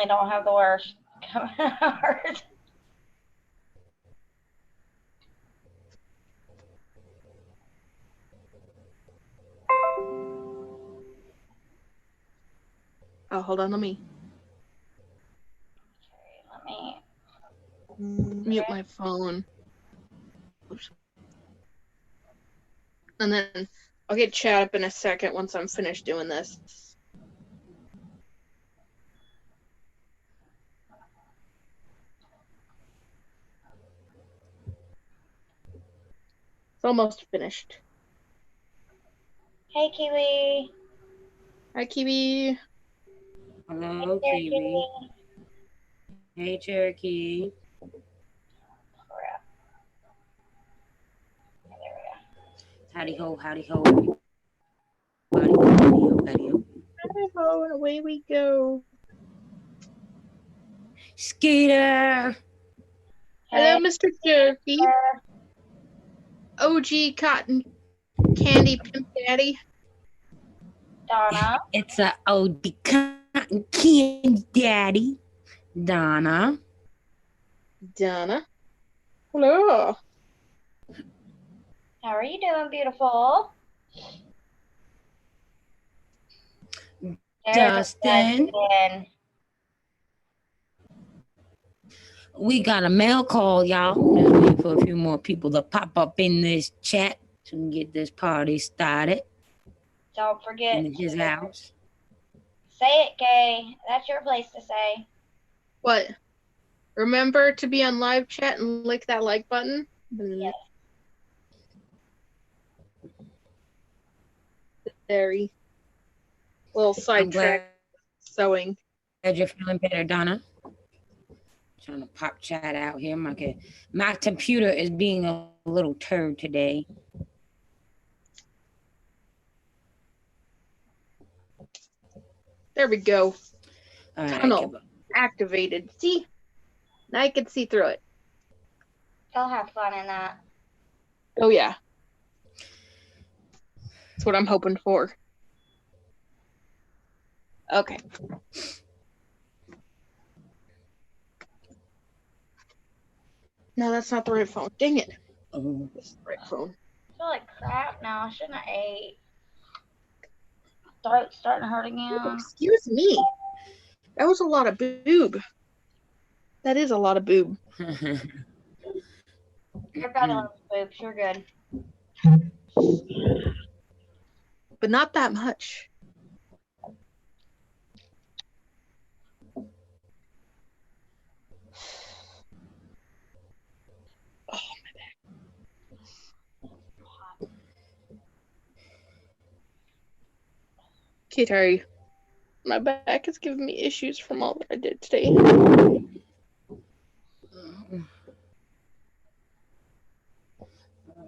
definitely don't have the worst coming out. Oh, hold on, let me mute my phone. Oops. And then I'll get chat up in a second once I'm finished doing this. It's almost finished. Hey, Kiwi. Hi, Kiwi. Hello, Kiwi. Hey, Cherokee. Howdy ho, howdy ho. Howdy ho, howdy ho, howdy ho. Howdy ho, and away we go. Skeeter. Hello, Mr. Jerky. OG Cotton Candy Pimp Daddy. Donna. It's a OD Cotton Candy Daddy. Donna. Donna. Hello. How are you doing, beautiful? Dustin. We got a mail call, y'all. Just waiting for a few more people to pop up in this chat so we can get this party started. Don't forget. In his house. Say it, Kay. That's your place to say. What? Remember to be on live chat and lick that like button? Yes. Very little sidetrack sewing. Glad you're feeling better, Donna. Trying to pop chat out here. My computer is being a little turd today. There we go. All right, Tunnel activated. See? Now I can see through it. I'll have fun in that. Oh, yeah. That's what I'm hoping for. Okay. No, that's not the right phone. Dang it. Oh. This is the right phone. I feel like crap now. I shouldn't have ate. Throat's starting to hurt again. Oh, excuse me. That was a lot of boob. That is a lot of boob. Everybody loves boobs. You're good. But not that much. Oh, my back. Okay, Terry. My back is giving me issues from all that I did today. All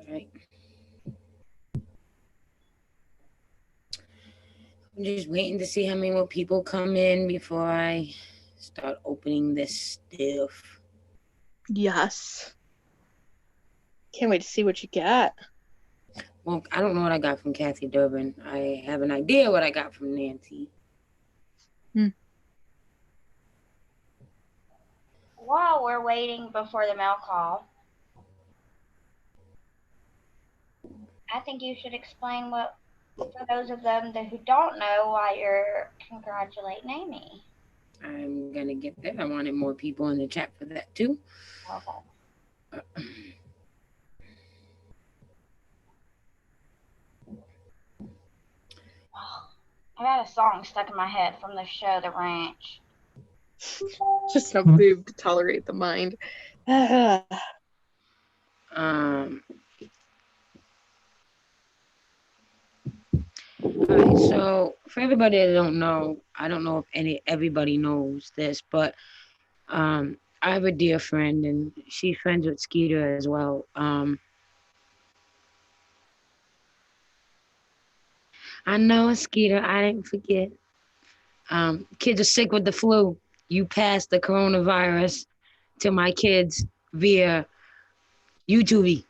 right. I'm just waiting to see how many more people come in before I start opening this stuff. Yes. Can't wait to see what you got. Well, I don't know what I got from Kathy Durbin. I have an idea what I got from Nancy. While we're waiting before the mail call, I think you should explain what, for those of them who don't know, why you're congratulating Amy. I'm going to get there. I wanted more people in the chat for that too. Okay. I got a song stuck in my head from the show The Ranch. Just enough boob to tolerate the mind. All right, so for everybody that don't know, I don't know if everybody knows this, but I have a dear friend and she's friends with Skeeter as well. I know, Skeeter, I didn't forget. Kids are sick with the flu. You passed the coronavirus to my kids via YouTube.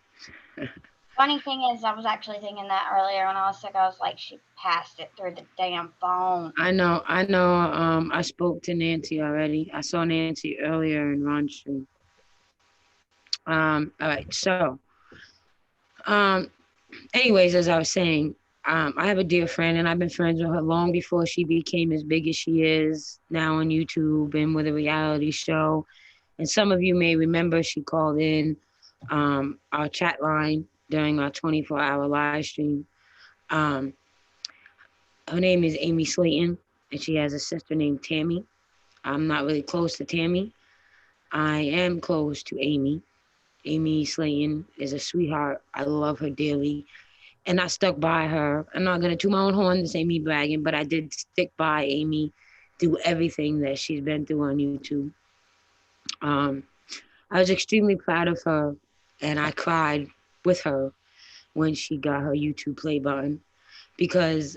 Funny thing is, I was actually thinking that earlier when I was sick. I was like, she passed it through the damn phone. I know. I spoke to Nancy already. I saw Nancy earlier in Ron Street. All right. So, um, anyways, as I was saying, I have a dear friend, and I've been friends with her long before she became as big as she is now on YouTube and with a reality show. And some of you may remember she called in our chat line during our 24-hour live stream. Um, her name is Amy Slaton, and she has a sister named Tammy. I'm not really close to Tammy. I am close to Amy. Amy Slaton is a sweetheart. I love her dearly. And I stuck by her. I'm not going to toot my own horn, this ain't me bragging, but I did stick by Amy through everything that she's been through on YouTube. I was extremely proud of her, and I cried with her when she got her YouTube play button, because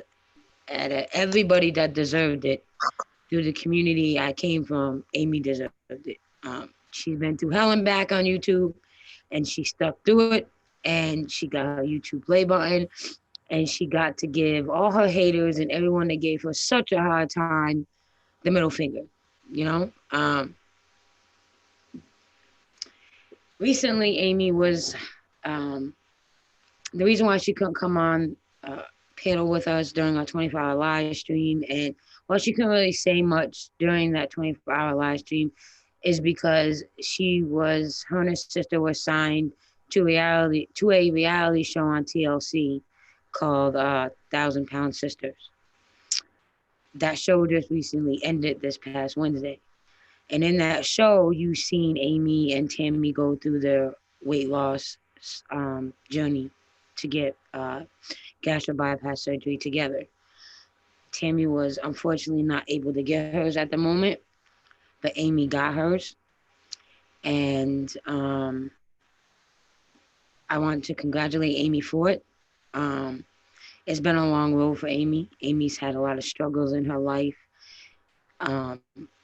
everybody that deserved it, through the community I came from, Amy deserved it. She's been through hell and back on YouTube, and she stuck through it, and she got her YouTube play button, and she got to give all her haters and everyone that gave her such a hard time the middle finger, you know? Recently, Amy was, the reason why she couldn't come on panel with us during our 24-hour live stream, and while she couldn't really say much during that 24-hour live stream, is because her and her sister were signed to a reality show on TLC called 1,000-Pound Sisters. That show just recently ended this past Wednesday. And in that show, you've seen Amy and Tammy go through their weight loss journey to get gastric bypass surgery together. Tammy was unfortunately not able to get hers at the moment, but Amy got hers. And I want to congratulate Amy for it. It's been a long road for Amy. Amy's had a lot of struggles in her life,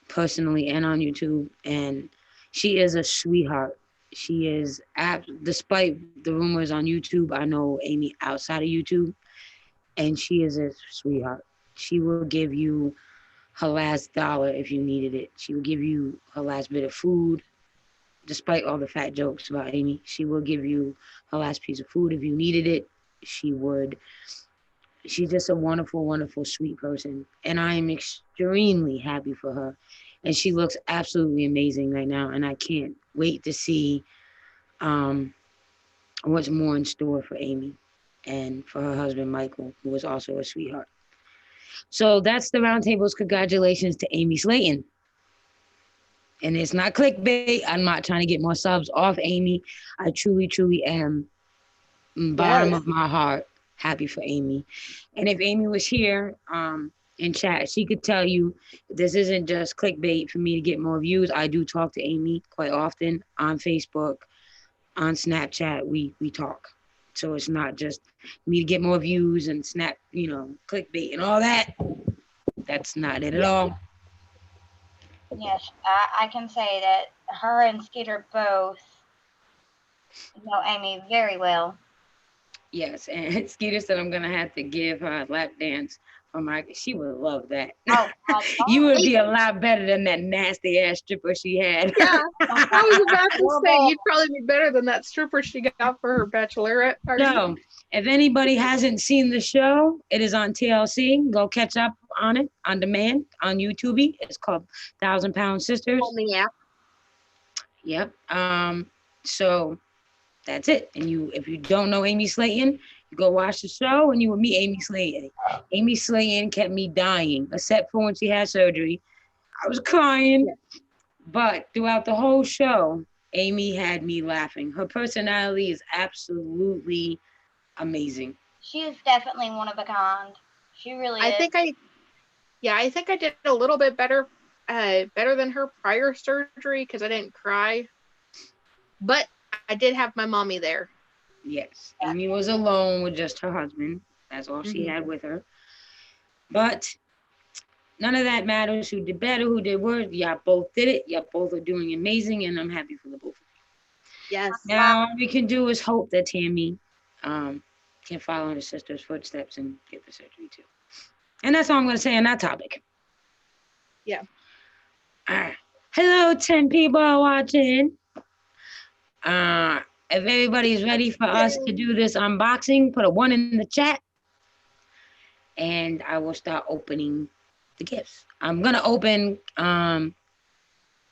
personally and on YouTube, and she is a sweetheart. She is, despite the rumors on YouTube, I know Amy outside of YouTube, and she is a sweetheart. She will give you her last dollar if you needed it. She will give you her last bit of food. Despite all the fat jokes about Amy, she will give you her last piece of food if you needed it. She would. She's just a wonderful, wonderful, sweet person. And I am extremely happy for her. And she looks absolutely amazing right now. And I can't wait to see what's more in store for Amy and for her husband, Michael, who is also a sweetheart. So that's the Roundtable's congratulations to Amy Slaton. And it's not clickbait. I'm not trying to get more subs off Amy. I truly, truly am, bottom of my heart, happy for Amy. And if Amy was here in chat, she could tell you this isn't just clickbait for me to get more views. I do talk to Amy quite often on Facebook, on Snapchat. We talk. So it's not just me to get more views and clickbait and all that. That's not it at all. Yes, I can say that her and Skeeter both know Amy very well. Yes, and Skeeter said I'm gonna have to give her a lap dance for she would love that. Oh, you would be a lot better than that nasty ass stripper she had. Yeah, I was about to say you'd probably be better than that stripper she got for her bachelorette party. No, if anybody hasn't seen the show, it is on TLC. Go catch up on it on demand on YouTube. It's called 1,000-Pound Sisters. On the app. Yep. So that's it. And if you don't know Amy Slaton, you go watch the show and you will meet Amy Slaton. Amy Slaton kept me dying, except for when she had surgery. I was crying. But throughout the whole show, Amy had me laughing. Her personality is absolutely amazing. She is definitely one of a kind. She really is. I think I did a little bit better than her prior surgery because I didn't cry. But I did have my mommy there. Yes. Amy was alone with just her husband. That's all she had with her. But none of that matters. Who did better, who did worse. Y'all both did it. Y'all both are doing amazing, and I'm happy for the both of you. Yes. Now all we can do is hope that Tammy can follow in his sister's footsteps and get the surgery too. And that's all I'm going to say on that topic. Yeah. Hello, 10 people watching. If everybody's ready for us to do this unboxing, put a 1 in the chat. And I will start opening the gifts. I'm going to open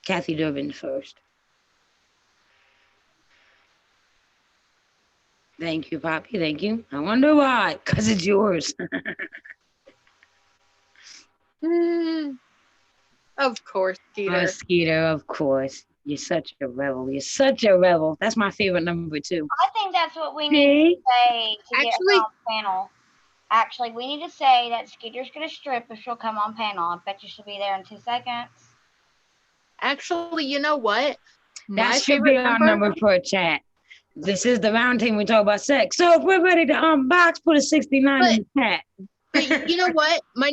Kathy Durbin first. Thank you, Poppy. Thank you. I wonder why. Because it's yours. Of course, Skeeter. Oh, Skeeter, of course. You're such a rebel. You're such a rebel. That's my favorite number, too. I think that's what we need to say to get her on panel. Actually, we need to say that Skeeter's going to strip if she'll come on panel. I bet you she'll be there in 2 seconds. Actually, you know what? That should be our number for a chat. This is the Roundtable. We talk about sex. So if we're ready to unbox, put a 69 in the chat. But you know what? My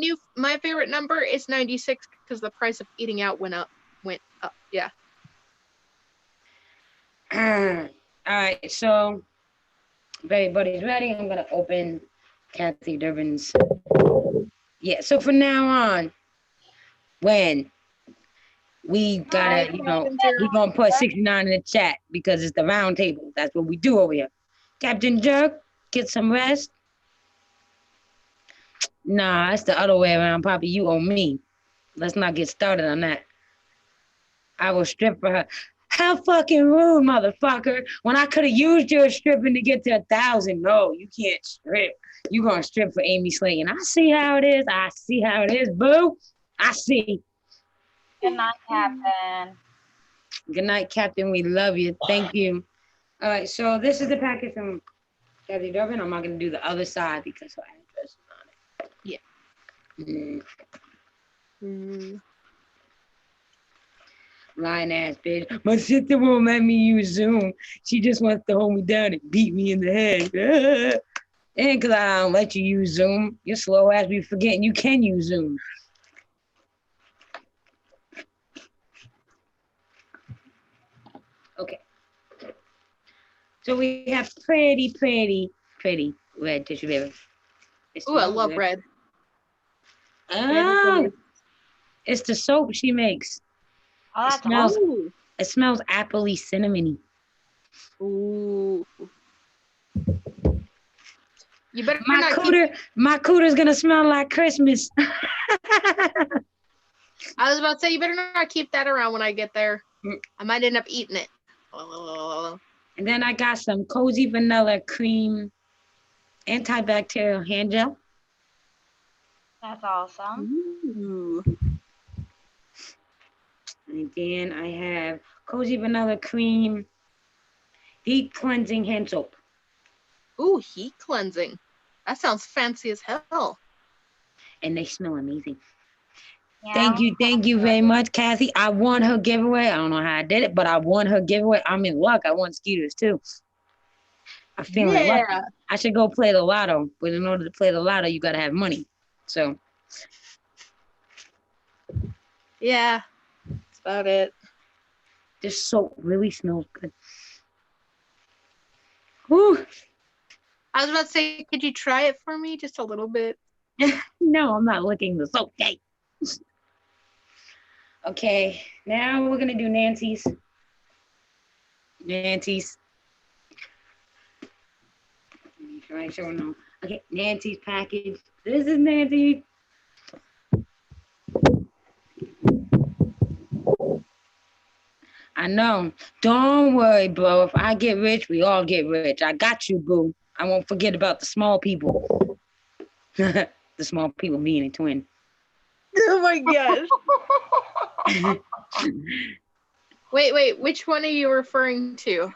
favorite number is 96 because the price of eating out went up. Yeah. All right. So if everybody's ready, I'm gonna open Kathy Durbin's. Yeah. So from now on, when we gotta, we're gonna put 69 in the chat because it's the Roundtable. That's what we do over here. Captain Jerk, get some rest. Nah, it's the other way around, Poppy. You owe me. Let's not get started on that. I will strip for her. How fucking rude, motherfucker. When I could have used your stripping to get to 1,000. No, you can't strip. You gonna strip for Amy Slaton. I see how it is. I see how it is, boo. I see. Good night, Captain. Good night, Captain. We love you. Thank you. All right, so this is the package from Kathy Durbin. I'm not gonna do the other side because her address is on it. Yeah. Lying ass bitch. My sister won't let me use Zoom. She just wants to hold me down and beat me in the head. And because I don't let you use Zoom, your slow ass be forgetting you can use Zoom. Okay. So we have pretty red tissue paper. Ooh, I love red. Oh, it's the soap she makes. Oh, it smells appley cinnamony. Ooh. You better my cooter's gonna smell like Christmas. I was about to say, you better not keep that around when I get there. I might end up eating it. And then I got some Cozy Vanilla Cream antibacterial hand gel. That's awesome. Ooh. And then I have Cozy Vanilla Cream Deep Cleansing Hand Soap. Ooh, heat cleansing. That sounds fancy as hell. And they smell amazing. Yeah. Thank you very much, Kathy. I won her giveaway. I don't know how I did it, but I won her giveaway. I'm in luck. I won Skeeters too. I'm feeling lucky. I should go play the lotto, but in order to play the lotto, you gotta have money. So. Yeah, that's about it. This soap really smells good. Whew. I was about to say, could you try it for me just a little bit? No, I'm not licking the soap. Okay, now we're gonna do Nancy's. Right, sure, no. Okay, Nancy's package. This is Nancy. I know. Don't worry, bro. If I get rich, we all get rich. I got you, boo. I won't forget about the small people. The small people being a twin. Oh my gosh. Wait, which one are you referring to?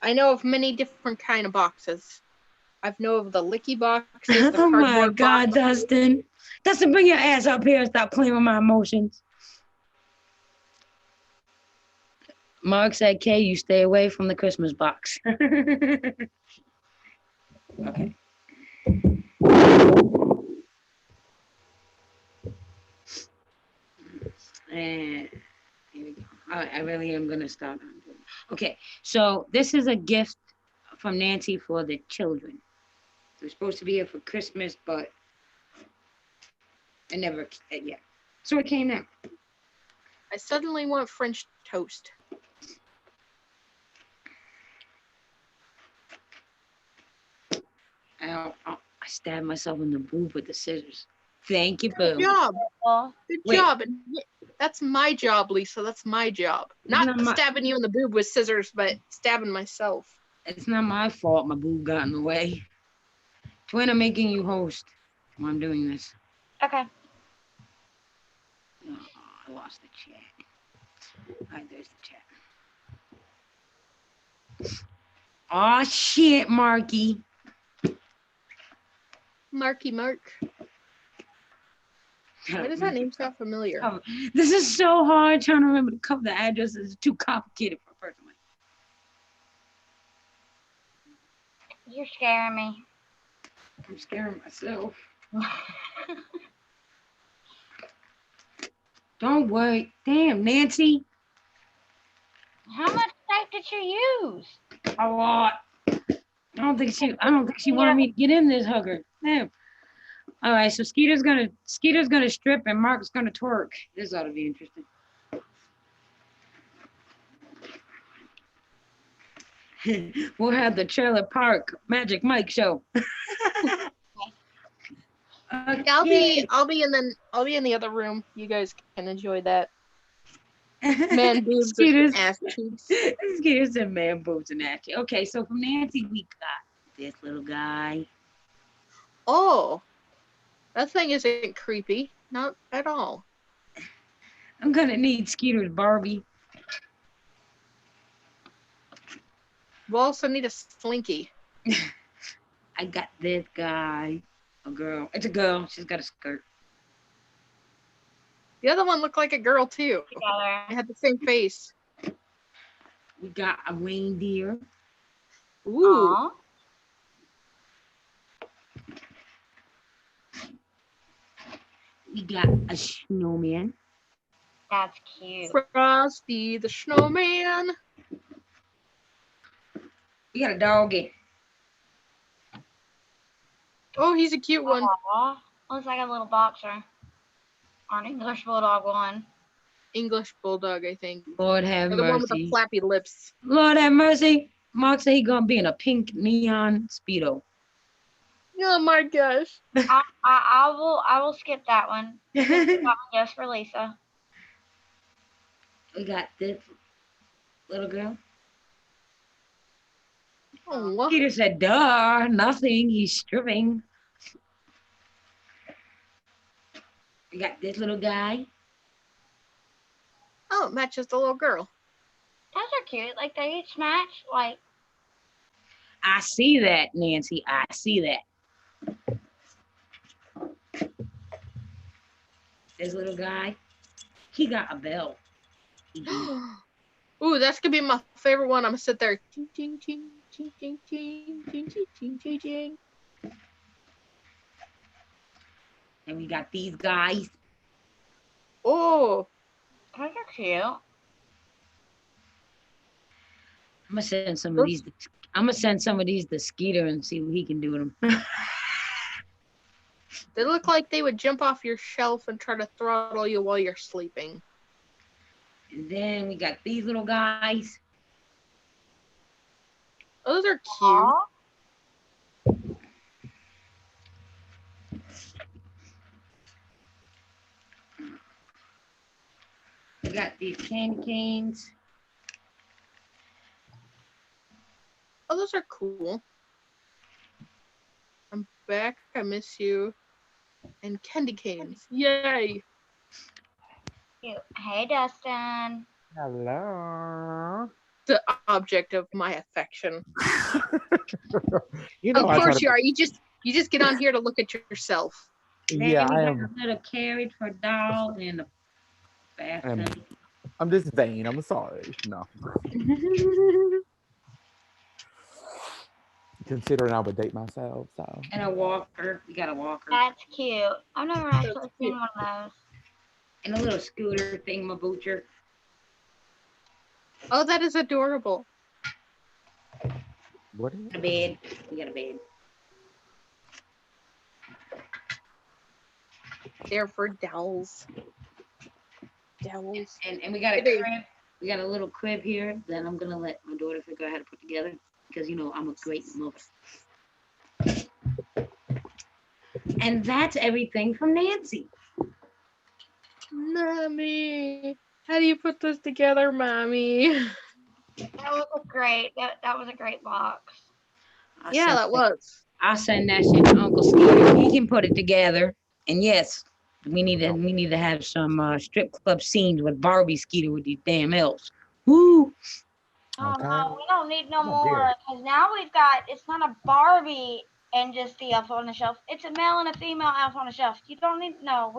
I know of many different kind of boxes. I know of the licky boxes. Oh my God, boxes. Dustin, bring your ass up here and stop playing with my emotions. Mark said, Kay, you stay away from the Christmas box. Okay. And here we go. All right, I really am going to start. Okay, so this is a gift from Nancy for the children. They're supposed to be here for Christmas, but I never, yeah. So it came now. I suddenly want French toast. I stabbed myself in the boob with the scissors. Thank you, Good boo. job. Good job. That's my job, Lisa. That's my job. Not stabbing you in the boob with scissors, but stabbing myself. It's not my fault my boob got in the way. Twin, I'm making you host while I'm doing this. Okay. Oh, I lost the chat. All right, there's the chat. Oh, shit, Marky. Marky Mark. Why does that name sound familiar? Oh, this is so hard trying to remember the couple of addresses. It's too complicated for a person. You're scaring me. I'm scaring myself. Don't worry. Damn, Nancy. How much tape did you use? A lot. I don't think she wanted me to get in this hugger. Damn. All right, so Skeeter's gonna strip and Mark's gonna twerk. This ought to be interesting. We'll have the Trailer Park Magic Mike show. Okay. I'll be in the other room. You guys can enjoy that. Man boobs and ass cheeks. Skeeter said man boobs and ass cheeks. Okay, so from Nancy we got this little guy. Oh, that thing isn't creepy. Not at all. I'm gonna need Skeeter's Barbie. We'll also need a slinky. I got this guy. A girl. It's a girl. She's got a skirt. The other one looked like a girl too. Together. They had the same face. We got a reindeer. Ooh. Aww. We got a snowman. That's cute. Frosty the Snowman. We got a doggy. Oh, he's a cute one. Aww. Looks like a little boxer. Or an English bulldog one. English bulldog, I think. Lord have mercy. The one with the flappy lips. Lord have mercy. Mark said he gonna be in a pink neon Speedo. Oh my gosh. I will skip that one. Just for Lisa. We got this little girl. Oh, Peter said, duh, nothing. He's stripping. We got this little guy. Oh, it matches the little girl. Those are cute. Like they each match. Like I see that, Nancy. I see that. This little guy, he got a bell. Ooh, that's gonna be my favorite one. I'm gonna sit there. Ching, ching, ching, ching, ching, ching, ching, ching, ching, ching, ching. And we got these guys. Oh, those are cute. I'm gonna send some of these. I'm gonna send some of these to Skeeter and see what he can do with them. they look like they would jump off your shelf and try to throttle you while you're sleeping. And then we got these little guys. Those are cute. Aww. We got these candy canes. Oh, those are cool. I'm back. I miss you. And candy canes. Yay. Cute. Hey, Dustin. Hello. The object of my affection. You know, of course you are. You just get on here to look at yourself. Yeah, we I got am. a little carriage for doll and a bathtub. I'm just vain. I'm sorry. No. Considering I would date myself, so. And a walker. We got a walker. That's cute. I've never actually seen one of those. And a little scooter thingamaboocher. Oh, that is adorable. What is A bed. We got a bed. They're for dowels. Dowels. And we got a crib. We got a little crib here that I'm gonna let my daughter figure out how to put together because I'm a great mother. And that's everything from Nancy. Mommy, how do you put this together, Mommy? That was great. That was a great box. That was. I'll send that shit to Uncle Skeeter. He can put it together. And yes, we need to have some strip club scenes with Barbie Skeeter with these damn elves. Woo! Oh no, we don't need no more because now it's not a Barbie and just the elf on the shelf. It's a male and a female elf on the shelf. We don't need no.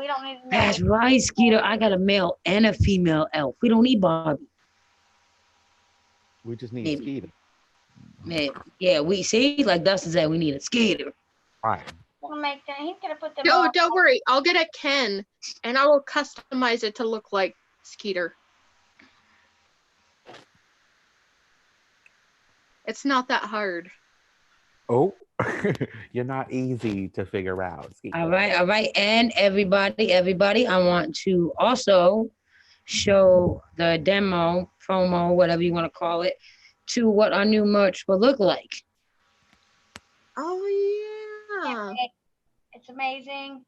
That's right, Skeeter. I got a male and a female elf. We don't need Barbie. We just need Skeeter. Yeah, we see, like Dustin said, we need a Skeeter. Right. He's gonna put them. No, don't worry. I'll get a Ken, and I will customize it to look like Skeeter. It's not that hard. Oh, you're not easy to figure out. Skeeter. All right. And everybody, I want to also show the demo, promo, whatever you want to call it, to what our new merch will look like. Oh, yeah. It's amazing.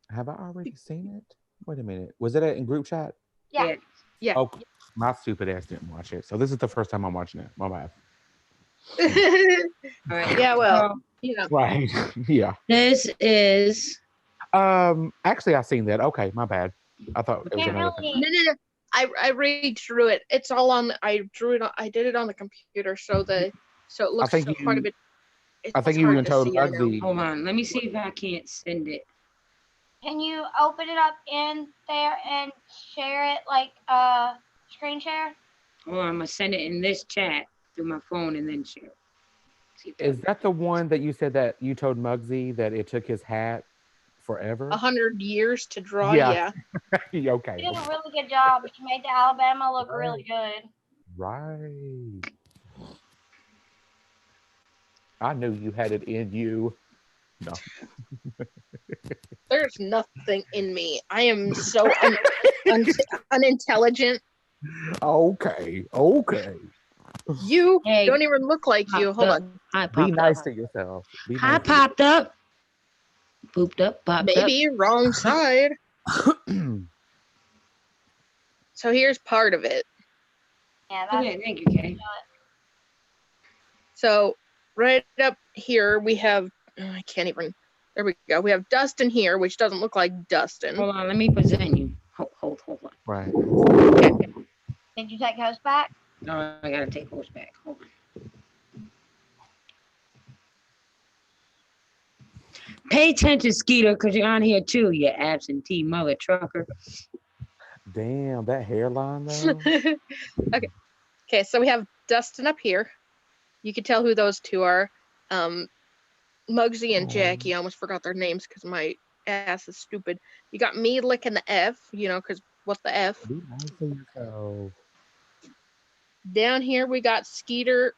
Have I already seen it? Wait a minute. Was it in group chat? Yeah. Oh, my stupid ass didn't watch it. So this is the first time I'm watching it. My bad. All right. Yeah, well, Right. Yeah. This is. Actually, I've seen that. Okay, my bad. I thought it was another thing. No. I redrew it. It's all on. I drew it. I did it on the computer, so it looks quite a bit. I think you even told Ugly. Hold on. Let me see if I can't send it. Can you open it up in there and share it like screen share? Hold on, I'm gonna send it in this chat through my phone and then share. Is that the one that you said that you told Muggsy that it took his hat forever? 100 years to draw. Yeah. Okay. She did a really good job. She made the Alabama look really good. Right. I knew you had it in you. No. There's nothing in me. I am so unintelligent. Okay. You don't even look like you. Hold on. Be nice to yourself. I popped up. Pooped up, popped up. Maybe wrong side. So here's part of it. Yeah, that's thank you, Kay. So right up here we have I can't even. There we go. We have Dustin here, which doesn't look like Dustin. Hold on, let me present you. Hold on. Right. Did you take host back? No, I gotta take host back. Hold on. Pay attention, Skeeter, because you're on here too, you absentee mother trucker. Damn, that hairline though. Okay, so we have Dustin up here. You can tell who those two are. Muggsy and Jackie. I almost forgot their names because my ass is stupid. You got me licking the F, because what the F? Be nice to yourself. Down here we got Skeeter.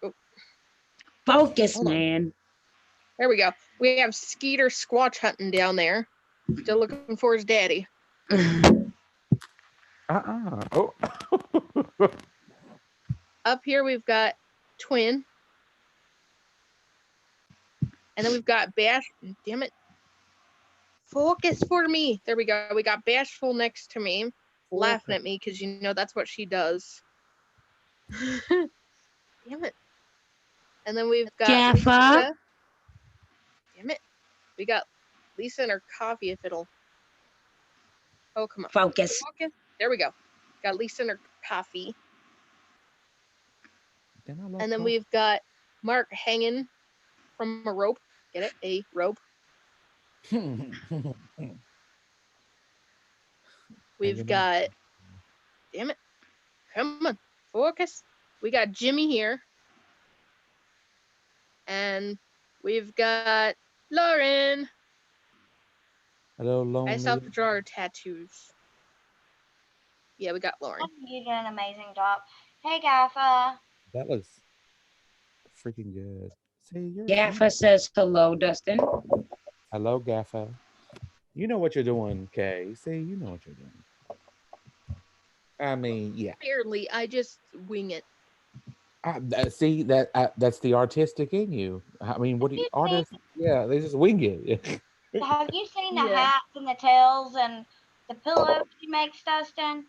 Focus, man. There we go. We have Skeeter squatch hunting down there. Still looking for his daddy. Oh. Up here we've got Twin. And then we've got Bash. Damn it. Focus for me. There we go. We got Bashful next to me, laughing at me because that's what she does. Damn it. And then we've got Jaffa. Damn it. We got Lisa and her coffee if it'll. Oh, come on. Focus. There we go. Got Lisa and her coffee. And then we've got Mark hanging from a rope. Get it? A rope. We've got. Damn it. Come on. Focus. We got Jimmy here. And we've got Lauren. Hello, Lauren. I still have to draw her tattoos. Yeah, we got Lauren. You did an amazing job. Hey, Gaffa. That looks freaking good. See, you Gaffa says hello, Dustin. hello, Gaffa. You know what you're doing, Kay. See, you know what you're doing. I mean, yeah. Apparently, I just wing it. See that's the artistic in you. I mean, what do you artists? Yeah, they just wing it. Have you seen the Yeah. hats and the tails and the pillows she makes, Dustin?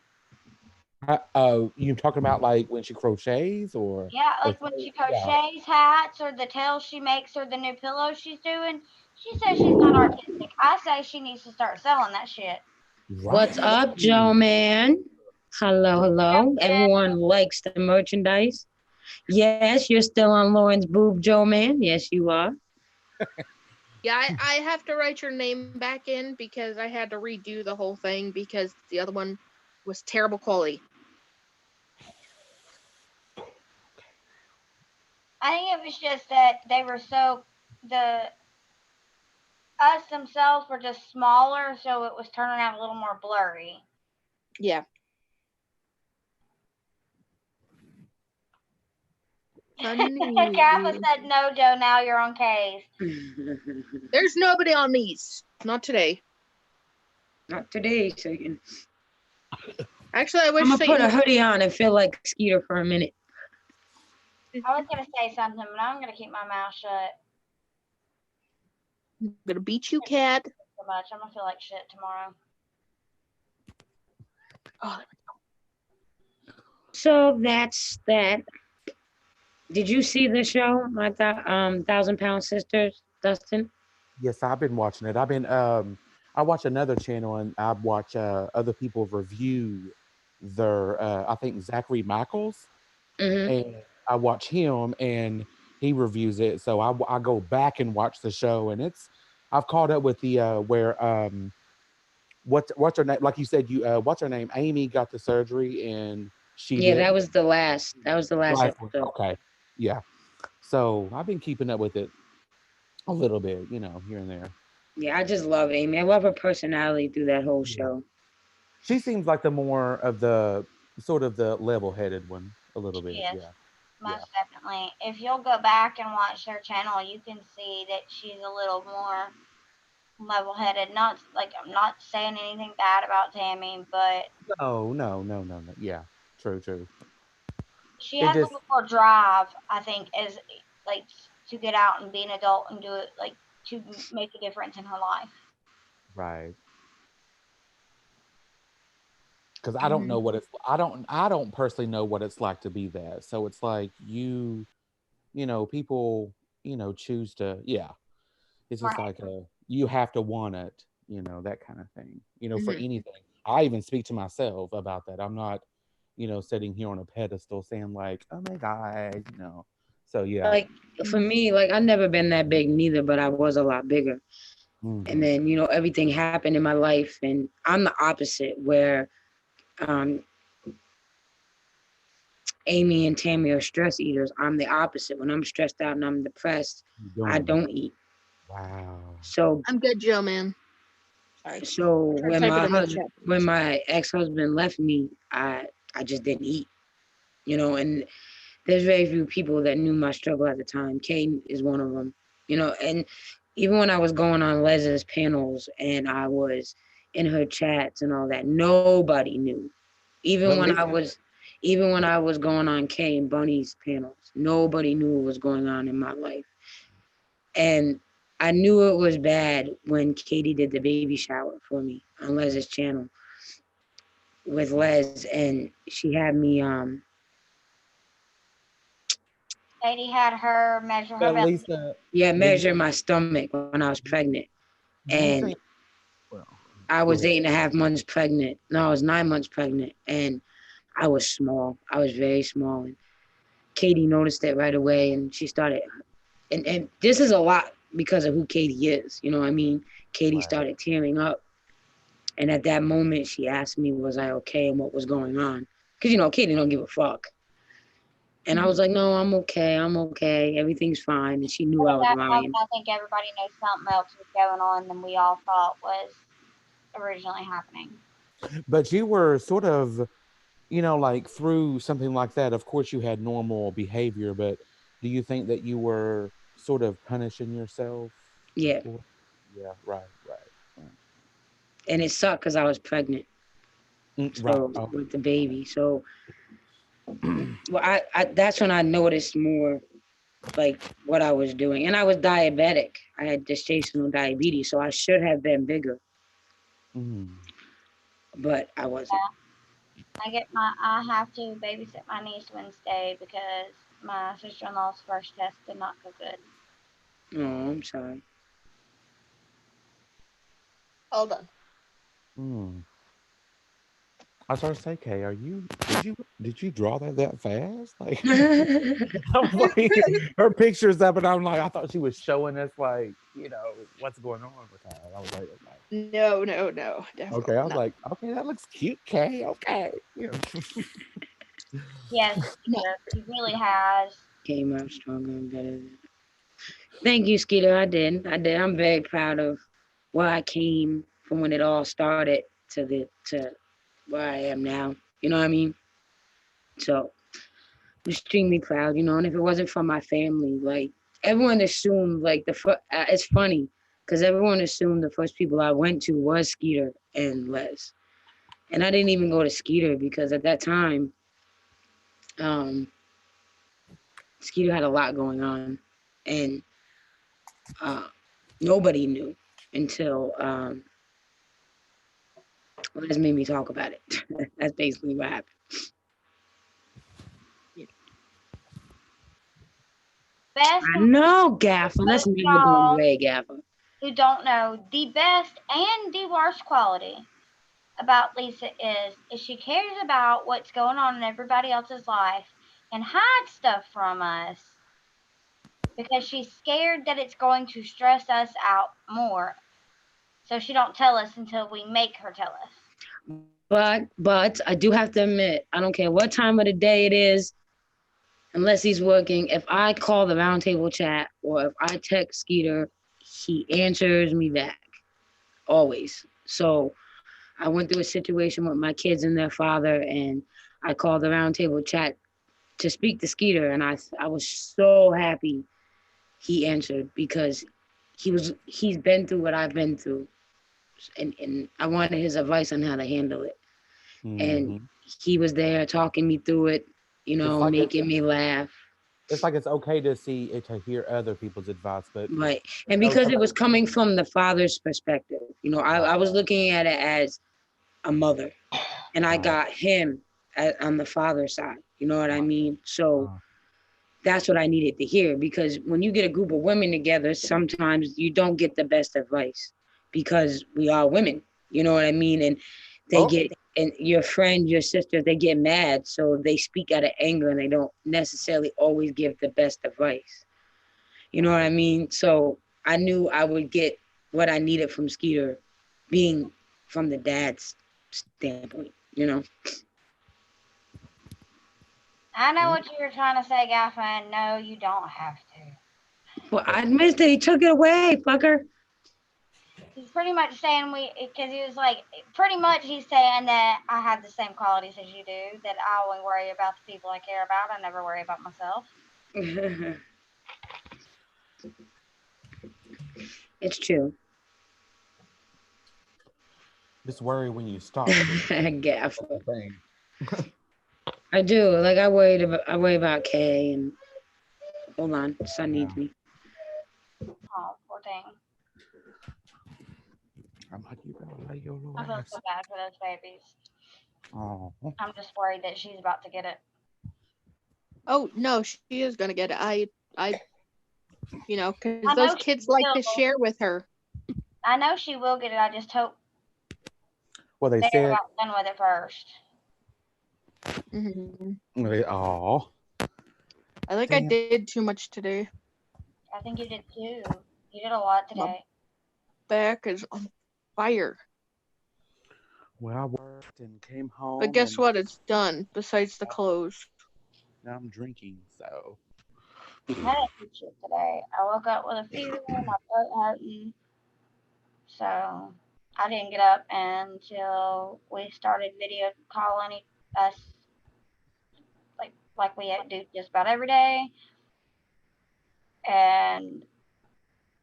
You talking about like when she crochets Yeah, or like when she yeah. crochets hats or the tails she makes or the new pillows she's doing. She says she's not artistic. I say she needs to start selling that shit. What's Right. up, Joe man? Hello, hello. Everyone likes the merchandise. Yes, you're still on Lauren's boob, Joe man. Yes, you are. Yeah, I have to write your name back in because I had to redo the whole thing because the other one was terrible quality. I think it was just that they were so the us themselves were just smaller, so it was turning out a little more blurry. Yeah. Kappa said no, Joe. Now you're on case. There's nobody on these. Not today. Not today, Satan. Actually, I wish I'm gonna Satan put a hoodie on and feel like Skeeter for a minute. I was gonna say something, but I'm gonna keep my mouth shut. I'm gonna beat you, cat. So much, I'm gonna feel like shit tomorrow. Oh. So that's that. Did you see the show, my 1,000 Pound Sisters, Dustin? Yes, I've been watching it. I watch another channel and I watch other people review their I think Zachary Michaels, Mm-hmm. and I watch him and he reviews it. So I go back and watch the show, and I've caught up with the where what's her name? Like you said, you what's her name? Amy got the surgery and she Yeah, did that was the last. That was the last last one. episode. Okay, yeah. So I've been keeping up with it a little bit, here and there. Yeah, I just love Amy. I love her personality through that whole Yeah. show. She seems like the more of the sort of the level-headed one, a little bit. Yes, Yeah, yeah. most definitely. If you'll go back and watch their channel, you can see that she's a little more level-headed. Not like I'm not saying anything bad about Tammy, but No. Yeah, true. she It has a just little more drive. I think as like to get out and be an adult and do it like to make a difference in her life. right. Because I don't know what it's. I don't personally know what it's like to be that. So it's like people, choose to. Yeah, it's just Right. like you have to want it. That kind of thing. For Mhm. anything. I even speak to myself about that. I'm not, sitting here on a pedestal saying like, oh my god. So yeah. Like for me, like I've never been that big neither, but I was a lot bigger. And Mhm. then, everything happened in my life, and I'm the opposite where um, Amy and Tammy are stress eaters. I'm the opposite. When I'm stressed out and I'm depressed, You I doing don't eat. wow. So I'm good, Joe, man. Sorry. so Try to type it in the chat. when my ex-husband left me, I just didn't eat. And there's very few people that knew my struggle at the time. Kate is one of them. And even when I was going on Les's panels and I was in her chats and all that, nobody knew. But Even when I listen, was going on Kay and Bunny's panels, nobody knew what was going on in my life. And I knew it was bad when Katie did the baby shower for me on Les's channel with Les, and she had me Katie had her measure her but belly. Lisa, did measure my stomach when I was pregnant. you And think? Well, I go was ahead. 8.5 months pregnant. No, I was 9 months pregnant, and I was small. I was very small, and Katie noticed it right away, and she started. And this is a lot because of who Katie is. You know what I mean? Katie Right. started tearing up, and at that moment, she asked me, "Was I okay?" and what was going on? Because Katie don't give a fuck. And I was like, "No, I'm okay. I'm okay. Everything's fine." And she knew But I at was that moment, lying. I think everybody knows something else was going on than we all thought was originally happening. But you were sort of like through something like that, of course you had normal behavior, but do you think that you were sort of punishing yourself Yeah, for? Yeah, right, right. and it sucked because I was pregnant, Right. so Oh. with the baby. So, well, I that's when I noticed more like what I was doing, and I was diabetic. I had gestational diabetes, so I should have been bigger, Mm. but I wasn't. I have to babysit my niece Wednesday because my sister-in-law's first test did not go good. Oh, I'm sorry. All done. Mm. I was going to say, Kay, did you draw that fast? Like, I was like, her picture's up, and I'm like, I thought she was showing us like, what's going on with her. And I was like, No, okay. definitely I was not. like, okay, that looks cute, Kay. Okay. Yes, No. he really has. Came out stronger and better. Thank you, Skeeter. I did. I'm very proud of where I came from when it all started to where I am now. You know what I mean? So I'm extremely proud. And if it wasn't for my family, like everyone assumed, like it's funny because everyone assumed the first people I went to was Skeeter and Les, and I didn't even go to Skeeter because at that time, um, Skeeter had a lot going on, and uh, nobody knew until Les made me talk about it. That's basically what happened. Best I and know, Gaffer. That's most never going y'all away, Gaffer. who don't know, the best and the worst quality about Lisa is she cares about what's going on in everybody else's life and hides stuff from us because she's scared that it's going to stress us out more. So she don't tell us until we make her tell us. But I do have to admit, I don't care what time of the day it is, unless he's working. If I call the roundtable chat or if I text Skeeter, he answers me back always. So I went through a situation with my kids and their father, and I called the roundtable chat to speak to Skeeter, and I was so happy he answered because he's been through what I've been through, and I wanted his advice on how to handle it. And Hmm. he was there talking me through it, It's like making me laugh. it's okay to to hear other people's advice, but Right. And because it was coming from the father's perspective, I was looking at it as a mother, and I right. got him on the father side. You know what I mean? So Uh, that's what I needed to hear, because when you get a group of women together, sometimes you don't get the best advice because we are women. You know what I mean? And they oh, get, and your friend, your sisters, they get mad. So they speak out of anger and they don't necessarily always give the best advice. You know what I mean? So I knew I would get what I needed from Skeeter being from the dad's standpoint. I know what you were trying to say, Gaffa, and no, you don't have to. Well, I missed it. He took it away, fucker. He's pretty much saying because he was like, pretty much he's saying that I have the same qualities as you do, that I only worry about the people I care about. I never worry about myself. It's true. just worry when you stop. Gaff. Thing. I do. Like I worry about Kay, and hold on, son Yeah. needs me. Oh, poor thing. I'm like, you better lay your little I feel ass. so bad for those babies. Oh. I'm just worried that she's about to get it. Oh no, she is gonna get it. Because I those know she kids like to will. share with her. I know she will get it. I just hope Well, they they're said. about done with it first. Mm-hmm. Oh. I think I Damn. did too much today. I think you did too. You did a lot My today. back is on fire. Well, I worked and came But home, guess and what? It's done. Besides the clothes. now I'm drinking. So. I didn't do shit today. I woke up with a fever, my throat hurting, so I didn't get up until we started video calling us like we do just about every day. And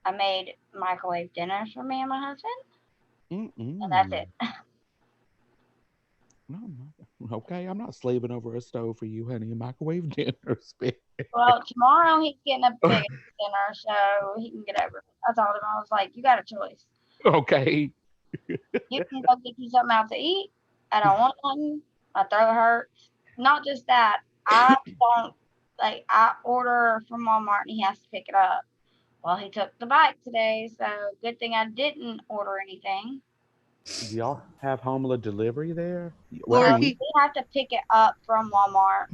I made microwave dinners for me and my husband, and that's Mm-mm. it. No, okay, I'm not slaving over a stove for you, honey. Microwave dinner spit. Well, tomorrow he's getting a big dinner, so he can get over it. I told him, I was like, you got a choice. Okay. You can go get you something out to eat. I don't want nothing. My throat hurts. Not just that, I don't like. I order from Walmart and he has to pick it up. Well, he took the bike today, so good thing I didn't order anything. Do y'all have home delivery there? Well, I No, mean, we. Lordy. we have to pick it up from Walmart.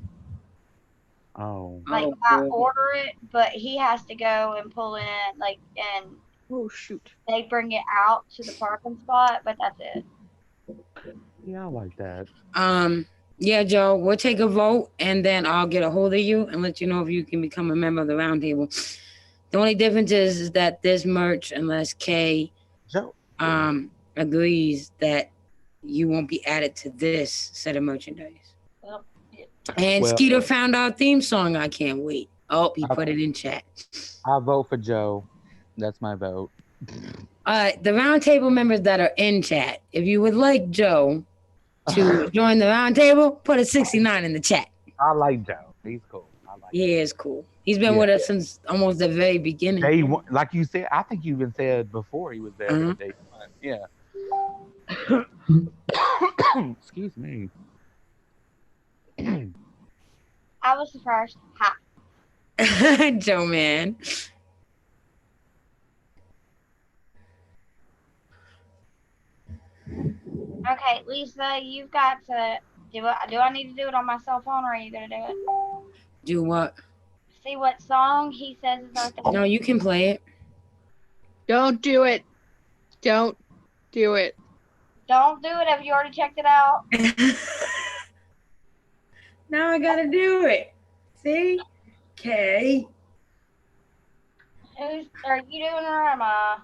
Oh, Like Oh I boy. order it, but he has to go and pull in, like, and Oh shoot. they bring it out to the parking spot. But that's it. yeah, I like that. Yeah, Joe, we'll take a vote and then I'll get a hold of you and let you know if you can become a member of the roundtable. The only difference is that this merch, unless Kay Joe. agrees that you won't be added to this set of merchandise. Well, And Well, Skeeter found our theme song. I can't wait. Oh, he I, put it in chat. I vote for Joe. That's my vote. The roundtable members that are in chat, if you would like Joe to join the roundtable, put a 69 in the chat. I like Joe. He's cool. I like. He is cool. He's been Yeah. with us since almost the very beginning. Day one, like you said, I think you even said before he was there Uh-huh. that day one. Yeah. Excuse me. I was the first. Ha. Joe, man. Okay, Lisa, you've got to do it. Do I need to do it on my cell phone, or are you gonna do it? Do what? See what song he says is our theme. No, you can play it. Don't do it. Don't do it. Don't do it. Have you already checked it out? Now I gotta do it. See? Okay. Are you doing it or am I?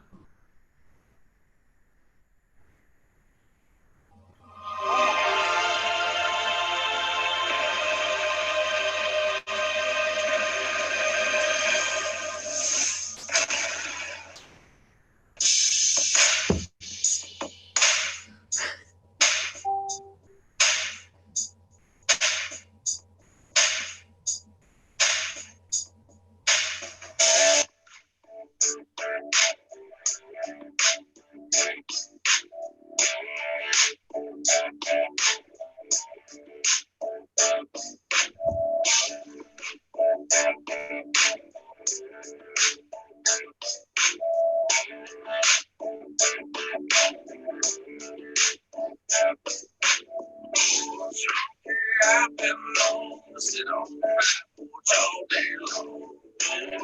I've been known to sit on my porch all day long. In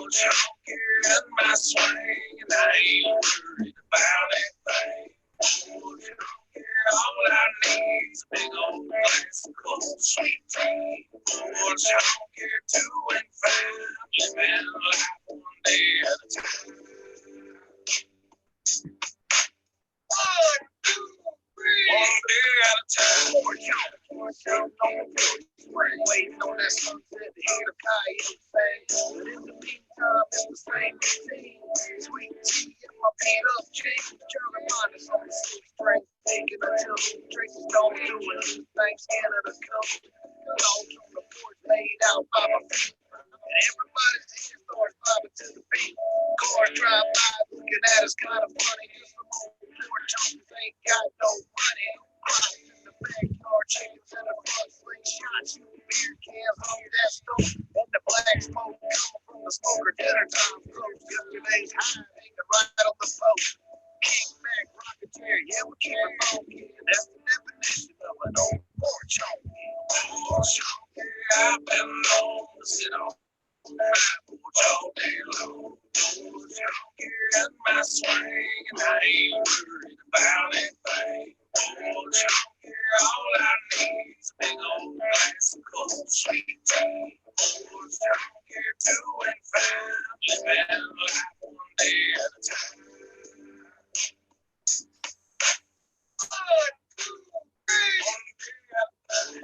my swing, and I ain't worried about anything. All I need is a big old glass of cold sweet tea. Two and five, living life one day at a time. 1, 2, 3. One day at a time. Waiting on that sunset to hear the coyote sing. But in the meantime, it's the same routine. Sweet tea in my beat up jeans. Trying to find us on the sweet string. Thinking until Tracy's don't do it. Thanksgiving to come. Dogs on the porch laid out by my feet. And everybody's here starts bobbing to the beat. Cars drive by looking at us kind of funny. Cause some old poor chunks ain't got no money. Crying in the backyard, chickens in the front, slingshots, shooting beer cans on that stove. And the black smoke coming from the smoker. Dinner time close. Yesterday's high hanging right on the boat. Kick back, rocketeer, yeah, we keep it funky. That's the definition of an old porch honky. Porch honky, I've been known to sit on my porch all day long. Porch honky in my swing, and I ain't worried about anything. Porch honky, all I need is a big old glass of cold sweet tea. Porch honky, 2 and 5, living life one day at a time. 1, 2, 3.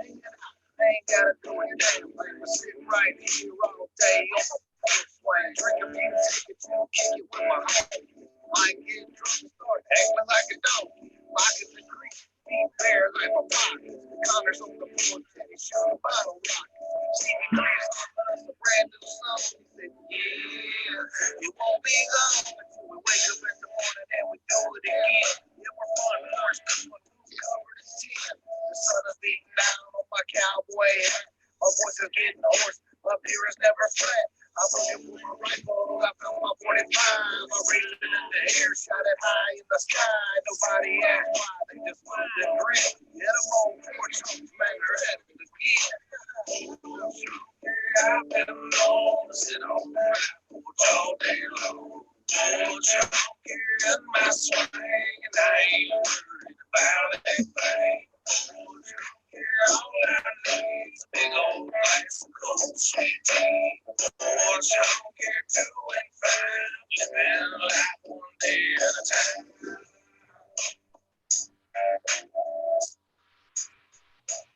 Hanging ain't gotta do anything. I'm sitting right here all day on my porch swing. Drinking beer, take it to kick it with my homie. Might get drunk and start acting like a donkey. Pockets and creek, deep bare like my pockets. Counters on the porch, and he shoot a bottle rocket. See me playing us a brand new song. He said, yeah, it won't be long until we wake up in the morning and we do it again. Yeah, we're fun horse, cause my roof covered in tin. The sun is beating down on my cowboy hat. My voice is getting hoarse, my beer is never flat. I'm looking for my rifle, I found my 45. I raised it in the air, shot it high in the sky. Nobody asked why, they just wanted to grin. Get them on porch, smack her head again. Yeah, I've been known to sit on that porch all day long. Porch in my swing, and I ain't worried about anything. Porch all I need is a big old glass of cold sweet tea. Porch doing fine, living life one day at a time.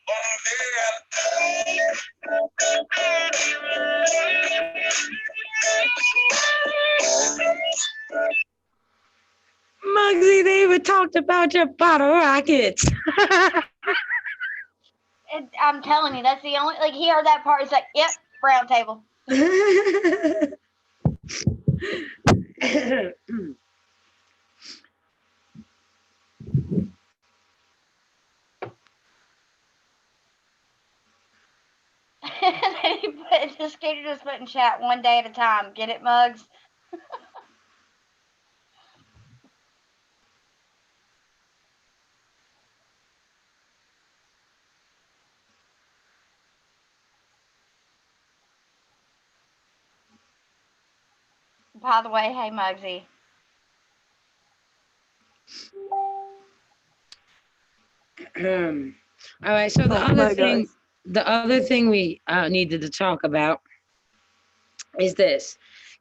One day at Muggsy, they even talked about your bottle rockets. I'm telling you, that's the only, like, he heard that part. He's like, yep, Roundtable. And then he put, the skater just put in chat, one day at a time. Get it, Muggs? By the way, hey, Muggsy. All right, so the other thing we needed to talk about is this.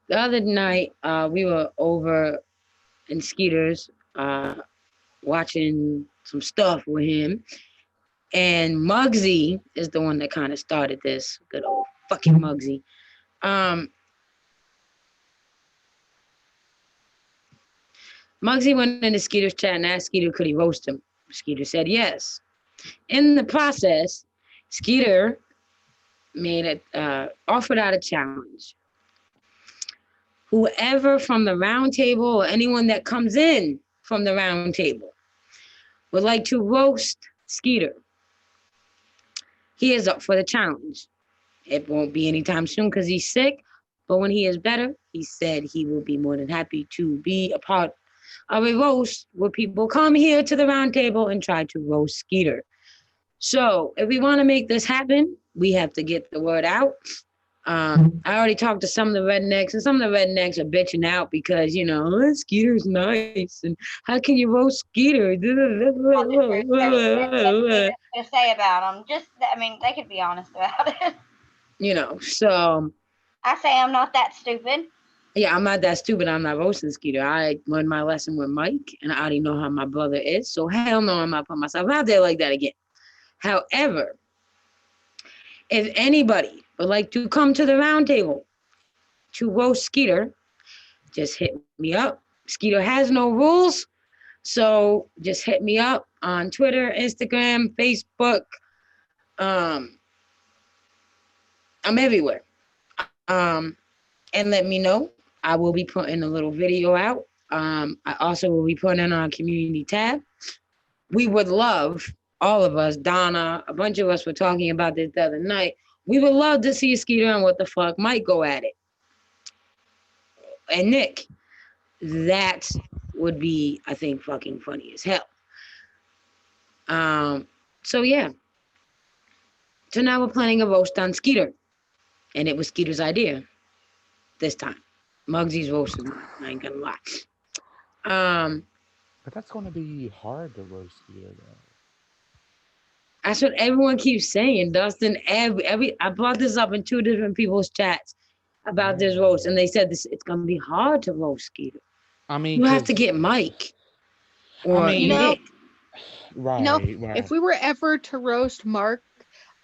The other night, we were over in Skeeter's watching some stuff with him, and Muggsy is the one that kind of started this. Good old fucking Muggsy. Muggsy went into Skeeter's chat and asked Skeeter could he roast him. Skeeter said yes. In the process, Skeeter offered out a challenge. Whoever from the Roundtable or anyone that comes in from the Roundtable would like to roast Skeeter, he is up for the challenge. It won't be anytime soon because he's sick, but when he is better, he said he will be more than happy to be a part of a roast where people come here to the Roundtable and try to roast Skeeter. So if we want to make this happen, we have to get the word out. I already talked to some of the rednecks, and some of the rednecks are bitching out because, you know, oh, Skeeter's nice, and how can you roast Skeeter? To say about them. Just, I mean, they could be honest about it. You know, so I say I'm not that stupid. Yeah, I'm not that stupid. I'm not roasting Skeeter. I learned my lesson with Mike, and I already know how my brother is. So hell no, I'm not putting myself out there like that again. However, if anybody would like to come to the Roundtable to roast Skeeter, just hit me up. Skeeter has no rules, so just hit me up on Twitter, Instagram, Facebook. I'm everywhere. And let me know. I will be putting a little video out. I also will be putting it on our community tab. We would love, all of us, Donna, a bunch of us were talking about this the other night. We would love to see Skeeter and What the Fuck might go at it. And Nick, that would be, I think, fucking funny as hell. So yeah. So now we're planning a roast on Skeeter. And it was Skeeter's idea this time. Muggsy's roasting, I ain't gonna lie. But that's going to be hard to roast Skeeter, though. That's what everyone keeps saying, Dustin. I brought this up in 2 different people's chats about this roast, and they said it's gonna be hard to roast Skeeter. I mean, you have to get Mike or You know, Nick. Right, right. if we were ever to roast Mark,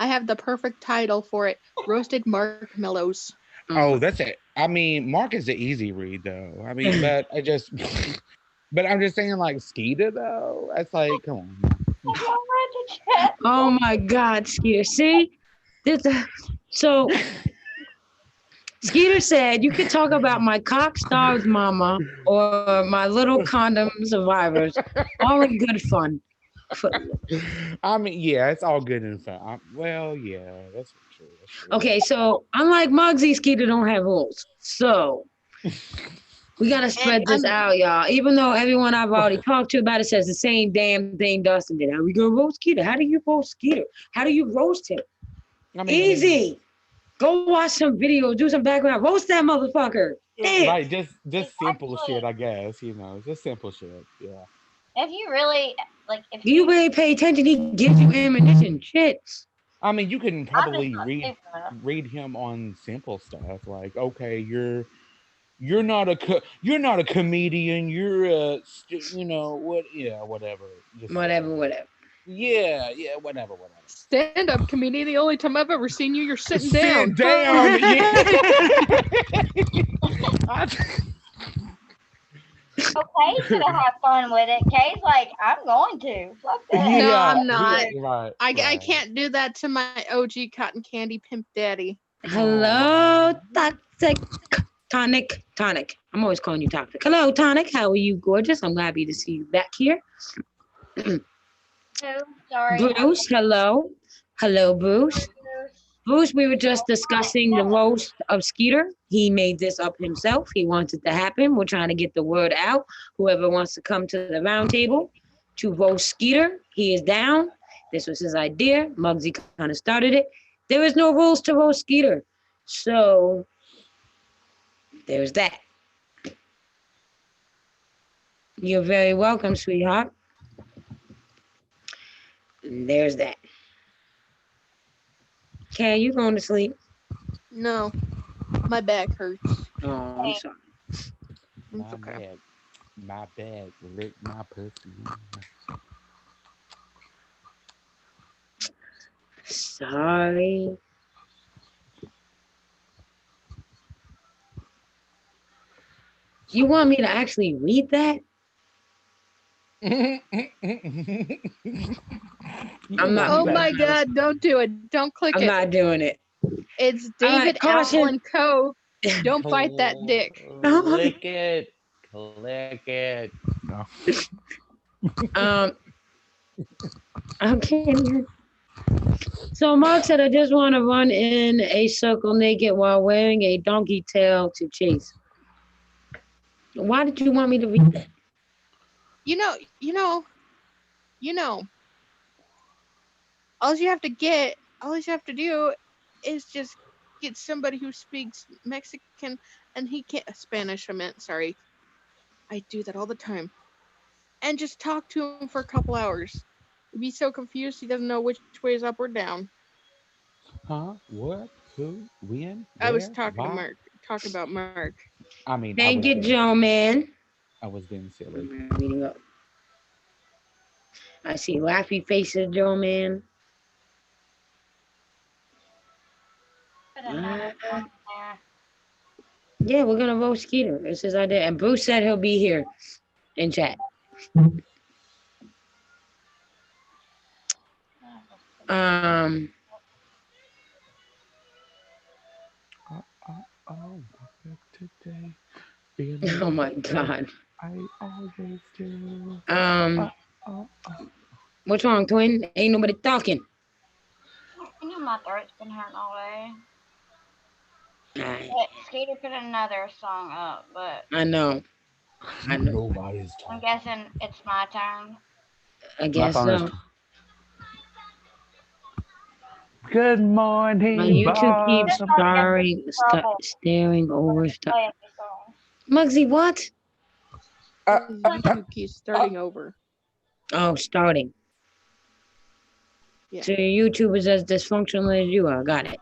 I have the perfect title for it. Roasted marshmallows. Oh, that's it. I mean, Mark is the easy read though. I mean, but I just, but I'm just saying, like Skeeter though. That's like, come on. Oh my God, Skeeter. See, so Skeeter said you could talk about my cock starved mama or my little condom survivors, all in good fun. I mean, yeah, it's all good and fun. Well, yeah, that's true. That's true. Okay, so unlike Muggsy, Skeeter don't have rules. So we gotta spread this out, y'all. Even though everyone I've already talked to about it says the same damn thing Dustin did. How we gonna roast Skeeter? How do you roast Skeeter? How do you roast him? I mean, Easy. Go watch some videos, do some background, roast that motherfucker. Damn. Right, just simple shit, I guess. You know, just simple shit. Yeah. If you really like, if You really pay attention, he gives you ammunition. Shit. I mean, you can probably not read him on simple stuff like, okay, you're not a comedian. You're you know what? Yeah, whatever. Just Whatever. yeah, whatever. Stand-up comedian. The only time I've ever seen you, you're sitting Sit down. down. So Kay's gonna have fun with it. Kay's like, I'm going to. Fuck that. No, Yeah, I'm not. Right. I can't do that to my OG cotton candy pimp daddy. Hello, Toxic Tonic. I'm always calling you Toxic. Hello, Tonic. How are you, gorgeous? I'm happy to see you back here. Oh, sorry. Bruce, hello. Hello, Bruce. Bruce, we were just discussing the roast of Skeeter. He made this up himself. He wants it to happen. We're trying to get the word out. Whoever wants to come to the roundtable to roast Skeeter, he is down. This was his idea. Muggsy kind of started it. There is no rules to roast Skeeter. So there's that. You're very welcome, sweetheart. And there's that. Kay, you going to sleep? No, my back hurts. Oh, I'm sorry. It's okay. My bad. Lick my pussy. Sorry. You want me to actually read that? I'm not. Oh my God! Don't do it. Don't click I'm it. not doing it. It's David caution. Allen Co. Don't bite that dick. Click it. No. Okay. So Mark said, I just want to run in a circle naked while wearing a donkey tail to chase. Why did you want me to read that? You know. All you have to do is just get somebody who speaks Mexican and he can't Spanish. I meant, sorry. I do that all the time. And just talk to him for a couple hours. He'd be so confused he doesn't know which way is up or down. Huh? What? Who? When? I was Where? talking to Why? Mark. Talking about Mark. I mean, Thank you, Joe, man. I was being silly. Reading up. I see laughy faces, Joe, man. Yeah, we're gonna vote Skeeter. It's his idea. And Bruce said he'll be here in chat. Today. Oh my God. I always do. What's wrong, twin? Ain't nobody talking. I know my throat's been hurting all day. Right. Skeeter put another song up, but I know. Nobody's talking. I'm guessing it's my turn. I guess so. Good morning. My YouTube keeps staring over stuff. Muggsy, what? YouTube keeps starting over. Oh, starting. Yeah. So your YouTube is as dysfunctional as you are. Got it.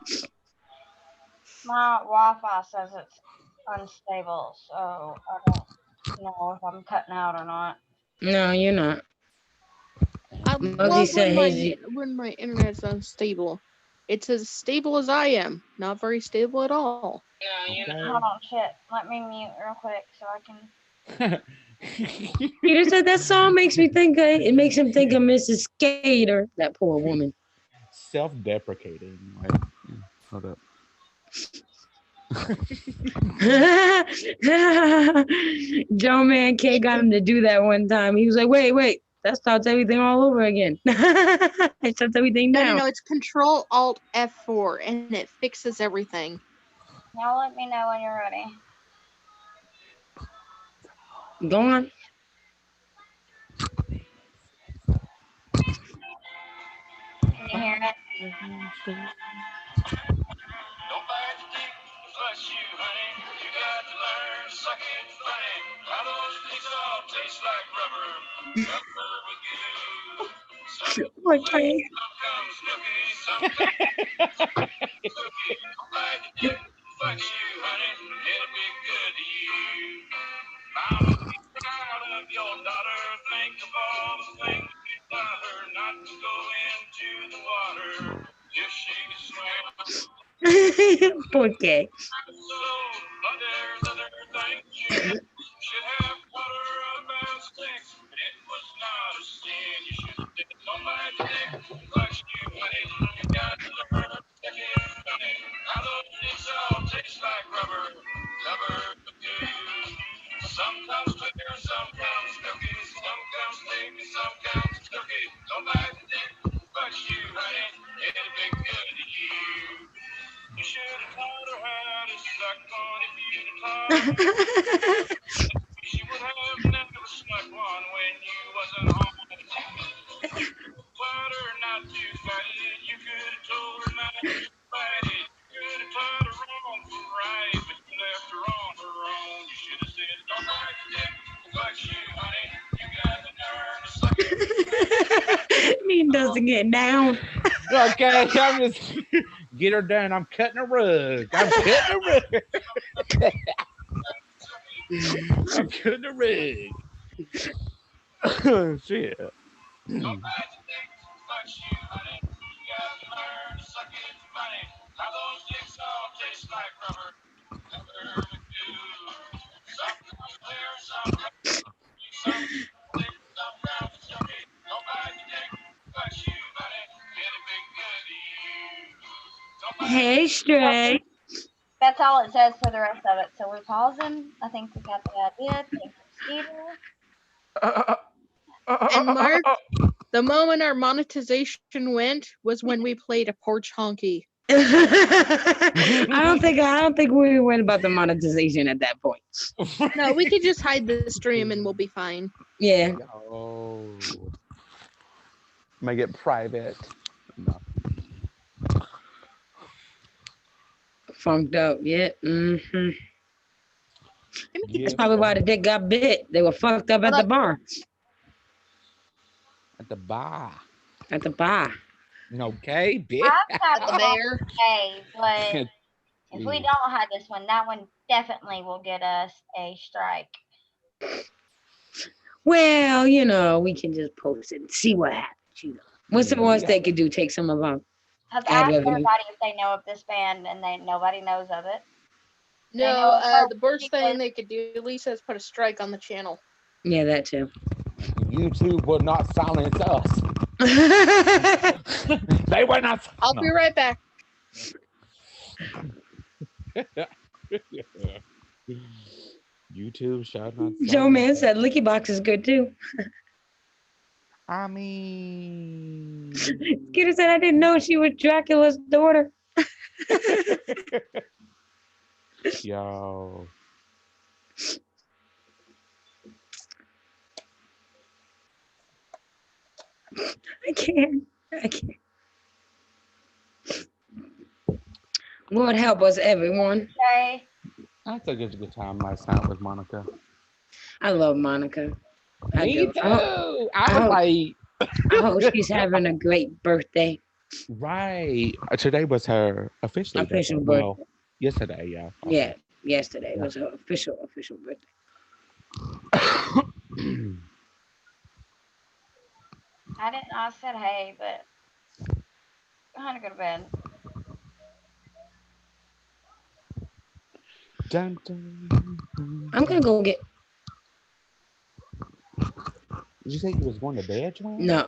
My Wi-Fi says it's unstable, so I don't know if I'm cutting out or not. No, you're not. I love when my internet's unstable. It's as stable as I am. Not very stable at all. Hold on, shit. Let me mute real quick so I can. Peter said that song makes me think it makes him think of Mrs. Skater, that poor woman. Self-deprecating. Like, hold up. Joe Man K got him to do that one time. He was like, wait, that starts everything all over again. It shuts everything down. No, it's Control Alt F4 and it fixes everything. Now let me know when you're ready. Go on. Can you hear it? Don't bite the dick that flesh you, honey. You got to learn to suck it funny. How those dicks all taste like rubber. Rubber with goo. Some Okay. comes snooky, some comes cookie. Don't bite the dick that flesh you, honey. It'll be good to you. Mama, be proud of your daughter. Think of all the things you taught her not to go into the water. If she could swim. Okay. But there's other things you should have taught her about sex. It was not a sin. You should have said, don't bite the dick, flesh you, honey. You got to learn to suck it funny. How those dicks all taste like rubber, rubber goo. Some comes clear, some comes milky, some comes sticky, some comes silky. Don't bite the dick, flesh you, honey. It'll be good to you. You should have taught her how to suck on if you'd have taught her. She would have never snuck one when you wasn't home. Taught her not to fight it. You could have told her not to fight it. You could have taught her wrong for right, but you left her on her own. You should have said, don't bite the dick, fuck you, honey. You got the nerve to suck it. He doesn't get down. Okay, I'm just get her done. I'm cutting a rug. I'm cutting a rug. I'm cutting a rug. Shit. Don't bite the dick, fuck you, honey. You got the nerve to suck it funny. How those dicks all taste like rubber. Rubber with goo. Some comes clear, some comes sticky, some thick, some comes silky. Don't bite the dick, fuck you, honey. It'll be good to you. Don't bite Hey, Stray. That's all it says for the rest of it. So we're pausing. I think we got the idea. Thank you, Skeeter. And Mark, the moment our monetization went was when we played a porch honky. I don't think we went about the monetization at that point. No, we could just hide the stream and we'll be fine. Yeah. Oh. Make it private. No. Funked up. Yeah. Mm-hmm. Yeah. That's probably why the dick got bit. They were fucked up at the bar. At the bar. At the bar. Okay, bitch. I've got The bear. okay, but if we don't have this one, that one definitely will get us a strike. Well, we can just post it and see what happens. What's the worst they could do? Take some of our I've ad asked revenue. everybody if they know of this band, and nobody knows of it. No, the worst thing they could do, Lisa, is put a strike on the channel. Yeah, that too. YouTube will not silence us. They will not. I'll be right back. YouTube shall not. Joe Man said Licky Box is good too. I mean, Skeeter said I didn't know she was Dracula's daughter. yo. I can't. Lord help us, everyone. Okay. I took a good time last night with Monica. I love Monica. Me too. I hope she's having a great birthday. Right. Today was her official birthday. Well, yesterday, yeah. Yeah, yesterday was her official birthday. I said hey, but I'm gonna go to bed. Dun, dun, dun, I'm gonna go get Did you say you was going to bed, Joanne? no.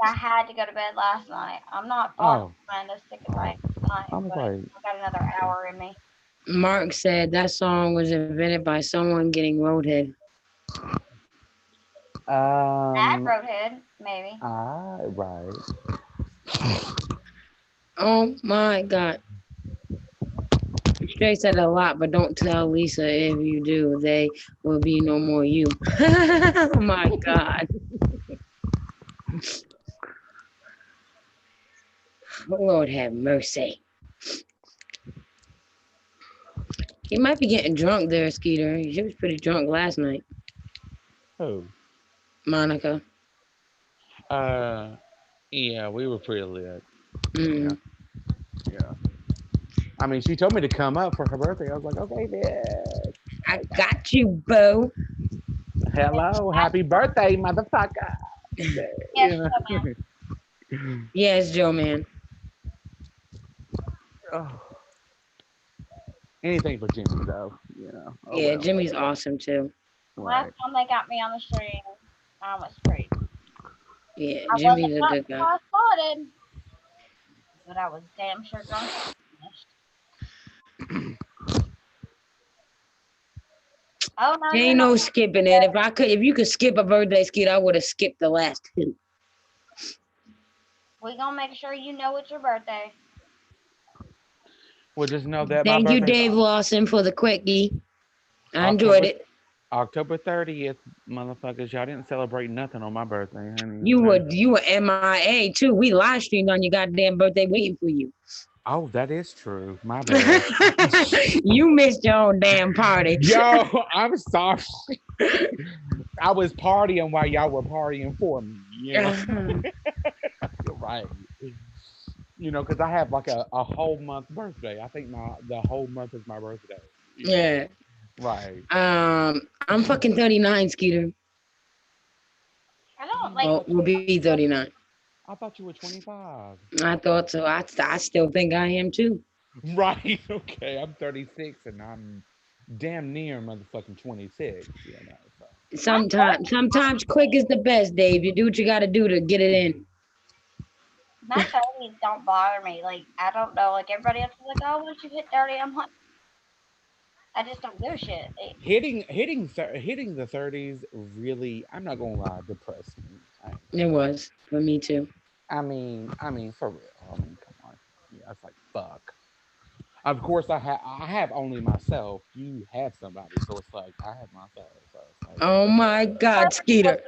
I had to go to bed last night. I'm not Oh, trying to stick it right tonight, I was but like, I got another hour in me. Mark said that song was invented by someone getting roadhead. At Roadhead, maybe. right. Oh my God. Straight said a lot, but don't tell Lisa. If you do, they will be no more you. Oh my God. Lord have mercy. He might be getting drunk there, Skeeter. She was pretty drunk last night. Who? Monica. Yeah, we were pretty lit. Mm. Yeah. I mean, she told me to come up for her birthday. I was like, okay, bitch. I got you, boo. Hello, happy birthday, motherfucker. Yes, You know? man. Yes, Joe, man. Oh, anything for Jimmy, though. You know. Oh, Yeah, well. Jimmy's awesome too. Right. Last time they got me on the stream, I was free. Yeah, I wasn't Jimmy's a drunk good before guy. I started, but I was damn sure drunk when I finished. Oh no, you're Ain't not. no skipping it. If you could skip a birthday, Skeeter, I would have skipped the last two. We gonna make sure you know it's your birthday. Well, just know that my Thank you, birthday Dave Lawson, for the quickie. I enjoyed October it. October 30th, motherfuckers. Y'all didn't celebrate nothing on my birthday, honey. You Okay? were MIA too. We live streamed on your goddamn birthday waiting for you. Oh, that is true. My bad. You missed your own damn party. Yo, I'm sorry. I was partying while y'all were partying for me. You know, you're right. You know, because I have like a whole month birthday. I think the whole month is my birthday. You know? Yeah. Right. I'm fucking 39, Skeeter. I don't like. Well, we'll be 39. I thought you were 25. I thought so. I still think I am too. Right. Okay. I'm 36 and I'm damn near motherfucking 26. You know. So. Sometimes quick is the best, Dave. You do what you got to do to get it in. My 30s don't bother me. Like I don't know. Like everybody else is like, oh, once you hit 30, I'm like, I just don't do shit. Hitting the 30s really, I'm not gonna lie, depressed me. It was for me too. I mean for real. I mean, come on. Yeah, it's like fuck. Of course, I have only myself. You have somebody, so it's like I have myself. So it's like Oh my God, Skeeter.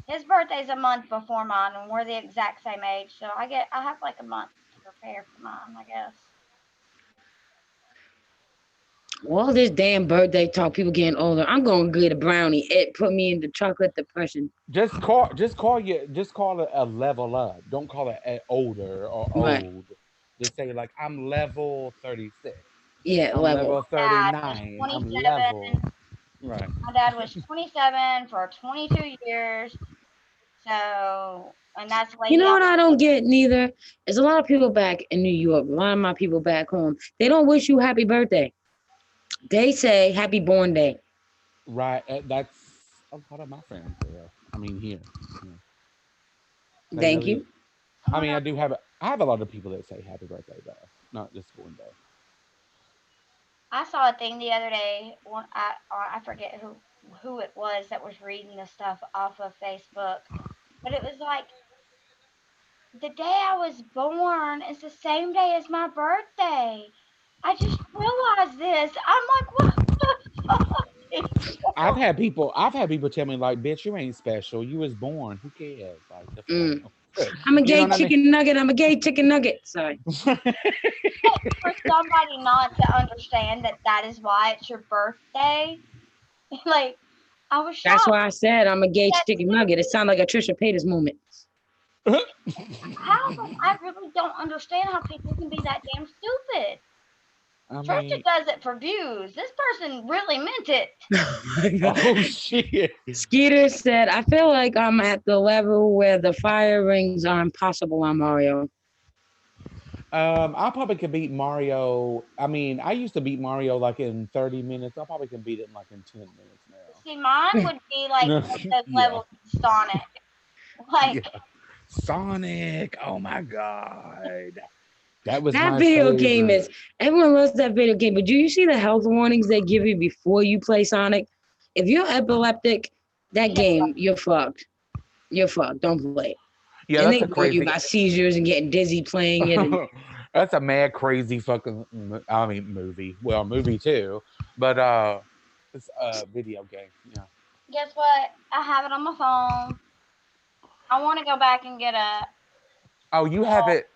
His birthday's a month before mine, and we're the exact same age. So I have like a month to prepare for mine, I guess. All this damn birthday talk, people getting older. I'm gonna get a brownie. It put me in the chocolate depression. just call it a level up. Don't call it older or Right. old. Just say like I'm level 36. Yeah, I'm level. level Dad was 39. I'm 27. level right. My dad was 27 for 22 years. So, and that's way You know beyond. what I don't get neither? There's a lot of people back in New York, a lot of my people back home. They don't wish you happy birthday. They say happy born day. Right. That's a lot of my friends there. I mean here. Yeah. They Thank really you. I mean I have a lot of people that say happy birthday though. Not just one day. I saw a thing the other day. I forget who it was that was reading the stuff off of Facebook, but it was like the day I was born is the same day as my birthday. I just realized this. I'm like, what the I've had people tell me like, bitch, you ain't special. You was born. Who cares? Like the Mm. fuck. I'm a You know gay what I mean? chicken nugget. I'm a gay chicken nugget. Sorry. for somebody not to understand that is why it's your birthday? Like, I was That's shocked. why I said I'm a gay That chicken nugget. It sounds like a Trisha Paytas moment. I really don't understand how people can be that damn stupid. I Trisha mean, does it for views. This person really meant it. oh shit. Skeeter said, I feel like I'm at the level where the fire rings are impossible on Mario. I probably could beat Mario. I mean, I used to beat Mario like in 30 minutes. I probably can beat it in like in 10 minutes See, mine would be like now. those Yeah. levels of Sonic. Yeah. Like, Sonic. Oh my God. That was That my video game favorite. is, everyone loves that video game, but do you see the health warnings they give you before you play Sonic? If you're epileptic, that yeah, game, you're fucked. You're fucked. Don't play it. Yeah, And that's they a warn you crazy. about seizures and getting dizzy playing it. And That's a mad crazy fucking I mean movie. Well, movie too. But it's a video game. Yeah. guess what? I have it on my phone. I want to go back and get a. Oh, you have it.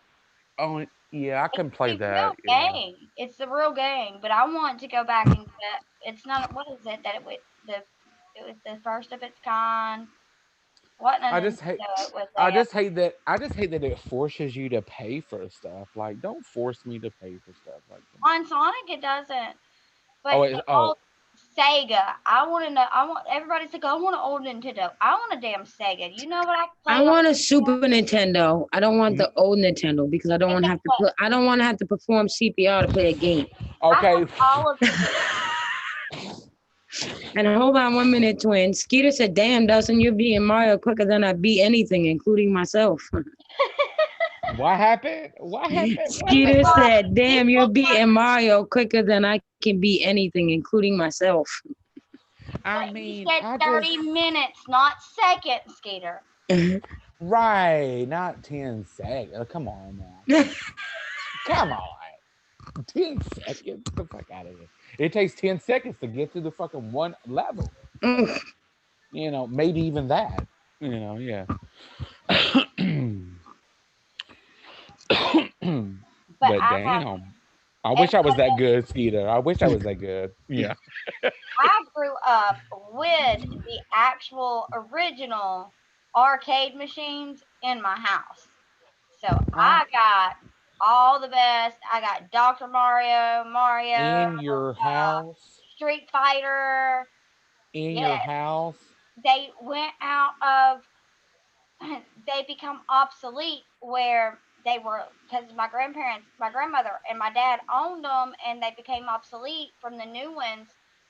Oh, yeah, I can play It's the that. real Yeah. game. It's the real game, but I want to go back and get. It's not. What is it that it was the? It was the first of its kind. What I Nintendo just hate was I that? just hate that I just hate that it forces you to pay for stuff. Like, don't force me to pay for stuff. Like, come On Sonic, it doesn't. on. Oh, But it's, the oh, old Sega. I want to know. I want everybody to go. I want an old Nintendo. I want a damn Sega. You know what I I played on? want a Super Nintendo. I don't want the old Nintendo because I don't want to have to put. I don't want to have to perform CPR to play a game. I okay. have all of the. And hold on 1 minute, twin. Skeeter said, "Damn, Dustin, you're beating Mario quicker than I beat anything, including myself." What happened? What happened? What Skeeter happened? said, "Damn, you're beating Mario quicker than I can beat anything, including myself." I He mean, said I 30 just minutes, not seconds, Skeeter. right, not 10 seconds. Come on now. Come on. 10 seconds? Get the fuck out of here. It takes 10 seconds to get to the fucking one level. You know, maybe even that. You know, yeah. But But I have damn. I wish I was everybody. that good, Skeeter. I wish I was that good. Yeah. I grew up with the actual original arcade machines in my house. So Uh, I got all the best. I got Dr. Mario, in your house. Street Fighter. In your Yes, house. they went out of they become obsolete where they were because my grandmother and my dad owned them and they became obsolete from the new ones.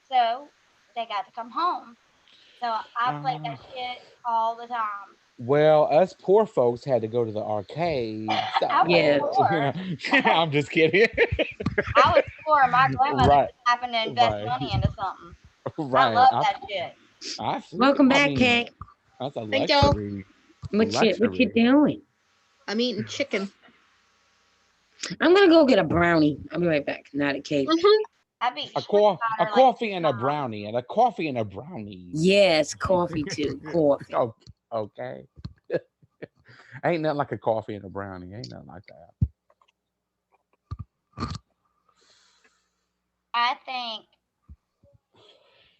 So they got to come home. So I played Uh, that shit all the time. well, us poor folks had to go to the arcade. I was Yeah. So, you poor. know, I'm just kidding. I was poor. My grandmother Right. just happened to invest Right. money into something. I Right. love that shit. I see. Welcome I back, mean, Kay. that's a Thank y'all. luxury. What you Luxury. doing? I'm eating chicken. I'm gonna go get a brownie. I'll be right back. Not a cake. I beat A, Street a Fighter like coffee and a brownie, and a coffee and a brownie. Yes, coffee too. Coffee. Oh, okay. Ain't nothing like a coffee and a brownie. Ain't nothing like that. I think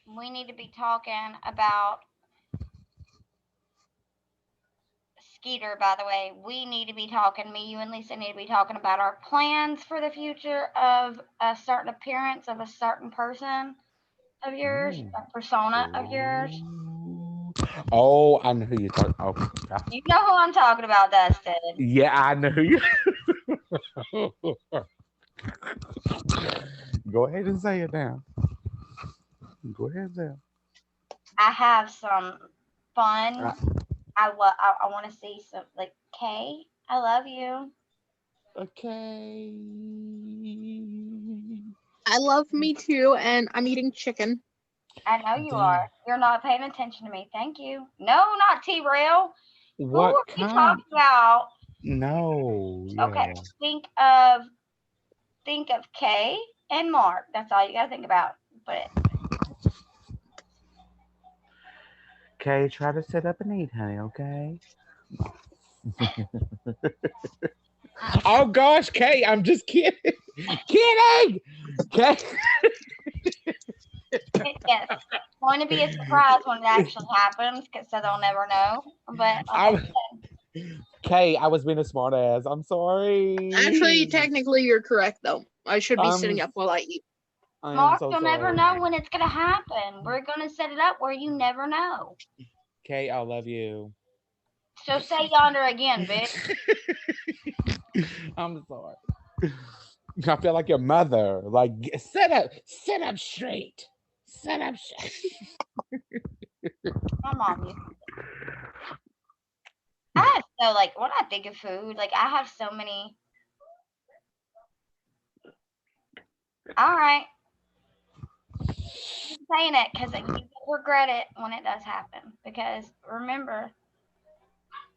we need to be talking about Skeeter, by the way. We need to be talking, me, you, and Lisa need to be talking about our plans for the future of a certain appearance of a certain person of yours, a persona of yours. Oh, I know who you're talking. Oh, God. You know who I'm talking about, Dustin. Yeah, I know who you. Go ahead and say it now. Go ahead and say it. I have some fun. I want to see some like Kay. I love you. Okay. I love me too, and I'm eating chicken. I know you Damn. are. You're not paying attention to me. Thank you. No, not T-Rail. Who What are we kind? talking about? No. Yeah. Okay, think of Kay and Mark. That's all you gotta think about. But Okay, try to set up and eat, honey. Okay. Oh gosh, Kay, I'm just kidding. Kidding. Kay. yes, it's going to be a surprise when it actually happens, so they'll never know. But Kay, I was being a smart ass. I'm sorry. Actually, technically, you're correct, though. I should be sitting I'm- up while I eat. I am Mark, so you'll never sorry. know when it's gonna happen. We're gonna set it up where you never know. Kay, I love you. So say yonder again, bitch. I'm sorry. I feel like your mother. Like, sit up straight. Sit up straight. My mom. I have so like when I think of food, like I have so many. All right, keep saying it because you regret it when it does happen. Because remember,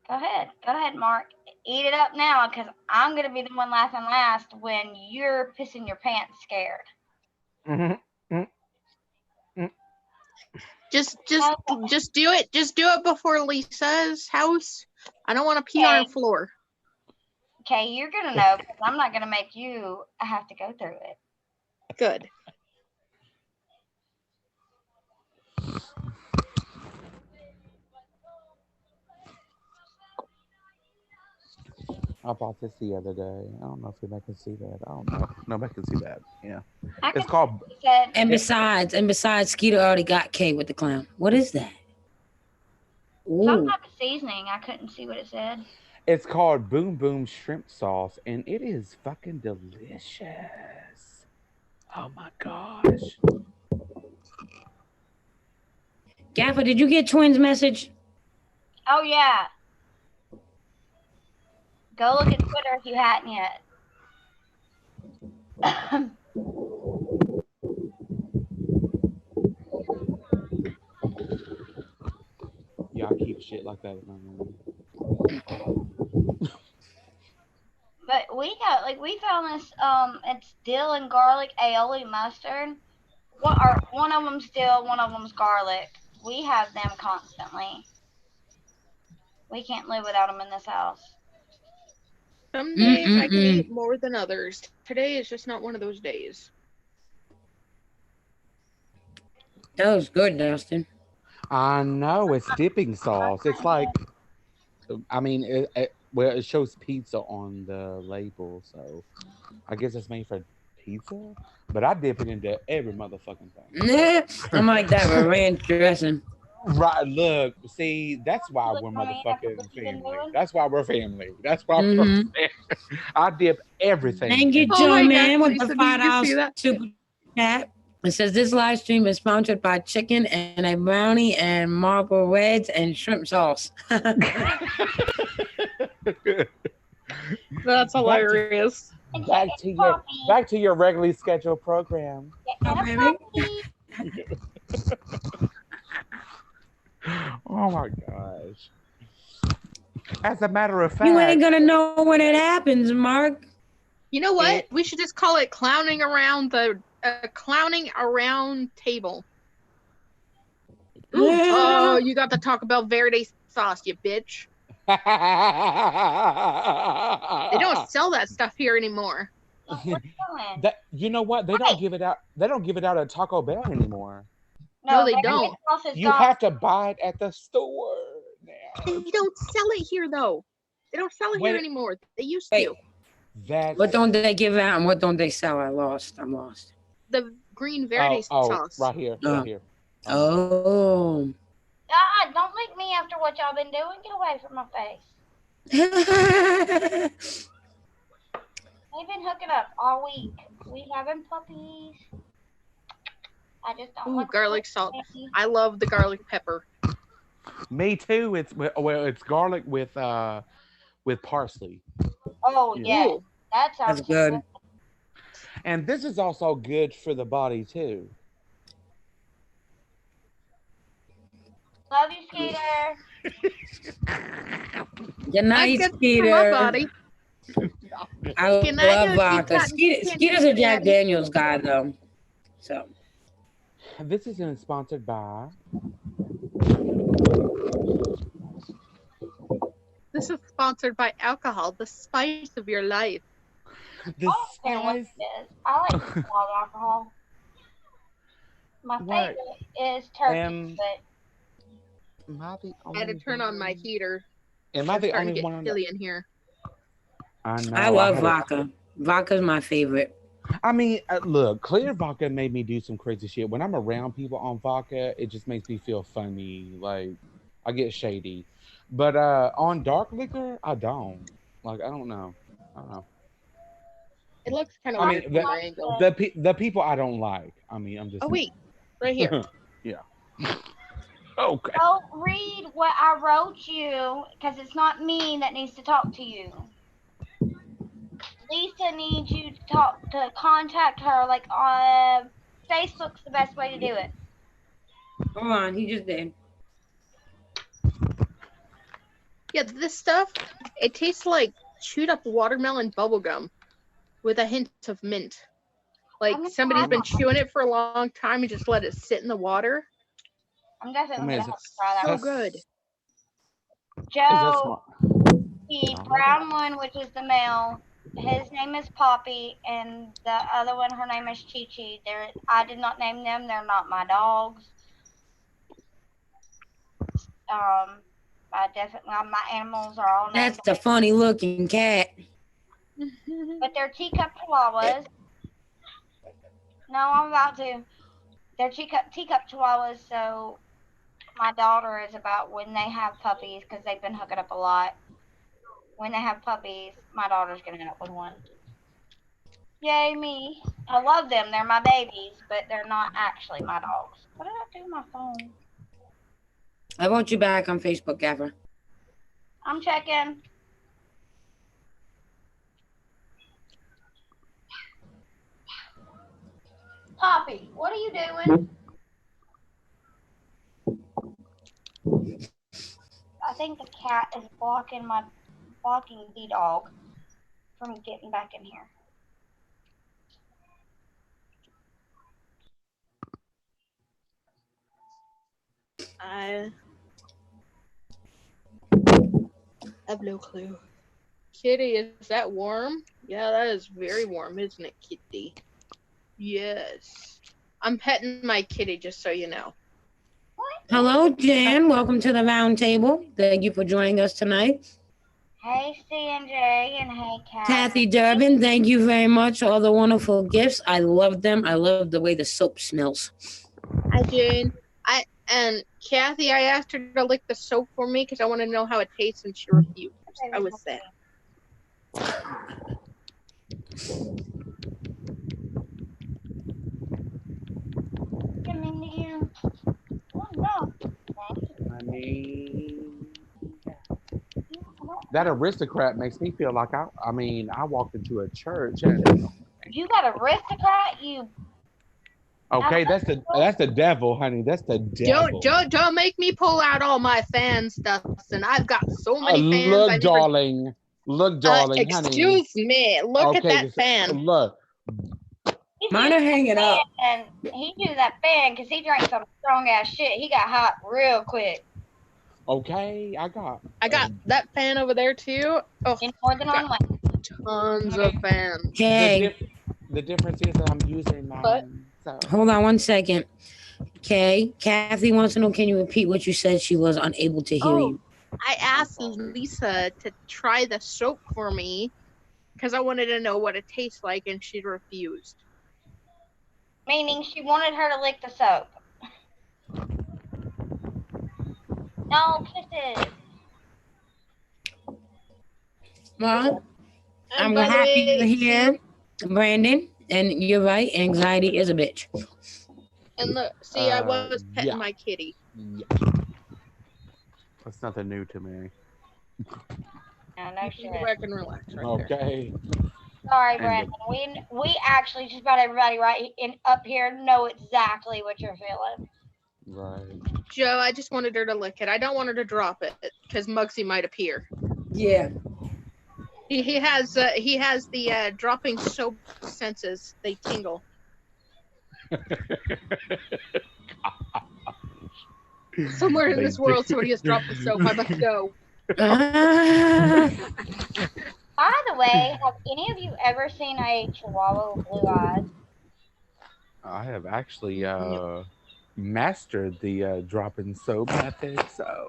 go ahead, Mark, eat it up now because I'm gonna be the one laughing last when you're pissing your pants scared. Mm-hmm. Just do it. Just do it before Lisa's house. I don't want to pee on her floor. Okay, you're gonna know because I'm not gonna make you have to go through it. Good. I bought this the other day. I don't know if anybody can see that. I don't know. Nobody can see that. Yeah. I It's can called. see it. And besides, Skeeter already got K with the clown. What is that? Some Ooh. type of seasoning. I couldn't see what it said. It's called Boom Boom Shrimp Sauce, and it is fucking delicious. Oh my gosh. Gaffer, did you get Twins' message? Oh yeah. Go look at Twitter if you hadn't yet. Y'all keep shit like that in my room. But we found this it's dill and garlic aioli mustard. One of them's dill, one of them's garlic. We have them constantly. We can't live without them in this house. Some days I can eat more than others. Today is just not one of those days. That was good, Dustin. I know it's dipping sauce. It's like, I mean, it shows pizza on the label, so I guess it's made for pizza. But I dip it into every motherfucking thing. I'm like that with ranch dressing. Right, look, see, that's why we're motherfucking family. That's why we're family. That's why we're family. I dip everything. Thank you, Joe Man, with the $5 super chat. It says this live stream is sponsored by chicken and a brownie and marble reds and shrimp sauce. That's hilarious. Back to your regularly scheduled program. Oh my gosh. As a matter of fact, you ain't gonna know when it happens, Mark. You know what? We should just call it clowning around table. Ooh, oh, you got the Taco Bell Verde sauce, you bitch. They don't sell that stuff here anymore. You know what? They don't give it out. They don't give it out at Taco Bell anymore. No, they don't. You have to buy it at the store now. They don't sell it here though. They don't sell it here anymore. They used to. What don't they give out and what don't they sell? I'm lost. The green Verde sauce. Right here. Right here. Oh. Don't lick me after what y'all been doing. Get away from my face. They've been hooking up all week. We having puppies. I just don't want garlic salt. I love the garlic pepper. Me too. It's garlic with parsley. Oh yeah, that sounds good. And this is also good for the body too. Love you, Skeeter. Good night, Skeeter. My body. I love vodka. Skeeter's a Jack Daniels guy though. So this isn't sponsored by. This is sponsored by alcohol, the spice of your life. I like alcohol. My favorite is turkey, but I had to turn on my heater. Am I the only one chilly in here? I know. I love vodka. Vodka's my favorite. I mean, look, clear vodka made me do some crazy shit. When I'm around people on vodka, it just makes me feel funny. Like, I get shady. But on dark liquor, I don't. Like, I don't know. It looks kind of I weird mean, from the angle. the people I don't like. I mean, I'm just. Oh wait, right here. Yeah. Okay. Don't read what I wrote you because it's not me that needs to talk to you. Lisa needs you to contact her. Like Facebook's the best way to do it. Hold on, he just did. Yeah, this stuff, it tastes like chewed up watermelon bubblegum with a hint of mint. Like somebody's been chewing it for a long time and just let it sit in the water. I'm definitely gonna have to It's try that. so one. good. Joe, the brown one, which is the male, his name is Poppy, and the other one, her name is Chi Chi. I did not name them. They're not my dogs. My animals are all named. That's the funny looking cat. But they're teacup chihuahuas. No, I'm about to. They're teacup chihuahuas, so my daughter is about when they have puppies, because they've been hooking up a lot. When they have puppies, my daughter's going to end up with one. Yay me. I love them. They're my babies, but they're not actually my dogs. What did I do with my phone? I want you back on Facebook, Gaffer. I'm checking. Poppy, what are you doing? I think the cat is blocking the dog from getting back in here. I have no clue. Kitty, is that warm? Yeah, that is very warm, isn't it, Kitty? Yes. I'm petting my kitty, just so you know. Hello, Jan. Welcome to the Roundtable. Thank you for joining us tonight. Hey, CNJ, and hey, Kat. Kathy Durbin, thank you very much for all the wonderful gifts. I love them. I love the way the soap smells. Hi, Jane. And Kathy, I asked her to lick the soap for me because I want to know how it tastes, and she refused. I was sad. Come into you. Oh, no. I mean, that aristocrat makes me feel like I walked into a church and. You got aristocrat, you. Okay, that's the devil, honey. That's the devil. Don't make me pull out all my fan stuff, and I've got so many fans. Look, darling, honey. Excuse me. Look at that fan. Look. Mine are hanging up. And he used that fan because he drank some strong ass shit. He got hot real quick. Okay, I got that fan over there too. Oh, in more than one way. Tons of fans. Okay. The difference is that I'm using mine. So. Hold on one second. Okay. Kathy wants to know, can you repeat what you said? She was unable to hear you. I asked Lisa to try the soap for me because I wanted to know what it tastes like, and she refused. Meaning she wanted her to lick the soap. No kisses. Well, I'm happy you're here, Brandon. And you're right, anxiety is a bitch. And look, see, I was petting my kitty. Yeah. That's nothing new to me. No shit. I can relax right okay. there. Sorry, Brandon. We actually just about everybody up here know exactly what you're feeling. Right. Joe, I just wanted her to lick it. I don't want her to drop it because Muggsy might appear. Yeah. He has the dropping soap senses. They tingle. Somewhere in this world, somebody has dropped the soap. I must go. By the way, have any of you ever seen a chihuahua with blue eyes? I have actually mastered the dropping soap method. So.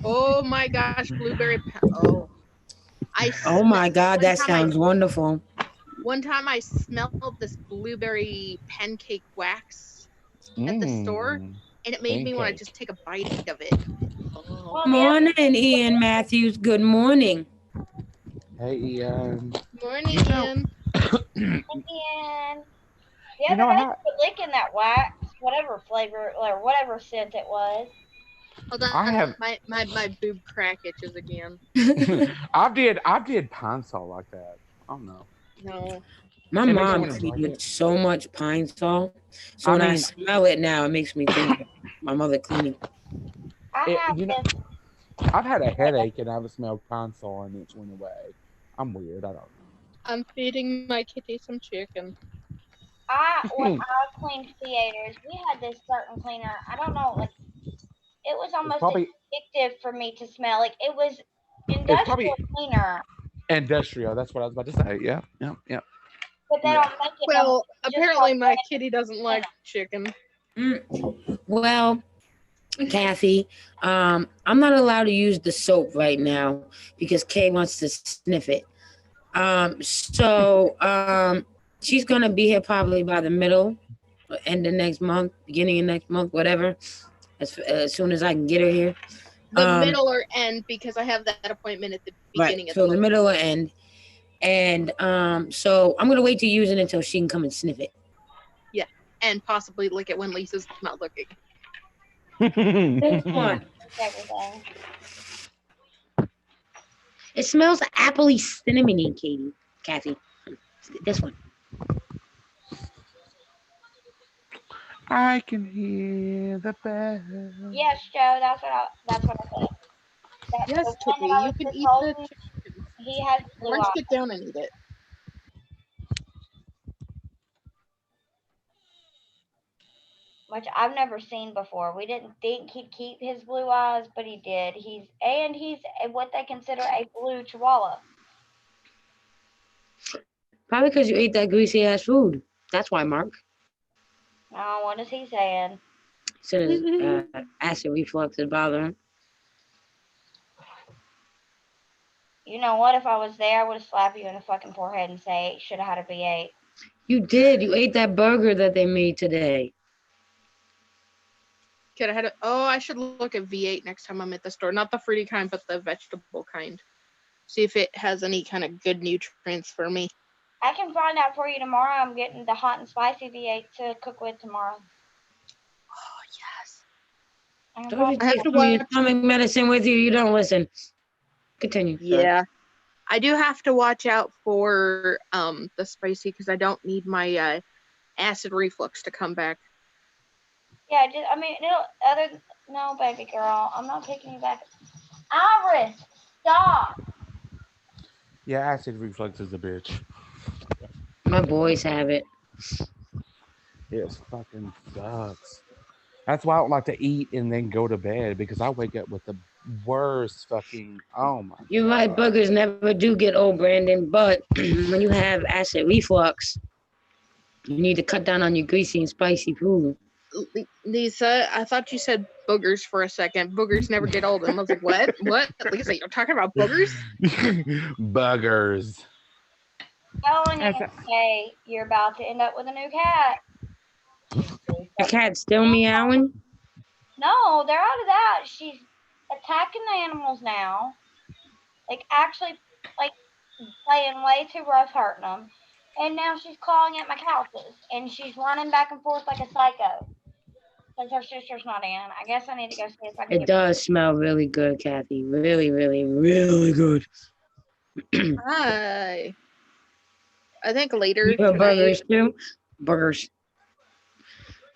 Oh my gosh, blueberry. Oh my God, that sounds wonderful. One time I smelled this blueberry pancake wax at the store, and it made me want to just take a bite of it. Oh. Morning, Ian Matthews. Good morning. Hey, Ian. Morning, Ian. And the You other know day, how we were licking that wax, whatever flavor or whatever scent it was. Hold I on, have my boob crack itches again. I did pine sol like that. I don't know. No. My And they mom don't even like cleaned it. so much pine sol. So I when I mean, smell it now, it makes me think of my mother cleaning. I it, have you know, this. I've had a headache and I've smelled pine sol and it's went away. I'm weird. I don't I'm feeding my kitty some chicken. When know. I cleaned theaters, we had this certain cleaner. I don't know, like it was It's almost probably addictive for me to smell. Like it was it's probably industrial cleaner, industrial. That's what I was about to say. Yeah, yeah, yeah, but they yeah. don't make it no more. Well, It's just apparently called my kitty doesn't like chicken. Well, Kathy, I'm not allowed to use the soap right now because Kay wants to sniff it. So she's gonna be here probably by the middle, end of next month, beginning of next month, whatever. As soon as I can get her here. The middle or end because I have that appointment at the Right. beginning of the So the month. middle or end. And so I'm gonna wait to use it until she can come and sniff it. Yeah, and possibly lick it when Lisa's not looking. This one. everything. It smells appley cinnamony, Kathy. This one. I can hear the bell. Yes, Joe, that's what I said. That the Yes, one Kitty, that I you was can just eat the holding, chicken. he has Why blue don't you eyes, get down and eat it? which I've never seen before. We didn't think he'd keep his blue eyes, but he did. He's what they consider a blue chihuahua. Probably because you ate that greasy ass food. That's why, Mark. Oh, what is he saying? Said his acid reflux is bothering him. You know what? If I was there, I would have slapped you in the fucking forehead and say, should have had a V8. You did. You ate that burger that they made today. Could have had I should look at V8 next time I'm at the store. Not the fruity kind, but the vegetable kind. See if it has any kind of good nutrients for me. I can find out for you tomorrow. I'm getting the hot and spicy V8 to cook with tomorrow. Oh, yes. I can So if find you I have take to some of your watch. stomach medicine with you, you don't listen. Continue. Sorry. Yeah. I do have to watch out for the spicy because I don't need my acid reflux to come back. Yeah, I mean, no, baby girl, I'm not taking you back. Iris, stop. Yeah, acid reflux is a bitch. My boys have it. It fucking sucks. That's why I don't like to eat and then go to bed because I wake up with the worst fucking. Oh my You're right. god. Burgers never do get old, Brandon. But when you have acid reflux, you need to cut down on your greasy and spicy food. Lisa, I thought you said boogers for a second. Boogers never get old. And I was like, what? What? Lisa, you're talking about boogers? Buggers. Telling you, That's a- hey, you're about to end up with a new cat. The cat's still meowing. No, they're out of that. She's attacking the animals now. Like, actually, like, playing way too rough, hurting them. And now she's clawing at my couches. And she's running back and forth like a psycho. Because her sister's not in. I guess I need to go see if I can It get. does smell really good, Kathy. Really, really, really good. Hi. I think You later have tonight. burgers too? Burgers.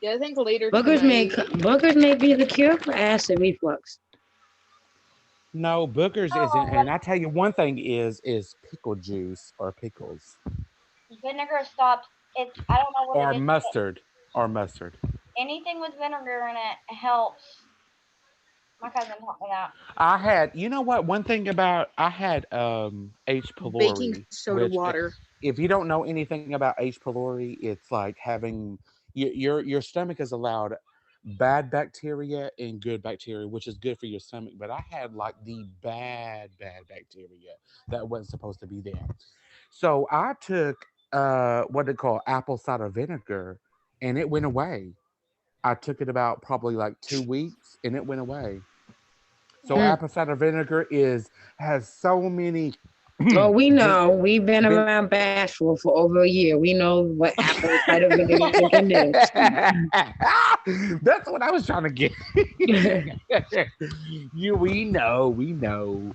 Yeah, I think later Burgers tonight. may be the cure for acid reflux. No, boogers isn't. Oh, And I tell you, one thing is pickle juice or pickles vinegar stops. I don't know what or it is. mustard or mustard. Anything with vinegar in it helps. My cousin taught me that. I had, you know what? One thing about I had H. Baking pylori, soda which water. if you don't know anything about H. pylori, it's like having your stomach is allowed bad bacteria and good bacteria, which is good for your stomach. But I had like the bad bacteria that wasn't supposed to be there. So I took what they call apple cider vinegar, and it went away. I took it about probably like 2 weeks, and it went away. So Yeah. Mm. apple cider vinegar is has so many. Oh, we know. We've been Been- around Bashful for over a year. We know what apple cider vinegar can do. That's what I was trying to get. We know.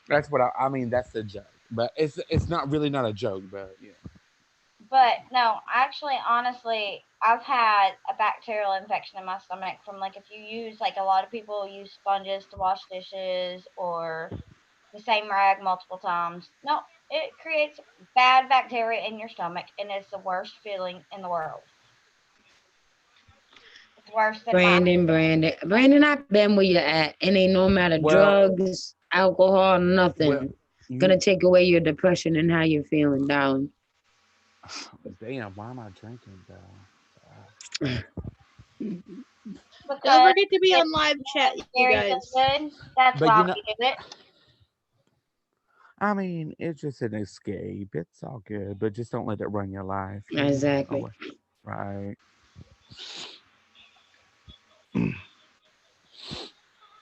That's what I mean. That's the joke, but it's not really not a joke, but yeah. But no, actually, honestly, I've had a bacterial infection in my stomach from like if you use like a lot of people use sponges to wash dishes or the same rag multiple times. No, it creates bad bacteria in your stomach, and it's the worst feeling in the world. It's worse than vomit. Brandon, I've been where you're at. And ain't no matter Well, drugs, alcohol, well, nothing gonna you take away your depression and how you're feeling, darling. damn. Why am I drinking though? Don't Because forget to be it's on live chat, you very guys. good. That's But why you know, we do it. I mean, it's just an escape. It's all good, but just don't let it run your life. Exactly. Oh, right.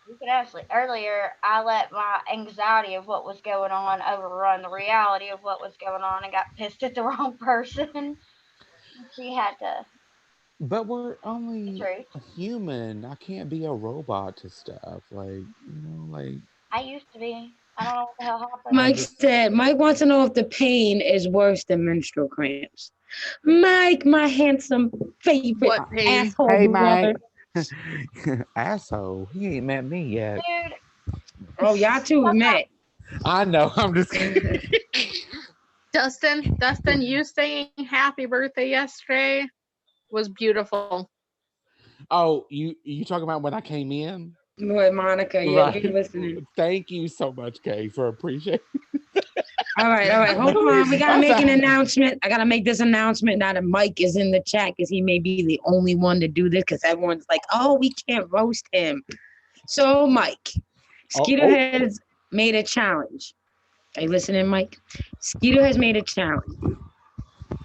You could actually earlier I let my anxiety of what was going on overrun the reality of what was going on and got pissed at the wrong person. She had to But we're the only truth. a human. I can't be a robot to stuff. Like I used to be. I don't know what the hell happened. I Mike just said, Mike wants to know if the pain is worse than menstrual cramps. Mike, my handsome favorite What pain? asshole hey brother. Mike, asshole. He ain't met me yet. Dude, Oh, y'all two have met. I know. I'm just. Dustin, you saying happy birthday yesterday was beautiful. Oh, you talking about when I came in? With Monica, yeah, we Right. listening. Thank you so much, Kay, for appreciating. All right. Hold on. We gotta make an announcement. I gotta make this announcement now that Mike is in the chat because he may be the only one to do this because everyone's like, oh, we can't roast him. So, Mike, Oh, Skeeter oh, has made a challenge. Are you listening, Mike? Skeeter has made a challenge.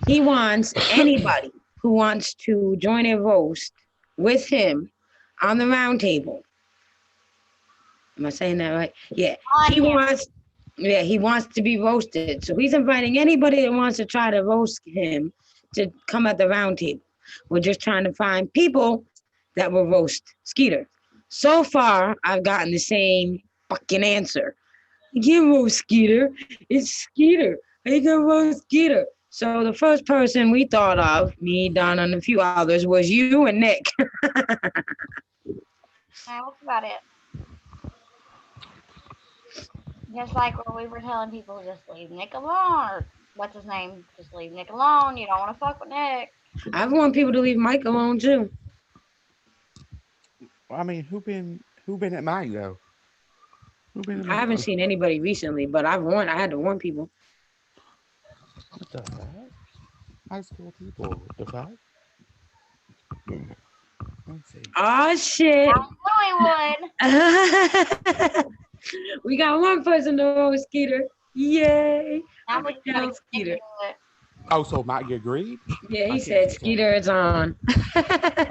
He wants anybody who wants to join a roast with him on the round table. Am I saying that right? Yeah. on him. He wants to be roasted. So he's inviting anybody that wants to try to roast him to come at the round table. We're just trying to find people that will roast Skeeter. So far, I've gotten the same fucking answer. You can't roast Skeeter. It's Skeeter. How you gonna roast Skeeter? So the first person we thought of, me, Donna, and a few others, was you and Nick. That's about it. Just like when we were telling people, just leave Nick alone, or what's his name? Just leave Nick alone. You don't want to fuck with Nick. I want people to leave Mike alone too. I mean, who been at Mike though? Who been at I Mike? haven't seen anybody recently, but I had to warn people. What the heck? High school people. The fuck? Let's see. Oh shit. I knew he would. We got one person to roast Skeeter. Yay. Now I'm we gonna just gotta tell get Nick Skeeter. into it. Oh, so Mike agreed? Yeah, I he can't said tell. Skeeter is on.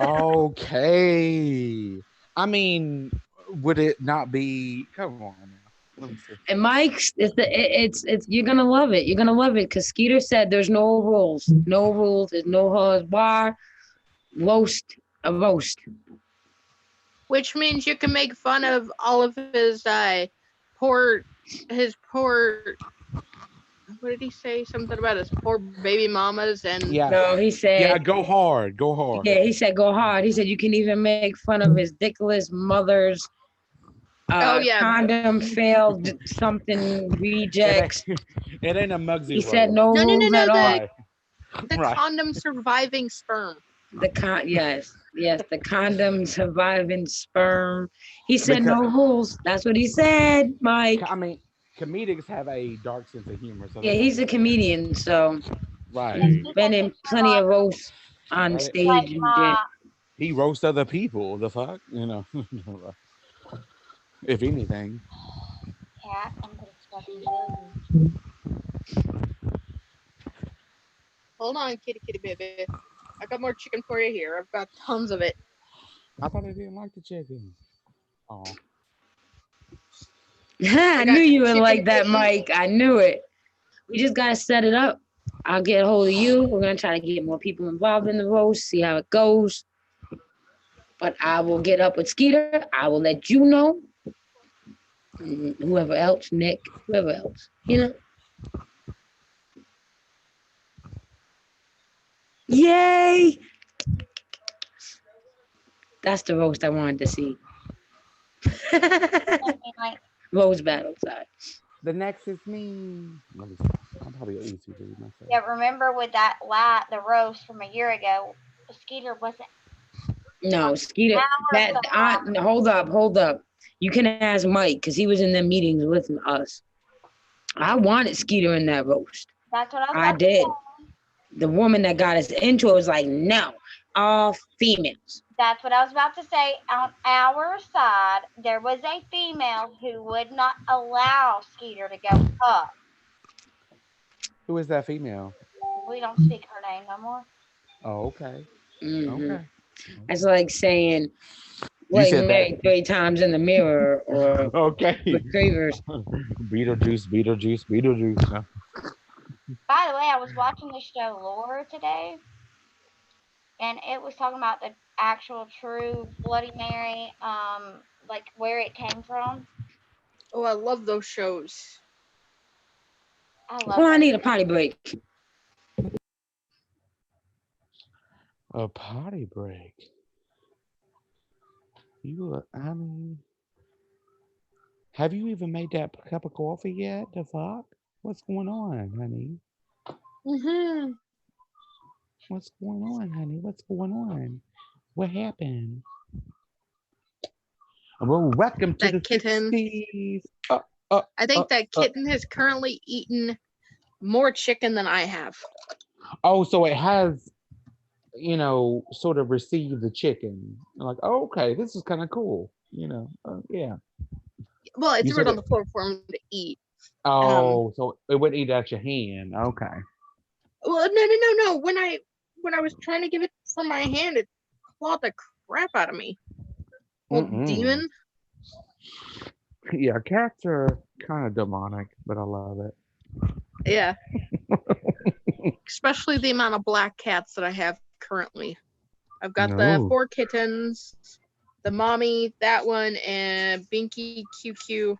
Okay. I mean, would it not be? Come on now. Let me see. And Mike's it's you're gonna love it. You're gonna love it because Skeeter said there's no rules. No rules, there's no hard bar. Roast a roast. Which means you can make fun of all of his poor what did he say? Something about his poor baby mamas and Yeah. No, he Yeah, said go hard. Go hard. yeah, he said go hard. He said you can even make fun of his dickless mother's oh yeah, condom failed something It rejects. ain't, it ain't a Mugsy He said roll. no no rules at all. Right. the Right. condom surviving sperm. Yes, the condom surviving sperm. He said Because no rules. That's what he said, Mike. I mean, comedics have a dark sense of humor, so Yeah, that's he's a comedian, so Yes, right. he's he been said in come plenty on, of roasts on Right. like stage and shit. my He roasts other people. The fuck, if anything. cat. I'm gonna fucking kill you. Hold on, kitty baby. I got more chicken for you here. I've got tons of it. I thought I didn't like the chicken. Oh, I got knew you would chicken like that, wings. Mike. I knew it. We just gotta set it up. I'll get a hold of you. We're gonna try to get more people involved in the roast, see how it goes. But I will get up with Skeeter. I will let you know. Whoever else, Nick, whoever else, Yay! That's the roast I wanted to see. Like, Roast battle, sorry. The next is me. Let me I'm probably an easy read myself. yeah, remember with the roast from a year ago, Skeeter wasn't No, Skeeter, hours hold up. You can ask Mike because he was in the meetings with us. I wanted Skeeter in that roast. That's what I was I about to did. say. The woman that got us into it was like, no, all females. That's what I was about to say. On our side, there was a female who would not allow Skeeter to go up. Who is that female? We don't speak her name no more. Oh, okay. Hmm. Okay. That's like saying, You like said that. married 3 times in the mirror or Okay. retrievers. Beetlejuice, Beetlejuice, Beetlejuice. No. By the way, I was watching the show Lore today, and it was talking about the actual true Bloody Mary, like where it came from. Oh, I love those shows. I love Oh, I it. need a potty break. A potty break. I mean, have you even made that cup of coffee yet? The fuck? What's going on, honey? Mm-hmm. What's going on, honey? What's going on? What happened? Well, welcome to That the kitten. 60s. I think that kitten has currently eaten more chicken than I have. Oh, so it has, sort of received the chicken. Like, oh, okay, this is kind of cool. Yeah. Well, You it's right said on it. the floor for him to eat. Oh, so it wouldn't eat out your hand. Okay. Well, no. When I was trying to give it from my hand, it clawed the crap out of me. Little demon. Yeah, cats are kind of demonic, but I love it. Yeah. Especially the amount of black cats that I have currently. I've got the 4 kittens, the mommy, that one, and Binky QQ,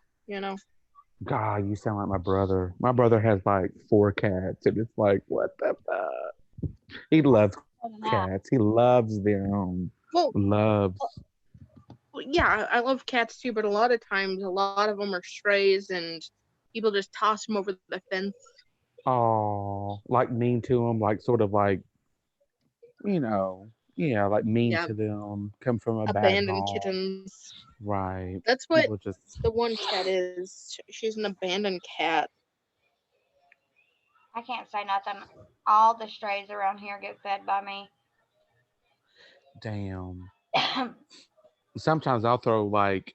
God, you sound like my brother. My brother has like 4 cats, and it's like, what the fuck? He loves cats. He loves them. Well, Loves. yeah, I love cats too, but a lot of times, a lot of them are strays, and people just toss them over the fence. Oh, like mean to them, like sort of like, like mean Yeah. to them, come from a bad Abandoned home. kittens. Right. That's what People just the one cat is. She's an abandoned cat. I can't say nothing. All the strays around here get fed by me. damn. Sometimes I'll throw like,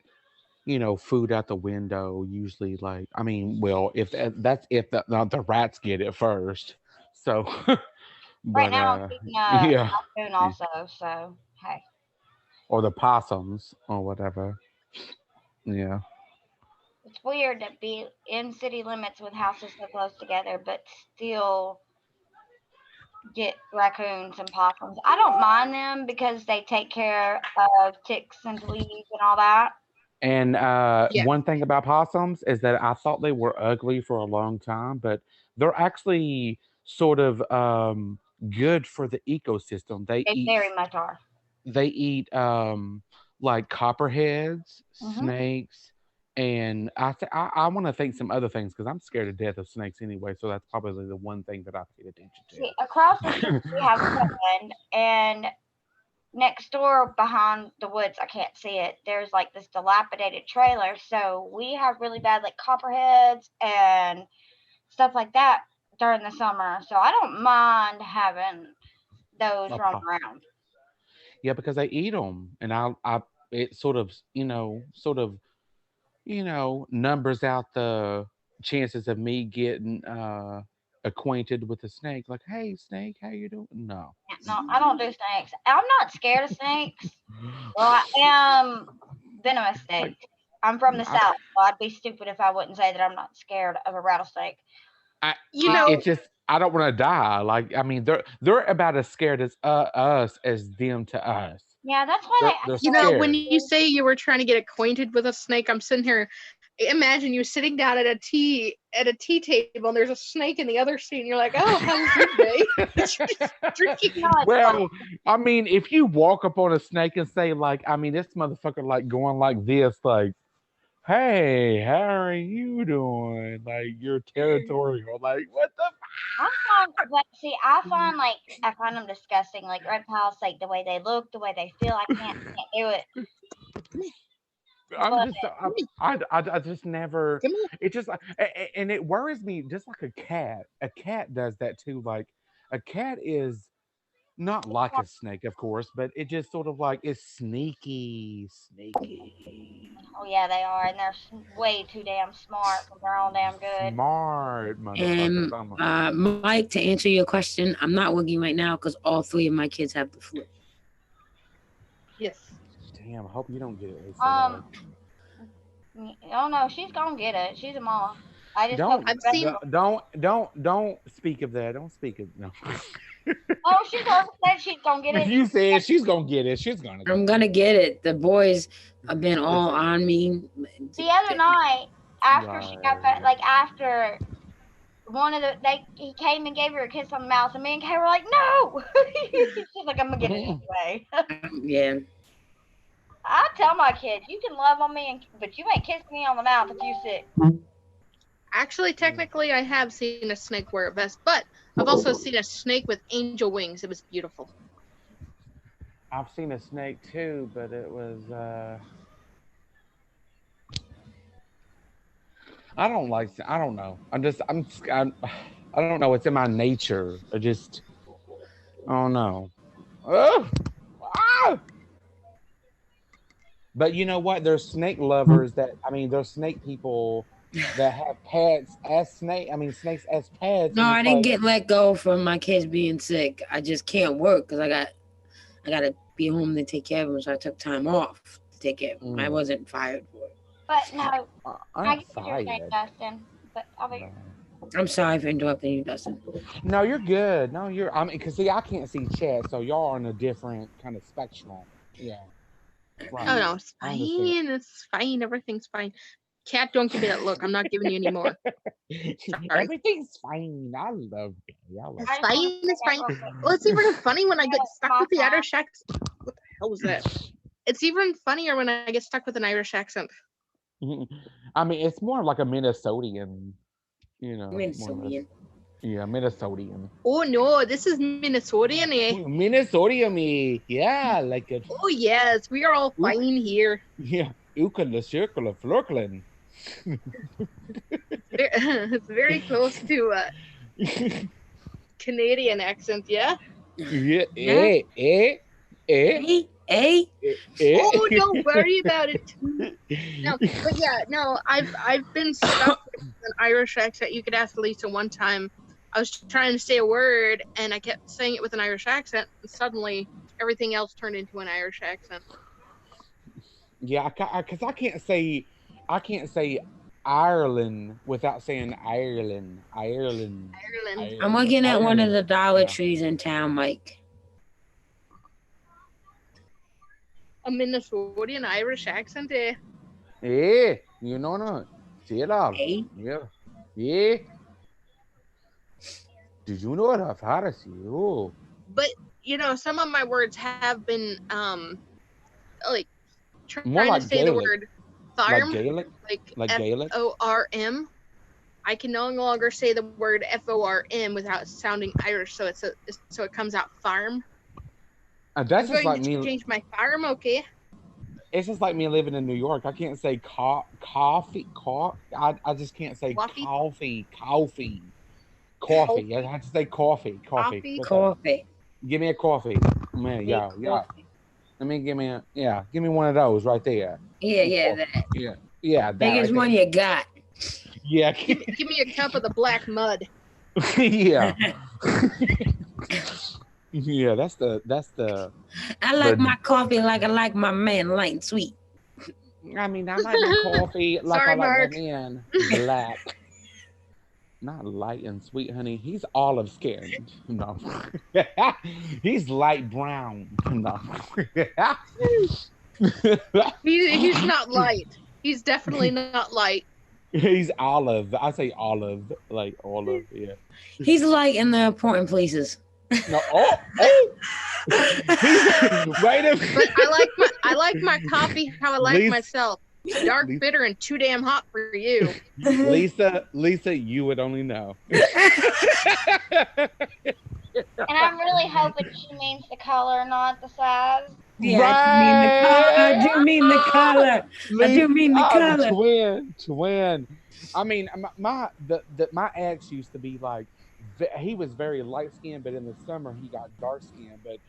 food out the window. Usually, like, I mean, well, if that's if the rats get it first. So, Right but now I'm feeding yeah, raccoon also, so hey. or the possums or whatever. Yeah. It's weird to be in city limits with houses so close together, but still get raccoons and possums. I don't mind them because they take care of ticks and fleas and all that. And Yeah. one thing about possums is that I thought they were ugly for a long time, but they're actually sort of good for the ecosystem. They very much are. They eat like copperheads, Mhm. snakes, and I want to think some other things because I'm scared to death of snakes anyway. So that's probably the one thing that I paid See, across the street we have one, and next door behind the woods, I can't see it. There's like this dilapidated trailer, so we have really bad like copperheads and stuff like that during the summer. So I don't mind having those roam to. around. Yeah, because they eat them, and it sort of, numbers out the chances of me getting acquainted with a snake. Like, hey, snake, how you doing? No. No, I don't do snakes. I'm not scared of snakes. Well, I am venomous Like, snakes. I'm from the South, so I'd be stupid if I wouldn't say that I'm not scared of a rattlesnake. You know, It's just I don't want to die. Like I mean, they're about as scared as us as them to us. Yeah, that's why They're you know, scared. when you say you were trying to get acquainted with a snake, I'm sitting here. Imagine you sitting down at a tea table, and there's a snake in the other seat, and you're like, "Oh, how was your day?" Just drinking. Well, I mean, if you walk up on a snake and say, like, I mean, this motherfucker like going like this, like, hey, how are you doing? Like, you're territorial. Like, what the? I find them disgusting. Like reptiles, like the way they look, the way they feel. I can't do it. I'm But just, I just never. Come on. It just, and it worries me. Just like a cat. A cat does that too. Like, a cat is not like a snake, of course, but it just sort of like is sneaky. oh yeah, they are, and they're way too damn smart because they're all damn good. Smart motherfuckers. And Mike, to answer your question, I'm not working right now because all 3 of my kids have the flu. Yes. Damn, I hope you don't get it, Lisa. Oh no, she's gonna get it. She's a mom. I just hope don't speak of that. Don't speak of no. Oh, she's already said she's gonna get it. You said she's gonna get it. She's gonna. I'm gonna get it. The boys have been all on me. The other night, after she got back, like after one of he came and gave her a kiss on the mouth, and me and Kay were like, no. She's like, I'm gonna get it anyway. Yeah. I tell my kids, you can love on me, but you ain't kiss me on the mouth if you sick. Actually, technically, I have seen a snake wear a vest, but I've also seen a snake with angel wings. It was beautiful. I've seen a snake too, but it was. I don't know. I don't know. It's in my nature. I don't know. Ugh! Ah! But you know what? There's snake lovers there's snake people that have pets as snakes as pets. No, I didn't get let go from my kids being sick. I just can't work because I got to be home to take care of them. So I took time off to take care of them. I wasn't fired for it. But no, I'm get what you're saying, Dustin. But I'm sorry for interrupting you, Dustin. No, you're good. No, because see, I can't see chat, so y'all are on a different kind of spectrum. Yeah. Right. Oh no, it's fine. It's fine. Everything's fine. Cat, don't give me that look. I'm not giving you any more. Everything's fine. I love it. It's fine. It's fine. Well, it's even funny when I get stuck with the Irish accent. What the hell was that? It's even funnier when I get stuck with an Irish accent. I mean, it's more like a Minnesotan, Minnesotan. Yeah, Minnesotan. Oh no, this is Minnesotan, eh? Minnesotan, yeah, like it. Oh yes, we are all fine here. Yeah, Ukla circle of Florkland. It's very close to Canadian accent, yeah. Yeah, Oh, don't worry about it. No, but yeah, no, I've been stuck with an Irish accent. You could ask Lisa one time. I was trying to say a word and I kept saying it with an Irish accent, and suddenly everything else turned into an Irish accent. Yeah, because I can't say Ireland without saying Ireland. I'm looking at one of the Dollar Trees in town, Mike. A Minnesotan Irish accent, eh? Hey, you know not. Say it all. Hey. Yeah. Did you know what I've had to see? Oh. But some of my words have been like trying like to say Gaelic. the word farm, like Gaelic, like Gaelic. F-O-R-M. I can no longer say the word F-O-R-M without sounding Irish, so it comes out farm. That's I'm just going like to me. change my farm, okay? It's just like me living in New York. I can't say coffee. I just can't say coffee. I have to say coffee. Coffee. Give me a coffee. Man, yeah. Let me give me one of those right there. Yeah, that. Yeah. Biggest one you got. Yeah. Give me a cup of the black mud. Yeah. Yeah, that's the. I like my coffee like I like my man light and sweet. I mean, I like my coffee like Sorry, I like my Mark. man black, not light and sweet, honey. He's olive skinned. No, he's light brown. No, He's not light. He's definitely not light. he's olive. I say olive, like olive. Yeah. He's light in the important places. No. Oh. Wait a But minute. I like my coffee how I like Lisa- myself. Dark, Lisa- bitter, and too damn hot for you. Lisa, you would only know. And I'm really hoping she means the color, not the size. Yeah, I do mean the color. I do mean the color. Twin. I mean, my ex used to be like, he was very light skinned, but in the summer he got dark skinned. But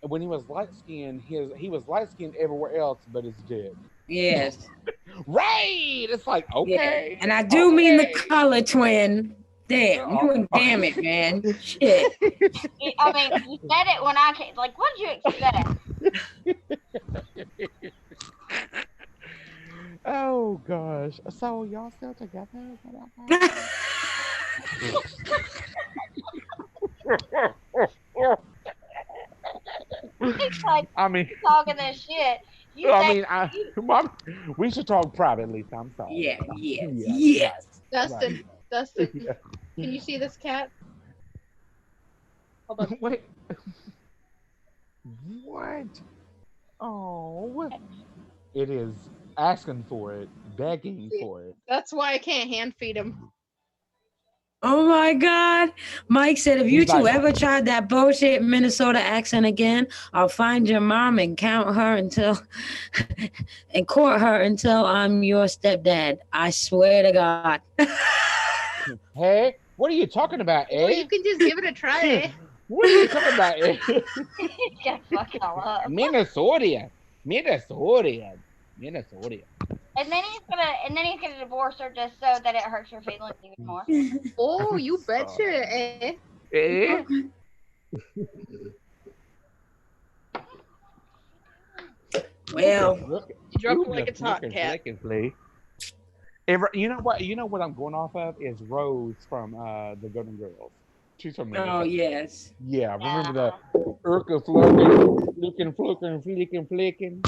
when he was light skinned, he was light skinned everywhere else, but his dick. Yes. Right. It's like, okay. Yeah. And I do mean the color, twin. Damn, you and damn it, man. Shit. I mean, you said it when I came. Like, what did you expect? Oh gosh. So y'all still together? It's like I mean, talking this shit. You I say mean, we should talk privately. So I'm sorry. Yes. Dustin, Right. Dustin, Yeah. can you see this cat? Hold on. Wait. What? Oh. It is asking for it, begging for it. That's why I can't hand feed him. Oh my God. Mike said, if you He's two like- ever tried that bullshit Minnesota accent again, I'll find your mom and count her until and court her until I'm your stepdad. I swear to God. Hey, what are you talking about, Well, eh? you can just give it a try. Eh? What are you talking about, eh? it's gonna fuck all up. Minnesota. And then he's gonna divorce her just so that it hurts her feelings even more. Oh, you betcha. Eh? Eh? Well, You drop it like it's hot, cat. You know what? You know what I'm going off of is Rose from the Golden Girls. She's from Minnesota. oh yes. Yeah, remember the Urka flukin, flicking.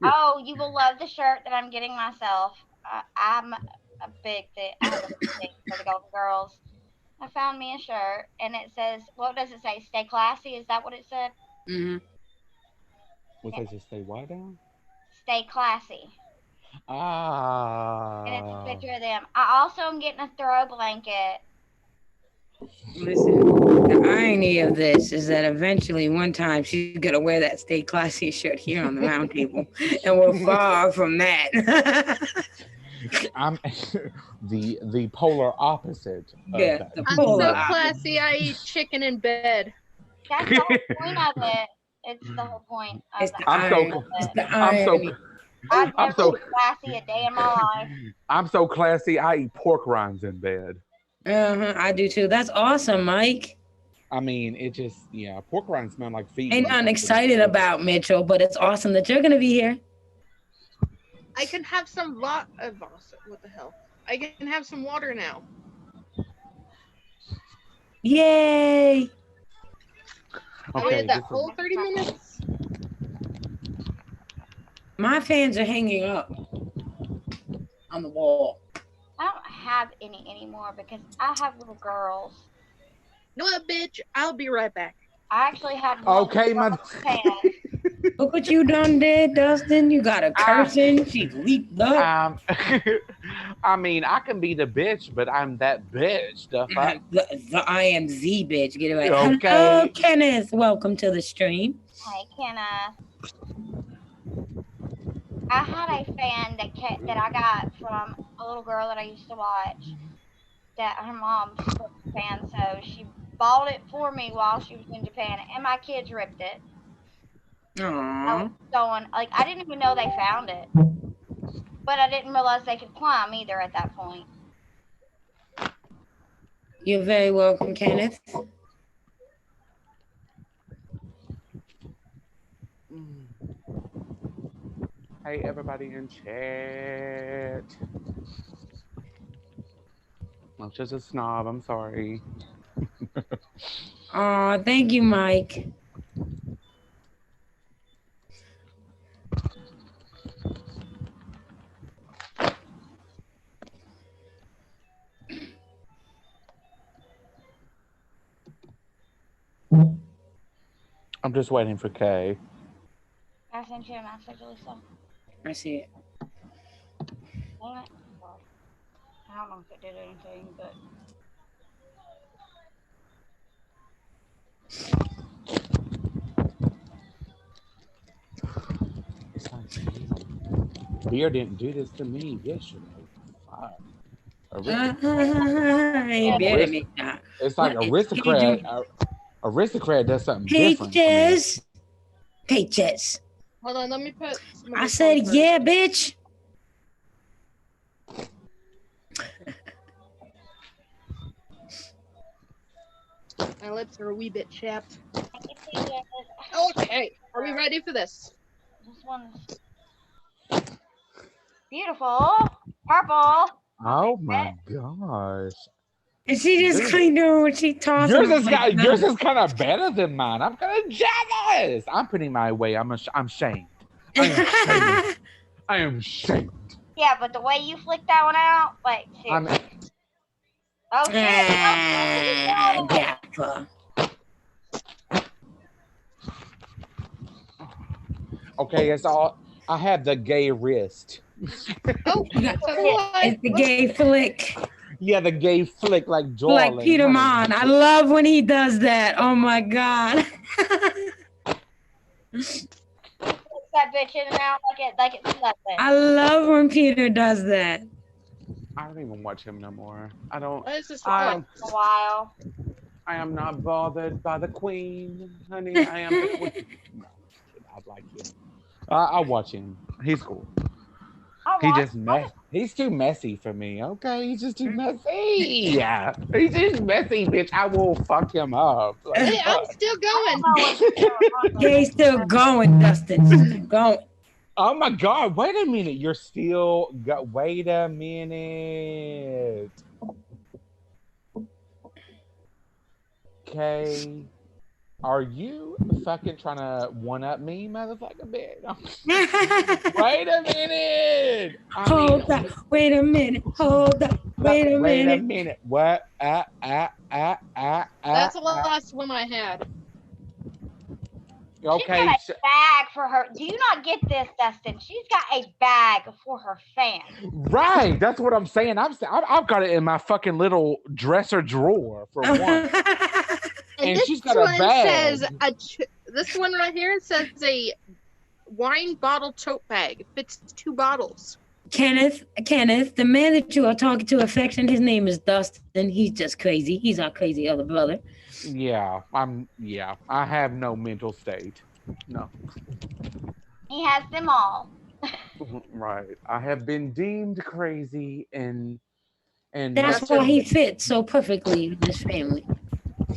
Oh, you will love the shirt that I'm getting myself. I'm a big thing. I have a big thing for the Golden Girls. I found me a shirt, and it says, "What does it say? Stay classy." Is that what it said? Mm-hmm. What does it say? What down? Stay classy. And it's a Ah. picture of them. I also am getting a throw blanket. Listen, the irony of this is that eventually one time she's gonna wear that Stay Classy shirt here on the round table. And we're far from that. I'm the polar opposite. Of Yeah, that. the I'm polar so opposite. classy, I eat chicken in bed. That's the whole point of it. It's the whole point of It's the the I'm so- irony of It's it. the I'm so irony. I've I'm never so- been classy a day in my life. I'm so classy. I eat pork rinds in bed. I do too. That's awesome, Mike. I mean, it just pork rinds smell like feet. Ain't nothing excited about Mitchell, but it's awesome that you're gonna be here. I can have some what the hell? I can have some water now. Yay! I Okay, waited that this is- whole 30 minutes. My fans are hanging up on the wall. I don't have any anymore because I have little girls. You know what, bitch? I'll be right back. I actually had one Okay, from my- Japan. Look what you done did, Dustin. You got her cursing. She leaped up. I mean, I can be the bitch, but I'm that bitch. The fuck? The I am Z bitch. Get it right. Okay. Hello, Kenneth. Welcome to the stream. Hey, I had a fan that I got from a little girl that I used to watch. That her mom was a fan, so she bought it for me while she was in Japan, and my kids ripped it. I Aww. was going I didn't even know they found it, but I didn't realize they could climb either at that point. You're very welcome, Kenneth. Hey, everybody in chat. I'm just a snob. I'm sorry. Oh, thank you, Mike. I'm just waiting for Kay. I sent you a message, Lisa. I see it. Dang it. Well, I don't know if it did anything, but It's like, damn. Beer didn't do this to me yesterday. Fuck. Hey, better Arist- make that. it's like What is he doing? aristocrat does something different for me. Peaches. Peaches. Hold on, let me put some of I this said, on first. yeah, bitch. My lips are a wee bit chapped. thank you, Peaches. Okay, are we ready for this? This one is beautiful. Purple. Oh my gosh. And she just Yours, kind of when she tosses yours them is like yours that. is kind of better than mine. I'm kind of jealous. I'm putting my way. I'm shamed. I am shamed. I am shamed. Yeah, but the way you flicked that one out, like, I'm seriously. Oh shit! Ah, gaffer. okay. It's all. I have the gay wrist. Oh, You got- so what? It's the gay flick. Yeah, the gay flick like Like darling. Peter honey. Mon. I love when he does that. Oh my God. That bitch in and out like it's nothing. I love when Peter does that. I don't even watch him no more. I don't. What is this I for? am. A while. I am not bothered by the queen, honey. I am the queen. No, I like him. I watch him. He's cool. He just he's too messy for me. Okay, he's just too messy. Yeah, he's just messy, bitch. I will fuck him up. Like, Hey, I'm fuck. still going. Gay's still going, Dustin. Still going. Oh my god! Wait a minute. You're still. Wait a minute. Okay. Are you fucking trying to one up me, motherfucker, bitch? Wait a minute. Hold up. Wait a minute. Hold up. Wait a Wait a minute. minute. What? That's the last one I had. Okay. She's got a bag for her. Do you not get this, Dustin? She's got a bag for her fans. Right. That's what I'm saying. I've got it in my fucking little dresser drawer for one. And this she's got a one bag. says this one right here says a wine bottle tote bag. It fits 2 bottles. Kenneth, the man that you are talking to affection, his name is Dustin. He's just crazy. He's our crazy other brother. Yeah. I have no mental state. No. He has them all. Right. I have been deemed crazy and That's why he fits so perfectly in this family.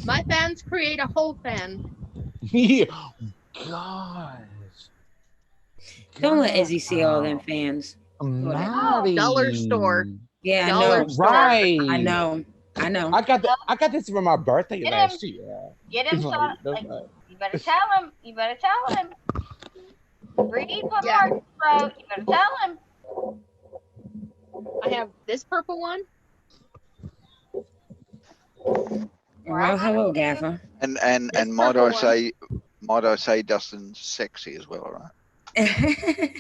My fans create a whole fan. Yeah. Gosh. Don't let Izzy see all them fans. Maddie. Dollar store. Yeah, Dollar I know. store. Right. I know. I got this for my birthday Get last him. year. Get him, son. Like, you better tell him. You better tell him. Read what Yeah. Mark wrote. You better tell him. I have this purple one. Well, hello, Gaffer. And This might purple I say Dustin's sexy as well, right?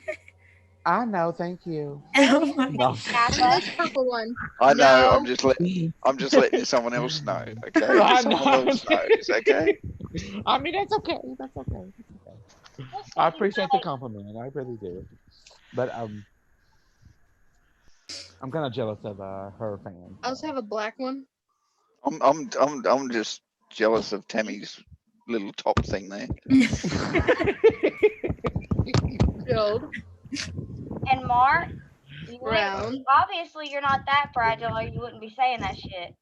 I know, thank you. Oh my No. And this purple one. I know. No. I'm just letting someone else know. Okay, I just someone know. else knows. Okay. I mean, that's okay. That's okay. I appreciate the compliment. I really do. But I'm kind of jealous of her fans. I also have a black one. I'm just jealous of Tammy's little top thing there. Gold. And Mark, Brown. obviously you're not that fragile, or you wouldn't be saying that shit.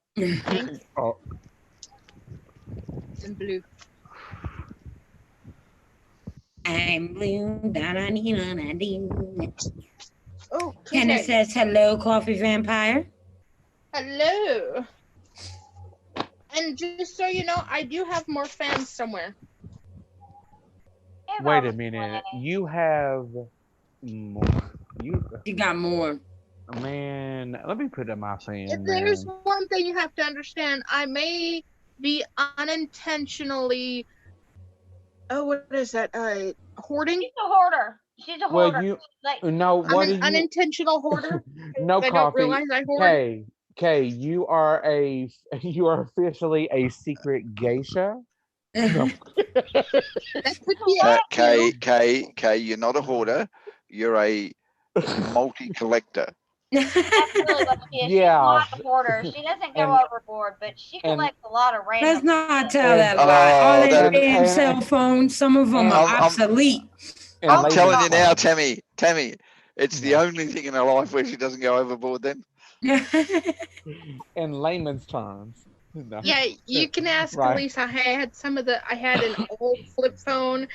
Oh, And blue. And I'm blue. Da-da-dee-da-da-dee. Oh, Kenna okay. says hello, coffee vampire. Hello. And just so you know, I do have more fans somewhere. Give Wait a her minute. money. You have more. You She got more. man. Let me put in my fan. There's Man. one thing you have to understand. I may be unintentionally. Oh, what is that? Hoarding. She's a hoarder. She's a Well, hoarder. you Like, no. I'm What an do you? unintentional hoarder. No I don't coffee. realize I hoard. Kay, you are you are officially a secret geisha. No. That could be it too. K, you're not a hoarder. You're a multi-collector. that's really what she is. She's Yeah. not a hoarder. She doesn't go And- overboard, but she and- collects a lot of Let's random not shit. tell that And- lie. All Oh, their that- damn cell phones, some of them and- are I'm- obsolete. and I'm Layman's telling you now, terms. Tammy, it's the Yeah. only thing in her life where she doesn't go overboard. Then In layman's terms. No. Yeah, you can ask Right. Elisa. I had an old flip phone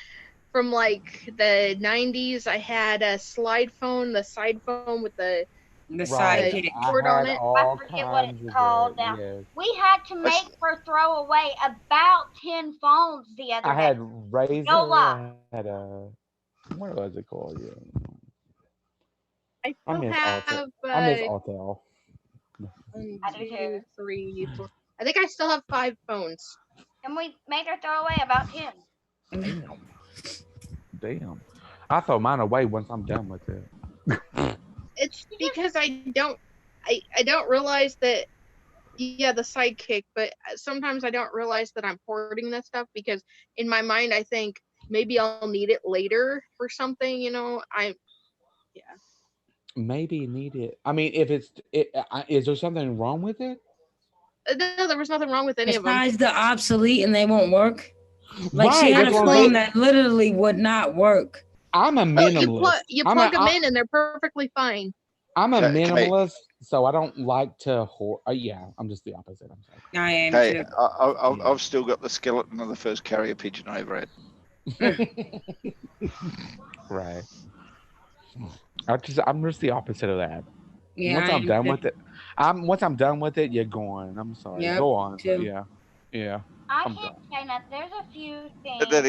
from like the 90s. I had a slide phone, the side phone with the The Right. sidekick. cord I on had it. all I forget what kinds it's of called that. now. Yes. We had to What's- make her throw away about 10 phones the other I day. had Razor. No lie. I had what was it called? Yeah. I I still miss have Altel. I miss Altel. 1, I do 2, too. 3, 4. I think I still have 5 phones. And we made her throw away about 10. Damn. I throw mine away once I'm done with it. It's because I don't realize that. Yeah, the sidekick, but sometimes I don't realize that I'm hoarding that stuff because in my mind I think maybe I'll need it later for something. Maybe need it. I mean, if is there something wrong with it? No, there was nothing wrong with any of them. Besides the obsolete and they won't work. Like she Right, had a that's what I'm phone saying. that literally would not work. I'm a Well, minimalist. you I'm plug a, them in and they're perfectly fine. I'm a Okay. minimalist, so I don't like to hoard. Yeah, I'm just the opposite. I'm sorry. I am Hey, too. I've still got the skeleton of the first carrier pigeon I ever had. Right. I'm just the opposite of that. Yeah, Once I I'm am done too. with it, once I'm done with it, you're going. I'm sorry. Yep, Go on. too. Yeah. I I'm can't say nothing. There's a few things. That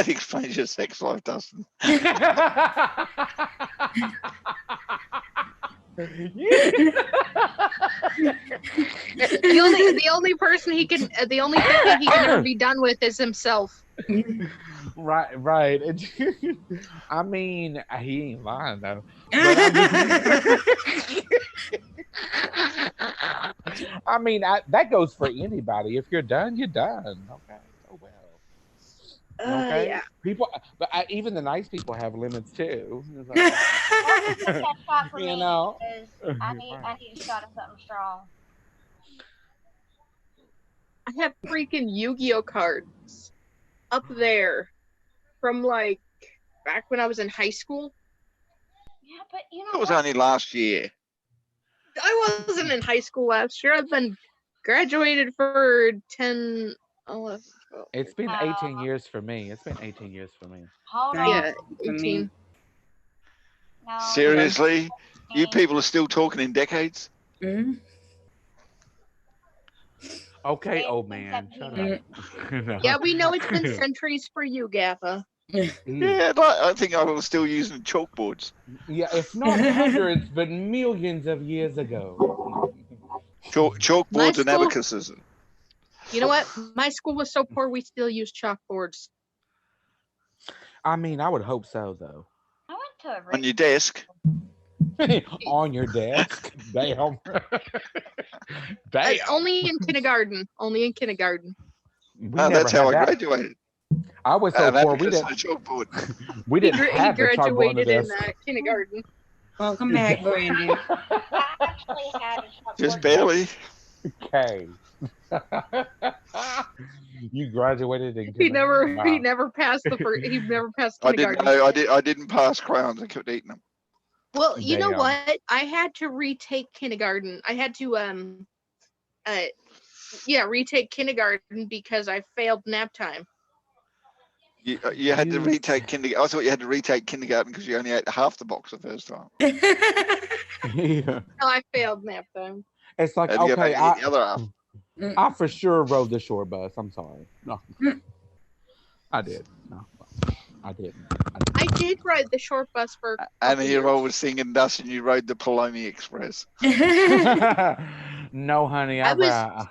explains your sex life, Dustin. The only thing he can ever be done with is himself. Right. I mean, he ain't lying though. But I'm I mean, that goes for anybody. If you're done, you're done. Okay. Oh well. Okay. Yeah. People, but even the nice people have limits too. It's like, Don't take that shot for You me know. because I need a shot of something strong. I have freaking Yu-Gi-Oh cards up there from like back when I was in high school. Yeah, but you know It was what? only last year. I wasn't in high school last year. I've been graduated for 10, 11, 12. it's been 18 years for me. It's been 18 years for me. Hold Right. on. Yeah, For me. 18. No, Seriously? You it's people are still talking in decades? Mhm. Okay, It's old been man. Shut 17 up. No. Yeah, we know it's been centuries for you, Gaffa. Yeah, I think I was still using chalkboards. Yeah, if not hundreds, but millions of years ago. Chalkboards and school- abacuses. You know what? My school was so poor we still use chalkboards. I mean, I would hope so, though. I went to a On your desk. On your desk. Damn. Damn. Only in kindergarten. Only in kindergarten. We Oh, never that's how had I that. graduated. I was so An poor. We abacus and didn't. a chalkboard. We He didn't have the chalkboard on the graduated in desk. kindergarten. Welcome back, Brandy. I actually had a chalkboard. Just barely. Okay. You graduated in He kindergarten? never passed he never passed I didn't kindergarten. know. I didn't pass crowns. I kept eating them. Well, you know Damn. what? I had to retake kindergarten. I had to retake kindergarten because I failed nap time. You had to You- retake kindergarten. I thought you had to retake kindergarten because you only ate half the box the first time. Yeah. No, I failed nap time. It's like, Had to go back okay, and eat the other half. I for sure rode the short bus. I'm sorry. No, I did. No, I didn't. I did ride the short bus for a And couple here I years. was singing Dustin, you rode the Palomi Express. No, honey. I was-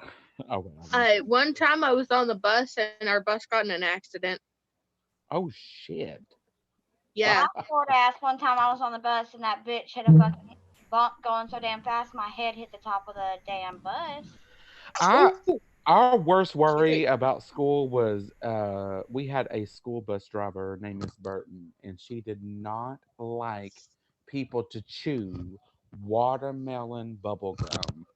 Oh, well, One time I was on the bus and our bus got in an accident. oh shit. Yeah. My poor ass, one time I was on the bus and that bitch hit a fucking bump going so damn fast, my head hit the top of the damn bus. Ooh, Our worst worry about school was we had a school bus driver named Miss Burton, and she did not like people to chew watermelon bubble gum,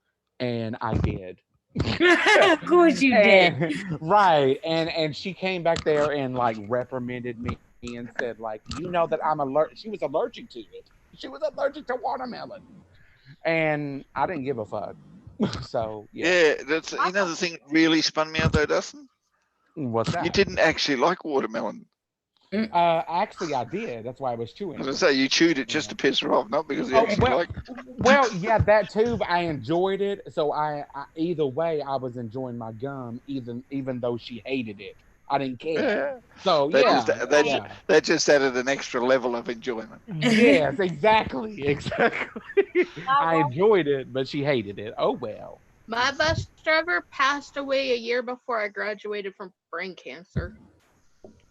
and I did. Of course you did. Right, and she came back there and like reprimanded me and said like, you know that I'm allergic. She was allergic to it. She was allergic to watermelon, and I didn't give a fuck. So Yeah, that's the thing that really spun me out though, Dustin. What's that? You didn't actually like watermelon. Actually, I did. That's why I was chewing. As I say, you chewed it just to piss her off, not because you Oh, actually liked it. well, yeah, that too. But I enjoyed it, so I either way, I was enjoying my gum, even though she hated it. I didn't care. Yeah. So That just added an extra level of enjoyment. yes, exactly. I enjoyed it, but she hated it. Oh well. my bus driver passed away a year before I graduated from brain cancer.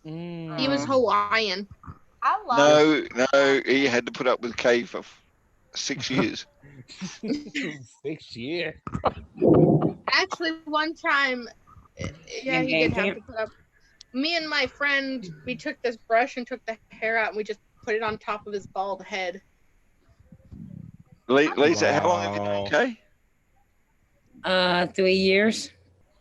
He was Hawaiian. I love No, he had to put up with Kay for 6 years. 6 years. Actually, one time, yeah, he did have to put up. Me and my friend, we took this brush and took the hair out and we just put it on top of his bald head. Lisa, how long have you known Kay? 3 years.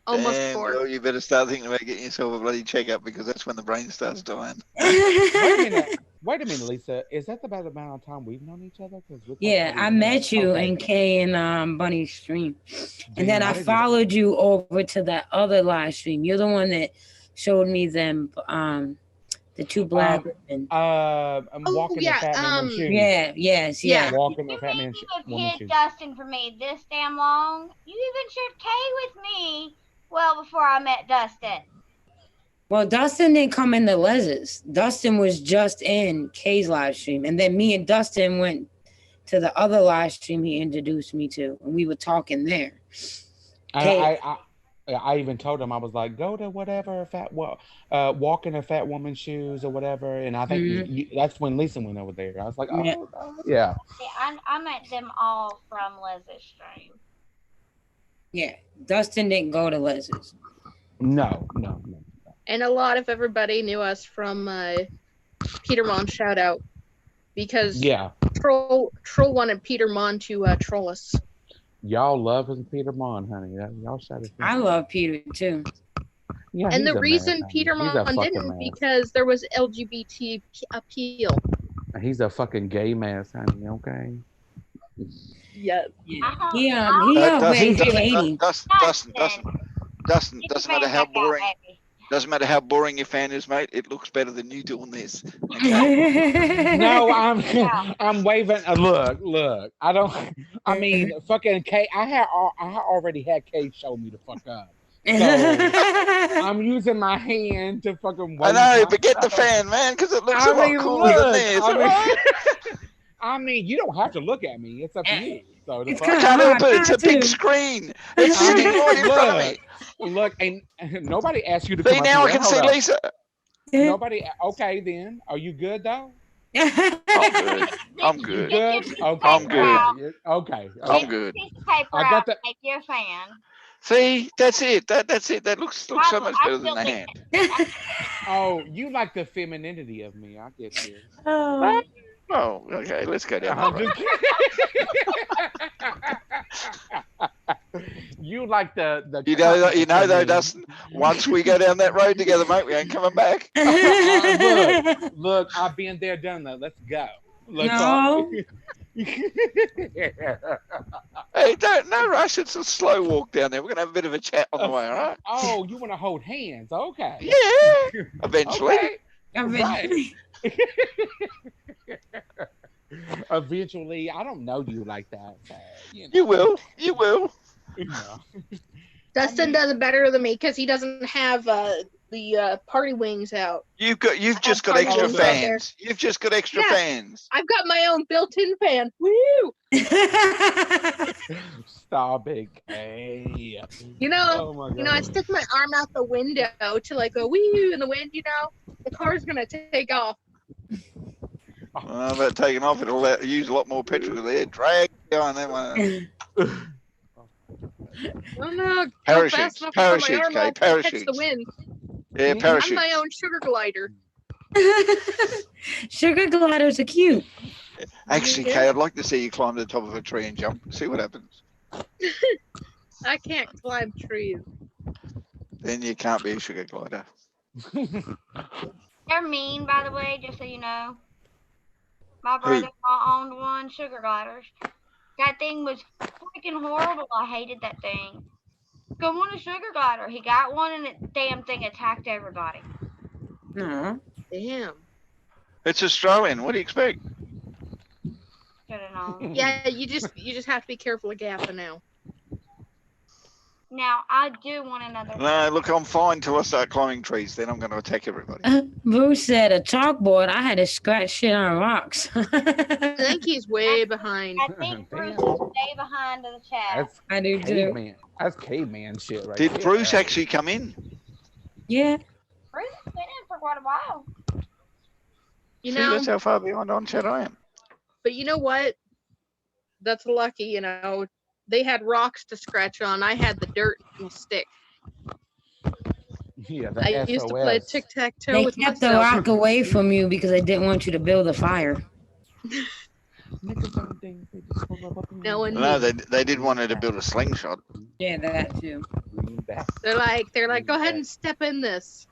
Almost Damn, 4. well, you better start thinking about getting yourself a bloody checkup because that's when the brain starts dying. Wait a minute, Lisa. Is that about the amount of time we've known each other? Yeah, I met you in Kay and Bunny's stream, and then I followed you over to that other live stream. You're the one that showed me them, the two black women. I'm walking the fat man shoes. Yeah, yes, yeah. Walking the You fat mean man you have hid shoes. Dustin for me this damn long? You even shared Kay with me well before I met Dustin. Well, Dustin didn't come into Les's. Dustin was just in Kay's live stream, and then me and Dustin went to the other live stream he introduced me to, and we were talking there. I even told him, I was like, go to whatever walk in a fat woman's shoes or whatever. And I think that's when Lisa went over there. I was like, oh, yeah. I met them all from Les's stream. Yeah, Dustin didn't go to Les's. No. And a lot of everybody knew us from Peter Mon shout out because Troll wanted Peter Mon to troll us. Y'all love his Peter Mon, honey. Y'all shout it. I love Peter too. Yeah, and the reason Peter Mon didn't because there was LGBT appeal. He's a fucking gay mess, honey. Okay. Yes. Dustin, doesn't matter how boring. Doesn't matter how boring your fan is, mate. It looks better than you doing this. Okay? No, I'm waving. Look. I mean, fucking Kay. I already had Kay show me the fuck up. So I'm using my hand to fucking. I know, but get the fan, man, because it looks a lot cooler than this. I mean, you don't have to look at me. It's up to you. So I can't help it. It's a big screen. It's sitting right in front of me. Look, and nobody asked you to see, now I can see Lisa. Nobody. Okay, then. Are you good though? I'm good. Good. Okay. I'm good. Okay. I'm good. I got the. Make you a fan. See, that's it. That's it. That looks so much better than the hand. Oh, you like the femininity of me. I get you. Oh, okay. Let's go down. You like the you know though, Dustin. Once we go down that road together, mate, we ain't coming back. Look, I've been there, done that. Let's go. Hey, no rush. It's a slow walk down there. We're gonna have a bit of a chat on the way, all right? Oh, you want to hold hands? Okay. Yeah, eventually. Okay. Eventually. Eventually, I don't know you like that, but You will. You will. know. Dustin does it better than me because he doesn't have the party wings out. You've just got party extra wings out there. fans. You've just got extra Yeah. fans. I've got my own built-in fan. Woo! Stop it. Hey. You know, Oh my God. I stick my arm out the window to like go wee in the wind. The car's gonna take off. Well, about taking off, it'll use a lot more petrol there. Drag on that one. Oh no! Parachutes, My parachutes, arm Kay, out to catch parachutes. the wind. Yeah, I'm parachutes. my own sugar glider. Sugar gliders are cute. Actually, Kay, I'd like to see you climb to the top of a tree and jump. See what happens. I can't climb trees. Then you can't be a sugar glider. They're mean, by the way, just so you know. My brother-in-law owned one, sugar gliders. That thing was freaking horrible. I hated that thing. Go on a sugar glider. He got one, and the damn thing attacked everybody. No. Damn. It's Australian. What do you expect? Should have known. Yeah, you just have to be careful of Gaffa now. Now, I do want another. No, look, I'm fine till I start climbing trees. Then I'm going to attack everybody. Bruce said a chalkboard. I had to scratch shit on rocks. I think he's way behind. I think Bruce is way behind in the chat. I do too. Caveman. That's caveman shit right Did there. Bruce actually come in? Yeah. Bruce has been in for quite a while. You See, know, that's how far behind on chat I am. but you know what? That's lucky, They had rocks to scratch on. I had the dirt and stick. Yeah, the I used to play SOS. tic-tac-toe They with kept the myself. rock away from you because they didn't want you to build a fire. No one No, knew. they did want her to build a slingshot. Yeah, that too. They're like, go ahead and step in this.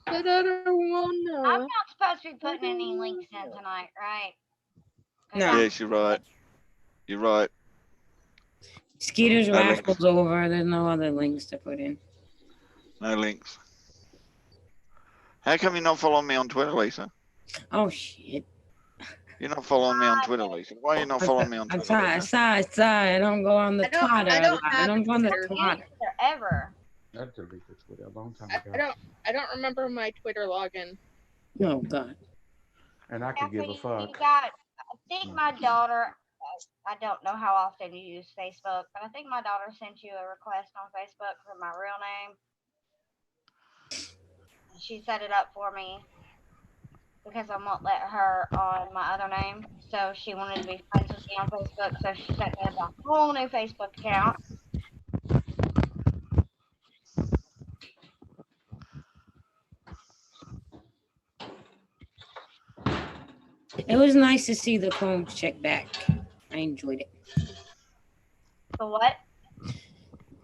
But I don't wanna. I'm not supposed to be putting any links in tonight, right? No. Yes, you're right. You're right. Skeeter's No links. raffle's over. There's no other links to put in. No links. How come you're not following me on Twitter, Lisa? Oh shit. You're not following me on Twitter, Lisa. Why are you not following me on I'm Twitter? sorry. I don't go on the Twitter. I don't I have don't go on the Twitter. Twitter. Ever. I deleted Twitter a long time ago. I don't remember my Twitter login. Oh god. And I could give a You fuck. got, I think my daughter, I don't know how often you use Facebook, but I think my daughter sent you a request on Facebook for my real name. She set it up for me because I won't let her on my other name. So she wanted to be friends with me on Facebook, so she set me up a whole new Facebook account. It was nice to see the Crohn's check back. I enjoyed it. So what?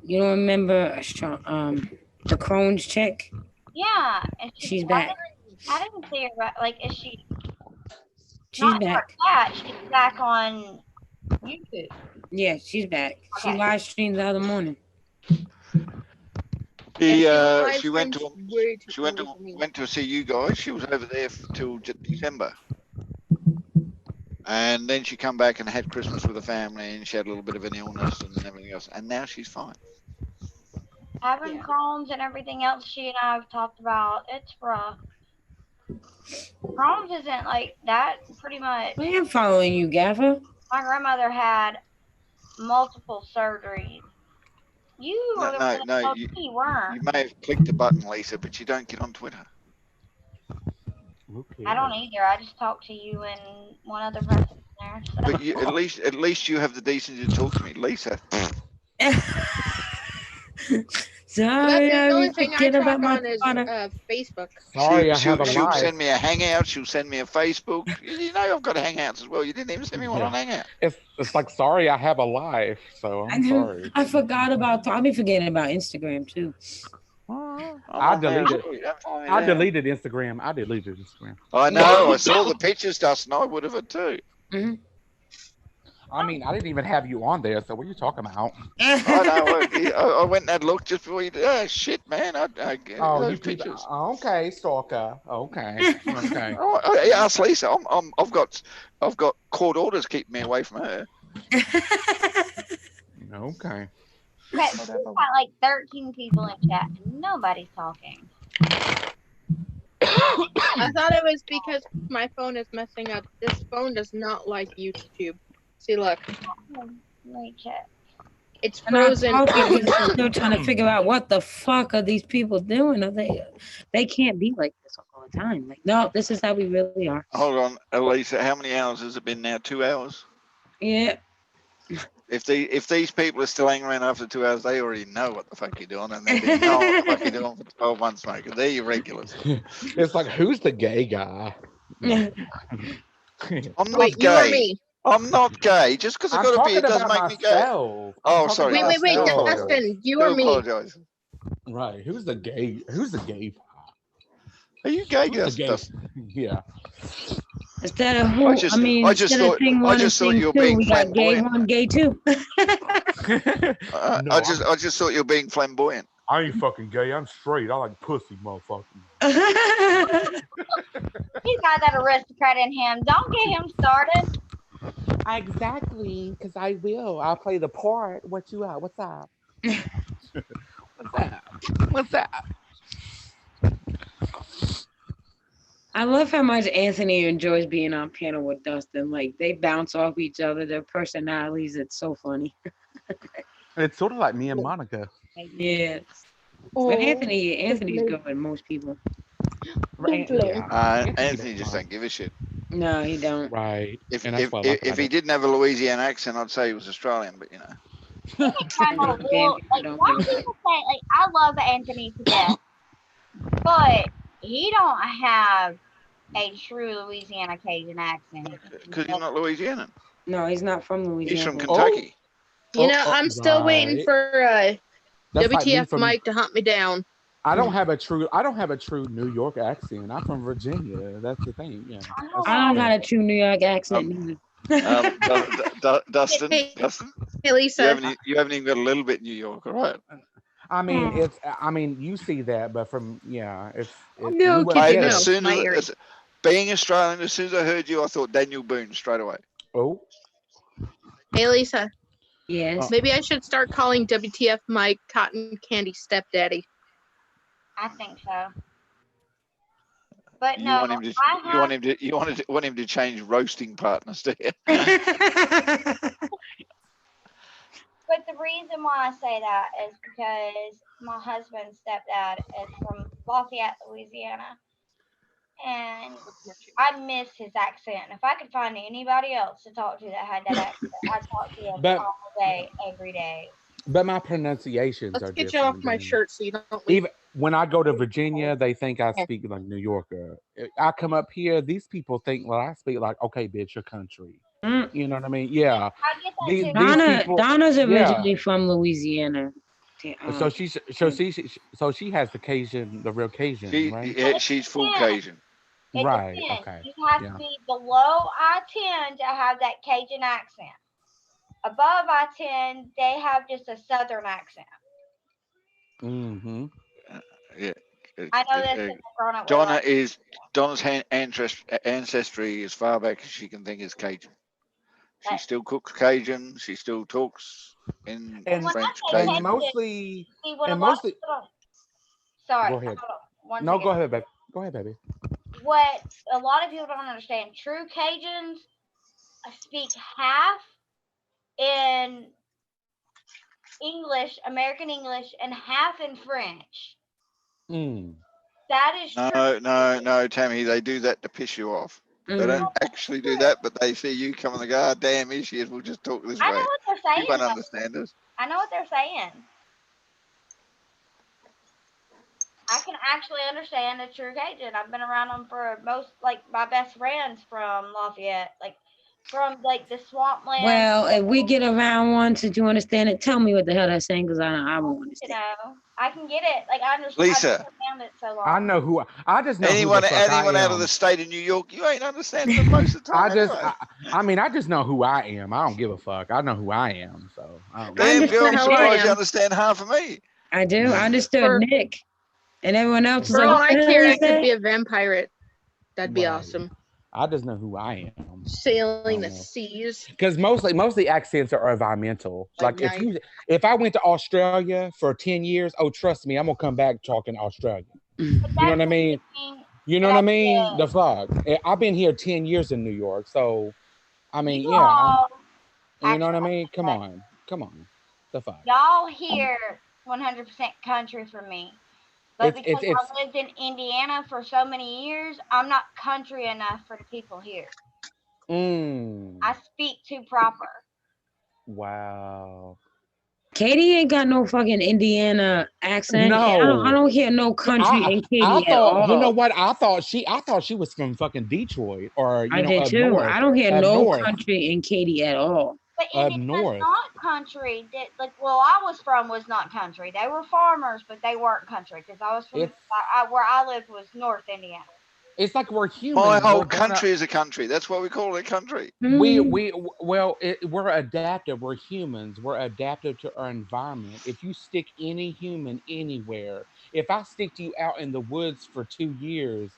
You don't remember the Crohn's check? Yeah. And She's back. I didn't see her, like, is she? She's Not back. that, she's back on YouTube. Yeah, she's back. She Okay. live streamed the other morning. She went to see you guys. She was over there till December. And then she come back and had Christmas with the family, and she had a little bit of an illness and everything else. And now she's fine. Having Crohn's and everything else she and I have talked about, it's rough. Crohn's isn't like that, pretty much. I am following you, Gaffer. My grandmother had multiple surgeries. You were the one that told me you weren't. You may have clicked the button, Lisa, but you don't get on Twitter. Okay. I don't either. I just talked to you and one other person there. So. But you, at least you have the decency to talk to me, Lisa. Sorry, The only I thing I forget talk about my on is Twitter. Facebook. Sorry, I have a She'll life. send me a Hangout. She'll send me a Facebook. You know I've got Hangouts as well. You didn't even send me one on Hangout. It's like, sorry, I have a life, so I'm sorry. I forgot about. I'll be forgetting about Instagram too. I'm I on there as deleted. well. You don't find me I there. deleted Instagram. I deleted Instagram. I know. I saw the pictures, Dustin. I would have it too. Mhm. I mean, I didn't even have you on there. So what are you talking about? I know. I went and had a look just before you did. Oh, shit, man. Oh, Those you people. pictures. Okay, stalker. Okay, okay, Yeah, ask Lisa. I've got court orders keeping me away from her. okay. Okay, we've Whatever. got like 13 people in chat and nobody's talking. I thought it was because my phone is messing up. This phone does not like YouTube. See, look, Let me check. it's And I'm frozen. talking because I'm still trying to figure out what the fuck are these people doing? Are they can't be like this all the time. Like, no, this is how we really are. Hold on, Elisa. How many hours has it been now? 2 hours. Yeah. If these people are still hanging around after 2 hours, they already know what the fuck you're doing, and they've been knowing what the fuck you're doing for 12 months, mate. They're your regulars. It's like, who's the gay guy? I'm not Wait, you or gay. me? I'm not gay. Just because I I'm got a talking beard doesn't about make me gay. myself. Oh, I'm talking sorry. about Wait, Do apologize. Dustin, you Do or me? apologize. Right. Who's the gay? Who's the gay? Are you gay, Who's the gay? Dustin? Yeah. Instead of I who? just Instead of thought thing one and you thing were two, being we got gay flamboyant. one, gay two. No, I just thought you were being flamboyant. I ain't fucking gay. I'm straight. I like pussy, motherfucker. He's got that aristocrat in him. Don't get him started. Exactly, because I will. I'll play the part. What you at? What's up? What's up? What's up? I love how much Anthony enjoys being on panel with Dustin. Like they bounce off each other, their personalities. It's so funny. It's sort of like me and Monica. Yeah. Oh, But Anthony's lovely. good with most people. Right? Lovely. Yeah. Anthony just fine. don't give a shit. No, he don't. Right. If And that's what I like if about he it. didn't have a Louisiana accent, I'd say he was Australian. But you know, Kind of a little, like, why do people say, like, I love Anthony to death, but he don't have a true Louisiana Cajun accent. because he's not Louisianan. No, he's not from Louisiana. He's from Kentucky. You know, I'm still waiting right. for That's like me WTF from. Mike to hunt me down. I don't have a true New York accent. I'm from Virginia. That's the thing. Yeah. I don't got a true New York accent either. Dustin, Hey, Dustin, hey, Lisa. you haven't even got a little bit New York, all right? I mean, it's. I mean, you see that, but from it's. No, you wouldn't kid, Mate, you get know. as it. soon my area. as being Australian, as soon as I heard you, I thought Daniel Boone straight away. Oh. Hey, Lisa. Yes. Maybe I should start calling WTF Mike Cotton Candy Stepdaddy. I think so. But You no, want him to I have. want him to change roasting partners, do you? But the reason why I say that is because my husband's stepdad is from Lafayette, Louisiana, and I miss his accent. And if I could find anybody else to talk to that had that accent, I'd talk to them But all day, every day. but my pronunciations Let's are get you off different. my than- shirt so you don't leave. Even when I go to Virginia, they think I speak like New Yorker. I come up here, these people think, well, I speak like, okay, bitch, your country. Mm. You know what I mean? Yeah. I get that too. These people. Donna's Yeah. originally from Louisiana. So she has the Cajun, the real Cajun, right? She's full Cajun. It Right. depends. Okay. You have Yeah. to be below I-10 to have that Cajun accent. Above I-10, they have just a Southern accent. Mm-hmm. Yeah. I know this because I've grown up with Donna's ancestry as far back as she can think is Cajun. She still cooks Cajun. She still talks in And French I say Cajun. and mostly see, when and a lot mostly. of people sorry, Go ahead. hold on one No, second. go ahead, baby. Go ahead, baby. What a lot of people don't understand, true Cajuns speak half in English, American English, and half in French. Mm. That is true. No, Tammy. They do that to piss you off. They don't actually do that, but they see you coming and go, oh, damn, here she is. We'll just talk this I way. know what they're saying. You won't though. understand us. I know what they're saying. I can actually understand a true Cajun. I've been around them for most, like my best friends from Lafayette. Like from like the swampland. Well, if we get around one, since you understand it, tell me what the hell that's saying, because I won't You understand. know, I can get it. Like I understand. Lisa. I've found it so long. I know who I just know Anyone, who the fuck anyone I out of am. the state of New York, you ain't understanding them most of the time. I mean, I just know who I am. I don't give a fuck. I know who I am. So I don't Damn understood girl, I'm how I surprised you am. understand half of me. I do. I understood For- Nick, and everyone else is For like, all what I the hell care, he I could be say? a vampire. That'd be Right. awesome. I just know who I am. Sailing the know. seas. Because mostly accents are environmental. Like Like if I went to Australia for 10 years, oh trust me, I'm gonna come back talking Australian. But You know what I that's mean? something You know that what I I mean? did. The fuck. I've been here 10 years in New York, so I mean, You yeah. all You know what I actually, mean? Come on. The fuck. y'all here 100% country for me. But because It's I lived in Indiana for so many years, I'm not country enough for the people here. I speak too proper. wow. Katie ain't got no fucking Indiana accent. I No. don't hear no country in Katie at thought, you know all. what? I thought she was from fucking Detroit or I did up too. north. I don't hear Up no north. country in Katie at all. But Up Indiana's north. not country. That like I was from was not country. They were farmers, but they weren't country because I was from It's where I lived was North Indiana. it's like we're My humans. whole We're gonna country is a country. That's why we call it a country. we're adaptive. We're humans. We're adaptive to our environment. If you stick any human anywhere, if I stick you out in the woods for 2 years,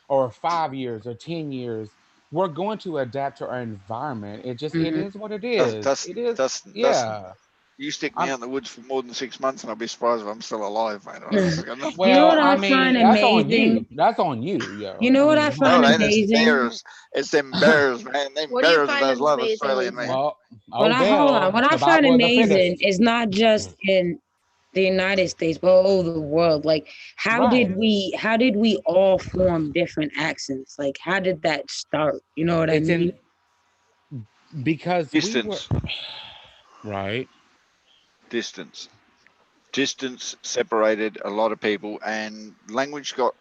or 5 years, or 10 years, we're going to adapt to our environment. It is what it is. It is. Dustin. Yeah. You stick me out in the woods for more than 6 months, and I'll be surprised if I'm still alive, mate. Honestly, got nothing. You know what I I find mean, that's on you. amazing? That's on you, yo. You know what I No, find it ain't. It's amazing? bears. It's them bears, man. Them What do you bears find does love amazing, Australian, Lisa? man. Well, Hold on. What I find survival of the amazing fittest. is not just in the United States, but all over the world. Like, how did we all form different accents? Like, how did that start? You know what I mean? Because Distance. Right. Distance separated a lot of people, and language got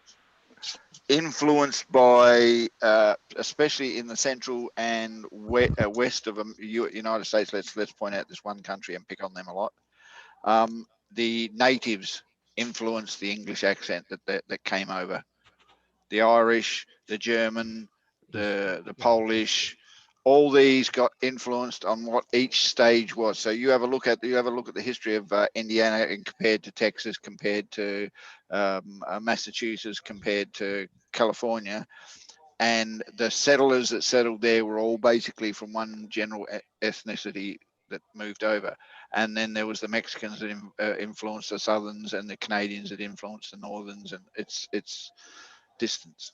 influenced by, especially in the central and west of the United States. Let's point out this one country and pick on them a lot. The natives influenced the English accent that came over. The Irish, the German, the Polish, all these got influenced on what each stage was. So you have a look at the history of Indiana and compared to Texas, compared to Massachusetts, compared to California, and the settlers that settled there were all basically from one general ethnicity that moved over. And then there was the Mexicans that influenced the Southerns, and the Canadians that influenced the Northerns, and it's distance.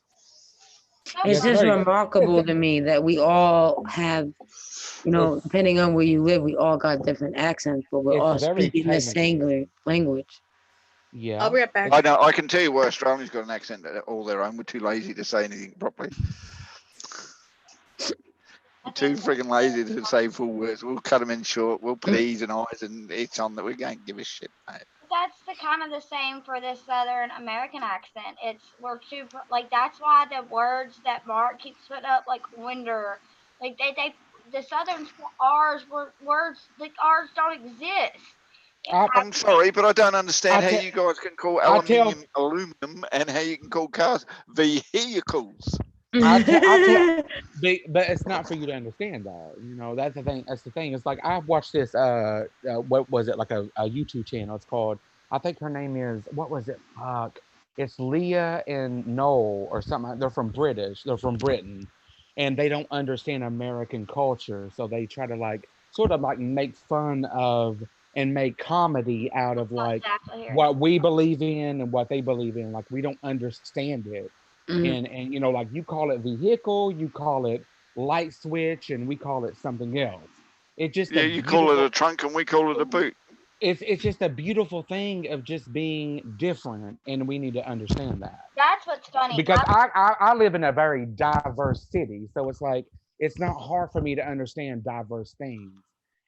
It's just remarkable to me that we all have, depending on where you live, we all got different accents, but we're all speaking the same language. Yeah. I'll be right back. I can tell you where Australians got an accent all their own. We're too lazy to say anything properly. We're too friggin' lazy to say full words. We'll cut them in short. We'll put E's and I's and it's on that. We can't give a shit, mate. That's the kind of the same for the Southern American accent. We're too like that's why the words that Mark keeps putting up like winter, like they the Southern R's were words like ours don't exist. I'm sorry, but I don't understand how you guys can call aluminium aluminum and how you can call cars vehicles. But it's not for you to understand, though. That's the thing. It's like I watched this. What was it? Like a YouTube channel. It's called. I think her name is. What was it? Fuck. It's Leah and Noel or something. They're from Britain, and they don't understand American culture, so they try to sort of make fun of and make comedy out of what we believe in and what they believe in. Like we don't understand it. Mm-hmm. And like you call it vehicle, you call it light switch, and we call it something else. It's just you call it a trunk and we call it a boot. It's just a beautiful thing of just being different, and we need to understand that. That's what's funny. Because I live in a very diverse city, so it's like it's not hard for me to understand diverse things.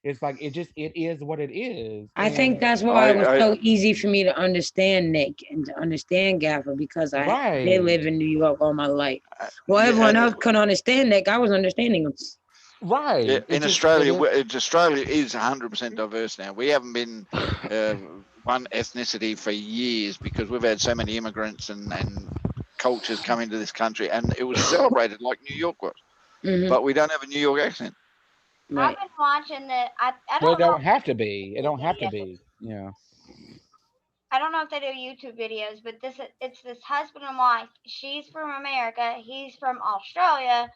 It's like it is what it is. I think that's why it was so easy for me to understand Nick and to understand Gaffer, because they live in New York all my life. Well, everyone else couldn't understand Nick. I was understanding him. Right. Yeah, It in just Australia, it Australia is 100% diverse now. We haven't been one ethnicity for years because we've had so many immigrants and cultures come into this country, and it was celebrated like New York was. Hmm. But we don't have a New York accent. Right. I've been watching I well, it don't know don't have to be. It YouTube don't have to videos. be. Yeah. I don't know if they do YouTube videos, but it's this husband and wife. She's from America, he's from Australia.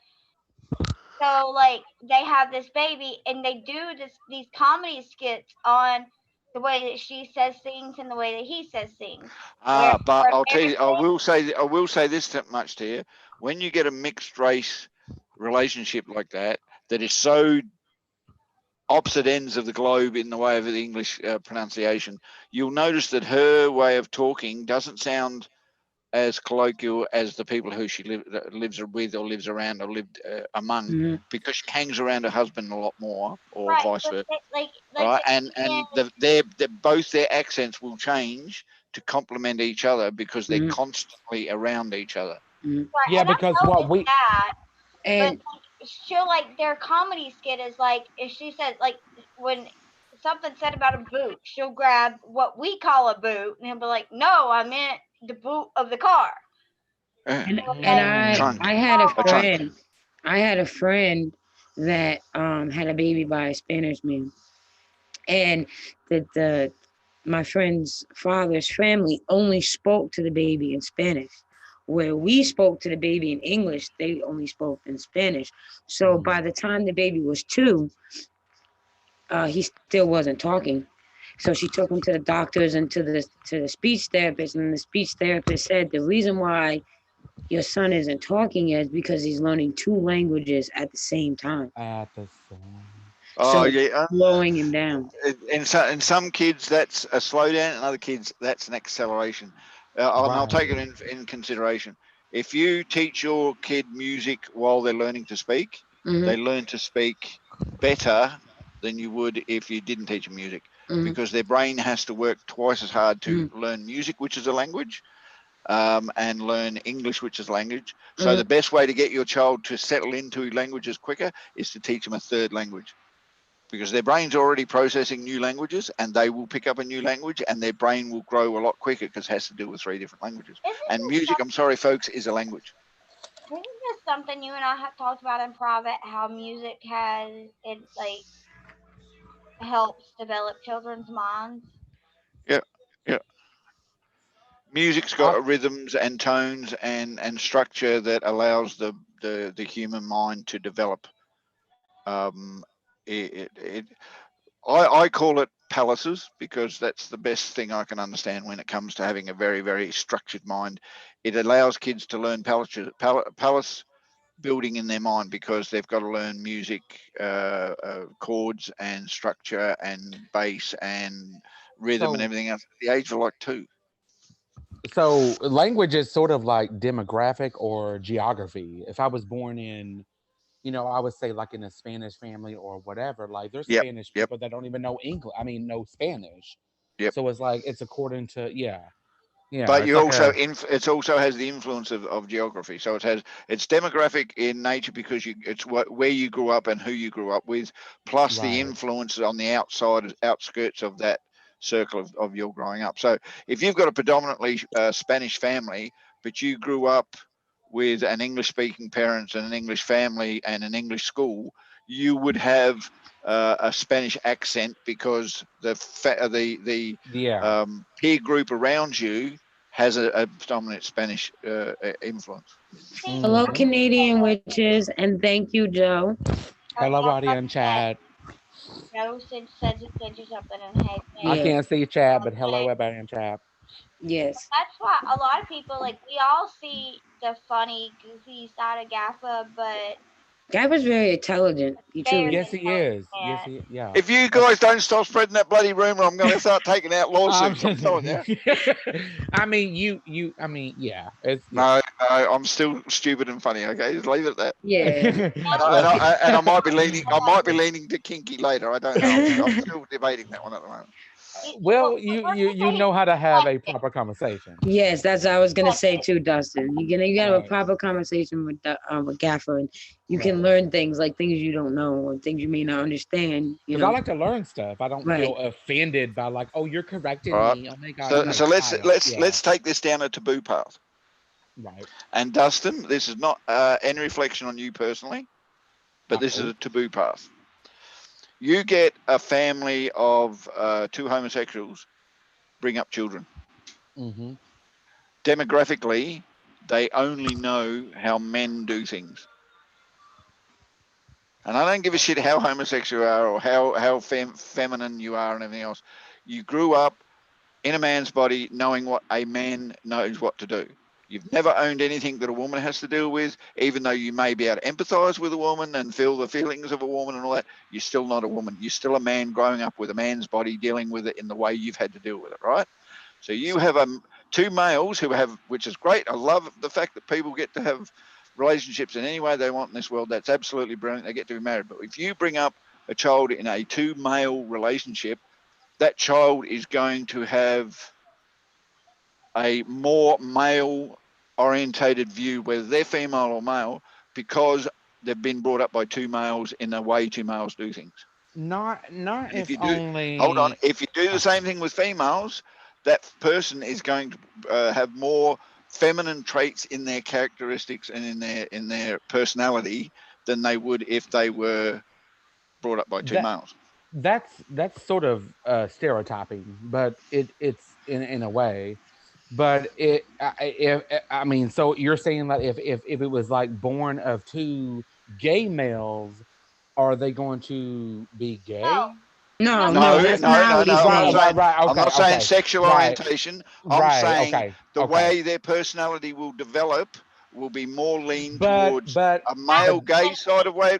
So like they have this baby and they do these comedy skits on the way that she says things and the way that he says things. Where But I'll tell you, American, I will say this much to you: when you get a mixed race relationship like that, that is so opposite ends of the globe in the way of the English pronunciation, you'll notice that her way of talking doesn't sound as colloquial as the people who she lives with or lives around or lived among, Hmm. because she hangs around her husband a lot more, or right? vice But versa, like right? the And Indian, both their accents will change to complement each other because they're Hmm. constantly around each other. Hmm. right? Yeah, And I because what noticed we that. But And like, she'll like their comedy skit is like if she said like when something said about a boot, she'll grab what we call a boot and he'll be like, "No, I meant the boot of the car." Yeah. and Like, Mm. Trunk, I had a oh, a trunk. friend. I had a friend that had a baby by a Spanish man, and the my friend's father's family only spoke to the baby in Spanish. Where we spoke to the baby in English, they only spoke in Spanish. So by the time the baby was 2, he still wasn't talking. So she took him to the doctors and to the speech therapist, and the speech therapist said the reason why your son isn't talking is because he's learning 2 languages at the same time. at the same. Oh So it's yeah. slowing him down. In some kids that's a slowdown, and other kids that's an acceleration. And I'll take it Right. in consideration. If you teach your kid music while they're learning to speak, Hmm. they learn to speak better than you would if you didn't teach them music, Hmm. because their brain has to work twice as hard to Hmm. learn music, which is a language, and learn English, which is language. So Hmm. the best way to get your child to settle into languages quicker is to teach them a third language, because their brain's already processing new languages, and they will pick up a new language and their brain will grow a lot quicker because it has to do with 3 different languages. isn't And this music, I'm sorry folks, is a language. isn't this something you and I have talked about in private? How music has it like helps develop children's minds. Yeah, yeah. Music's I, got rhythms and tones and structure that allows the human mind to develop. um it I call it palaces because that's the best thing I can understand when it comes to having a very, very structured mind. It allows kids to learn palace building in their mind because they've got to learn music, chords and structure and bass and rhythm and so everything else at the age of like 2. so language is sort of like demographic or geography. If I was born in, I would say like in a Spanish family or whatever, like there's Yep, Spanish yep, people that don't even know English. I mean, know Spanish. yep. So it's like it's according to yeah. But It's you like also a it also has the influence of geography. So it's demographic in nature because it's where you grew up and who you grew up with, plus the right. influences on the outskirts of that circle of your growing up. So if you've got a predominantly Spanish family, but you grew up with an English speaking parents and an English family and an English school, you would have a Spanish accent because the Yeah. peer group around you has a predominant Spanish influence. See, Hello, Hmm. Canadian witches, and thank you, Joe. Hello, I was body about in to say, chat. Joe said you something, and hey, I Yeah. thanks. can't see chat, but hello, Okay. everybody in chat. Yes. That's why a lot of people like we all see the funny, goofy side of Gaffa, but Guy was very intelligent. He very truly. Yes, he is. Yes, intelligent. yeah. If you That's guys don't stop spreading that bloody rumor, I'm going to start taking out I'm lawsuits. I'm just, telling you. I mean, I mean, yeah, it's, yeah. No, no, I'm still stupid and funny. Okay, just leave it at that. Yeah. And Now, I, and Well, I, and I might be leaning. I might be leaning to kinky later. I don't know. I'm still debating that one at the moment. Well, we're you saying know how to have a reflective. proper conversation. Yes, that's what I was gonna say too, Dustin. You gotta have a Right. proper conversation with Gaffer, and you Right. can learn things like things you don't know or things you may not understand. You Because I know, like to learn stuff. I don't right? feel offended by like, oh, you're correcting All right. me. Oh my God, So you're Right. a so let's child. let's Yeah. let's take this down a taboo path. Right. And Dustin, this is not any reflection on you personally, but this is Oh. a taboo path. You get a family of two homosexuals, bring up children. Mm-hmm. Demographically, they only know how men do things. And I don't give a shit how homosexual you are or how feminine you are and everything else. You grew up in a man's body knowing what a man knows what to do. You've never owned anything that a woman has to deal with, even though you may be able to empathize with a woman and feel the feelings of a woman and all that. You're still not a woman. You're still a man growing up with a man's body, dealing with it in the way you've had to deal with it, right? So you have two males who have, which is great. I love the fact that people get to have relationships in any way they want in this world. That's absolutely brilliant. They get to be married. But if you bring up a child in a two male relationship, that child is going to have a more male orientated view, whether they're female or male, because they've been brought up by two males in the way two males do things. Not And if if you do, hold on, only. if you do the Okay. same thing with females, that person is going to have more feminine traits in their characteristics and in their personality than they would if they were brought up by two That males. that's sort of stereotyping, but it's in a way. But I mean, so you're saying that if it was like born of two gay males, are they going to be No, gay? no, No, No, no, no. that's no, not no, what he's no. Right, saying. I'm okay, not saying okay, sexual right, orientation. I'm right, saying okay, the okay. way their personality will develop will be more lean But towards but a That's male but gay and side of way.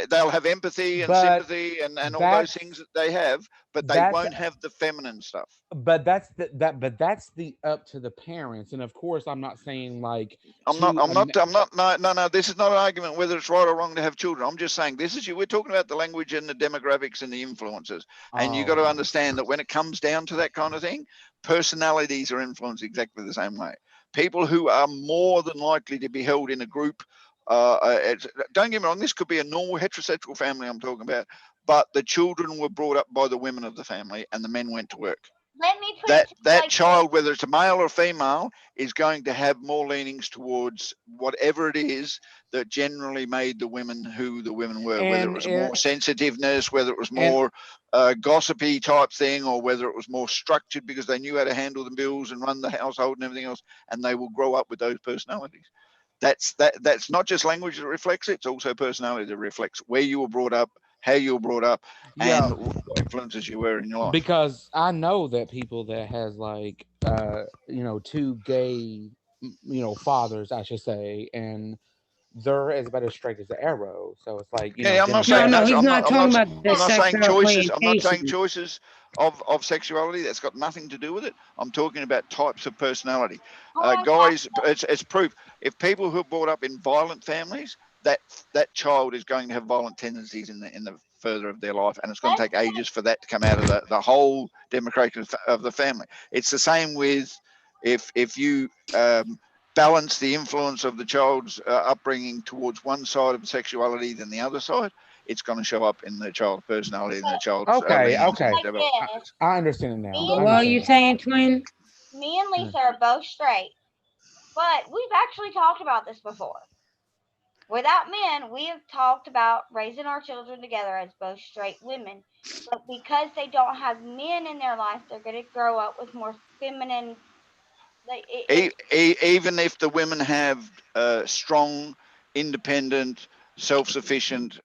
They'll have empathy and but sympathy and all those things that's that they have, but they that's won't have the feminine stuff. but that's the up to the parents, and of course I'm not saying like I'm not. to I'm not. I'm not. No, no, no. This is not an argument whether it's right or wrong to have children. I'm just saying this is you. We're talking about the language and the demographics and the influences, and you got oh, to okay. understand that when it comes down to that kind of thing, personalities are influenced exactly the same way. People who are more than likely to be held in a group. Don't get me wrong. This could be a normal heterosexual family I'm talking about, but the children were brought up by the women of the family, and the men went to work. let me put it that to you that like this. child, whether it's a male or female, is going to have more leanings towards whatever it is that generally made the women who the women were, whether it and was and, more sensitiveness, whether it was and more gossipy type thing, or whether it was more structured because they knew how to handle the bills and run the household and everything else, and they will grow up with those personalities. That's not just language that reflects it, it's also personality that reflects where you were brought up, how you were brought up, yeah, and what influences you were in your life. because I know that people that has like two gay fathers, I should say, and they're as about as straight as an arrow. So it's like Yeah, I'm not No, saying no, that's. he's I'm not. not I'm talking not. about the I'm not saying sexual choices. I'm not saying orientation. choices of sexuality. That's got nothing to do with it. I'm talking about types of personality. Oh, I got Guys, it's proof. If people who are brought up in violent families, that that child is going to have violent tendencies in the further of their life, and it's going to let's take ages for that to come out of the whole demographic of the family. It's the same with if you balance the influence of the child's upbringing towards one side of sexuality than the other side, it's going to show up in the child's personality and the child's okay, leanings and okay. like development. I, this. I understand it now. Me I and What are Lisa, you understand it. saying, twin? me and Mm. Lisa are both straight, but we've actually talked about this before. Without men, we have talked about raising our children together as both straight women. But because they don't have men in their life, they're going to grow up with more feminine. Like Even if the women have strong, independent, self-sufficient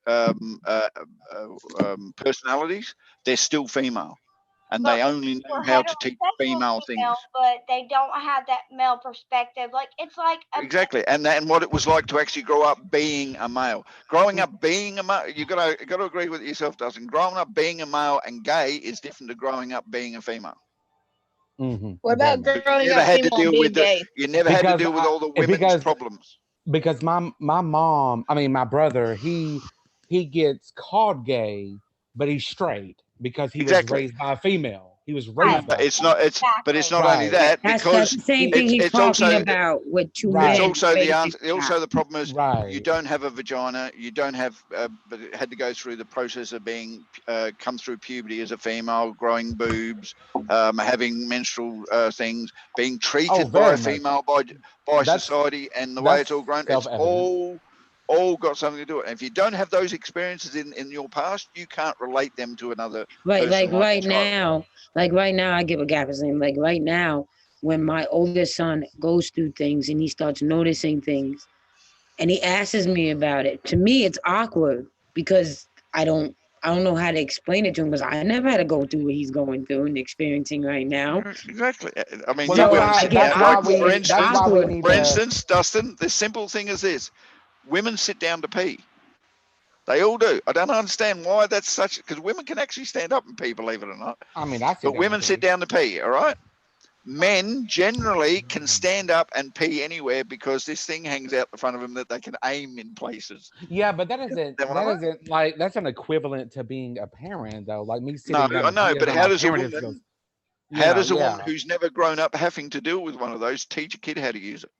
personalities, they're still female, and but they only know we're how to teach heterosexual female female, things. but they don't have that male perspective. Like it's like a Exactly, and what it was like to actually grow up being a male. Growing up being a male, you got to agree with yourself, Dustin. Growing up being a male and gay is different to growing up being a female. What Very about much. Because growing up female and being gay? you never had to Because deal with I all the women's because problems. because my mom, I mean my brother, he gets called gay, but he's straight because he was Exactly. raised by a female. He was Right. raised that It's way. not. But it's Exactly. not only Right. that That's because the same He thing he's it's talking also about with two it's right. men also the raising answer. a child. Also, the problem is you Right. don't have a vagina. You don't have, but it had to go through the process of being come through puberty as a female, growing boobs, having menstrual things, being Oh, treated by very a much. female by That's society, and the way that's it's all grown. It's self-evident. all got something to do with it. And if you don't have those experiences in your past, you can't relate them to another Right, person like a child. like right now, I get what Gap is saying. Like right now, when my oldest son goes through things and he starts noticing things, and he asks me about it, to me it's awkward because I don't know how to explain it to him because I never had to go through what he's going through and experiencing right now. Exactly. I mean, Well, you So women I sit get down. Like awkward. It's that's why we awkward. need for to. instance, Dustin, the simple thing is this: women sit down to pee. They all do. I don't understand why that's such, because women can actually stand up and pee, believe it or not. I mean, I sit But down to women sit pee. down to pee, all right? Men generally can stand up and pee anywhere because this thing hangs out the front of them that they can aim in places. Yeah, but Then what that am I? isn't like that's an equivalent to being a parent though. Like me No, sitting down I to know, pee is but not my parent just goes, how does a woman yeah. who's never grown up having to deal with one of those teach a kid how to use it?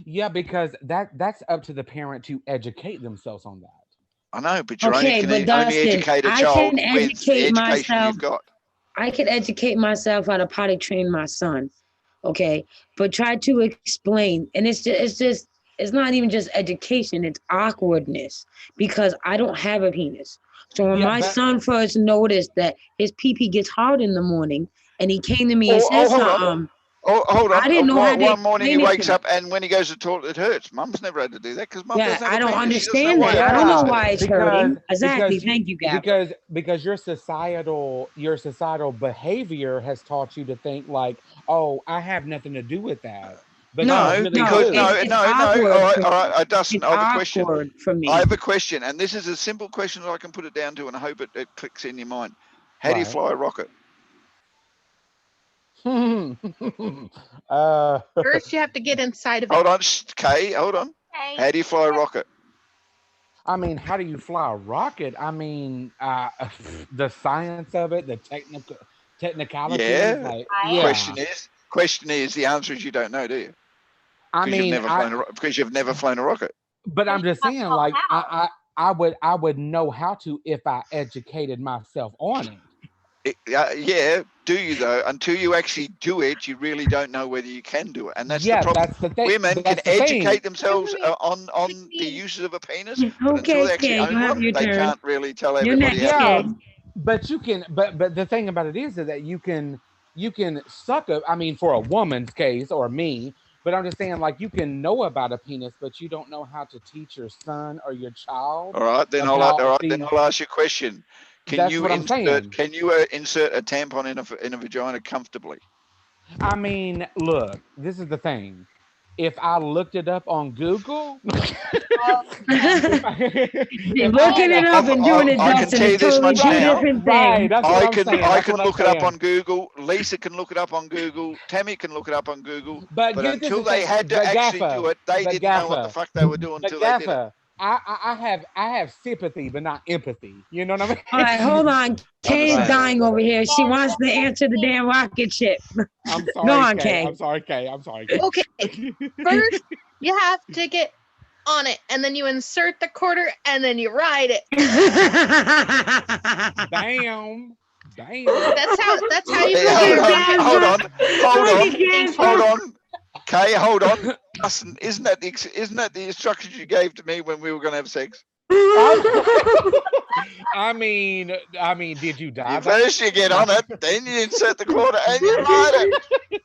Yeah, because that's up to the parent to educate themselves on that. I know, but you only Okay, can but only Dustin, educate a I can child with the educate education myself. you've got. I can educate myself how to potty train my son. Okay, but try to explain, and it's not even just education; it's awkwardness because I don't have a penis. So when Yeah, my but son first noticed that his pee pee gets hard in the morning, and he came to me and said Hold on. something, Oh, hold I on. didn't know how to One morning he explain it to wakes him. up and when he goes to the toilet, it hurts. Mum's never had to do that because mum Yeah, doesn't have I a don't penis. She doesn't know understand why that. it I don't know hurts. yeah, why it's hurting. Exactly. you Thank you, Gabba. because your societal behavior has taught you to think like, oh, I have nothing to do with that, but you No, No, really no, because do. it's no. awkward for All me. right. Dustin, It's I have a question. awkward for I me. have a question, and this is a simple question that I can put it down to, and I hope it clicks in your mind. How do you Right. fly a rocket? uh, First, you have to get inside of it. Hold on, Kay, hold on. Okay. How do you fly a rocket? I mean, how do you fly a rocket? I mean, the science of it, the technicalities, Yeah. like, Right. yeah. Question is, the answer is you don't know, do you? I mean, Because you've never flown a rocket. but But I'm you just don't saying, know like, how. I would know how to if I educated myself on it. Yeah, do you though? Until you actually do it, you really don't know whether you can do it, and that's the Yeah, problem. that's the thing. Women That's can the thing. educate themselves Really on the see. uses of a penis, but until Okay, they actually Kay, you own have one, your they turn. can't really tell You're everybody how next, to use Yeah, Kay. one. but you can, but the thing about it is that you can suck a. I mean, for a woman's case or me, but I'm just saying, like, you can know about a penis, but you don't know how to teach your son or your child All right, about then these. I'll ask you a question. That's what I'm saying. Can you insert a tampon in a vagina comfortably? I mean, look, this is the thing. If I looked it up on Google, Oh, yeah. if I Looking had it a up and doing it, I can Dustin, tell is you this totally much two right, now. different right, things. that's what I'm saying. I That's can what I'm look it up saying. on Google. Lisa can look it up on Google. Tammy can look it up on Google. But But get this until the they thing, had to actually do it, they but didn't know what the Gaffa, fuck they were doing but until they did it. Gaffa, I have sympathy, but not empathy. You know what All right, I mean? hold on. Kay is Understand? dying over here. She Yes, wants that's to what answer the I mean. damn rocket ship. I'm Go sorry, on, Kay. Kay. I'm sorry, Kay. I'm sorry, Kay. Okay, first you have to get on it, and then you insert the quarter, and then you ride it. Damn, damn. That's how you Hey, Look fly a at rocket. Gaffa. Look at hold Gaffa. on. Kay, hold on. Dustin, isn't that the instructions you gave to me when we were going to have sex? I mean, did you die You though? first you get on it, then you insert the quarter and you ride it.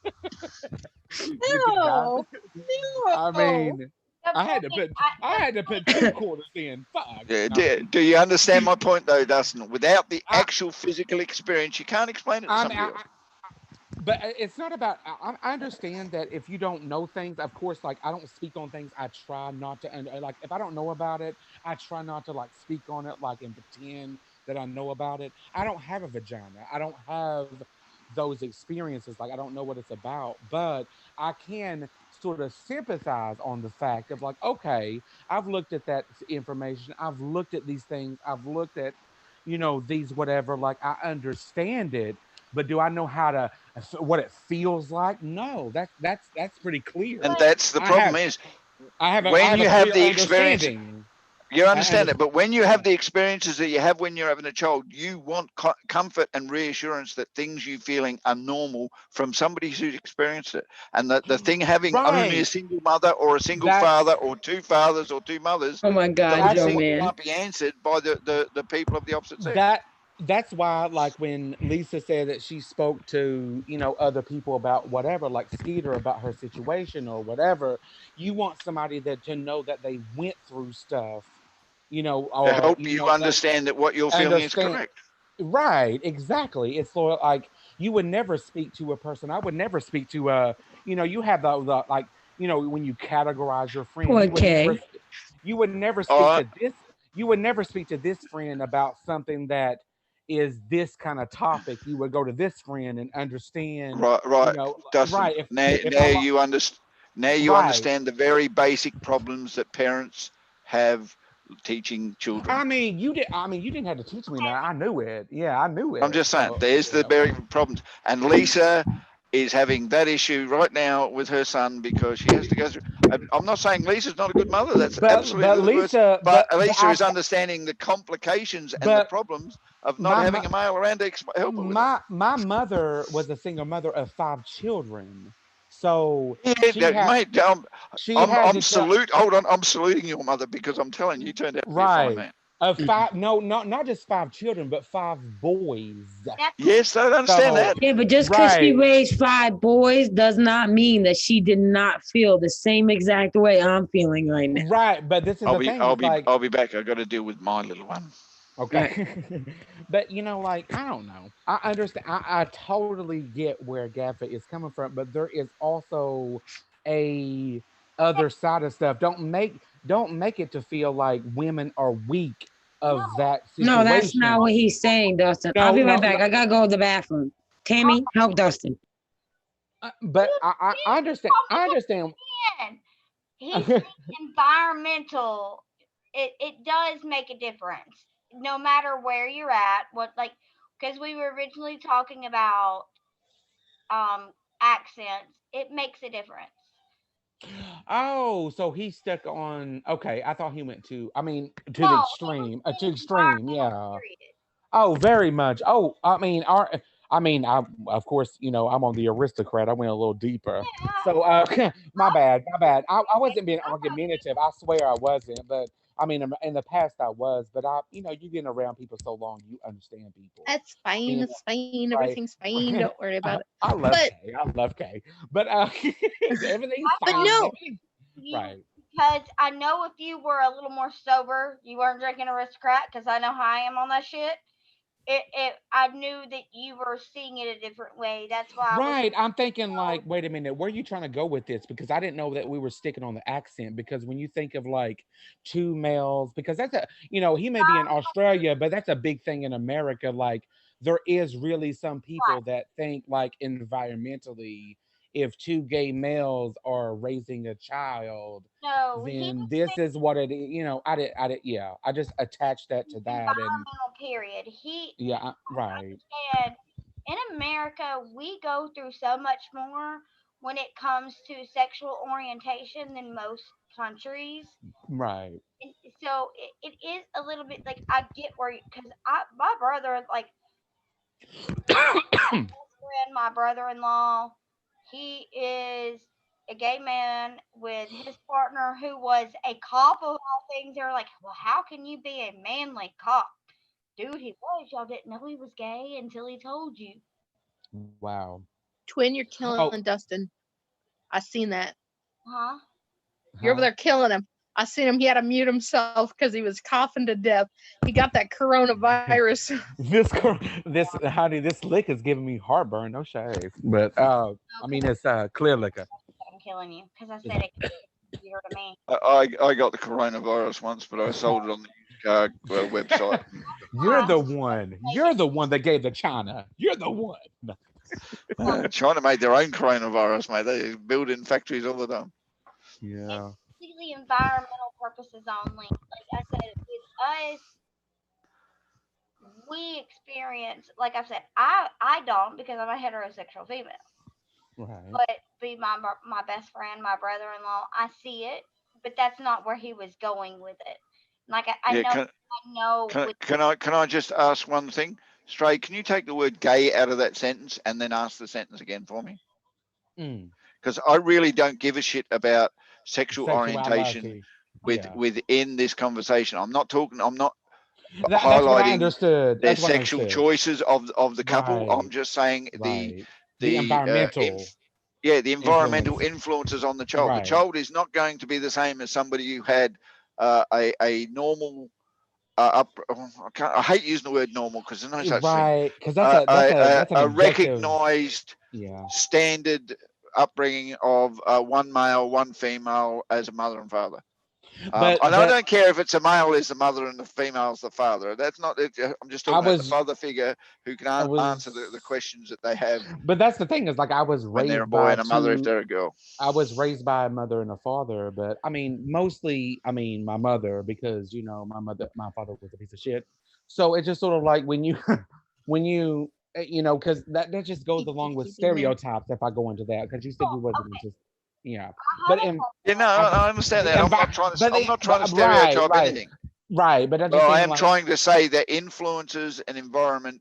Did you die? No, I no. mean, The point, I had to put two quarters in. Fuck. Yeah, No. do you understand my point though, Dustin? Without the I, actual physical experience, you can't explain it to I'm, somebody else. but it's not about. I understand that if you don't know things, of course, like I don't speak on things. I try not to, and like if I don't know about it, I try not to like speak on it, like and pretend that I know about it. I don't have a vagina. I don't have those experiences. Like I don't know what it's about, but I can sort of sympathize on the fact of like, okay, I've looked at that information. I've looked at these things. I've looked at, these whatever. Like I understand it, but do I know how to what it feels like? No, that's pretty clear. And But that's the I problem have is I when have a you have clear the experience, understanding. you I understand it, understand. but when you Yeah. have the experiences that you have when you're having a child, you want comfort and reassurance that things you feeling are normal from somebody who's experienced it. And that the thing having only a Right. single mother or a single father That's or two fathers or two mothers, Oh my God, those Joe that's things man. can't be answered by the people of the opposite sex. that that's why, like, when Lisa said that she spoke to, other people about whatever, like Skeeter, about her situation or whatever, you want somebody that to know that they went through stuff, To or help you understand that what you're feeling is understand. correct. Right, exactly. It's sort of like you would never speak to a person. I would never speak to you have the like, when you categorize your friend, Poor Kay. you would never speak Uh, to this you would never speak to this friend about something that is this kind of topic. You would go to this friend and understand, right, right, Dustin. right, Now, if I now you right. understand the very basic problems that parents have teaching children. You didn't have to teach me that. I knew it. Yeah, I knew I'm it. just saying, So, there's the very problems. And Lisa is having that issue right now with her son because she has to go through. I'm not saying Lisa's not a good mother. That's but absolutely the worst. Lisa, But Lisa is understanding the complications and the but problems of not my, having my a male around to help her with it. my mother was a single mother of 5 children, so Yeah, mate, she had I'm to tell. salute. Hold on, I'm saluting your mother because I'm telling you, you turned out to be a fine Right. man. Of five, no, not just 5 children, but 5 boys. that's Yes, I understand So, that. Yeah, but just because she right, raised 5 boys does not mean that she did not feel the same exact way I'm feeling right now. right. But this is the thing. It's like, I'll be back. I got to deal with my little one. Right. okay. But, like, I don't know. I understand. I totally get where Gaffa is coming from, but there is also a other side of stuff. Don't make it to feel like women are weak no. of that No, that's not situation. what he's saying, Dustin. I'll No, be right no, back. no. I gotta go to the bathroom. Tammy, help Dustin. But I understand. I understand. Again, he's environmental. It does make a difference, no matter where you're at. What like, because we were originally talking about um accents. It makes a difference. Oh, so he's stuck on. Okay, I thought he went to. I mean, to the No, it was extreme. To extreme, environmental. yeah. Period. Oh, very much. Oh, I of course, I'm on the aristocrat. I went a little deeper. Yeah, So, my bad, my bad. I wasn't being I know. argumentative. I swear I wasn't. But I mean, in the past I was. But you getting around people so long, you understand people. That's fine. Being It's fine. right. Everything's fine. Don't worry about it. I love But Kay. I love Kay. But everything's I but know fine. no, Everything's you right. because I know if you were a little more sober, you weren't drinking aristocrat. Because I know how I am on that shit. I knew that you were seeing it a different way. That's why I was Right. I'm thinking so like, wait a minute, where are you trying to go with this? Because I didn't know that we were sticking on the accent. Because when you think of like two males, because that's he may be in Australia, but that's a big thing in America. Like there is really some people that think like environmentally, if two gay males are raising a child, no. He then was this is what it is. Yeah. I just attached that to that. And environmental. Period. He yeah, right, understand. In America, we go through so much more when it comes to sexual orientation than most countries. right. And so it is a little bit like I get where because I my brother like friend, my brother-in-law, he is a gay man with his partner who was a cop of all things. They're like, well, how can you be a manly cop? Dude, he was. Y'all didn't know he was gay until he told you. Wow. twin, you're Oh, killing Dustin. I seen that. Huh? You're over huh? there killing him. I seen him. He had to mute himself because he was coughing to death. He got that coronavirus. Honey, this lick is giving me heartburn. No shade, but No, I because mean it's clear liquor. I'm killing you. Because I said it easier to me. I got the coronavirus once, but I sold it on the used car website. You're Fine. the one. You're the one that gave the China. You're the one. No. China made their own coronavirus, mate. They build in factories all the time. It's Yeah. completely environmental purposes only. Like I said, with us, we experience, like I said, I don't because I'm a heterosexual female. Right. But be my best friend, my brother-in-law, I see it, but that's not where he was going with it. Like Yeah, I know with can I just ask one thing? Stray, can you take the word gay out of that sentence and then ask the sentence again for me? Mm. Because I really don't give a shit about sexual orientation Sexuality. Yeah. within this conversation. I'm not talking. I'm not That's what I highlighting understood. their That's what I sexual understood. choices of the couple. I'm Right. just saying Right. The the environmental yeah, the environmental influence. influences on the child. The Right. child is not going to be the same as somebody who had a normal I hate using the word normal because there's no such thing. Right. Because that's an A objective. recognised Yeah. standard upbringing of one male, one female as a mother and father. But And I don't care if it's a male is the mother and the female is the father. That's not it. I'm just I talking about the was father figure who I can answer the was questions that they have but that's the thing is like when they're a boy and a mother if they're a girl. I was raised by a mother and a father, but I mean, mostly, I mean, my mother because my father was a piece of shit. So it's just sort of like when you, when you, because that just goes along with stereotypes. If I go into that, because you said you wasn't into, yeah, but in, Yeah, no, I, I understand the that. but I'm not trying to right, stereotype right, anything. right. But I'm But just I saying, am like, trying to say that influences and environment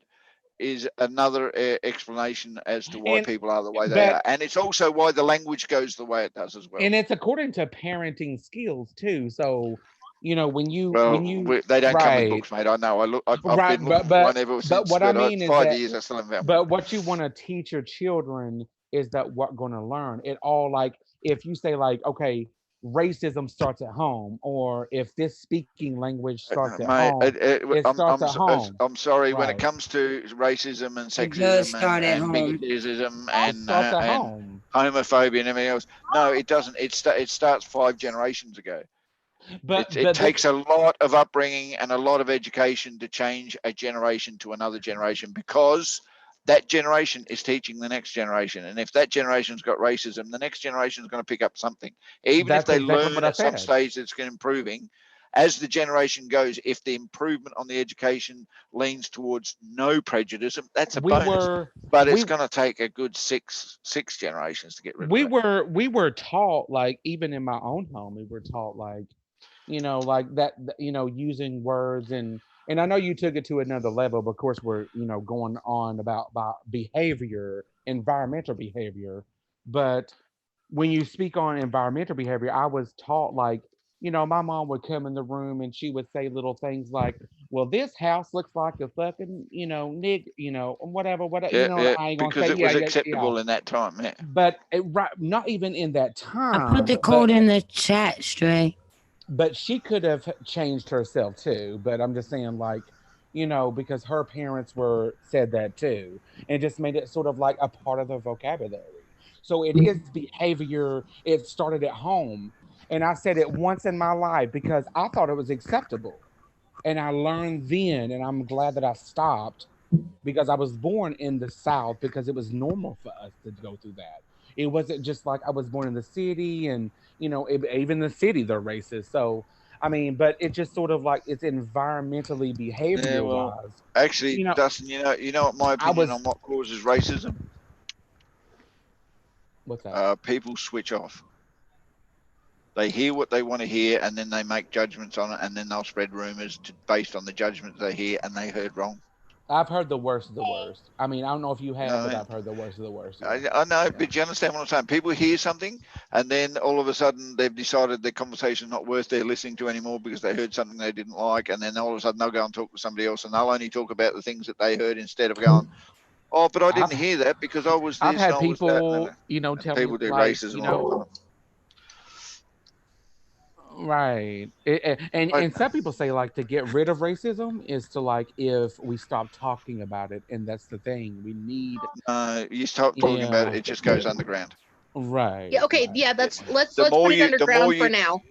is another explanation as to why and people are the way they but are, and it's also why the language goes the way it does as well. and it's according to parenting skills too. So, when Well, you they don't come with right. books, mate. I know. I've Right, been looking for one ever but since, what I but mean is 5 years I still haven't found one. but what you want to teach your children is that what going to learn. It all like if you say like, okay, racism starts at home, or if this speaking language starts at Mate, home, it starts at home. I'm sorry. When it Right. comes to racism and It does sexism start at and home. bigotism It starts at and home. homophobia and everything else, no, it doesn't. It starts 5 generations ago. It But this takes a lot of upbringing and a lot of education to change a generation to another generation because that generation is teaching the next generation. And if that generation's got racism, the next generation is going to pick up something. Even if that's they exactly what learn I at some said. stage it's improving, as the generation goes, if the improvement on the education leans towards no prejudice, that's a We bonus. were But it's we going to take a good six generations to get rid of it. we were taught like even in my own home we were taught like like that using words and I know you took it to another level, but of course we're going on about behavior, environmental behavior. But when you speak on environmental behavior, I was taught like my mom would come in the room and she would say little things like, well, this house looks like a fucking nig whatever Yeah, yeah, I ain't gonna because say it yeah was yeah yeah. acceptable in that time. Yeah. But right, not even in that I put time, the code in the chat, Stray. but she could have changed herself too. But I'm just saying, like, because her parents were said that too, and just made it sort of like a part of the vocabulary. So it is behavior. It started at home, and I said it once in my life because I thought it was acceptable, and I learned then, and I'm glad that I stopped because I was born in the South because it was normal for us to go through that. It wasn't just like I was born in the city and, even the city, they're racist. So, I mean, but it just sort of like it's environmentally Yeah, behavior well, wise. actually, You know, Dustin, you know what my I opinion was, on what causes racism? what's that? People switch off. They hear what they want to hear, and then they make judgments on it, and then they'll spread rumors based on the judgments they hear, and they heard wrong. I've heard the worst of the worst. I mean, I don't know if you You know have, what but I mean? I've heard the worst of the worst. Yeah. I know, Yeah. but you understand what I'm saying? People hear something, and then all of a sudden they've decided their conversation's not worth their listening to anymore because they heard something they didn't like, and then all of a sudden they'll go and talk to somebody else, and they'll only talk about the things that they heard instead of going, oh, but I I've, didn't hear that because I was I've this and had I was that, people, and tell me people do like, racism all the time. right. And some people say like to get rid of racism is to like if we stop talking about it, and that's the thing. We need You start talking about it, yeah. it just goes underground. Yeah, Right, okay, right. yeah, let's The put more it you, the more underground for you, now.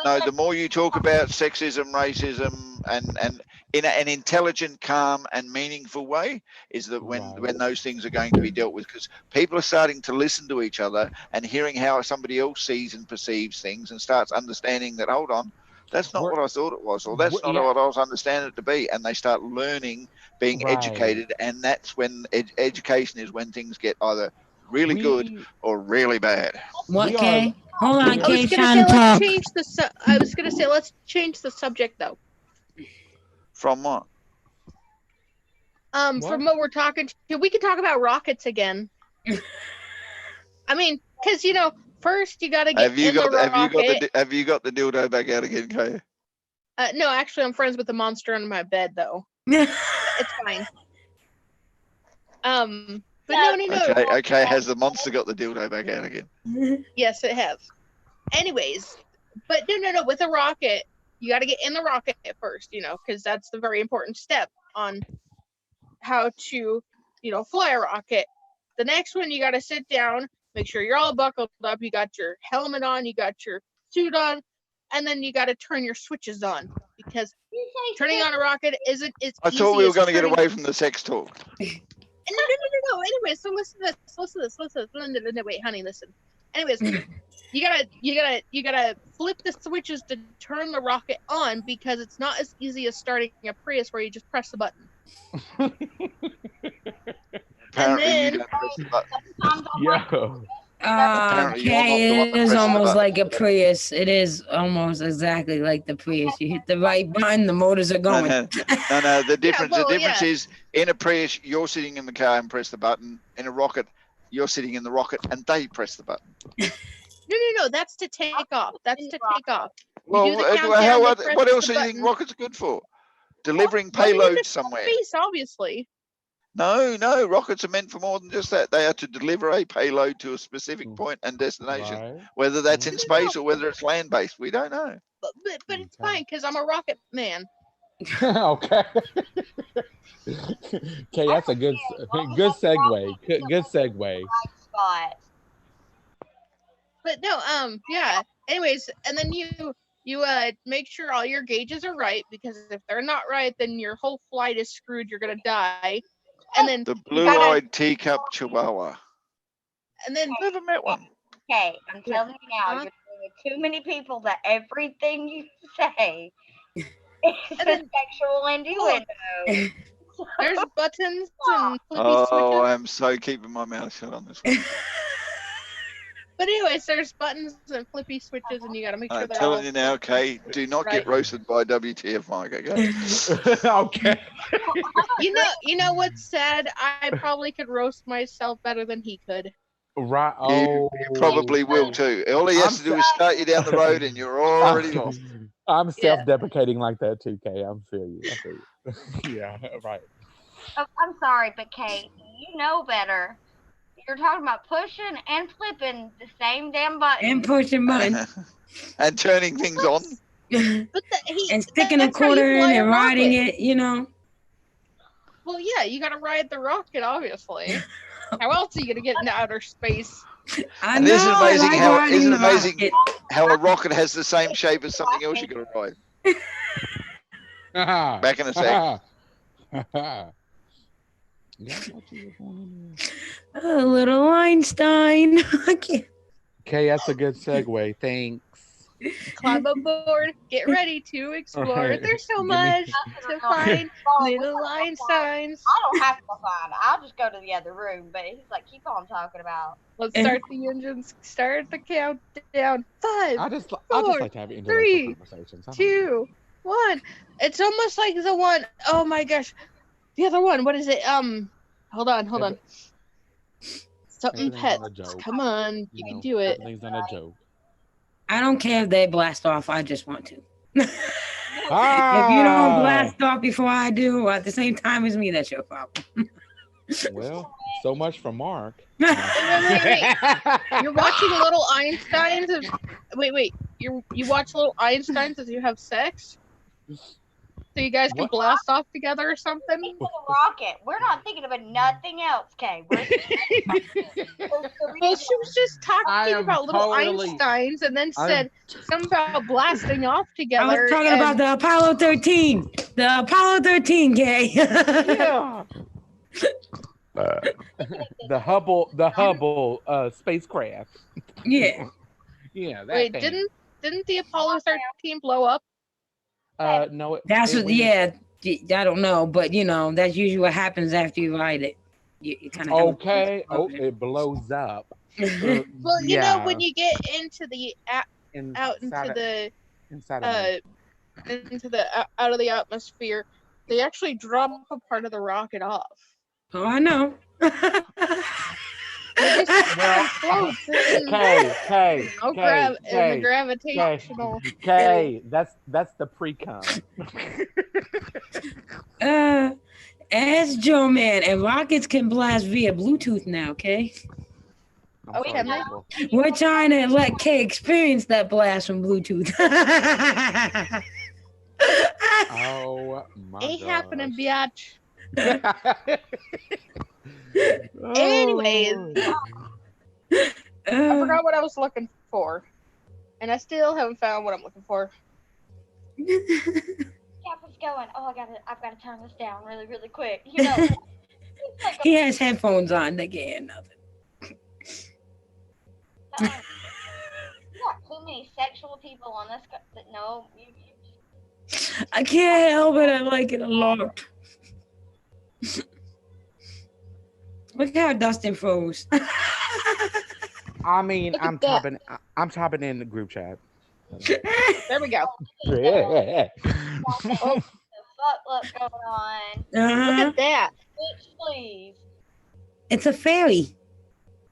no, the more you talk about sexism, racism, and in an intelligent, calm, and meaningful way, is that when Right. those things are going to be dealt with, because people are starting to listen to each other and hearing how somebody else sees and perceives things, and starts understanding that. Hold on, That's not We're- what I thought it was, or that's not yeah. what I was understanding it to be. And they start learning, being Right. educated, and that's when education is when things get either really good We or really bad. What, We are- Kay? Hold on, I I was Kay's gonna trying say to let's talk. change the I was gonna say let's change the subject though. From what? From what we're talking to, we could talk about rockets again. I mean, because first you gotta get Have you in got the have you got rocket. the have you got the dildo back out again, Kay? No, actually, I'm friends with the monster under my bed though. It's fine. But no. Okay. Has the monster got the dildo back out again? Yes, it has. Anyways, but no. With a rocket, you got to get in the rocket first, because that's the very important step on how to, fly a rocket. The next one, you got to sit down, make sure you're all buckled up. You got your helmet on, you got your suit on, and then you got to turn your switches on because turning on a rocket isn't as I easy thought we were as going to get turning- away from the sex talk. No. Anyway, so listen to this. No, wait, honey, listen. Anyways, you gotta flip the switches to turn the rocket on because it's not as easy as starting a Prius where you just press the button. Apparently, then- you don't press the button. Yeah. Apparently you're not Okay, the one it that is presses the almost button. like a Prius. It is almost exactly like the Prius. You hit the right button, the motors are going. No. The difference. well, the difference is in a Prius, you're sitting in the car and press the button. In a rocket, you're sitting in the rocket and they press the button. No. That's to take off. That's to take off. Well, do the countdown, they press what else the do you think button. rockets are good for? Delivering Well, payloads it's somewhere. Space, obviously. No, rockets are meant for more than just that. They are to deliver a payload to a specific point and destination, Right. whether that's in space or whether it's land-based. We don't know. But it's Okay. fine because I'm a rocket man. Okay. Okay, that's a good segue. Good segue. Spot. But no, yeah. Anyways, and then you make sure all your gauges are right because if they're not right, then your whole flight is screwed. You're gonna die. And then The you gotta- blue-eyed teacup chihuahua. and then Never met one. Okay, I'm telling you now, Huh? you're dealing with too many people that everything you say is And then- sexual innuendo. there's buttons and flippy Oh, switches. I'm so keeping my mouth shut on this one. But anyways, there's buttons and flippy switches, and you gotta make sure I'm they're all telling you now, Kay, do not get Right. roasted by WTF Mike, okay? Okay. You know what's sad? I probably could roast myself better than he could. Right. You Oh. probably will too. All he has I'm to do is start you down the road and you're already lost. I'm self-deprecating like that too, Kay. I feel you. Yeah, right. Oh, I'm sorry, but Kate, you know better. You're talking about pushing and flipping the same damn button. And pushing button. And turning things on. But And sticking a that's how you quarter in fly a and riding rocket. it. Well, yeah, you gotta ride the rocket, obviously. How else are you gonna get into outer space? I And know. isn't it amazing like how riding isn't the it amazing rocket. how a rocket has the same shape as something else you gotta ride? Back in a sec. A little Einstein. I can't. Okay, that's a good segue. Thanks. Climb aboard, get ready to explore. Alright. There's so Give me- much to find. Little Einsteins. I don't have to find it. I'll just go to the other room. But he's like, keep on talking about. Let's start the engines. Start the countdown. 5, I just 4, like to have intellectual 3, conversations. I don't know. 2, 1. It's almost like the one oh my gosh. The other one. What is it? Hold on. Something Everything's pets. not a joke. Come on, You you can know, do it. Everything's not a joke. I don't care if they blast off. I just want to. Ah, If you don't blast off before I do, or at the same time as me, that's your problem. Well, so much for Mark. Wait. You're watching little Einsteins. Wait. You watch little Einsteins as you have sex, so you guys can What? blast off together or something. Think of the rocket. We're not thinking about nothing else, Kay. We're Well, she was just I talking am about little totally- Einsteins, and then said something about blasting off I together. was talking about the Apollo 13. The Apollo 13, gay. Yeah. The Hubble spacecraft. Yeah. Yeah. That Wait, thing. didn't the Apollo 13 blow up? No, That's it what. when Yeah, I don't know, but that's usually what happens after you ride it. It kind of okay. Oh, it blows up. Well, Yeah, when you get into the out inside of me. uh into the out of the atmosphere, they actually drop a part of the rocket off. Oh, I know. It just Well, floats in, K, in the gravitational area. K. That's the pre-cum. Ask Joe Man, and rockets can blast via Bluetooth now. Okay, I'm Oh, sorry, can they? people. we're trying to let K experience that blast from Bluetooth. Oh my Ain't happening, gosh. biatch. Anyways, Oh. I forgot what I was looking for, and I still haven't found what I'm looking for. What's going? Oh, I've got to turn this down really, really quick. It's like He has headphones on. They can't hear nothing. you got too many sexual people on this. No, you just. I can't help it. I like it a lot. Look how Dustin froze. I mean, Look at that. I'm typing in the group chat. There we go. Yeah. Oh, The fuck look going on? look Uh-huh. at that. Bitch, please. It's a fairy.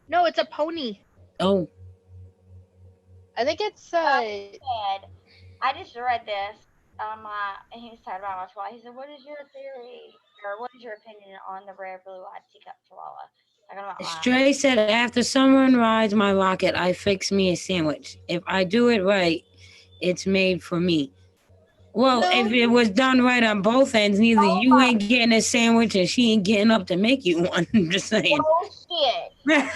No, it's a pony. Oh. I think it's Said, I just read this and he was talking about my chihuahua. He said, "What is your theory, or what is your opinion on the rare blue-eyed teacup chihuahua?" Talking about mine. Stray said, after someone rides my rocket, I fix me a sandwich. If I do it right, it's made for me. Well, No. if it was done right on both ends, neither you ain't getting a sandwich and she ain't getting up to make you one. I'm just saying. Bullshit.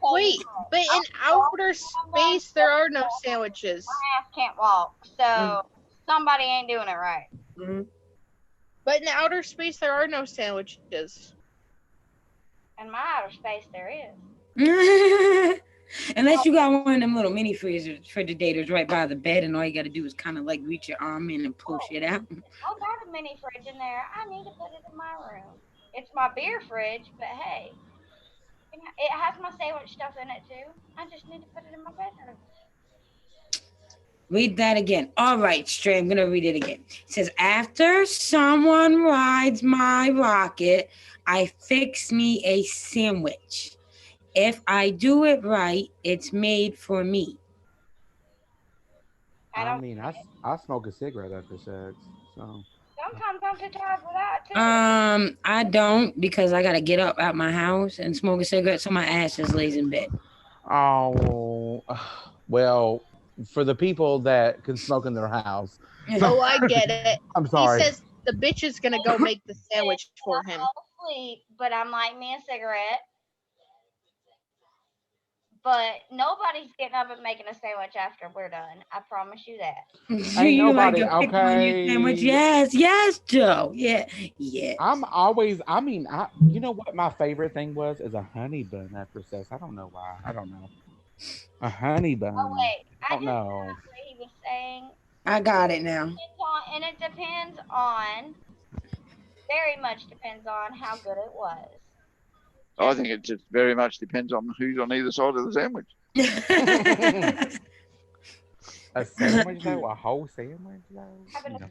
Wait, but in outer space there are no sandwiches. My ass can't walk, so somebody ain't doing it right. Mhm. But in outer space there are no sandwiches. In my outer space, there is. Unless you got one of them little mini refrigerators right by the bed, and all you got to do is kind of like reach your arm in and pull shit out. I got a mini fridge in there. I need to put it in my room. It's my beer fridge, but hey, it has my sandwich stuff in it too. I just need to put it in my bedroom. Read that again. All right, Stray, I'm going to read it again. It says, after someone rides my rocket, I fix me a sandwich. If I do it right, it's made for me. I mean, I smoke a cigarette after sex, so. Sometimes I'm too tired for that too. I don't, because I got to get up out my house and smoke a cigarette, so my ass just lays in bed. Oh, well, for the people that can smoke in their house. Oh, I get it. I'm sorry. He says the bitch is gonna go make the sandwich for him. I'll sleep, but I'm lighting me a cigarette. But nobody's getting up and making a sandwich after we're done. I promise you that. Ain't nobody, like a pickle on your okay. sandwich? Yes, Joe. Yeah. I'm always, you know what my favorite thing was? Is a honey bun after sex. I don't know why. I don't know. A honey bun. Oh wait, I don't know. What he was saying. I got it now. And it depends on, very much depends on how good it was. I think it just very much depends on who's on either side of the sandwich. A sandwich though? A whole sandwich though? You know.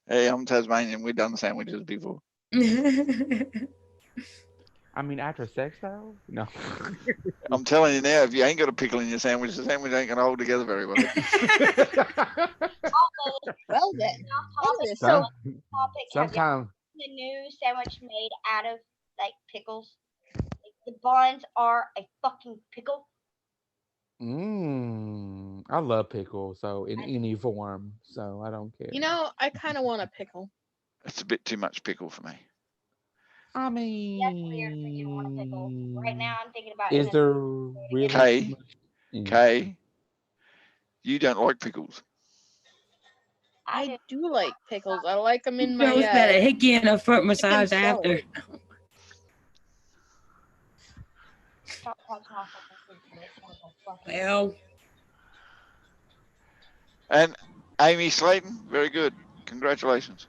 Hey, I'm Tasmanian. We've done sandwiches before. I mean, after sex though? No. I'm telling you now, if you ain't got a pickle in your sandwich, the sandwich ain't going to hold together very well. Well then. Sometimes the new sandwich made out of like pickles. Like, the buns are a fucking pickle. I love pickle, so in any form, so I don't care. You know, I kind of want a pickle. It's a bit too much pickle for me. I mean, that's weird for you to want a pickle. Right now, I'm thinking about. Is there really? Kay, you don't like pickles. I do like pickles. I like them in my. Joe's got a hickey and a foot massage after. Stop touching my fucking food. Well, And Amy Slaton, very good. Congratulations.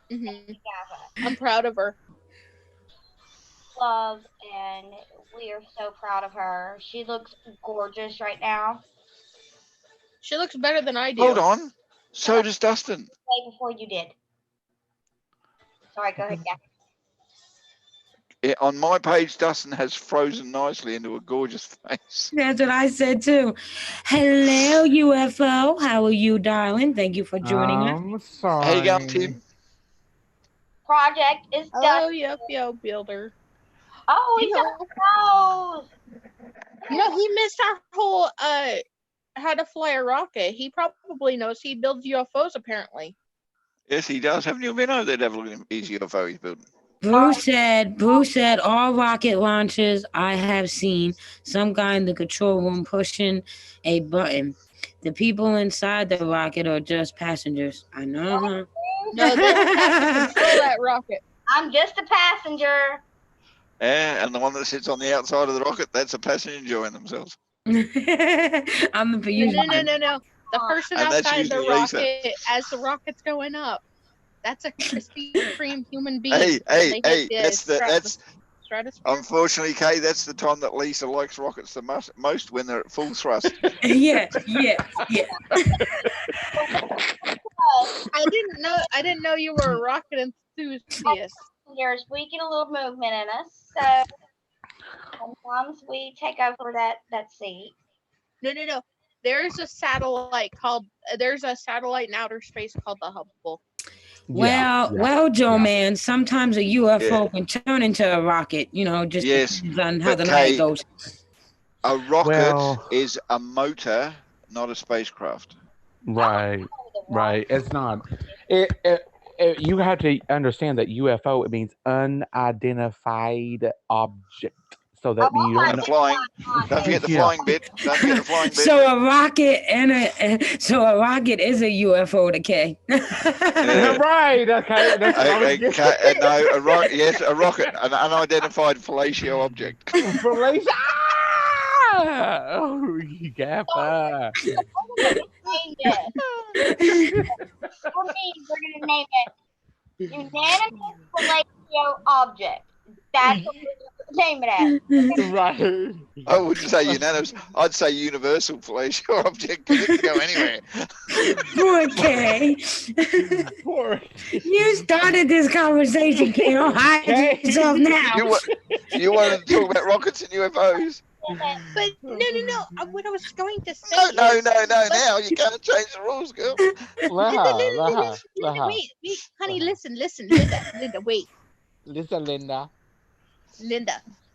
Hmm. Gava. I'm proud of her. Love, and we are so proud of her. She looks gorgeous right now. She looks better than I Hold do. on. So does Dustin. Way before you did. Sorry, go ahead, Gava. On my page, Dustin has frozen nicely into a gorgeous face. That's what I said too. Hello, UFO. How are you, darling? Thank you for joining us. I'm How you going, sorry. Tim? Project is Hello, done. Yo Builder. Oh, You he's know, on those. he missed our whole how to fly a rocket. He probably knows. He builds UFOs apparently. Yes, he does. Haven't you been over there to have a look at his UFO he's building? Bruce said all rocket launches I have seen some guy in the control room pushing a button. The people inside the rocket are just passengers. I know. Huh? No, they have to control that rocket. I'm just a passenger. Yeah, and the one that sits on the outside of the rocket, that's a passenger enjoying themselves. I'm the No. The person And that's outside the usually Lisa. rocket as the rocket's going up. That's a Krispy Kreme human being. Hey, They hit that's stratosphere. unfortunately, Kay, that's the time that Lisa likes rockets the most when they're at full thrust. yeah. I didn't know you were a rocket enthusiast. There's we get a little movement in us, so sometimes we take over that seat. No. There's a satellite in outer space called the Hubble. Well, Joe, man, sometimes a UFO can turn into a rocket, just depends on how the night goes. A rocket is a motor, not a spacecraft. Right. It's not. You have to understand that UFO, it means unidentified object. So that you don't And flying. Don't forget the flying bit. So a rocket is a UFO to K. Right. Okay. That's what I was getting. No, a rocket, an unidentified fellatio object. Fellatio. Oh, Gaffa. For me, we're gonna name it unanimous fellatio object. That's what we're gonna name it as. Right. I wouldn't say unanimous. I'd say universal fellatio object because it can go anywhere. Poor Kay. You started this conversation, Kay. Don't hide yourself now. You wanted to talk about rockets and UFOs? But no. What I was going to say. No. Now you can't change the rules, girl. Wait, honey, listen, Linda, wait. Listen, Linda.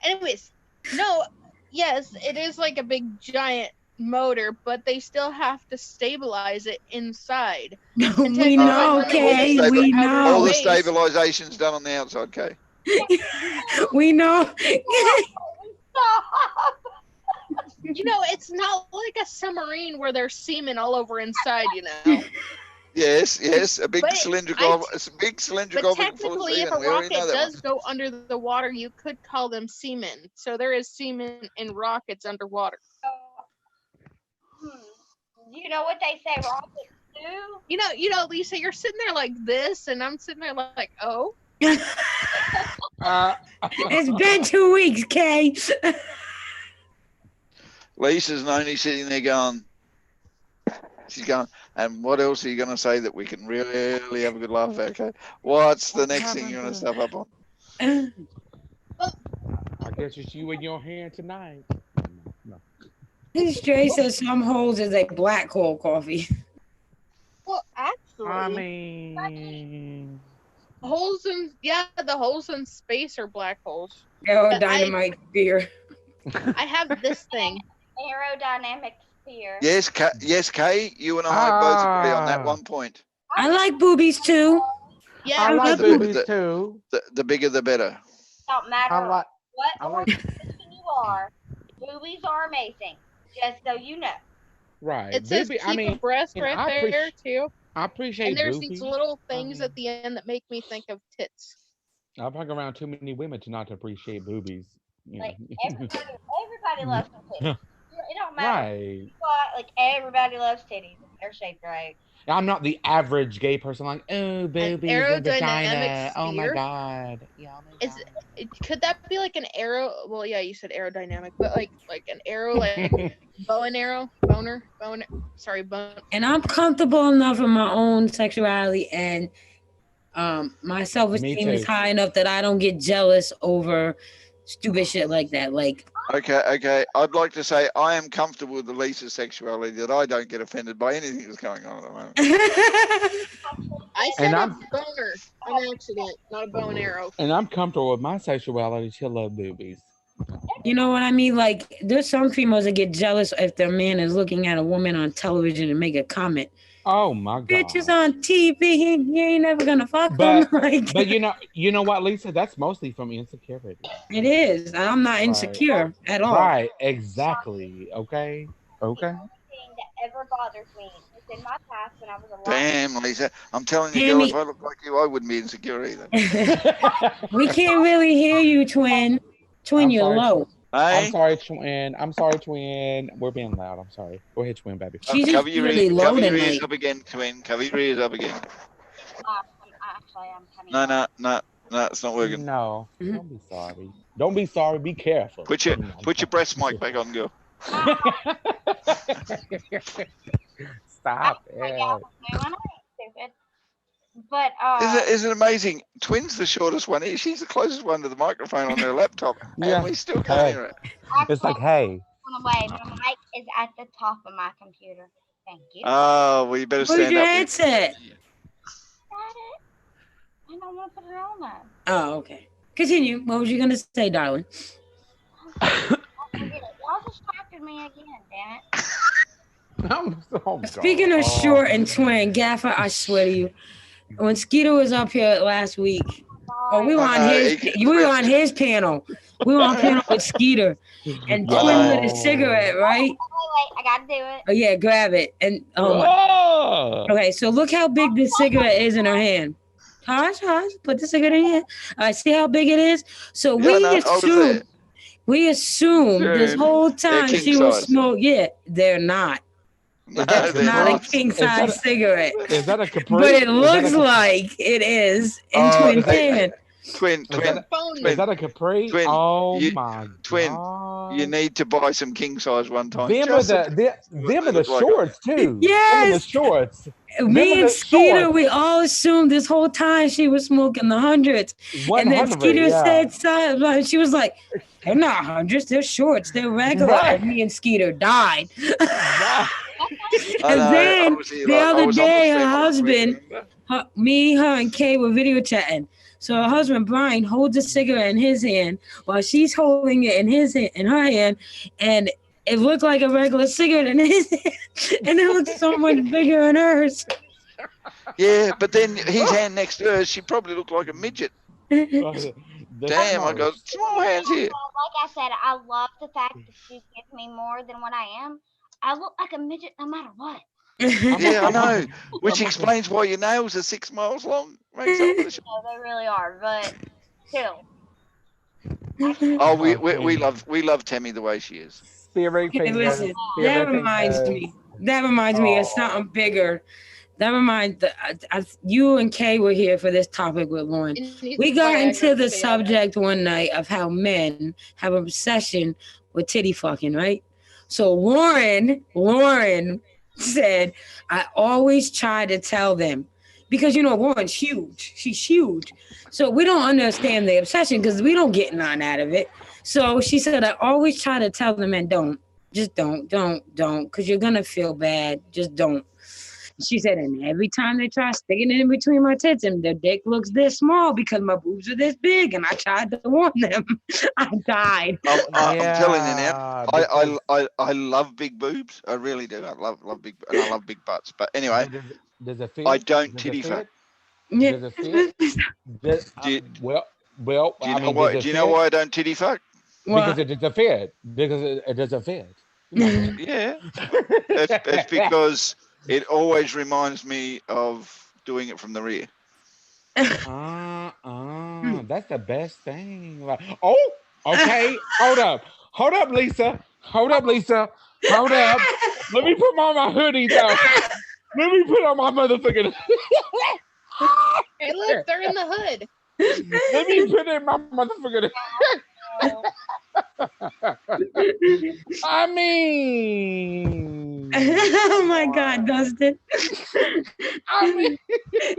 Anyways, no, yes, it is like a big giant motor, but they still have to stabilize it inside. We know, Kay. We know. All the stabilization's done on the outside, Kay. We know. It's not like a submarine where there's semen all over inside, Yes, a big cylindrical But full of technically, if semen. a We already know rocket that does one. go under the water, you could call them semen. So there is semen in rockets underwater. You know what they say rockets do? Lisa, you're sitting there like this, and I'm sitting there like, oh. It's been 2 weeks, Kay. Lisa's only sitting there going, she's going, and what else are you going to say that we can really have a good laugh at? Okay, what's the next thing you're going to step up on? I guess it's you and your hand tonight. No. His Stray says some holes is a black hole coffee. Well, actually, I mean, the holes in space are black holes. Aerodynamic sphere. I have this thing. Aerodynamic sphere. Yes, Kay, you and I both agree on that one point. I like boobies too. Yeah, I like boobies too. The bigger the better. Don't matter what like you are. Boobies are amazing. Just so you know. Right. It says keep a breast right there too. I appreciate and there's boobies. these little things at the end that make me think of tits. I've hung around too many women to not appreciate boobies. Like everybody loves some tits. It don't don't matter Right. what. Like everybody loves titties if they're shaped right. I'm not the average gay person like, oh, boobies and aerodynamic vagina. Oh my sphere? god. Yeah, oh my Is god. could that be like an arrow? Well, yeah, you said aerodynamic, but like an arrow, like bow and arrow, sorry, bone. And I'm comfortable enough in my own sexuality, and my Me self-esteem is too. high enough that I don't get jealous over stupid shit like that. Like, Okay. I'd like to say I am comfortable with Lisa's sexuality, that I don't get offended by anything that's going on at the moment. I And said a I'm boner on accident, not a bow and arrow. and I'm comfortable with my sexuality. She love boobies. you know what I mean? Like, there's some females that get jealous if their man is looking at a woman on television and make a comment. Oh my Bitch is god. on TV. You ain't never gonna fuck But them. Like, but you know what, Lisa? That's mostly from insecurity. it is. I'm not Right. insecure at all. Right. Exactly. Okay. Okay. The only thing that ever bothers me is in my past when I was a lot. Damn, Lisa. I'm telling you, girl, Tammy, if I look like you, I wouldn't be insecure either. we can't really hear you, twin. Twin, I'm you're sorry. low. Hey? I'm sorry, twin. I'm sorry, twin. We're being loud. I'm sorry. Go ahead, twin, baby. She's just Cover your really low cover your ears tonight. up again, twin. Cover your ears up again. I'm coming. No, it's not working. No, Mhm. don't be sorry. Don't be sorry. Be careful. Put your breast mic back on, girl. Stop I it. got my one. Stupid. But Isn't it amazing? Twin's the shortest one here. She's the closest one to the microphone on her laptop, Yeah. and we still can't Hey. hear it. It's like, hey. away. My mic is at the top of my computer. Thank you. Oh, well, you better Where's stand your up. headset? Got it. I don't want to put it on though. Oh, okay. Continue. What was you gonna say, darling? Y'all distracted me again, damn it. Oh, Speaking God. of short and twin, Gaffer, I swear to you, when Skeeter was up here last week, we were Oh, on no, his he- we were on his panel. We were on panel with Skeeter, and Twin lit a cigarette, right? Wait, I gotta do it. Oh yeah, grab it. And oh my. Oh. Okay, so look how big this cigarette is in her hand. Hush, put the cigarette in here. All right, see how big it is? So Yeah, no, I was there. we assumed this Dude, whole they're time king she was size. smoke. Yeah, they're not. No, That's they're Not a not. king Is that size cigarette. Is that a Capri? But it Is that looks a- like it is in Oh, Twin's hey, hand. Twin, Is that, Phony. is that a Capri? Twin, Oh you- my Twin, God. you need to buy some king size one time. Them are Just so the them are the look like shorts too. Them are the Yes. shorts. Them Me are and the Skeeter, shorts. we all assumed this whole time she was smoking the hundreds. And then 100, Skeeter yeah. said something, like, she was like, they're not hundreds, they're shorts, they're regular. Right. And me and Skeeter died. Right. I And know, then I was here the like- I other was on day, the her set, husband, remember? me, her, and Kay were video chatting. So her husband Brian holds a cigarette in his hand while she's holding it in his hand, in her hand, and it looked like a regular cigarette in his hand, and it looked so much bigger in hers. Yeah, but then his hand next to hers, she probably looked like a midget. The Damn, I got shorts. small hands here. Like I said, I love the fact that she gives me more than what I am. I look like a midget no matter what. Yeah, I know. Which explains why your nails are 6 miles long. Makes up for the shit. No, they really are, but still. Oh, we love Tammy the way she is. Spirit Hey, fingers. listen, spirit that reminds fingers. me. That reminds me of something bigger. That reminds you and Kay were here for this topic with Lauren. We got into the subject one night of how men have an obsession with titty fucking, right? So Lauren said, I always try to tell them, because you know Lauren's huge. She's huge. So we don't understand the obsession because we don't get none out of it. So she said, I always try to tell them, and don't. Just don't, because you're gonna feel bad. Just don't. She said, and every time they try sticking it in between my tits, and their dick looks this small because my boobs are this big, and I tried to warn them. I died. I'm telling you Yeah, now. I love big boobs. I really do. I love big and I love big butts. But anyway, Does it fit? I don't Does it titty fit? fuck. Yeah. Does it fit? Well, Do you I know mean, why? does it Do you know fit? why I don't titty fuck? Because it doesn't fit. Because it doesn't fit. Yeah, it's because it always reminds me of doing it from the rear. That's the best thing. Like, oh, okay. Hold up, Lisa. Hold up. Let me put on my hoodie though. Let me put on my motherfucking. Hey, look, they're in the hood. Let me put in my motherfucking. I mean. Oh my God, Dustin. I mean.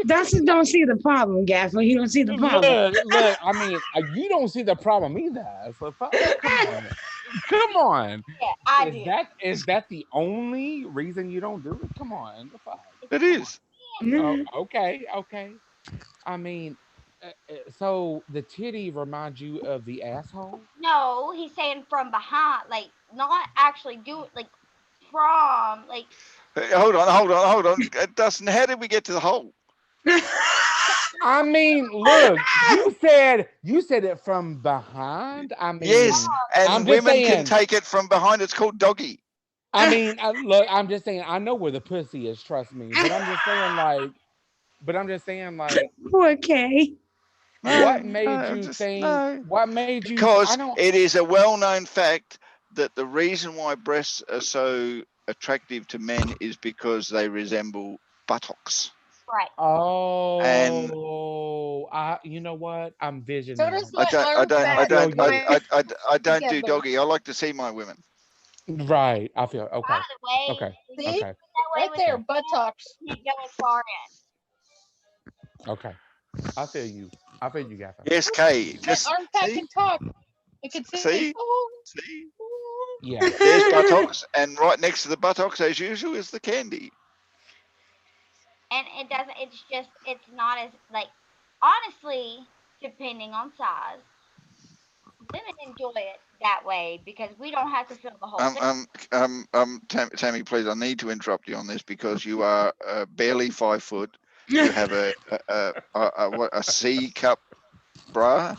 Dustin don't see the problem, Gaffer. He don't see the problem. Look. I mean, you don't see the problem either. So come on. Come on. Yeah, I Is do. that the only reason you don't do it? Come on. The fuck? It is. Oh, okay. I mean, so the titty reminds you of the asshole? No, he's saying from behind, like not actually do it, like from, like. Hey, hold on. Dustin, how did we get to the hole? I mean, look, you said it from behind. I mean, Yes, and I'm just women saying. can take it from behind. It's called doggy. I mean, look, I'm just saying. I know where the pussy is. Trust me. But I'm just saying, like. Poor Kay. What made you think? No. What made you? Because it is a well-known fact that the reason why breasts are so attractive to men is because they resemble buttocks. Right. Oh, and you know what? I'm So visioning. does I don't do together. doggy. I like to see my women. Right. I feel okay. By the way, Okay. See? Okay. that way Right with there, the buttocks. you go as far in. Okay. I feel you. Gaffer. Yes, Kay. That Just arm pack see, can talk. It could say, see, oh, see. Yeah. There's buttocks, and right next to the buttocks, as usual, is the candy. And it doesn't. It's not as like. Honestly, depending on size, women enjoy it that way because we don't have to feel the whole thing. Tammy, please, I need to interrupt you on this because you are barely 5 foot. You have a C cup bra.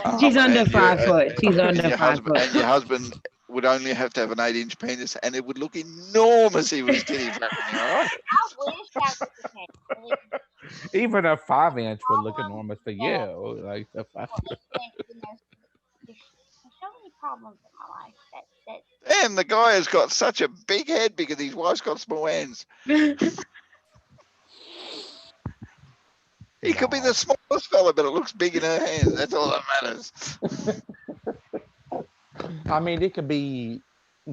No, She's under and 5 foot. She's and under your 5 husband foot. would only have to have an 8-inch penis, and it would look enormous if it was titty flapping. All right. I wish that was the case. Really. Even a 5-inch would look enormous for you. Like the 5. Well, there's so many problems in my life that And the guy has got such a big head because his wife's got small hands. He could be the smallest fella, but it looks big in her hands. That's all that matters. I mean, it could be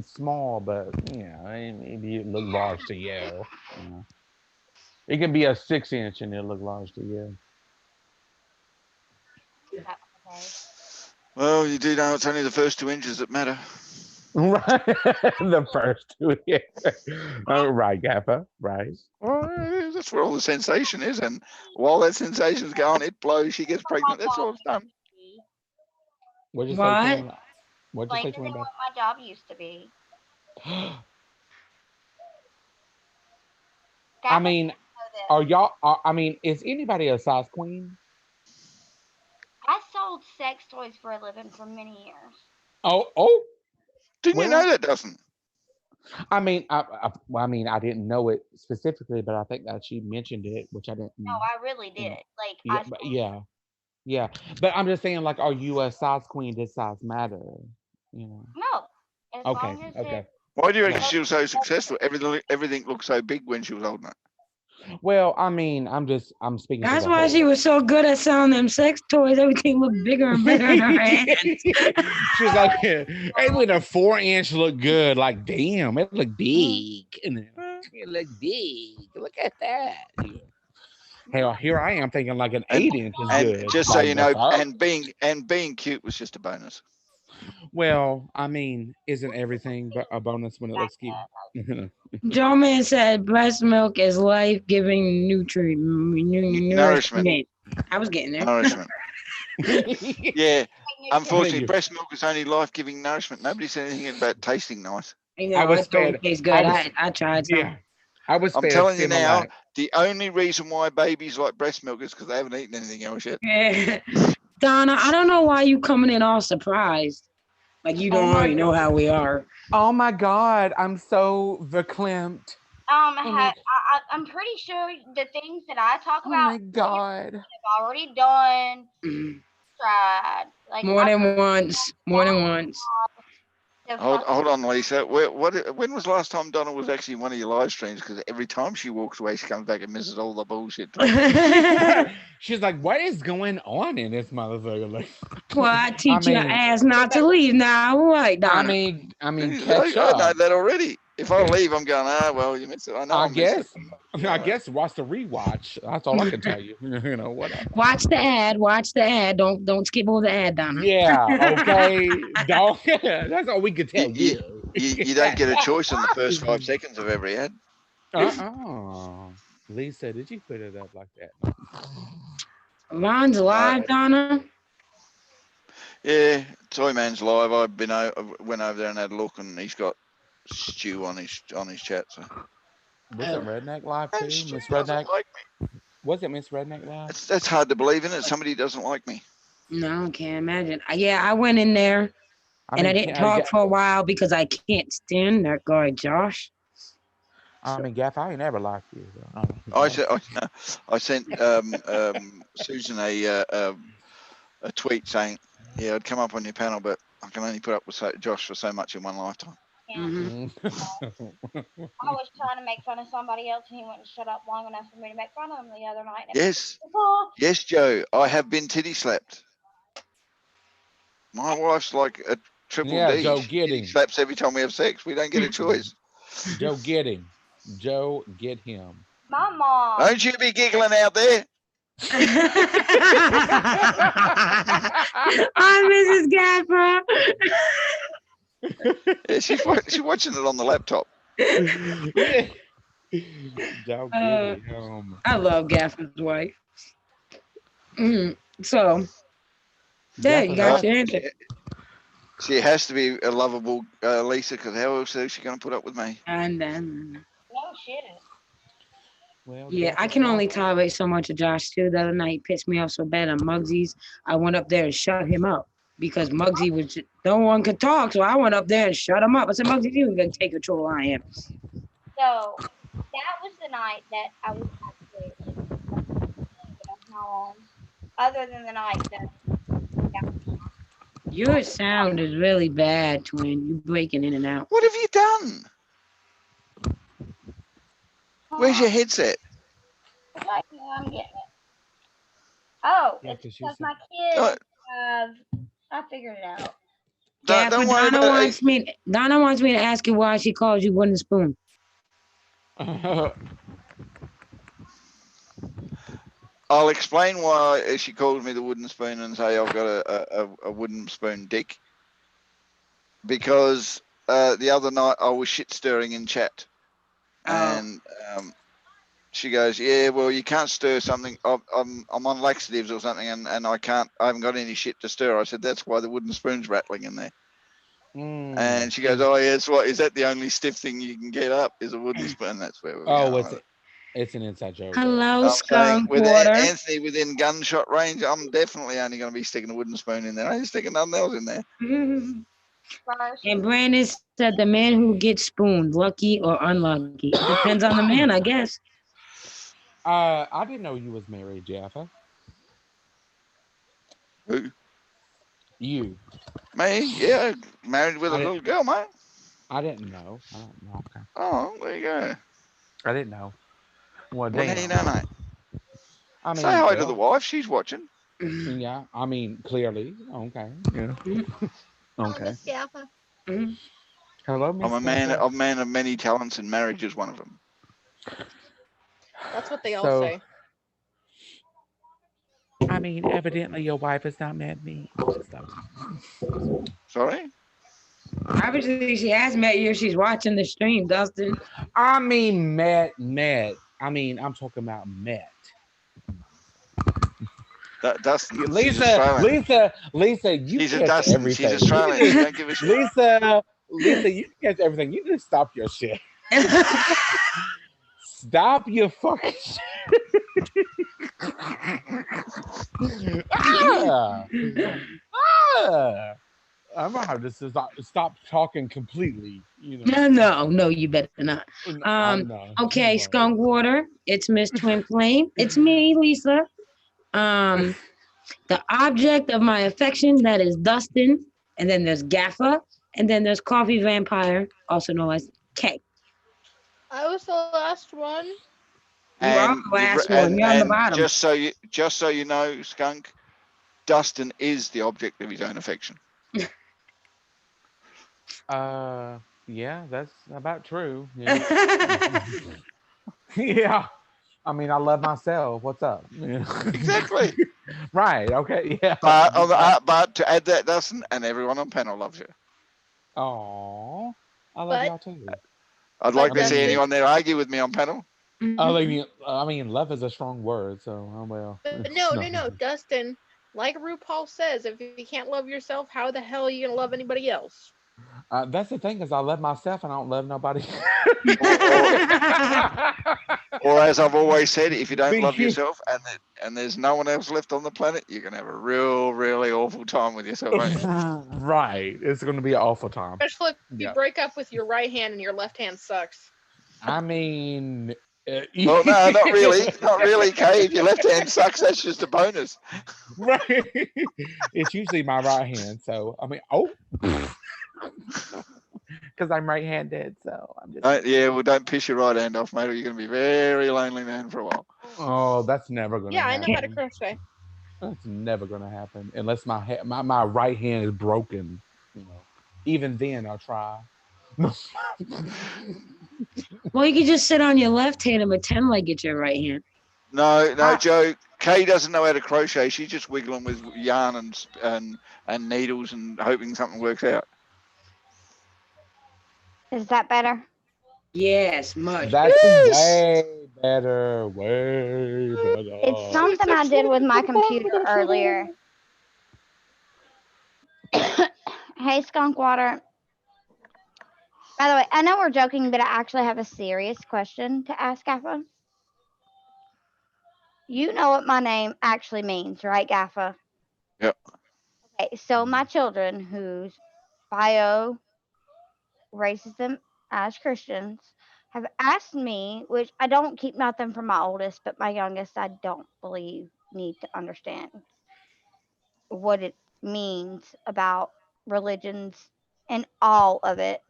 small, but maybe it look large to you. It can be a 6-inch and it look large to you. okay. Well, you do know it's only the first 2 inches that matter. Right. The first 2 inches. Oh, right, Gaffer. Right. Well, that's where all the sensation is, and while that sensation's going, it blows. She gets pregnant. That's all it's done. What'd you say? What? Twin? What'd you say, Explain to Twin? them what my job used to be. I mean, are y'all? I mean, is anybody a size queen? I sold sex toys for a living for many years. Oh. Didn't you know that, Dustin? I mean, I mean, I didn't know it specifically, but I think that she mentioned it, which I didn't. No, I really did. Like Yeah. But I'm just saying, like, are you a size queen? Does size matter? You know. No. As long as Okay. Why do you reckon she was so successful? Everything looked so big when she was old enough. Well, I mean, I'm speaking. That's why she was so good at selling them sex toys. Everything looked bigger and bigger in her hands. She's like, hey, with a 4-inch look good. Like, damn, it looked big. It looked big. Look at that. Hell, here I am thinking like an 8-inch is and good. just so like, you know, and being cute was just a bonus. Well, I mean, isn't everything but a bonus when it looks cute? Joe Man said breast milk is life-giving nourishment. I was getting there. Nourishment. Yeah. Unfortunately, breast milk is only life-giving nourishment. Nobody said anything about tasting nice. I was fed. It tastes good. I tried some. Yeah. I'm telling you now, the only reason why babies like breast milk is because they haven't eaten anything else yet. Yeah. Donna, I don't know why you coming in all surprised. Like you don't already know how we are. Oh my God, I'm so verklempt. I'm pretty sure the things that I talk about. Oh my God. I've already done. Tried. Like more than once. So Hold on, Lisa. When was the last time Donna was actually in one of your live streams? Because every time she walks away, she comes back and misses all the bullshit. She's like, what is going on in this motherfucker? Like, well, I teach your ass not to leave now. Right, Donna. I mean, catch I know up. that already. If I leave, I'm going, well, you missed it. I know I missed it. I guess watch the rewatch. That's all I can tell you. You know, whatever. Watch the ad. Watch the ad. Don't skip over the ad, Donna. Yeah, okay. Don't. That's all we can tell you. You don't get a choice in the first 5 seconds of every ad. Lisa, did you put it up like that? Ron's live, Donna. Yeah, Toyman's live. I went over there and had a look, and he's got Stu on his chat. So was it Redneck live too? Miss Redneck. Like me. Was it Miss Redneck live? That's hard to believe, isn't it? Somebody doesn't like me. No, can't imagine. Yeah, I went in there and I didn't talk for a while because I can't stand that guy, Josh. I mean, Gaff, I ain't ever liked you. So. I sent Susan a tweet saying, "Yeah, I'd come up on your panel, but I can only put up with Josh for so much in one lifetime." Yeah. I was trying to make fun of somebody else, and he wouldn't shut up long enough for me to make fun of him the other night. Yes, Joe. I have been titty slapped. My wife's like a triple D. Joe, get him. Slaps every time we have sex. We don't get a choice. Joe, get him. Joe, get him. My mom. Don't you be giggling out there. I'm Mrs. Gaffer. Yeah, she's watching it on the laptop. Joe, get him. I love Gaffer's wife. So, there you got your answer. She has to be a lovable Lisa, because how else is she going to put up with me? And then. No shit. Well, yeah, I can only tolerate so much of Josh too. The other night he pissed me off so bad on Muggsy's. I went up there and shut him up because Muggsy was no one could talk, so I went up there and shut him up. I said, Muggsy, you can take control. I am. So that was the night that I was actually how long? Other than the night that. Your sound is really bad, twin. You breaking in and out. What have you done? Where's your headset? I'm getting it. Oh, it's because my kids have. I figured it out. Yeah, but Donna wants me to ask you why she calls you wooden spoon. I'll explain why she calls me the wooden spoon and say I've got a wooden spoon dick. Because the other night I was shit stirring in chat. And she goes, yeah, well, you can't stir something. I'm on laxatives or something, and I haven't got any shit to stir. I said, that's why the wooden spoon's rattling in there. And she goes, oh, yeah, is that the only stiff thing you can get up is a wooden spoon? That's where we're going. It's an inside joke. Hello, skunk water. Anthony within gunshot range, I'm definitely only going to be sticking a wooden spoon in there. I ain't sticking nothing else in there. And Brandon said the man who gets spooned, lucky or unlucky. It depends on the man, I guess. I didn't know you was married, Jaffa. Who? You. Me? Yeah, married with a little girl, mate. I didn't know. Okay. Oh, there you go. I didn't know. Well, now you know, mate. I mean, say hi to the wife. She's watching. Yeah, I mean, clearly. Okay. Yeah. Okay. Hello, Miss I'm a man of many talents, and marriage is one of them. That's what they all say. I mean, evidently your wife has not met me. Sorry? Obviously, she has met you. She's watching the stream, Dustin. I mean, met. I mean, I'm talking about met. Dustin. Lisa, you She's catch a Dustin. everything. She's Australian. Don't give a shit. Lisa, you catch everything. You just stop your shit. Stop your fucking shit. I'm gonna have to stop talking completely. You know. No, you better not. Okay, skunk water. It's Miss Twin Flame. It's me, Lisa. The object of my affection, that is Dustin, and then there's Gaffer, And then there's Coffee Vampire, also known as K. I was the last one. You are And the last one. You're on the bottom. just so you know, Skunk, Dustin is the object of his own affection. Yeah, that's about true. Yeah. Yeah. I mean, I love myself. What's up? Yeah. Exactly. Right. Okay. Yeah. But to add that, Dustin, and everyone on panel loves you. Oh, I love But y'all too. I'd But like to see Dustin- anyone there argue with me on panel. I mean, love is a strong word. So, well. but no, Dustin. Like RuPaul says, if you can't love yourself, how the hell are you gonna love anybody else? That's the thing is, I love myself and I don't love nobody. Or as I've always said, if you don't love Thank you. yourself and there's no one else left on the planet, you're gonna have a really awful time with yourself, aren't you? Right. It's going to be an awful time. Especially if you Yeah. break up with your right hand and your left hand sucks. I mean, Well, no, not really, not really, Kay. If your left hand sucks, that's just a bonus. Right. It's usually my right hand. So, I mean, because I'm right handed. So, I'm just. Yeah, well, don't piss your right hand off, mate, or you're gonna be a very lonely man for a while. Oh, that's never going to Yeah, I happen. know how to crochet. That's never going to happen unless my right hand is broken. You know, even then I'll try. Well, you can just sit on your left hand and pretend like it's your right hand. No, Joe. Kay doesn't know how to crochet. She's just wiggling with yarn and needles and hoping something works out. Is that better? Yes, much. That's Yes! way better. Way better. It's something I did with my computer earlier. Hey, Skunk Water. By the way, I know we're joking, but I actually have a serious question to ask Gaffa. You know what my name actually means, right, Gaffa? Yep. Okay, so my children whose bio races them as Christians have asked me, which I don't keep nothing from my oldest, but my youngest I don't believe need to understand what it means about religions and all of it.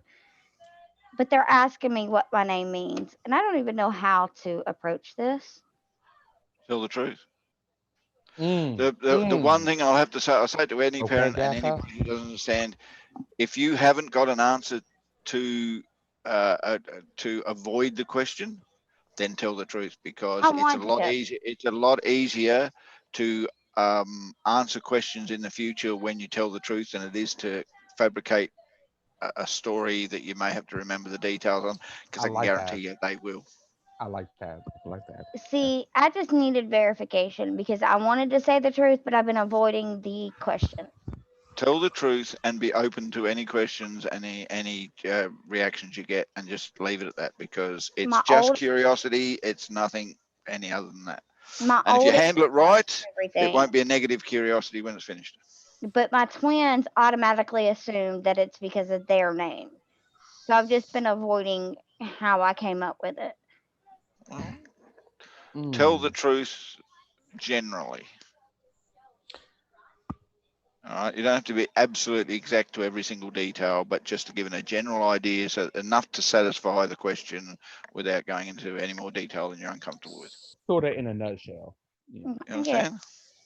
But they're asking me what my name means, and I don't even know how to approach this. Tell the truth. Mm, The one thing I'll have to say, I'll say to any Okay, parent and Gaffer. anybody who doesn't understand, if you haven't got an answer to avoid the question, then tell the truth, because I it's a want lot to. easier. It's a lot easier to answer questions in the future when you tell the truth than it is to fabricate a story that you may have to remember the details on, because I I can like guarantee that. you they will. I like that. I like that. See, I just needed verification because I wanted to say the truth, but I've been avoiding the question. Tell the truth and be open to any questions, any reactions you get, and just leave it at that, because it's My just old- curiosity. It's nothing any other than that. My And if you oldest handle it right, it everything, won't be a negative curiosity when it's finished. but my twins automatically assume that it's because of their name. So I've just been avoiding how I came up with it. Well, Mm. tell the truth generally. All right, you don't have to be absolutely exact to every single detail, but just to give it a general idea, so enough to satisfy the question without going into any more detail than you're uncomfortable with. Sort of in a nutshell. Yeah. You Yeah, understand?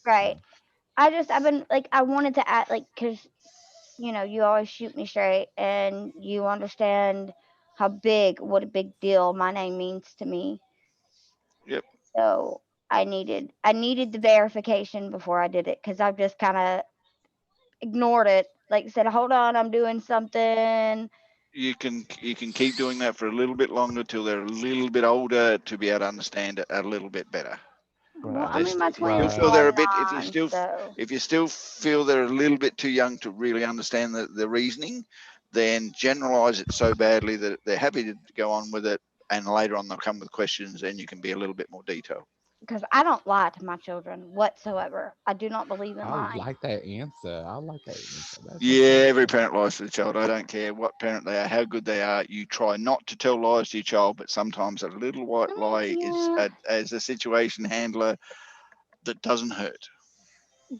right. I've been like, I wanted to add, like, because, you always shoot me straight and you understand what a big deal my name means to me. Yep. So I needed the verification before I did it, because I've just kind of ignored it. Like, said, hold on, I'm doing something. You can keep doing that for a little bit longer till they're a little bit older to be able to understand it a little bit better. Well, I If mean, my you still twins feel they're a bit, so if you still feel they're a little bit too young to really understand the reasoning, then generalize it so badly that they're happy to go on with it, and later on they'll come with questions, and you can be a little bit more detailed. because I don't lie to my children whatsoever. I do not believe in I lying. like that answer. I like that answer. That's Yeah, every parent lies to the child. I don't care what parent they are, how good they are. You try not to tell lies to your child, but sometimes a little white lie Yeah. is as a situation handler that doesn't hurt.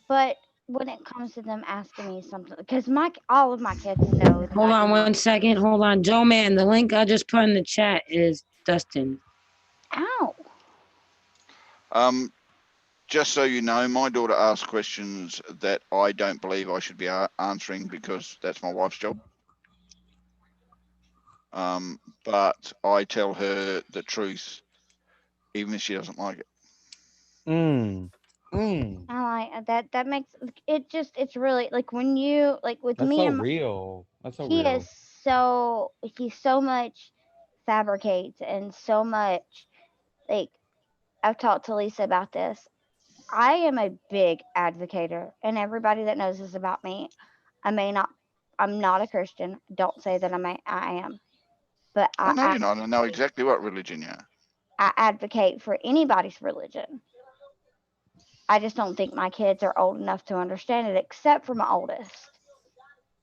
But when it comes to them asking me something, because all of my kids know that Hold I on do one not. second. Hold on. Joe Man, the link I just put in the chat is Dustin. Ow. Um, just so you know, my daughter asks questions that I don't believe I should be answering because that's my wife's job. But I tell her the truth, even if she doesn't like it. Mm. Mm. I like that. That makes it just. It's really like when you like with That's me so and real. That's so he real. is he so much fabricates and so much like I've talked to Lisa about this. I am a big advocator, and everybody that knows this about me, I may not, I'm not a Christian. Don't say that I am, but I know you're not. I know exactly what religion you are. I advocate for anybody's religion. I just don't think my kids are old enough to understand it, except for my oldest.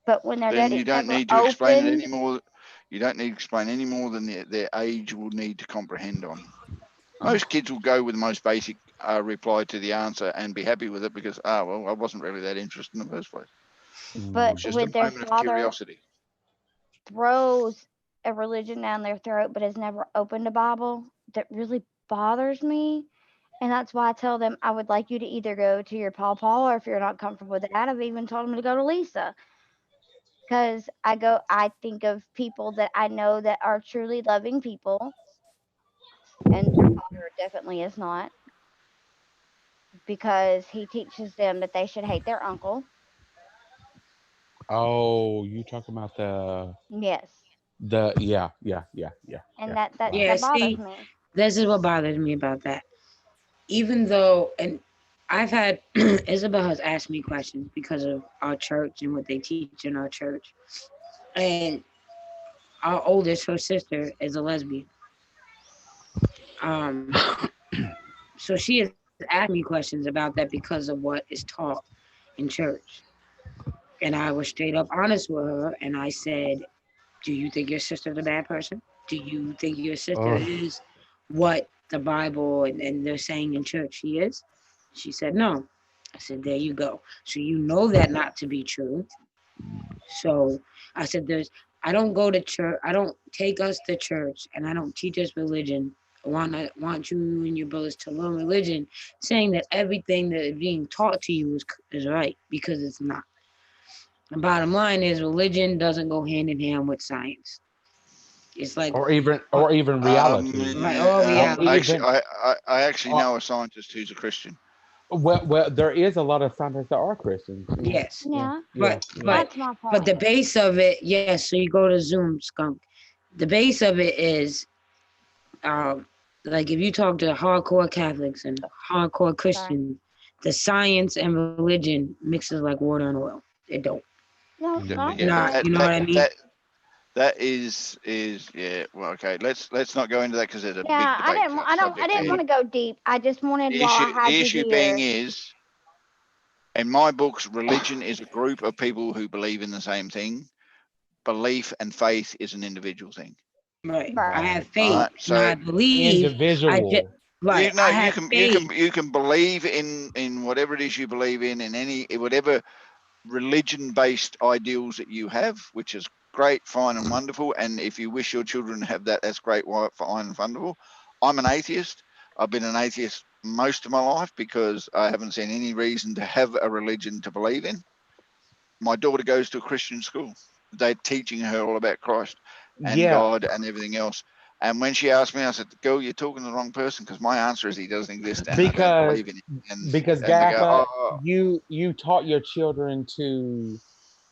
But when they're Then ready, you don't ever need to explain it open, anymore. You don't need to explain any more than their age will need to comprehend on. Oh. Most kids will go with the most basic reply to the answer and be happy with it because, well, I wasn't really that interested in the first place. but It's Mm. just a with their moment of father curiosity. throws a religion down their throat, but has never opened a Bible, that really bothers me. And that's why I tell them I would like you to either go to your pawpaw, or if you're not comfortable with that, I've even told them to go to Lisa. Because I think of people that I know that are truly loving people, and their father definitely is not, because he teaches them that they should hate their uncle. Oh, you talking about Yes. yeah. And that that Wow. Yeah, that bothers see, me. this is what bothers me about that. Even though, and I've had, Isabel has asked me questions because of our church and what they teach in our church. And our oldest, her sister, is a lesbian. Um, so she has asked me questions about that because of what is taught in church. And I was straight up honest with her, and I said, "Do you think your sister's a bad person? Do you think your sister Ugh. is what the Bible and they're saying in church she is?" She said, "No." I said, "There you go. So you know that not to be true." So I said, I don't go to church. I don't take us to church, and I don't teach us religion. I want you and your brothers to learn religion, saying that everything that is being taught to you is right, because it's not. The bottom line is religion doesn't go hand in hand with science. It's like, Or even reality. right, all Or reality. Actually, even I actually uh, know a scientist who's a Christian. well, there is a lot of scientists that are Christians. Yeah, Yes, yeah, Yeah, yeah, yeah. that's my but the point. base of it, yes. So you go to Zoom, skunk. The base of it is, um, like if you talk to hardcore Catholics and hardcore Sorry. Christians, the science and religion mixes like water and oil. It don't. No, Yeah, that's but Not, fine. you know what I mean? that is yeah. Well, okay. Let's not go into that because there's a big Yeah, I debate didn't. I don't. I subject didn't there. want to go deep. I just wanted, The while I issue had the you issue being here. is, in my books, religion is a group of people who believe in the same thing. Belief and faith is an individual thing. Right. I Right. have Right, All faith right. right. and I So believe. I just Individual. right. you know I have faith. you can believe in whatever it is you believe in any whatever religion based ideals that you have, which is great, fine, and wonderful. And if you wish your children to have that, that's great, fine, and wonderful. I'm an atheist. I've been an atheist most of my life because I haven't seen any reason to have a religion to believe in. My daughter goes to a Christian school. They're teaching her all about Christ and Yeah, God and everything else. And when she asked me, I said, "Girl, you're talking to the wrong person," because my answer is he doesn't exist and I don't because believe in it. because And they go, Gatha, "Oh, you taught your children to,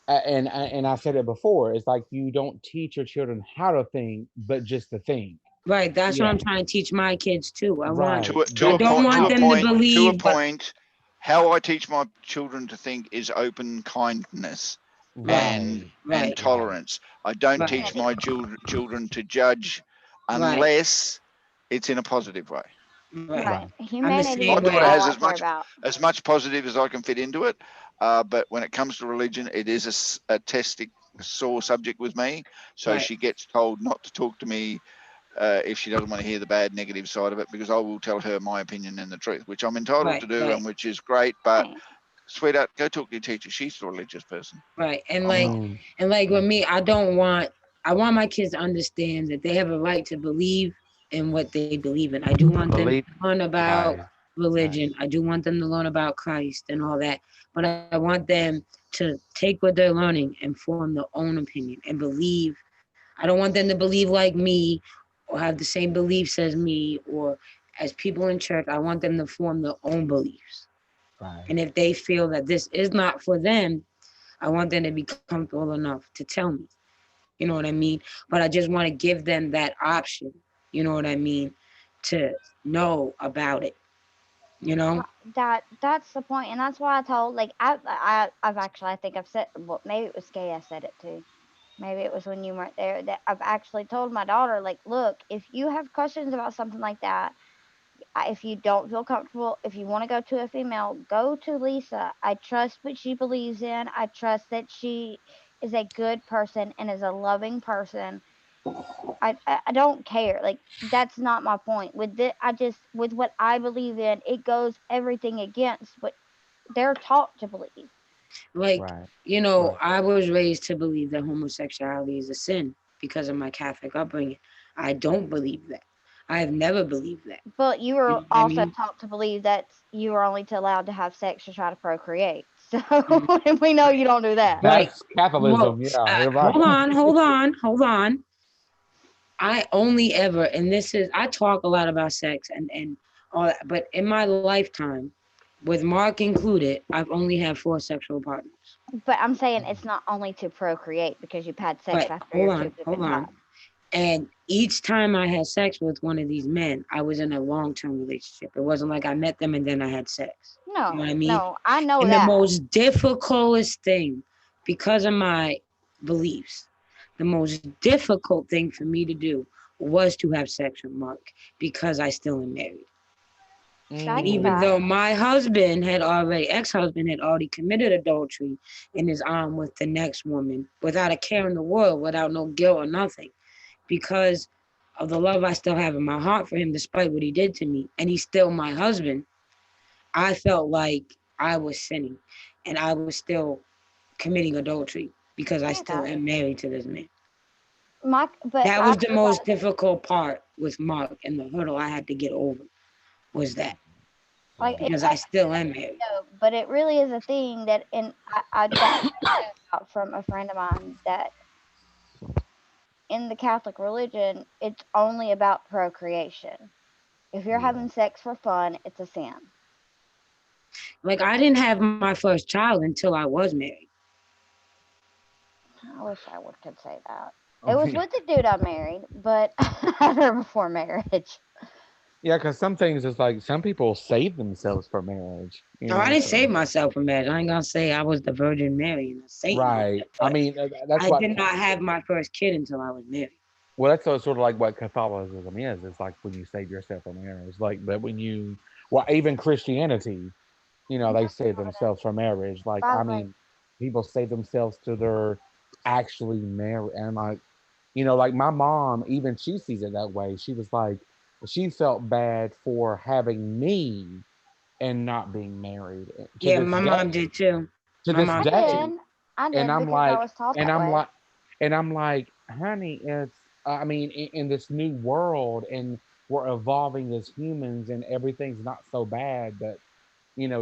and I said it before. It's like you don't teach your children how to think, but just to think. Right. That's what Yeah, I'm trying to teach my kids too. right. I Don't don't want them to to a believe, but point, how I teach my children to think is open kindness and right, right, right, tolerance. I don't right, teach Humanity. my children to judge right, unless it's in a positive way. right. Right. right. I'm the Humanity My same is daughter way. all has I care about. as much positive as I can fit into it, but when it comes to religion, it is a testing sore subject with me. So Right, she gets told not to talk to me if she doesn't want to hear the bad, negative side of it, because I will tell her my opinion and the truth, which I'm entitled right, to do right. and which is great. But Right. sweetheart, go talk to your teacher. She's a religious person. Right. And I'm like not. Mm, with me, I want my kids to understand that they have a right to believe in what they believe in. I do want them to believe learn about right, religion. right, I do want them to learn about Christ and all that. But I want them to take what they're learning and form their own opinion and believe. I don't want them to believe like me or have the same beliefs as me or as people in church. I want them to form their own beliefs. right. And if they feel that this is not for them, I want them to be comfortable enough to tell me. You know what I mean? But I just want to give them that option. You know what I mean? To know about it. You know? That's the point, and that's why I told like I've actually I think I've said well maybe it was Kay I said it to. Maybe it was when you weren't there that I've actually told my daughter like, look, if you have questions about something like that, if you don't feel comfortable, if you want to go to a female, go to Lisa. I trust what she believes in. I trust that she is a good person and is a loving person. I don't care. Like that's not my point. With this, I just with what I believe in, it goes everything against what they're taught to believe. Like, Right. Right. I was raised to believe that homosexuality is a sin because of my Catholic upbringing. I don't believe that. I have never believed that. But you You were know what I also mean? taught to believe that you were only allowed to have sex to try to procreate. So Mhm. and we know you don't do that. Right. That's Well, Catholicism. Yeah, you're right. hold on. I only ever, and this is, I talk a lot about sex and all that, but in my lifetime, with Mark included, I've only had 4 sexual partners. But I'm saying it's not only to procreate because you've had sex But after your 2 hold different on. times. And each time I had sex with one of these men, I was in a long-term relationship. It wasn't like I met them and then I had sex. You know what No, I mean? no, I know And the that. most difficultest thing, because of my beliefs, the most difficult thing for me to do was to have sex with Mark because I still am married. I And get even Mm, that. though my ex-husband had already committed adultery in his arm with the next woman without a care in the world, without no guilt or nothing, because of the love I still have in my heart for him, despite what he did to me, and he's still my husband, I felt like I was sinning and I was still committing adultery because I I get still that. am married to this man. But That I was the realize most difficult part with Mark, and the hurdle I had to get over was that like right. it, because I still am married. no, but it really is a thing that and I got out from a friend of mine that in the Catholic religion it's only about procreation. If you're Yeah. having sex for fun, it's a sin. Like, I didn't have my first child until I was married. I wish I would could say that. It Oh, was yeah. with the dude I married, but I had her before marriage. Yeah, because some things is like some people save themselves for marriage. You No, I know. didn't So save myself from marriage. I ain't gonna say I was the Virgin Mary and a Satan did right. that, I but mean, that's I what. did not have my first kid until I was married. Well, that's sort of like what Catholicism is. It's like when you save yourself for marriage. Like, but when you, well, even Christianity, they save themselves for marriage. Like, By I the way, mean, people save themselves to their actually married. And like, like my mom, even she sees it that way. She was like, she felt bad for having me and not being married to Yeah, this my day. mom did too. To My this mom I did day, too. did. I and did I'm because I like, was taught and that I'm way. like, honey, it's I mean, in this new world, and we're evolving as humans, and everything's not so bad. But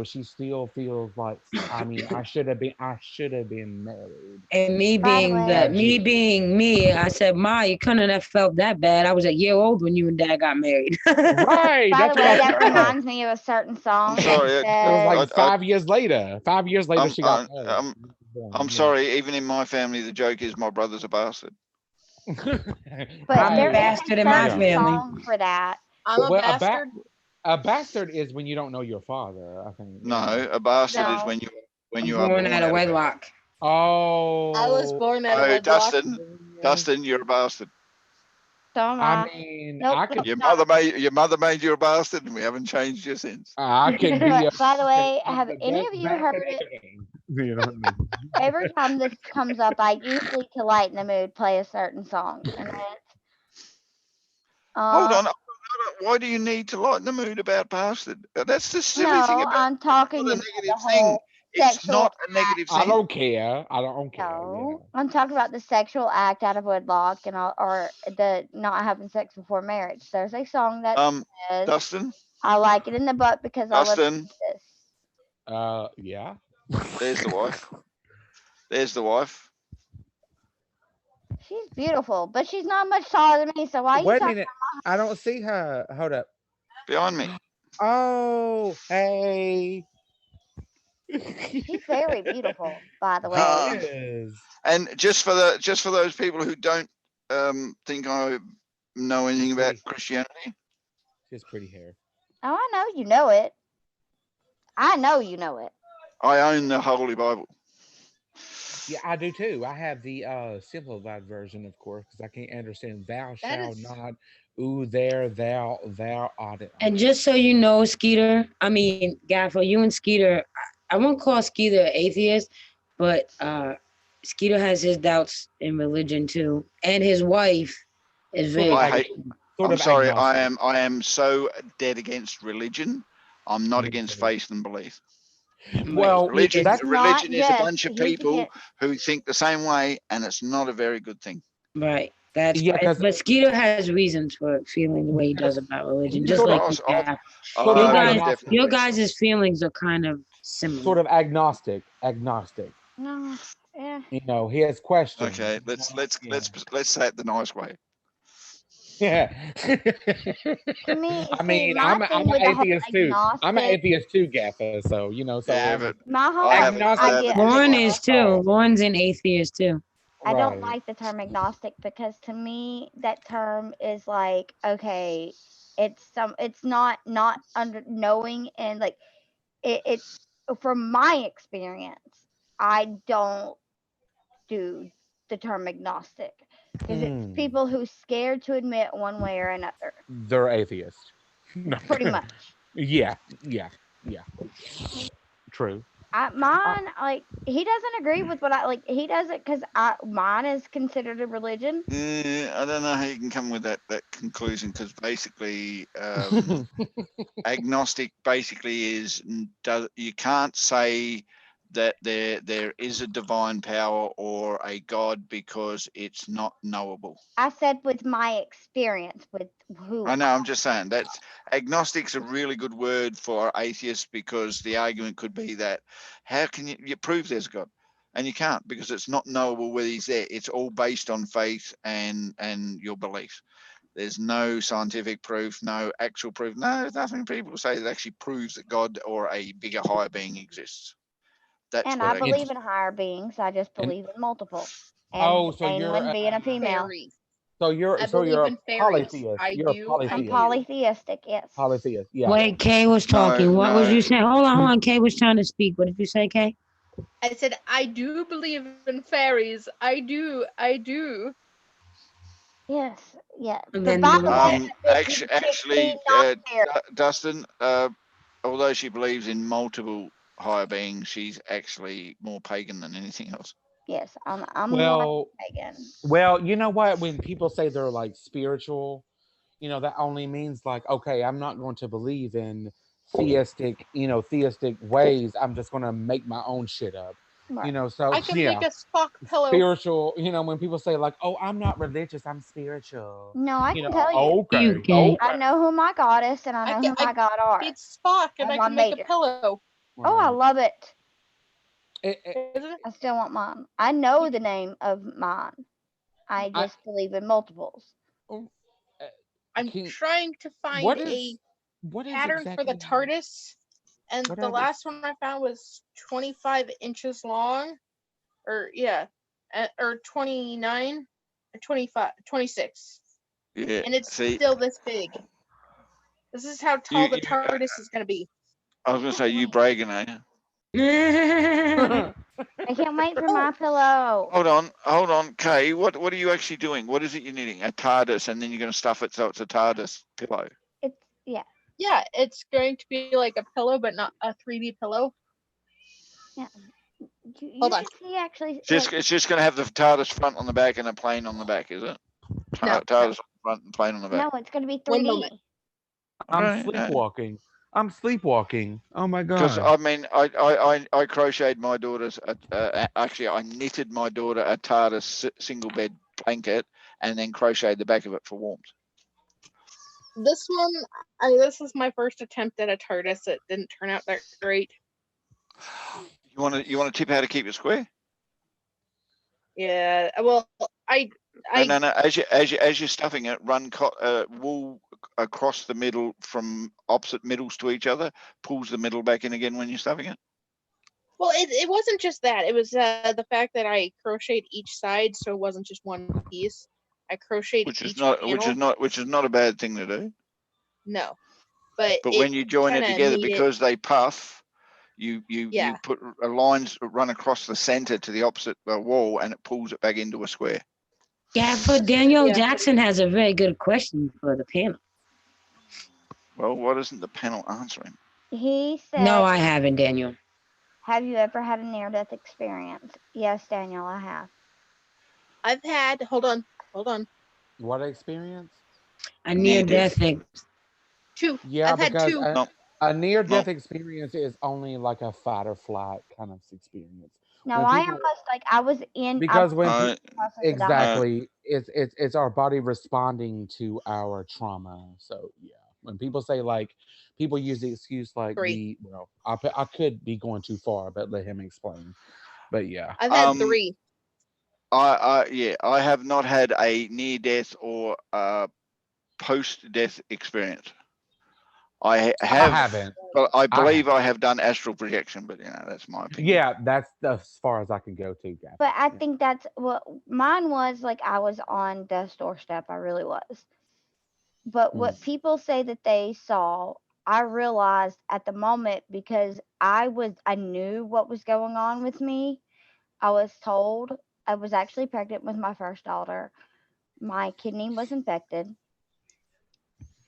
she still feels like, I mean, I should have been married. And By the way, Had me you being me, I said, Ma, you couldn't have felt that bad. I was a year old when you and Dad got married. right? by the That's what way, I that said. reminds me of a certain I'm song that sorry. It was says, like I, 5 years later. 5 years later, I'm, she got I, married. I'm Yeah. sorry. Even in my family, the joke is my brother's a bastard. but I'm the there Hey, is a bastard in my yeah. certain family. song for that. I'm a Well, bastard. a bastard is when you don't know your father. I think. Yeah. No, a bastard is No, when I'm you are born born out of out of wedlock. wedlock. I was Oh, born out of Oh, wedlock. yeah. Dustin, you're a bastard. so am I I. mean, Nope, I nope, could, not. Your mother made you a bastard, and we haven't changed you since. I could be By the way, have the any best of you bastard heard it? ever. You know what I mean? Every time this comes up, I usually, to lighten the mood, play a certain song, and it's Hold uh on. Why do you need to lighten the mood about bastard? That's the silly thing no, about I'm it. It's talking not a about the negative thing. whole. It's sexual not a negative I thing. don't care. I don't care. No, I'm talking about the sexual act out of wedlock and all, or the not having sex before marriage. There's a song that says, Dustin, "I like it in the butt because I love Dustin, this." Yeah. there's the wife. There's the wife. She's beautiful, but she's not much taller than me. So why are you Wait a talking? minute. I don't see her. Hold up. Behind me. Oh, hey. She's very beautiful, by the way. Yes. And just for those people who don't think I know anything about Christianity, She has pretty hair. Oh, I know you know it. I know you know it. I own the Holy Bible. Yeah, I do too. I have the simplified version, of course, because I can't understand thou That shall is- not, ooh, there, thou art it. And just so you know, Skeeter, I mean, Gaffer, you and Skeeter, I won't call Skeeter an atheist, but Skeeter has his doubts in religion too. And his wife is very. I hate. Sort I'm of sorry. agnostic. I am so dead against religion. I'm not Me against too. faith and belief. Well, Religion, that's religion is a Yes, bunch of he's people against- who think the same way, and it's not a very good thing. Right. That's Yeah, 'cause- but Skeeter has reasons for feeling the way he does about religion, just Sort like of- you, Gaff. sort Your of guys, agnostic. your guys' feelings are kind of similar. Sort of agnostic. Agnostic. No, yeah. You know, he has questions. Okay, let's say it the nice way. Yeah. To me, I see, mean, my I'm thing an with the whole atheist too. I'm an agnostic, atheist too, Gaffer. So you know, so Yeah, I'm but my whole I haven't- idea of Lauren is too. agnostic, Lauren's an atheist too. I don't right. like the term agnostic because to me that term is like, okay, it's not under knowing, and like it's from my experience, I don't do the term agnostic because it's Mm, people who's scared to admit one way or another, they're atheists. No. pretty much. Yeah. True. Mine, like, he doesn't agree with what I like. He doesn't, because mine is considered a religion. I don't know how you can come with that conclusion, because basically, agnostic basically is you can't say that there is a divine power or a God because it's not knowable. I said with my experience with who. I know. I'm just saying that agnostic's a really good word for atheists, because the argument could be that how can you prove there's a God? And you can't, because it's not knowable whether he's there. It's all based on faith and your beliefs. There's no scientific proof, no actual proof. No, there's nothing people say that actually proves that God or a bigger, higher being exists. That's And what I believe agnostic. in higher beings. I just And- believe in multiple. And Oh, the so main you're one being a female. Fairies. so you're I so believe you're in a fairies. polytheist. I You're a do. polytheist. I'm polytheistic, yes. Polytheist. Yeah. Wait, Kay was talking. What was no. you saying? Hold on. Kay was trying to speak. What did you say, Kay? I said I do believe in fairies. I do. Yes, yeah. And But then by the- the way, Actually, not fair. Dustin, although she believes in multiple higher beings, she's actually more pagan than anything else. Yes, I'm more Well, pagan. well, you know what? When people say they're like spiritual, you know, that only means like, okay, I'm not going to believe in theistic ways. I'm just going to make my own shit up. Right. You know, so I can yeah, make a Spock pillow. spiritual. You know, when people say like, "Oh, I'm not religious, I'm spiritual." No, I You can know, tell you. okay, You, Kay. I know who my goddess and I know who my god are. It's Spock, and That's I my can make major. a pillow. Oh, I love it. Isn't it? I still want mine. I know the name of mine. I just believe in multiples. I'm trying to find what a is pattern for the exactly- TARDIS, and What the are last one I found was 25 inches long, or yeah, or 29, or 25, 26, Yeah, and it's see, still this big. This is how tall the you- TARDIS is going to be. I was going to say, you bragging, eh? I can't wait for my pillow. Hold on, Kay. What are you actually doing? What is it you're knitting? A TARDIS, and then you're going to stuff it so it's a TARDIS pillow. It's yeah. Yeah, it's going to be like a pillow, but not a 3D pillow. You Hold on. can see actually. It's just going to have the TARDIS front on the back and a plane on the back, is it? No, TARDIS on the front and plane on the no, back. it's going to be 3D. One moment. I'm Okay, sleepwalking. I'm sleepwalking. Oh my Because god. I mean, I crocheted my daughter's. Actually, I knitted my daughter a TARDIS single bed blanket, and then crocheted the back of it for warmth. This one, this is my first attempt at a TARDIS. It didn't turn out that great. You want to tip how to keep it square? Yeah. Well, No. As you're stuffing it, run wool across the middle from opposite middles to each other. Pulls the middle back in again when you're stuffing it. Well, it wasn't just that. It was the fact that I crocheted each side, so it wasn't just one piece. I crocheted Which is each not panel. a bad thing to do. No, but But it when you join it kind of together, made it. because they puff, you Yeah. put lines run across the center to the opposite wall, and it pulls it back into a square. Yeah, but Daniel Yeah. Jackson has a very good question for the panel. Well, why doesn't the panel answer him? He said, No, I haven't, Daniel. have you ever had a near-death experience? Yes, Daniel, I have. I've had. Hold on. What experience? A Near near death. death. Two. Yeah, I've had because two. No, a near no. death experience is only like a fight or flight kind of experience. No, When I people, almost like I was in. I because was when in Uh, the process of dying. exactly, it's our body responding to our trauma. So yeah, when people say like, people use the excuse like Three. I could be going too far, but let him explain. But yeah, I've had three. I have not had a near death or post death experience. I I have, haven't. but I I believe haven't. I have done astral projection. But that's my opinion. Yeah, that's as far as I can go to, Gabby. But I Yeah. think that's what mine was like. I was on death's doorstep. I really was. But Mm. what people say that they saw, I realized at the moment because I knew what was going on with me. I was told I was actually pregnant with my first daughter. My kidney was infected,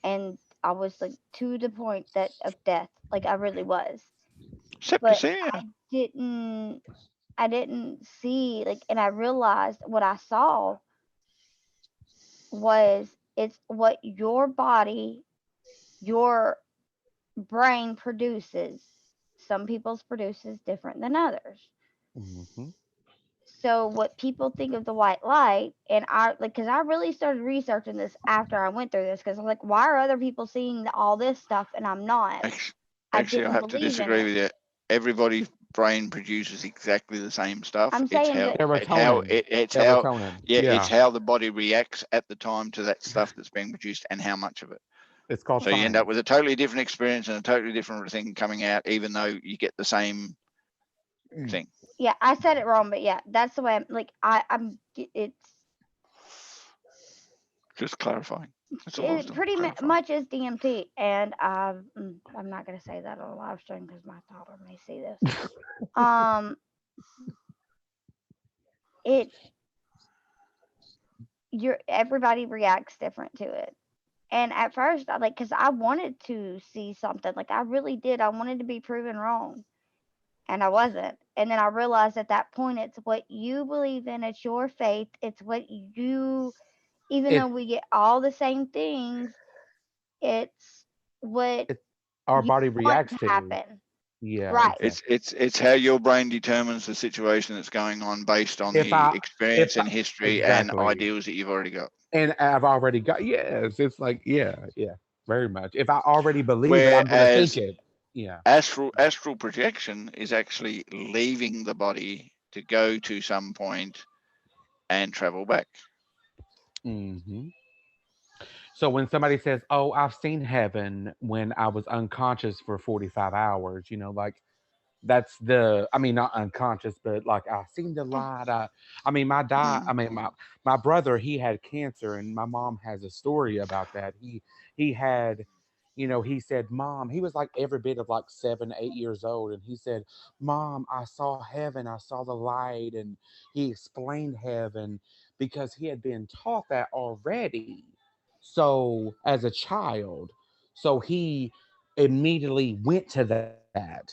and I was like to the point that of death. Like I really was. But Septicemia. didn't I didn't see like, and I realized what I saw was it's what your body, your brain produces. Some people's produces different than others. Hmm. So what people think of the white light, and I like, because I really started researching this after I went through this, because I'm like, why are other people seeing all this stuff and I'm not? I Actually, I didn't have to believe in disagree it. with you. Everybody's brain produces exactly the same stuff. I'm It's saying, how but Serotonin. it's how Serotonin. it's Yeah, how the body reacts at the time to that stuff that's being produced and how much of it. it's called So you end up science. with a totally different experience and a totally different thing coming out, even though you get the same Mm. thing. yeah, I said it wrong, but yeah, that's the way I'm like, it's Just clarifying. That's all I was it doing. pretty Clarifying. much is DMT, and I'm not gonna say that on a live stream because my daughter may see this. Um, it you're everybody reacts different to it. And at first, I like because I wanted to see something, like I really did. I wanted to be proven wrong, and I wasn't. And then I realized at that point, it's what you believe in. It's your faith. It's what you, even though It we get all the same things, it's what it our you body want reacts to to. happen. Yeah, Right. exactly. It's how your brain determines the situation that's going on based on If the I if experience I, and history and exactly, ideals that you've already got. and I've already got, yes, it's like yeah, very much. If I already believe it, I'm gonna think Whereas it. Yeah. astral projection is actually leaving the body to go to some point and travel back. Hmm. So when somebody says, "Oh, I've seen heaven when I was unconscious for 45 hours," like that's I mean, not unconscious, but like I seen the light. I mean, Mm. my brother, he had cancer, and my mom has a story about that. He had, he said, "Mom," he was like every bit of like 7, 8 years old, and he said, "Mom, I saw heaven, I saw the light," and he explained heaven because he had been taught that already. So as a child, so he immediately went to that.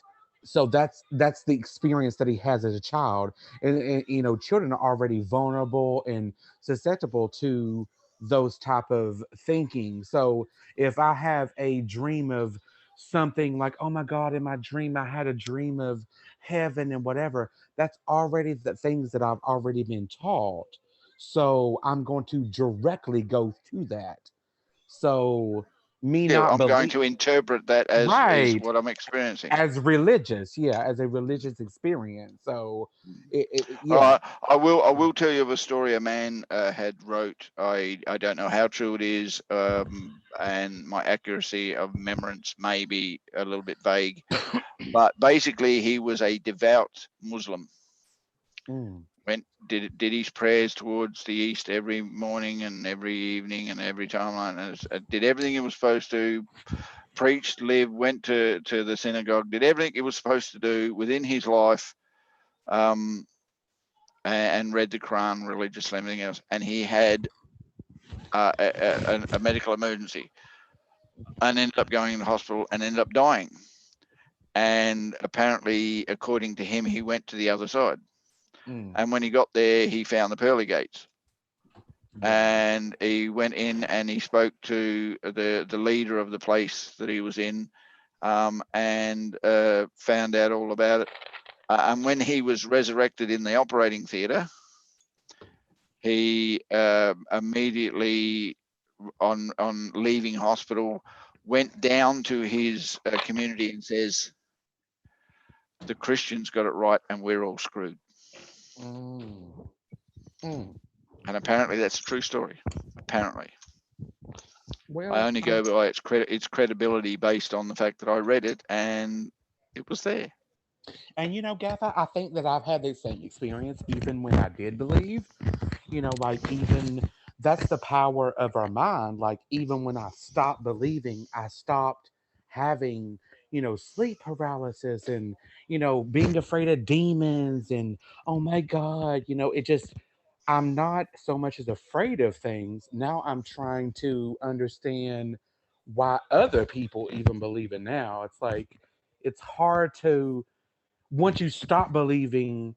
So that's the experience that he has as a child, and children are already vulnerable and susceptible to those type of thinking. So if I have a dream of something like, oh my God, in my dream, I had a dream of heaven and whatever. That's already the things that I've already been taught. So I'm going to directly go to that. So me Yeah, not I'm going believe to interpret that as right what I'm experiencing. as religious, yeah, as a religious experience. So All yeah. right, I will tell you of a story a man had wrote. I don't know how true it is, and my accuracy of remembrance may be a little bit vague. But basically, he was a devout Muslim. Mm, Went did his prayers towards the east every morning and every evening and every time, and did everything he was supposed to. Preached, lived, went to the synagogue, did everything he was supposed to do within his life. Um, and read the Quran religiously and everything else. And he had a medical emergency and ended up going in the hospital and ended up dying. And apparently, according to him, he went to the other side. mm, And when he got there, he found the pearly gates. wow. And he went in and he spoke to the leader of the place that he was in, and found out all about it. And when he was resurrected in the operating theatre, he immediately, on leaving hospital, went down to his community and says, "The Christians got it right, and we're all screwed." Mm, mm. And apparently, that's a true story. Apparently, I Well, only go by its credibility based on the fact that I read it and it was there. and Gather, I think that I've had the same experience even when I did believe. Like even that's the power of our mind. Like even when I stopped believing, I stopped having, sleep paralysis and, being afraid of demons and oh my God, it just I'm not so much as afraid of things. Now I'm trying to understand why other people even believe it now. It's like it's hard to once you stop believing,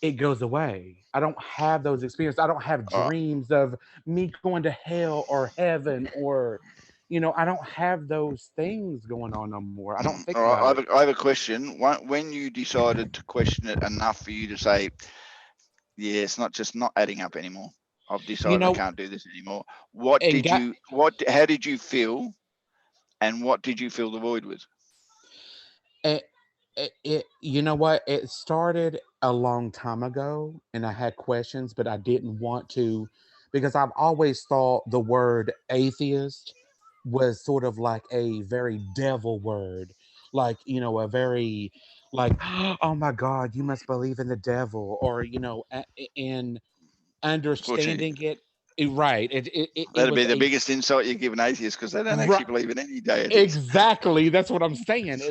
it goes away. I don't have those experiences. I don't have Uh, dreams of me going to hell or heaven or I don't have those things going on no more. I don't think all right, about it. I have a question. When you decided to question it enough for you to say, "Yeah, it's not just not adding up anymore. I've You decided I know, can't do this anymore." and got How did you feel, and what did you fill the void with? you know what? It started a long time ago, and I had questions, but I didn't want to because I've always thought the word atheist was sort of like a very devil word, like a very like oh my God, you must believe in the devil, or and Unfortunately, understanding it. Right, it that'd be was the a biggest insight you give an atheist because they don't actually right. believe in any deities. Exactly. That's what I'm saying.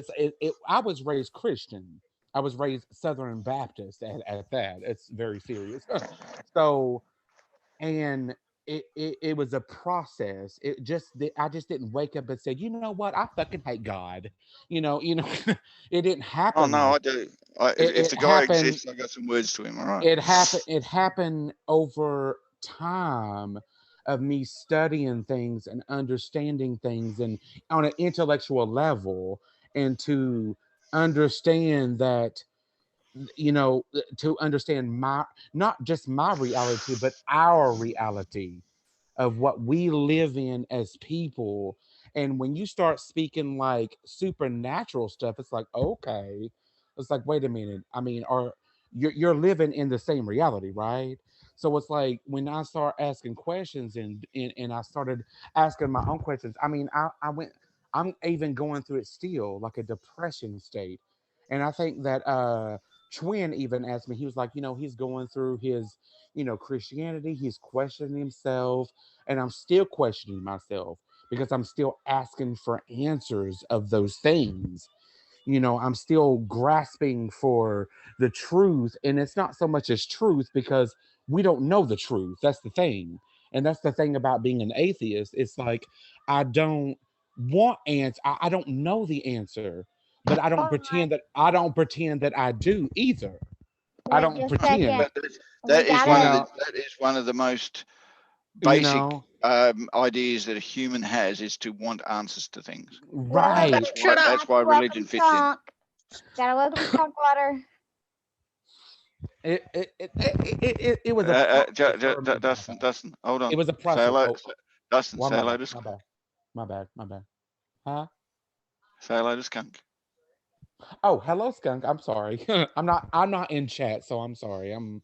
I was raised Christian. I was raised Southern Baptist at that. It's very serious. So, and it was a process. I just didn't wake up and say, you know what, I fucking hate God. It didn't Oh happen no, like I do. If it the guy happened. exists, I got some words to him. All right. It happened over time of me studying things and understanding things and on an intellectual level and to understand that to understand my not just my reality but our reality of what we live in as people. And when you start speaking like supernatural stuff, it's like, okay, it's like, wait a minute. I mean, are you're living in the same reality, right? So it's like when I start asking questions and I started asking my own questions. I mean, I'm even going through it still, like a depression state. And I think that Twin even asked me, he was like, he's going through his, Christianity, he's questioning himself, and I'm still questioning myself because I'm still asking for answers of those things. I'm still grasping for the truth, and it's not so much as truth because we don't know the truth. That's the thing. And that's the thing about being an atheist. It's like I don't want answer. I don't know the answer, but Hold on. I don't pretend that I do either. I Wait don't just a pretend, second. But We that is you one of gotta. the most basic know. ideas that a human has is to want answers to things. Right. Shut up. That's why religion fits in. Gotta welcome skunk water. It was a process for me, Dustin, hold on. It was a Say process. hello. Oh, Dustin, well, say my hello bad, to Skunk. my bad. Huh? Say hello to Skunk. Oh, hello, skunk. I'm sorry. I'm not in chat, so I'm sorry. I'm,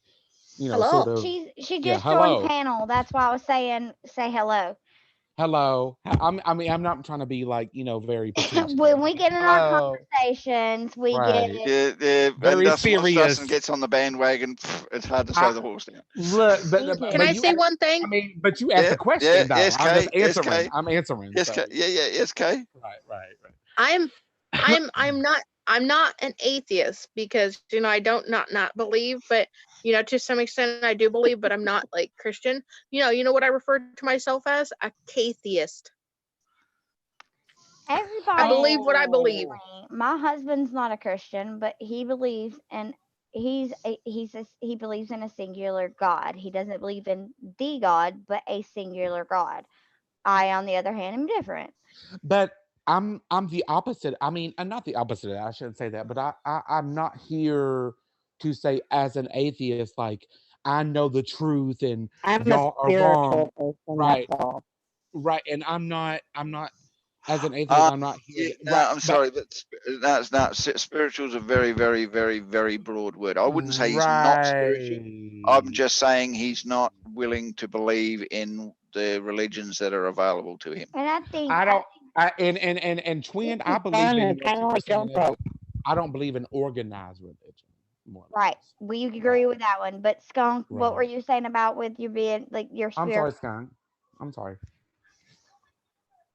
Hello. sort of. She Yeah, just joined hello. panel. That's why I was saying say hello. Hello. I mean, I'm not trying to be like, very pretentious. When we get in our Hello. conversations, we Right. Yeah, yeah. Very And Dustin, once serious. Dustin gets on the bandwagon, it's hard to slow the horse down. Look, Can I say one thing? I mean, but you asked Yeah, a question yeah, though. yes, I'm just Kay, yes, answering. Kay. I'm answering. Yes, So. Kay. Yeah, yes, Kay. Right. I'm not an atheist because I don't not believe, but to some extent I do believe, but I'm not like Christian. You know what I refer to myself as? A K-theist. everybody I believe what I believe. My husband's not a Christian, but he believes in he believes in a singular God. He doesn't believe in the God, but a singular God. I, on the other hand, am different. But I'm the opposite. I mean, I'm not the opposite. I shouldn't say that, but I'm not here to say as an atheist, like I know the truth and I'm a y'all are wrong. spiritual person, Right, that's all. right. And I'm not as an atheist. I'm not here. Yeah, no, Right, I'm sorry, but that's not spiritual is a very, very, very, very broad word. I wouldn't say he's not spiritual. I'm right. just saying he's not willing to believe in the religions that are available to him. And I think I don't. And twin. I believe in It's what kind you of were like saying. jump rope. I don't believe in organized religion. More or right, less. we agree with that one. But Skunk, what were Right. you saying about with you being like your I'm spirit? sorry, skunk. I'm sorry.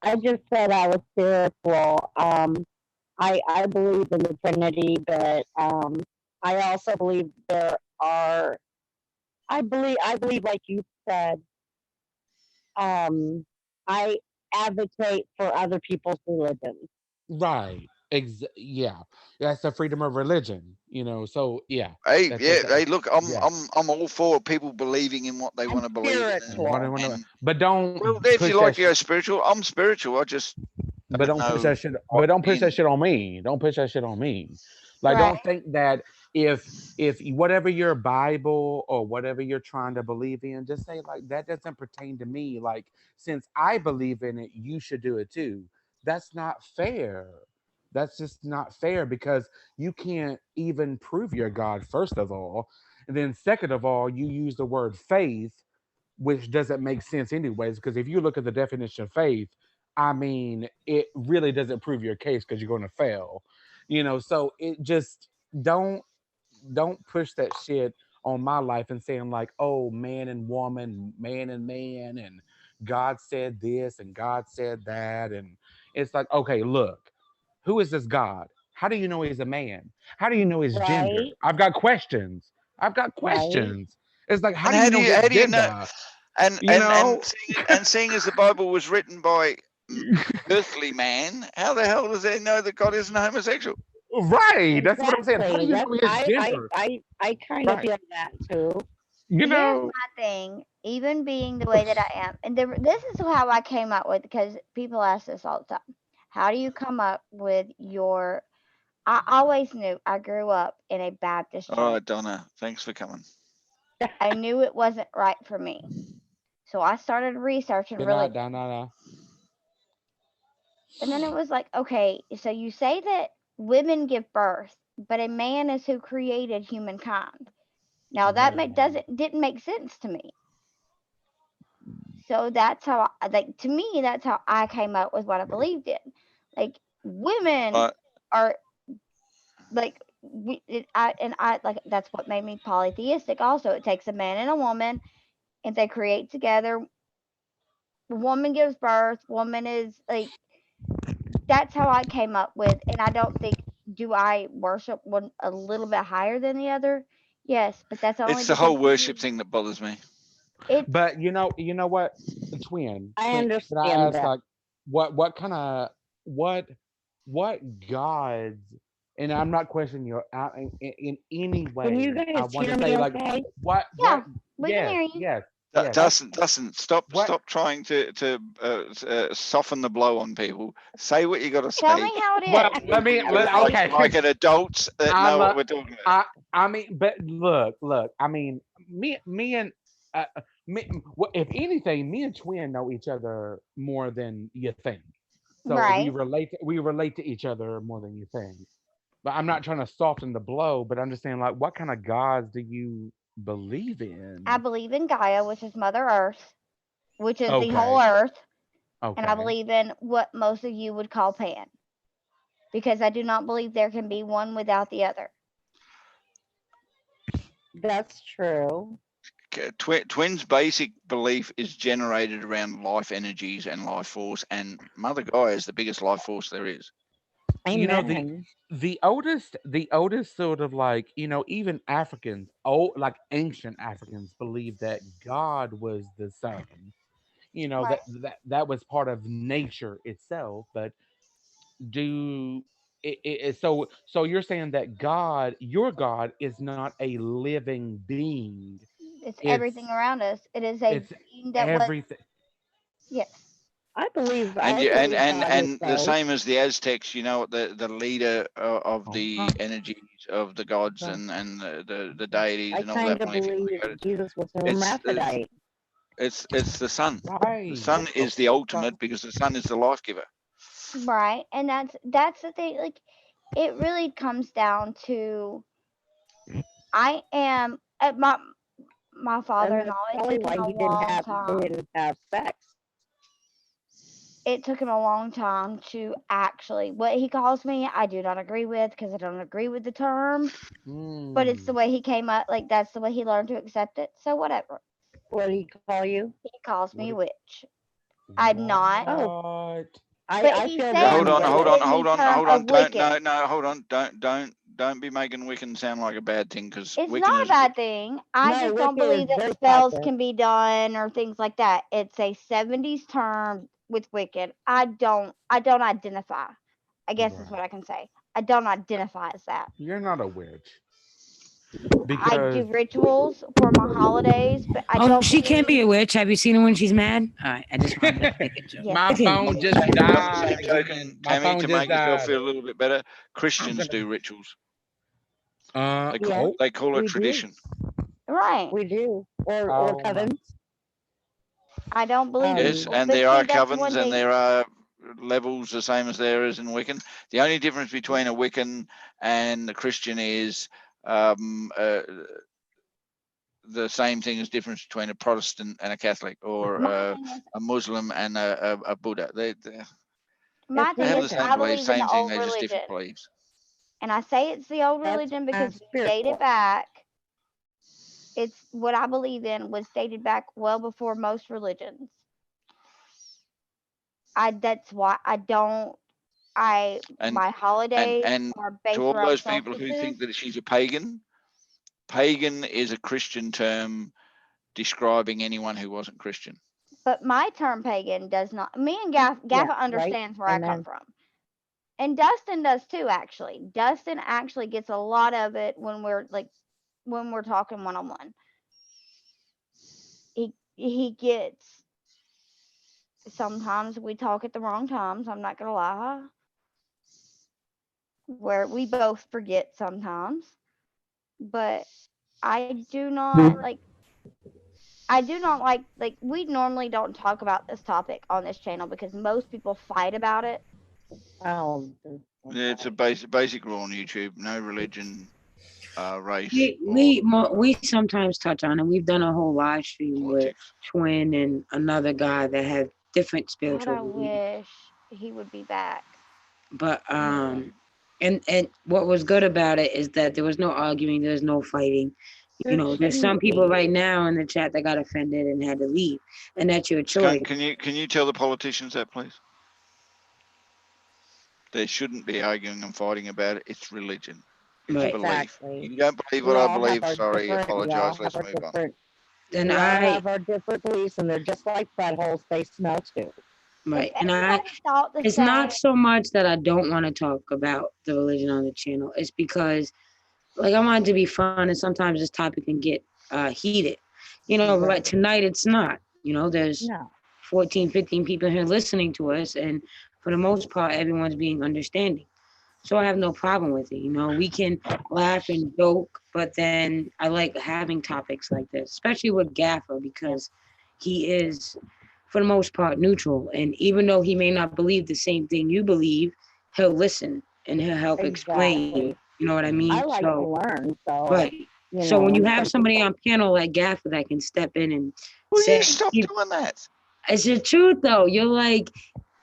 I just said I was spiritual. I believe in the Trinity, but I also believe there are. I believe like you said. Um, I advocate for other people's religions. Right. Yeah. That's the freedom of religion. So yeah. Hey, That's yeah, hey, look, yeah. I'm all for people believing in what they want to I'm believe in. spiritual. But don't Well, if push you like that to go spiritual, I'm spiritual. I just but don't push know that shit. what But don't push that in. shit on me. Don't push that shit on me. Like, Right. don't think that if whatever your Bible or whatever you're trying to believe in, just say like that doesn't pertain to me. Like, since I believe in it, you should do it too. That's not fair. That's just not fair because you can't even prove your God, first of all. And then second of all, you use the word faith, which doesn't make sense anyways, because if you look at the definition of faith, I mean, it really doesn't prove your case because you're going to fail. So it just don't don't push that shit on my life and saying like, oh, man and woman, man and man, and God said this and God said that. And it's like, okay, look, who is this God? How do you know he's a man? How do you know his gender? Right, I've got questions. right. It's like, how And do you know his how do you know? gender? And You and know? and seeing as the Bible was written by earthly man, how the hell does he know that God isn't homosexual? Right. That's what I'm saying. How do Exactly. you That's know his gender? I kind of Right. feel that too. Here's You my thing. Even being the way that I am, and this is how I came up with, because people ask this all the time. How do you come up with your? I always knew I grew up in a Baptist All church. right, Donna, thanks for coming. I knew it wasn't right for me, so I started researching Good really. night, Donna. And then it was like, okay, so you say that women give birth, but a man is who created humankind. Now that didn't make sense to me. So that's how like to me that's how I came up with what I believed in. Like women Right. are like I like that's what made me polytheistic. Also, it takes a man and a woman, and they create together. Woman gives birth. Woman is like that's how I came up with, and I don't think do I worship one a little bit higher than the other? Yes, but that's only It's the because whole worship thing that bothers me. it's But you know what, twin, I can I understand ask that. like what kind of what what gods? And I'm not questioning your in any Can you way. I guys want to hear me say like okay? what yeah, we can yes, hear you. yes. Yes. Dustin, stop What? trying to soften the blow on people. Say what you got to Tell say. me how it is. Well, okay. Like an adults that know what we're talking about. I mean, but look. I mean, me and if anything, me and Twin know each other more than you think. So Right. we relate to each other more than you think. But I'm not trying to soften the blow, but understand like what kind of gods do you believe in? I believe in Gaia, which is Mother Earth, which is the whole Okay. Earth, and I Okay. believe in what most of you would call Pan, because I do not believe there can be one without the other. That's true. Twin's basic belief is generated around life energies and life force, and Mother Gaia is the biggest life force there is. You know Amen. the oldest sort of like, even Africans, like ancient Africans believed that God was the sun. Right. That was part of nature itself. But do so you're saying that your God is not a living being. It's It's everything around us. It is a it's being that was. everything. Yes. I believe And God is the both. same as the Aztecs, the leader of Oh, the energies of the gods oh, and the deities I and all kind that. of When you think believe about it, Jesus was a it's hermaphrodite. it's the sun. The right. sun is the ultimate because the sun is the life giver. Right. And that's the thing. Like, it really comes down to I am my And father-in-law. that's It probably took him why a he long time. didn't have sex. It took him a long time to actually what he calls me. I do not agree with because I don't agree with the term. But it's the Mm. way he came up. Like that's the way he learned to accept it. So whatever. What did he call you? He calls What me if- witch. I'm not. Oh, What? But I he feel says Hold on, it validated. in the term hold of on. Wiccan. Hold on. Don't be making Wiccan sound like a bad thing because It's Wiccan not a is bad thing. I No, just don't Wicca is believe that very spells positive. can be done or things like that. It's a 70s term with Wiccan. I don't identify. I guess is Right. what I can say. I don't identify as that. You're not a witch I because do rituals for my holidays, but I Oh, don't she can be believe. a witch. Have you seen her when she's mad? All right, I just wanted to make a joke. Yes, my I do. phone just by the same died. token, My Tammy, phone to just make yourself died. feel a little bit better, I'm Christians gonna. do rituals. Uh Yeah, oh They call it we do. tradition. Right. We do. Or oh my. covens. I don't believe in Yes, Um, rituals, and but there see, are that's covens one and thing. there are levels the same as there is in Wiccan. The only difference between a Wiccan and a Christian is um, uh, the same thing as difference between a Protestant and a Catholic, or My thing is, a Muslim and a Buddha. They my it's they thing have is, the same I religion. beliefs, believe in the same thing. old They're just religion, different beliefs. and I say it's the old That's religion because we dated spiritual. back. It's what I believe in was dated back well before most religions. That's why I don't. And My holidays and are to based all around those people who solstices. think that she's a pagan, pagan is a Christian term describing anyone who wasn't Christian. But my term pagan does not. Me and Yeah, Gaffa right. understands where I come Amen. from, and Dustin does too. Actually, Dustin actually gets a lot of it when we're talking one on one. He gets. Sometimes we talk at the wrong times. I'm not gonna lie. Where we both forget sometimes, but I do not like. I do not like we normally don't talk about this topic on this channel because most people fight about it. Oh, Yeah, it's a basic rule on YouTube. No religion, race, or We sometimes touch on it. We've done a whole live stream with politics. Twin and another guy that had different God, spiritual I beliefs. wish he would be back. But and what was good about it is that there was no arguing, there's no fighting. You there know, there's some shouldn't people be. right now in the chat that got offended and had to leave, and that's your choice. Can you tell the politicians that, please? There shouldn't be arguing and fighting about it. It's religion. It's Right. belief. Exactly. You don't believe We what I all have believe. our Sorry, different. We all apologise. have Let's our move on. different. And We all I have our different beliefs, and they're just like buttholes. They smell too. If right, and everybody thought the it's same, not so much that I don't want to talk about the religion on the channel. It's because like I want it to be fun, and sometimes this topic can get heated. You know, Right. but tonight it's not. You know, there's No. 14, 15 people here listening to us, and for the most part, everyone's being understanding. So I have no problem with it. You know, we can laugh and joke, but then I like having topics like this, especially with Gaffer, because he is, for the most part, neutral. And even though he may not believe the same thing you believe, he'll listen and he'll help explain. Exactly. You know what I mean? I like to So, learn, so right. you So when know, you and have some somebody people. on panel like Gaffer that can step in and Will you say, stop doing that? it's the truth though. You're like,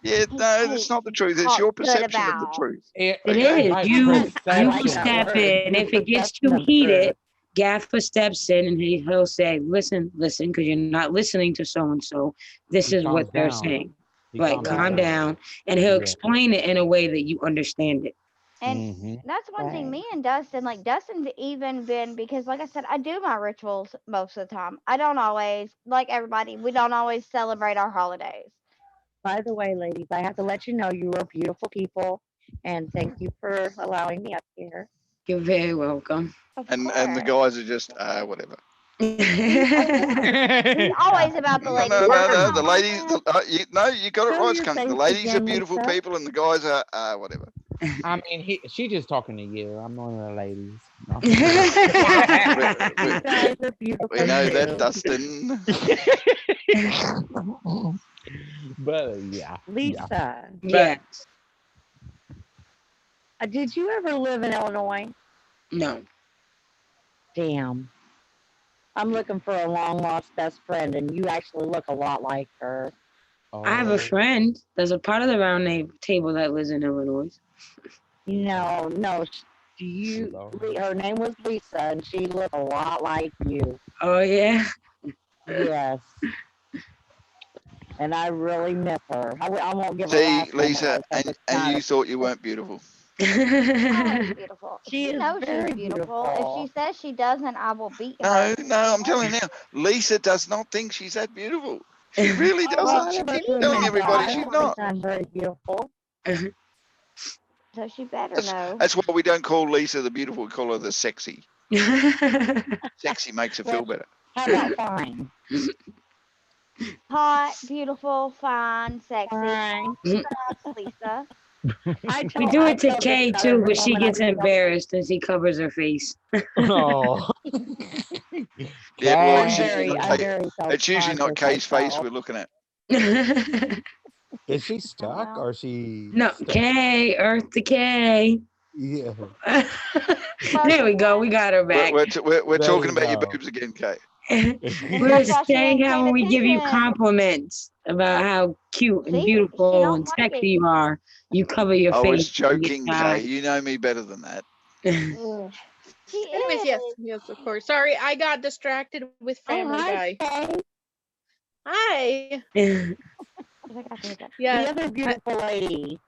Yeah, He no, hates that's not the truth. to It's talk your good perception of the about. truth. it Okay? is. My I You like that perception. step word. in. Your If it gets perception too of the heated, truth. Gaffer steps in and he'll say, listen, because you're not listening to so and so. This He is what calms they're down. saying. He Right, calms Right. calm down. down. And he'll Yeah. explain it in a way that you understand it. And Mm-hmm. that's one thing, Right. me and Dustin, like Dustin's even been, because like I said, I do my rituals most of the time. I don't always, like everybody, we don't always celebrate our holidays. By the way, ladies, I have to let you know you are beautiful people, and thank you for allowing me up here. You're very welcome. Of And the course. guys are just whatever. He's always about the No, ladies. no, no, Come no. The on, ladies, man. no, you got it Show right, your Skunk. The face ladies are again, beautiful Lisa. people, and the guys are whatever. I mean, she just talking to you. I'm one of the ladies. No. We, You guys are beautiful we know that, too. Dustin. But yeah, yeah. Lisa, Yeah. did you ever live in Illinois? No. Damn. I'm looking for a long lost best friend, and you actually look a lot like her. I have a Oh, friend. There's a part of the table that lives in Illinois. No, no. Lord. Her name was Lisa, and she looked a lot like you. Oh yeah. Yes. And I really miss her. I won't give her See, last name Lisa, away because it's and kind you of. thought you weren't beautiful. Always beautiful. She She is knows she's very beautiful. If she beautiful. says she doesn't, I will beat No, her. no, I'm telling you now. Lisa does not think she's that beautiful. She really Oh, A doesn't. lot She of us keeps she women telling has don't. everybody I she's don't think not. confidence, I'm very beautiful. so she better That's, know. that's why we don't call Lisa the beautiful. We call her the sexy. Sexy makes her feel Well, better. how about fine? Hot, beautiful, fine, sexy. Fine. That's Lisa. We do it to tell this Kay about too, every but she woman I gets see on embarrassed and she covers her face. Oh. Yeah, well, I'm it's Kay. usually very, not I'm Kay. very It's usually not self-conscious Kay's face myself. we're looking at. Is she Oh stuck well. or she No, stuck? Kay, Earth to Kay. Yeah. There we go. We got her We're back. we're There talking you about your go. boobs again, Kay. And We're that's why she saying ain't how paying when we give you attention. compliments about how cute and See, she beautiful don't and like sexy it. you are, you cover your I was face and get joking, Kay. shy. You know me better than that. Ugh. She Anyways, yes, is. yes, of course. Sorry, I got distracted with Oh, Family hi, Guy. Kay. Hi. I got to hit that. The Yeah, other beautiful lady.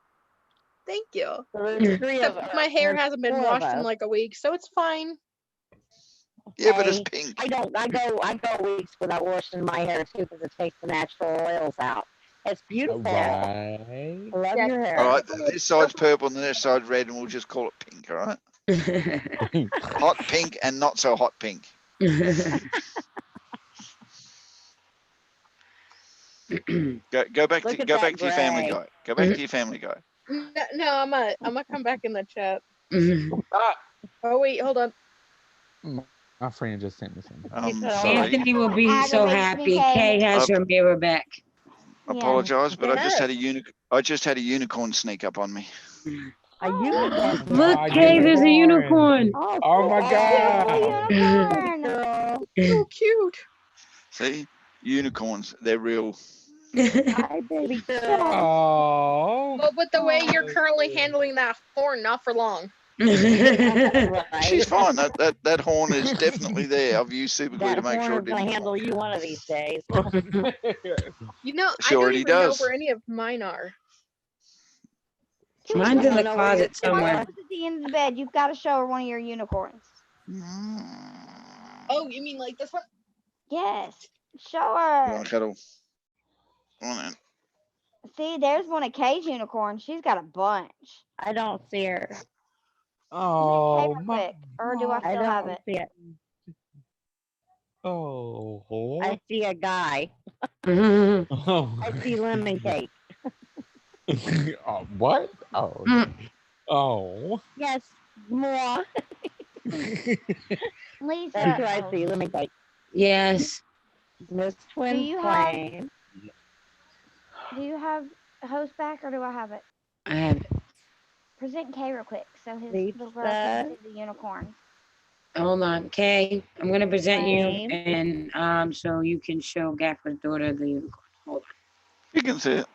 thank you. So there's three of Except us. my hair There's hasn't been 4 of washed in us. like a week, so it's fine. Yeah, but it's Okay. pink. I don't. I go weeks without washing my hair too because it takes the natural oils out. It's All beautiful. right. I love Yeah, your All hair. right, this side's purple and this side's red, and we'll just call it pink. All right, hot pink and not so hot pink. Go back Look to at that your Family gray. Guy. Go back to your Family Guy. No, I'm gonna come back in the chat. Ah, Oh wait, hold on. my friend just sent me something. I'm said, sorry. Anthony will be so Aggravates me, happy. Kay. Kay has her mirror back. Yeah. Apologize, but I just had Yes. I just had a unicorn sneak up on me. A unicorn. Look, God, Kay, there's a unicorn. Oh, Oh my Beautiful God. Baby unicorn. girl. So cute. See, unicorns, they're real. Hi, baby girl. Oh. Well, with the way you're Oh, currently handling that horn, not for long. That's She's right. fine. That horn is definitely there. I've used super glue That to make horn sure is it going didn't to come handle off. you one of these days. You know, She I don't already even know does. where any of mine are. Mine's in the don't know where closet you One somewhere. are. at the end of the bed. You've got to show her one of your unicorns. Oh, you mean like this one? Yes. Show You her. want to cuddle? Come on then. See, there's one of Kay's unicorns. She's got a bunch. I don't see her. Look at Kay Oh real my. quick. Or do I I still have don't it? see it. Oh. I see a guy. Mhm. Oh. I see lemon cake. Oh, what? Oh. Mm. Oh. Yes, more. Lisa, That's who I see. Lemon cake. Yes. Miss Twin you have- Flame. do you have host back or do I have it? I have it. Present K real quick so his little girl Lisa. can see the unicorns. Hold on, Kay. I'm gonna present you, Flame. and so you can show Gaffer's daughter the unicorn. Hold on. You can see it.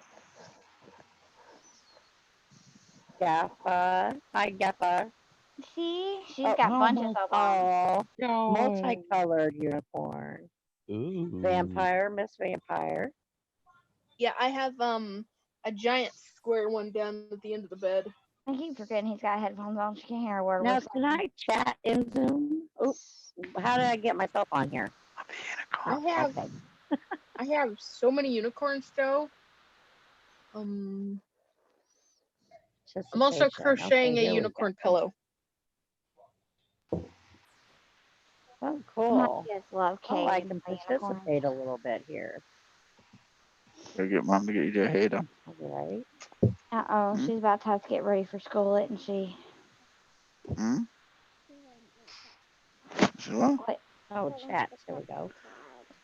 Gaffa. Hi, Gaffa. See, she's Oh, got oh bunches my of them. Oh, God. multicolored unicorn. Ooh. Vampire, Miss Vampire. Yeah, I have a giant square one down at the end of the bed. I keep forgetting he's got headphones on. She can't hear a word Now, we're can I chat in Zoom? Oops. How did I get myself on here? I have Okay. I have so many unicorns, Joe. I'm also Anticipation. crocheting Okay, a here we go. unicorn pillow. Oh, My cool. kids love Oh, I Kate can and unicorns. participate a little bit here. Go get Mum to get you your hair done. All right. Uh-oh, she's about to have to get ready for school, isn't she? Hmm? Sure. What? Oh, chat. There we go.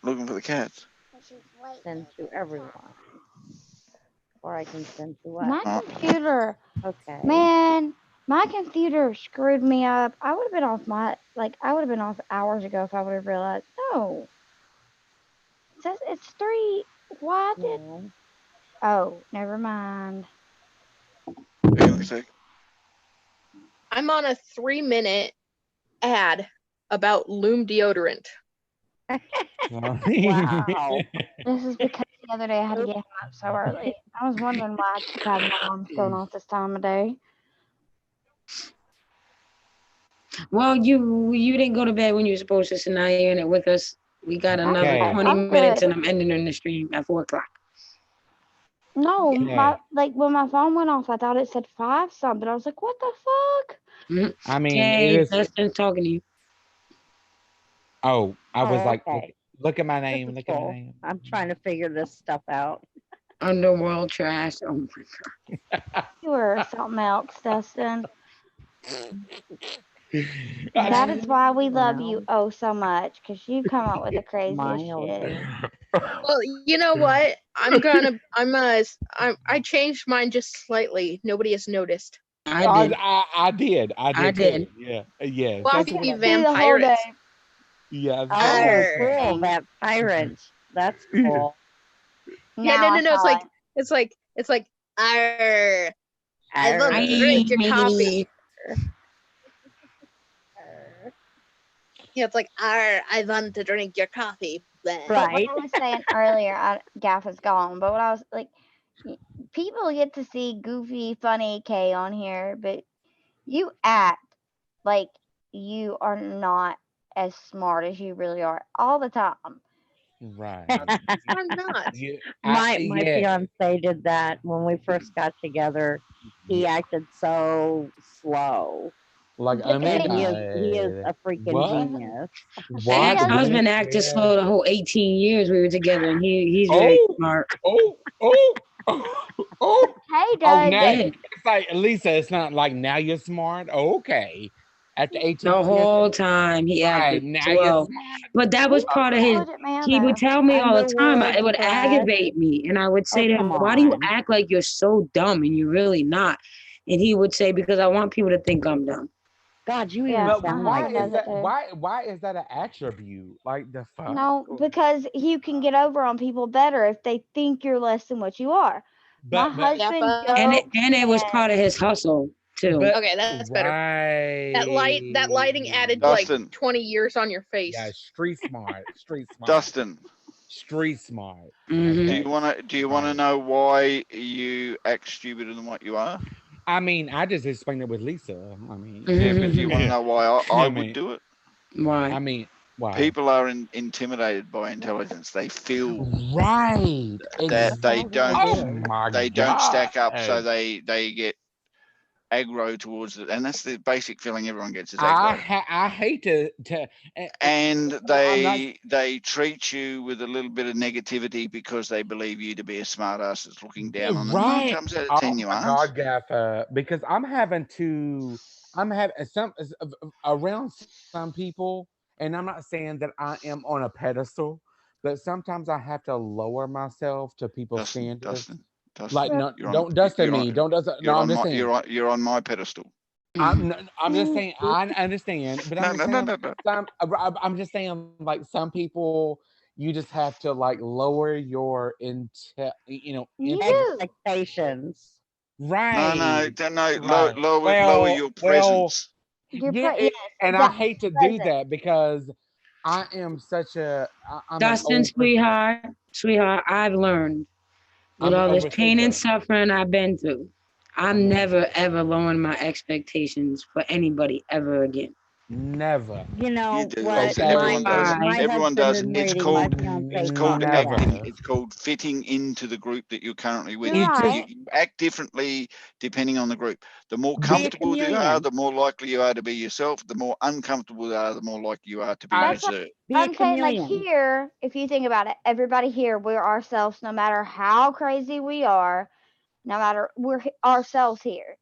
Looking for the cats. Send to everyone. Or I can send to My us. computer, Okay. man, my computer screwed me up. I would have been off I would have been off hours ago if I would have realized. No. It says it's 3. Why did? Yeah. Oh, never mind. Hang on a sec. I'm on a 3-minute ad about Loom deodorant. Wow. This is because the other day I had to get him up so early. I was wondering why I keep having alarms going off this time of day. Well, you didn't go to bed when you were supposed to, so now you're in it with us. We got another Okay. 20 I'm minutes, good. and I'm ending in the stream at 4 o'clock. No, Okay. when my phone went off, I thought it said 5 something. I was like, what the fuck? I mean, Okay, it is. Dustin's talking to you. Oh, I was Oh, like, okay. look at my This name. is Look at my cool. name. I'm trying to figure this stuff out. Underworld trash. Oh my god. You were something else, Dustin. That is why we love you oh so much, because you come up with the craziest Miles shit. here. Well, you know what? I changed mine just slightly. Nobody has noticed. I did. I did. I did. did. Too. Yeah. Yes. Well, I That's could what be I. See the whole day. vampirates. Yes. Oh, That's cool. Arr. Vampirant. That's cool. Yeah, Now no. I saw it. It's like arr. I want to Arr. drink your Ay, coffee. Yeah, it's like arr. I want to drink your coffee. Blah. But Right. what I was saying earlier, Gaff is gone. But what I was like, people get to see goofy, funny K on here, but you act like you are not as smart as you really are all the time. right. I'm not. Yeah. My yeah. fiance did that when we first got together. He Yeah. acted so slow. Like, oh my And he is God. a freaking What? genius. What? Ex-husband Really? acted Yeah. slow the whole 18 years we were together, and he's very Oh. smart. Oh. Oh. Oh. Oh. Hey, Oh, does. now Did it's like Lisa. It's not like now you're smart. Okay. After 18 the years. whole time he Right. acted Now you're slow. smart. But that was part of his. Intelligent man, He would though. tell me all the time. Underworld It would trash. aggravate me, and I would say Oh, to him, come "Why do you on. act like you're so dumb and you're really not?" And he would say, "Because I want people to think I'm dumb." God, you Yeah, even But my sound like husband does him. it too. why is that an attribute? Like the fuck? No, because you can get over on people better if they think you're less than what you are. My But husband Yappa. jokes And it was part of his hustle too. but Okay, that's better. right. That lighting added Dustin. like 20 years on your face. Yeah, street smart. Street smart. Dustin, Street smart. Mhm. do you wanna know why you act stupider than what you are? I mean, I just explained it with Lisa. I mean, Yeah, but do you want to know why I would do it? Why? I mean, why? People are intimidated by intelligence. They feel Right. that they Exactly. don't Oh my they don't stack up, so God. they get aggro towards it, and that's the basic feeling everyone gets is I aggro. I hate to And I'm not they treat you with a little bit of negativity because they believe you to be a smart ass that's looking down on them. 9 right. times out of Oh 10 you my aren't. God, Gaffa, because I'm having around some people, and I'm not saying that I am on a pedestal, but sometimes I have to lower myself to people's Dustin, standards. Dustin, Like, no, you're on don't dust you're me. on Don't dust. No, you're I'm on just my saying. you're on my pedestal. I'm just saying. I understand, but I'm No, just no, no, saying. no, no. I'm just saying. Like some people, you just have to like lower your You do. Expectations. No, right, no, right. lower your Well, presence. Yes, and I exactly. hate to do Present. that because I am I'm an Dustin, old person. sweetheart, I've learned with I'm an all this pain and overthinker. suffering I've been through. I'm never ever lowering my expectations for anybody ever again. Never. You You know do, what? Lisa. My Everyone does. Why? my Everyone husband does. and It's Brady, my called fiance, it's called taught us acting. Never. that. It's called fitting into the group that you're currently with. You're You just right. You act differently depending on the group. The more Be a comfortable you are, chameleon. the more likely you are to be yourself. The more uncomfortable you are, the more likely you are to be I That's what reserved. Be a I'm saying. Like chameleon. here, if you think about it, everybody here, we're ourselves no matter how crazy we are, no matter ourselves here.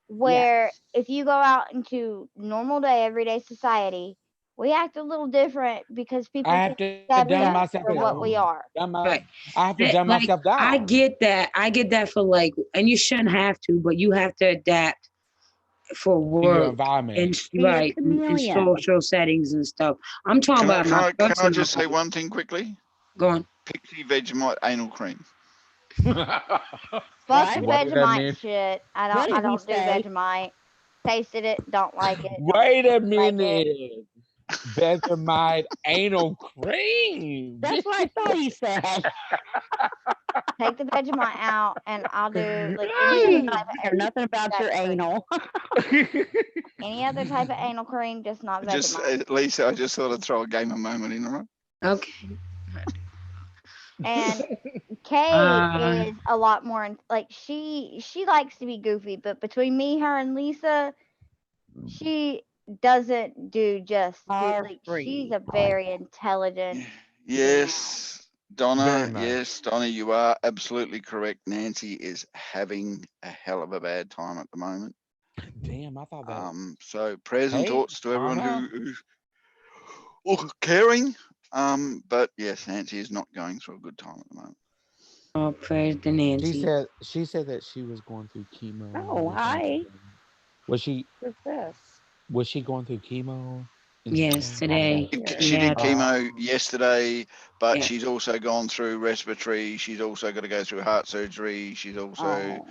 Yes. Where if you go out into normal day, everyday society, we act a little different because I people have can't to accept dumb us myself for what we down. are. Right. I have to dumb Like myself I down. get that. I get that for like, and you shouldn't have to, but you have to adapt for To your work environment. and Be a in chameleon. social settings and stuff. I'm talking about my Can I personal just say life. one thing quickly? Go on. Pixie Vegemite anal cream. Fuck the What? Wait a Vegemite minute. shit. What I did he don't do say? Vegemite. Tasted it, don't like it, don't Wait a like it. minute. Vegemite anal cream. That's what I thought he said. Take the Vegemite out and I'll do like He any other didn't type care nothing about your cream. anal. Any other type of anal cream, just not Just Vegemite. Lisa, I just thought I'd throw a gamer moment in, all right? Okay. And Kay Uh, is a lot more like she likes to be goofy, but between me, her, and Lisa, she doesn't do just Are like she's free. a I like very intelligent female. Yes, Very Donna. much. Yes, Donna, you are absolutely correct. Nancy is having a hell of a bad time at the moment. Damn, I thought that. So prayers and Hey, thoughts to everyone Donna. who's caring. But yes, Nancy is not going through a good time at the moment. oh, praise the Nancy. She said that she was going through chemo and Oh, everything. hi. Was she What's this? going through chemo and Yes, stuff? today she She did had. chemo yesterday, but Yeah. she's also gone through respiratory. She's also got to go through heart surgery. She's also Oh,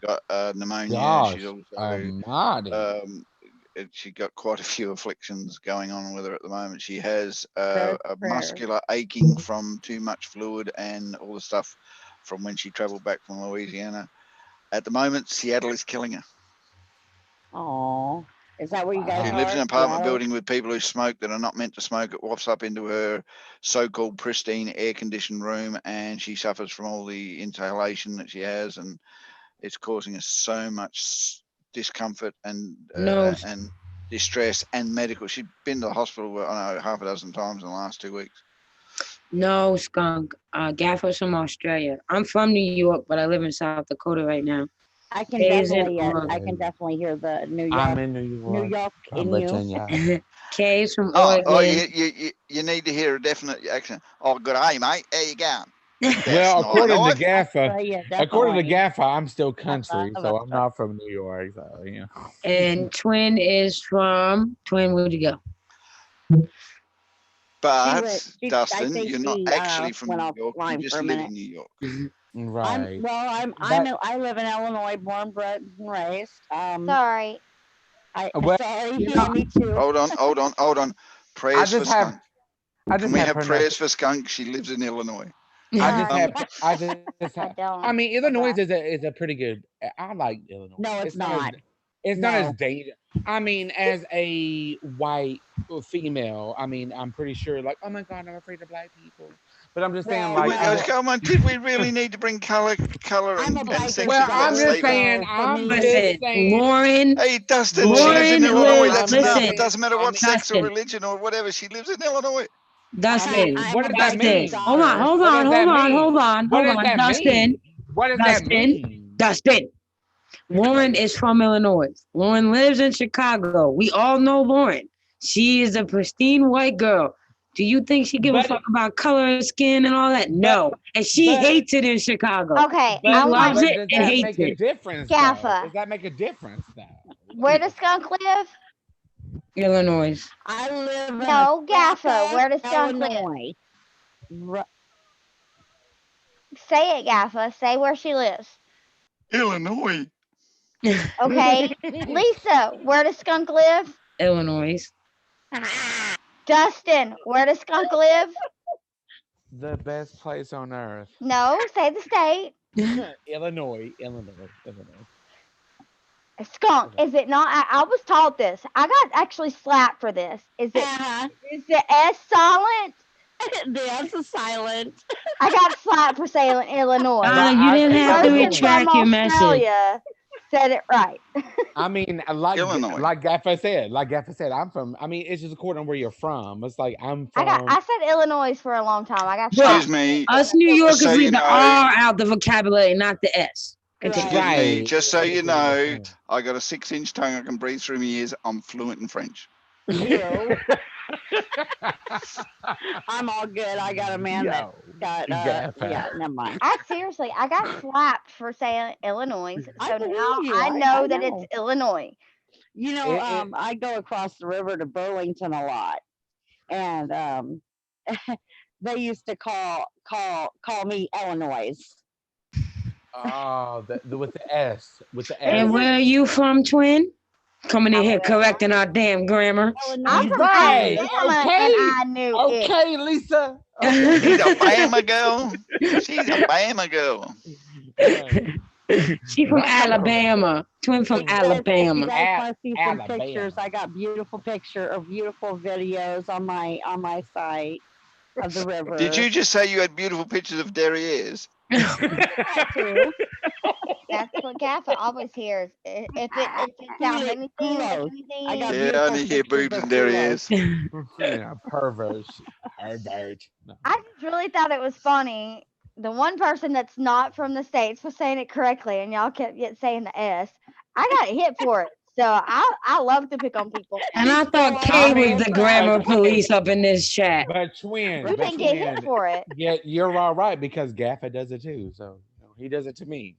got pneumonia. She's Gosh, also almighty. she got quite a few afflictions going on with her at the moment. She has prayers, a prayers. muscular aching from too much fluid and all the stuff from when she traveled back from Louisiana. At the moment, Seattle is killing her. Oh, is that where you guys She Wow. lives in are? an apartment Seattle? building with people who smoke that are not meant to smoke. It wafts up into her so-called pristine air-conditioned room, and she suffers from all the inhalation that she has, and it's causing her so much discomfort and No, distress and medical. She's been to the hospital, I don't know, half a dozen times in the last 2 weeks. no, skunk. Gaffer's from Australia. I'm from New York, but I live in South Dakota right now. I can Kay is in definitely hear the New I'm York in New York. in you. Kay is from Oh, Oregon. you need to hear a definite accent. Oh, good day, mate. How you going? Well, That's according to nice. Gaffa, Yeah, according to definitely. Gaffa, I'm still country, love so it. I'm not from New York. So yeah. And Twin is from Twin. Where'd you go? But I Dustin, think you're not she actually from went New York. You offline just for a live minute. in New York. Right. I live in Illinois, born, bred, and raised. Sorry. Well, Sorry, you yeah, know, me too. Hold on. I Prayers for just have Skunk. I Can just we have have prayers for Skunk? She lives in Illinois. I just Sorry. have I just I have don't. I mean feel Illinois bad. is a pretty good I like Illinois. No, it's not as not. it's not as No. dangerous. I mean, as a white female, I mean, I'm pretty sure like, oh my God, I'm afraid of black people. But I'm just saying, Well, like, no. Come on, did we really need to bring color I'm a and biker, sex well, into I'm that just statement? saying, so for I'm me, just Listen, saying. Lauren, Hey, Dustin, Look, she lives in Lauren Illinois. lives. That's enough. Listen, It doesn't matter what sex or Dustin, religion or whatever. She lives in Illinois. Dustin, I'm what a does that biker's Dustin. mean? Hold on, daughter. hold What on, does that hold on, mean? hold on, What hold does on, that Dustin. mean? What does that Dustin, mean? Dustin. Lauren is from Illinois. Lauren lives in Chicago. We all know Lauren. She is a pristine white girl. Do you think she give a But fuck about color of skin and all that? No. And she but hates it in Chicago. Okay, She I loves want it does and that hates make a it. difference though? Gaffa. Does that make a difference though? Where does Skunk live? Illinois. I live in No, Gaffa. Augusta, Where does Skunk live? Illinois. Say it, Gaffa. Say where she lives. Illinois. Okay, Lisa. Where does Skunk live? Illinois. Dustin. Where does Skunk live? The best place on earth. No, say the state. Illinois. Skunk. Is it not? I was taught this. I got actually slapped for this. Is the S silent? The S is silent. I got slapped for saying Illinois. You didn't have to Person retract from your message. Australia said it right. I mean, like Illinois. like Gaffa said, I'm from. I mean, it's just according to where you're from. It's like I'm from. I said Illinois for a long time. I got Excuse slapped. me. Us New Yorkers so you leave the know- R out the vocabulary, not the S. Excuse Continue. me. Just so you know, I got a 6-inch tongue. I can breathe through my ears. I'm fluent in French. You. I'm all good. I got a man that got Gaffa. yeah, never mind. I seriously, I got slapped for saying Illinois. I So believe now you. I I know that know. it's Illinois. You know, I go across the river to Burlington a lot, and they used to call me Illinois. Oh, with the S. And where are you from, twin? Coming in here correcting our damn grammar. I'm from Right. Alabama, Okay. and I knew it. Okay, Lisa. She's a Bama girl. She's a Bama girl. She from Alabama. Twin from Alabama. You guys want to see some Alabama. pictures? I got beautiful videos on my site of the river. Did you just say you had beautiful pictures of derrieres? That's what Gaffa always hears. If it's out anything, I got Yeah, I only hear boobs and derrieres. Yeah, pervert. No. I just really thought it was funny. The one person that's not from the States was saying it correctly, and y'all kept saying the S. I got hit for it. So I love to pick on people. And I thought Kay was the grammar police up in this chat. But twin. You didn't get hit for it. Yeah, you're all right because Gaffa does it too. So he does it to me.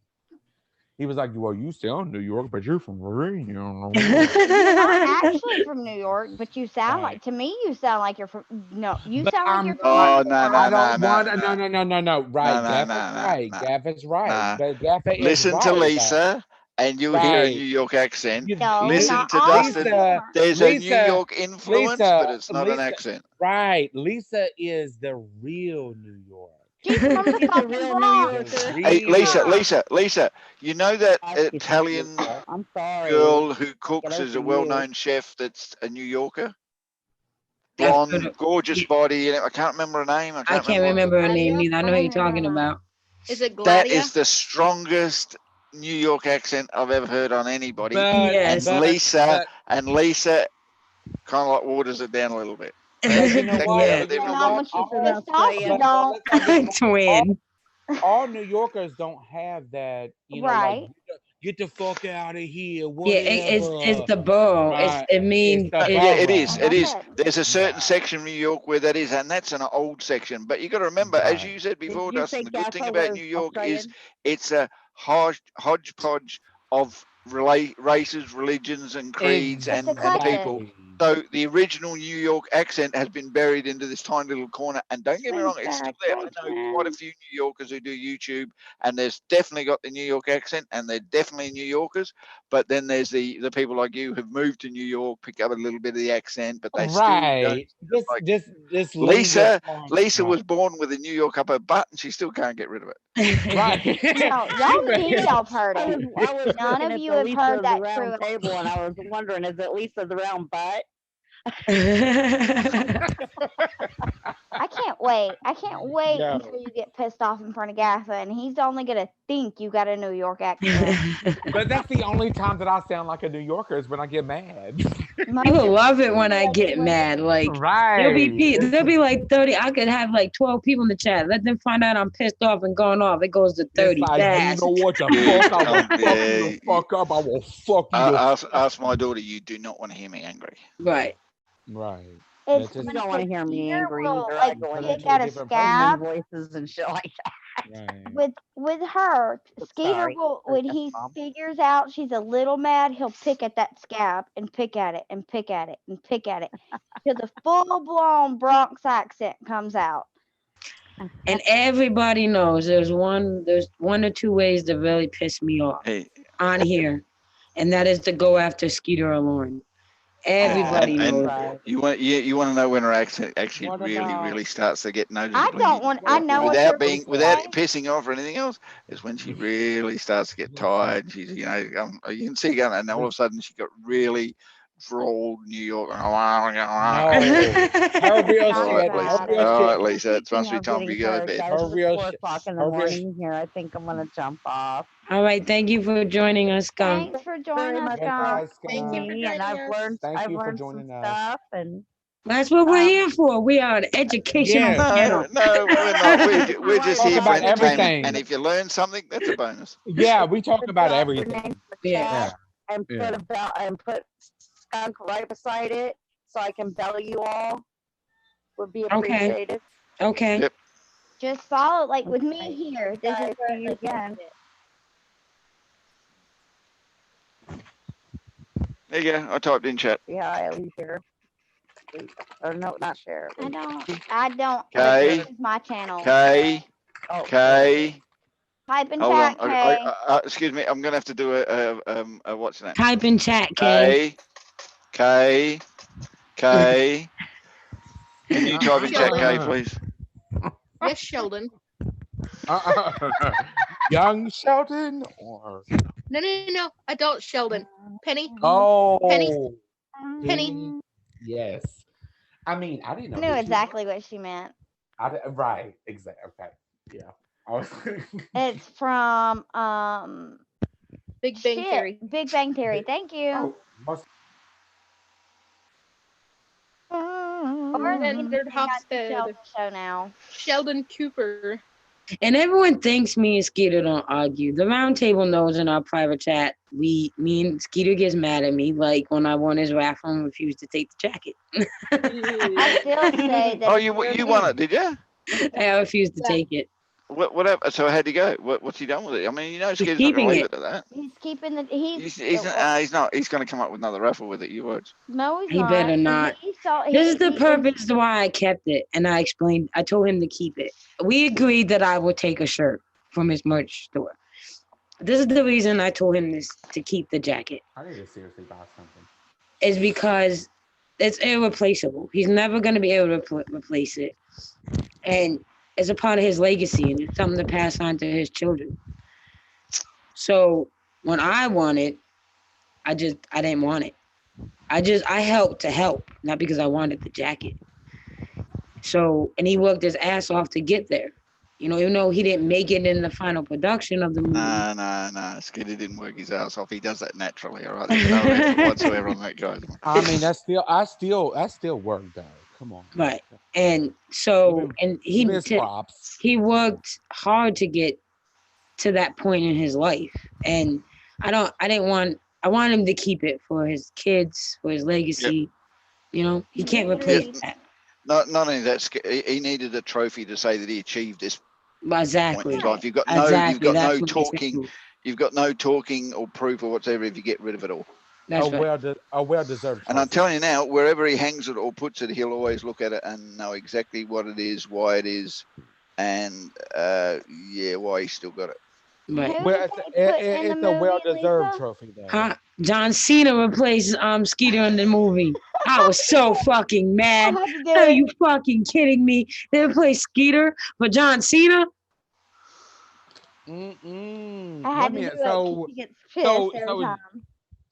He was like, "Well, you sound New York, but you're from Virginia." You're not actually from New York, but you sound like you sound like you're from. No, you But sound like you're from. Oh, New no, York. no, I don't no, want. no. No. Right, No, Gaffa's no, right. no. Gaffa's right. Nah. But Gaffa is Listen right, to though. Lisa, and you'll hear a Right. New York accent. No, Listen not to all Dustin. Lisa, There's a New York influence, but it's not an Lisa, accent. Right. Lisa is the real New York. She's from the She's a fucking real New Bronx. The Yorker. Hey, real- Lisa, you know that That's just Italian beautiful. I'm sorry. girl who cooks Get is a over well-known chef that's a New Yorker? That's Blonde, good. gorgeous Yeah. body. I can't remember her name. I can't remember her name either. I know who you're talking about. Is it That Gladia? is the strongest New York accent I've ever heard on anybody. Yes. And Lisa kind of like waters it down a little bit. But you know what? Yeah. You know Not what? when she's All- from Australia, don't. Twin. all New Yorkers don't have that, Right. like, get the fuck out of here. Yeah, Whatever. it's the borough. Right. It means It's the Yeah, it is. borough. It is. There's a certain section of New York where that is, and that's an old section. But you got to remember, as Right. you said before, Did you Dustin, say the good thing Gaffa about was New York is Australian? it's a hodgepodge of races, religions, and creeds It's and eclectic. people. So the original New York accent has been buried into this tiny little corner. And don't get me wrong, it's still there. I know quite a few New Yorkers who do YouTube, and there's definitely got the New York accent, and they're definitely New Yorkers. But then there's the people like you who've moved to New York, pick up a little bit of the accent, but they still don't. Right. Like, This Lisa Lisa was born with a New York up her butt, and she still can't get rid of it. right. No, y'all need y'all heard I it. was None looking of at you the have Lisa heard of the that round true. table, and I was wondering, is it Lisa the round butt? I can't wait. I can't wait Yo. until you get pissed off in front of Gaffa, and he's only gonna think you got a New York accent. But that's the only time that I sound like a New Yorker is when I get mad. People love it when I get mad. Like Right. there'll be like 30. I could have like 12 people in the chat. Let them find out I'm pissed off and going off. It goes to 30 It's like, you fast. know what the Yeah, fuck? I will fuck you yeah, the fuck up. I will fuck you the ask my daughter. You do not want to hear me angry. Right. Right. It's That's just You don't want to hear me Skeeter angry will, either. I like, go turn into pick into a out a different scab voices and shit like that. right. with her. Skeeter Sorry. will, when Yes, he Mom. figures out she's a little mad, he'll pick at that scab and pick at it and pick at it and pick at it till the full blown Bronx accent comes out. And everybody knows there's one or two ways to really piss me off Hey, on here, and that is to go after Skeeter or Lauren. Everybody and knows. Right. you want to know when her accent actually What really about- really starts to get I noticeably don't want. I know what without you're being gonna say. pissing off or anything else is when she really starts to get tired. She's you can see her, and all of a sudden she got really drawled New York. No. Her real Not shit. bad. Her real All right, shit. Lisa, it's must be Speaking of time for you to getting go to tired, bed. guys, Her it's real 4 shit. o'clock in the Her real morning here. I think I'm gonna jump off. All right, thank you for joining us, Skunk. Thanks for Very joining us, much Yes, for Skunk. guys, Thank you for asking me, and joining I've us. learned Thank you for some joining us. stuff, and That's what we're Um, here for. We are an educational Yes. channel. No, we're not. We're just Talk here for about entertainment. everything. And if you learn something, that's a bonus. Yeah, we talk put about your everything. names in the Yeah. chat and Yeah. put a bell and put skunk right beside it so I can bell you all. Would be Okay. appreciated. Okay. Yep. Just follow, like with me Okay. here. This Guys, is where see you it again. There you go. I typed in chat. Yeah, I leave here. Or no, not share. I don't. Okay. This is my channel. Okay. Oh, Okay. Type in Hold chat, on. Kay. Excuse me. I'm gonna have to do a what's that? Type in chat, Kay. Kay. Can you type in chat, Kay, please? Yes, Sheldon. Young Sheldon or No. Adult Sheldon. Penny. oh Penny. Yes. I mean, I didn't know. I knew who she exactly was. what she meant. Right. Exactly. Okay. Yeah. I was. It's from Big Bang shit, Theory. Big Bang Theory. Thank you. Oh, must- Or And Third Hofstad. Sheldon show now. Sheldon Cooper. And everyone thinks me and Skeeter don't argue. The Roundtable knows in our private chat, me and Skeeter gets mad at me, like when I won his raffle and refused to take the jacket. I still say that. Oh, if you you're- won it, did you? I refused to take it. Whatever. So how'd he go? What's he done with it? I mean, Skid's not keeping gonna leave it. it at that. He's keeping the. He's not. He's gonna come up with another raffle with it. You would. No, he's He not. better not. This is the purpose why I kept it, and I explained. I told him to keep it. We agreed that I would take a shirt from his merch store. This is the reason I told him this to keep the jacket. I need to seriously buy something. Is because it's irreplaceable. He's never going to be able to replace it, and it's a part of his legacy, and it's something to pass on to his children. So when I won it, I didn't want it. I helped to help, not because I wanted the jacket. So, and he worked his ass off to get there. You know, even though he didn't make it in the final production of the movie. Nah. Skiddy didn't work his ass off. He does that naturally. All right. There's no effort whatsoever on that guy. I mean, I still work though. Come on. Right. And so, and props. he worked hard to get to that point in his life. And I want him to keep it for his kids, for his legacy. Yep. You know, he can't replace that. Not only that, he needed a trophy to say that he achieved this. Exactly. Point in life. You've got no talking or proof or whatever if you get rid of it all. That's a well-deserved. And I'm telling you now, wherever he hangs it or puts it, he'll always look at it and know exactly what it is, why it is, and why he's still got it. Right. Well, it's a well-deserved trophy, though. John Cena replaced Skeeter in the movie. I was so fucking mad. Are you fucking kidding me? They replaced Skeeter for John Cena? I had to do it. He gets pissed every time.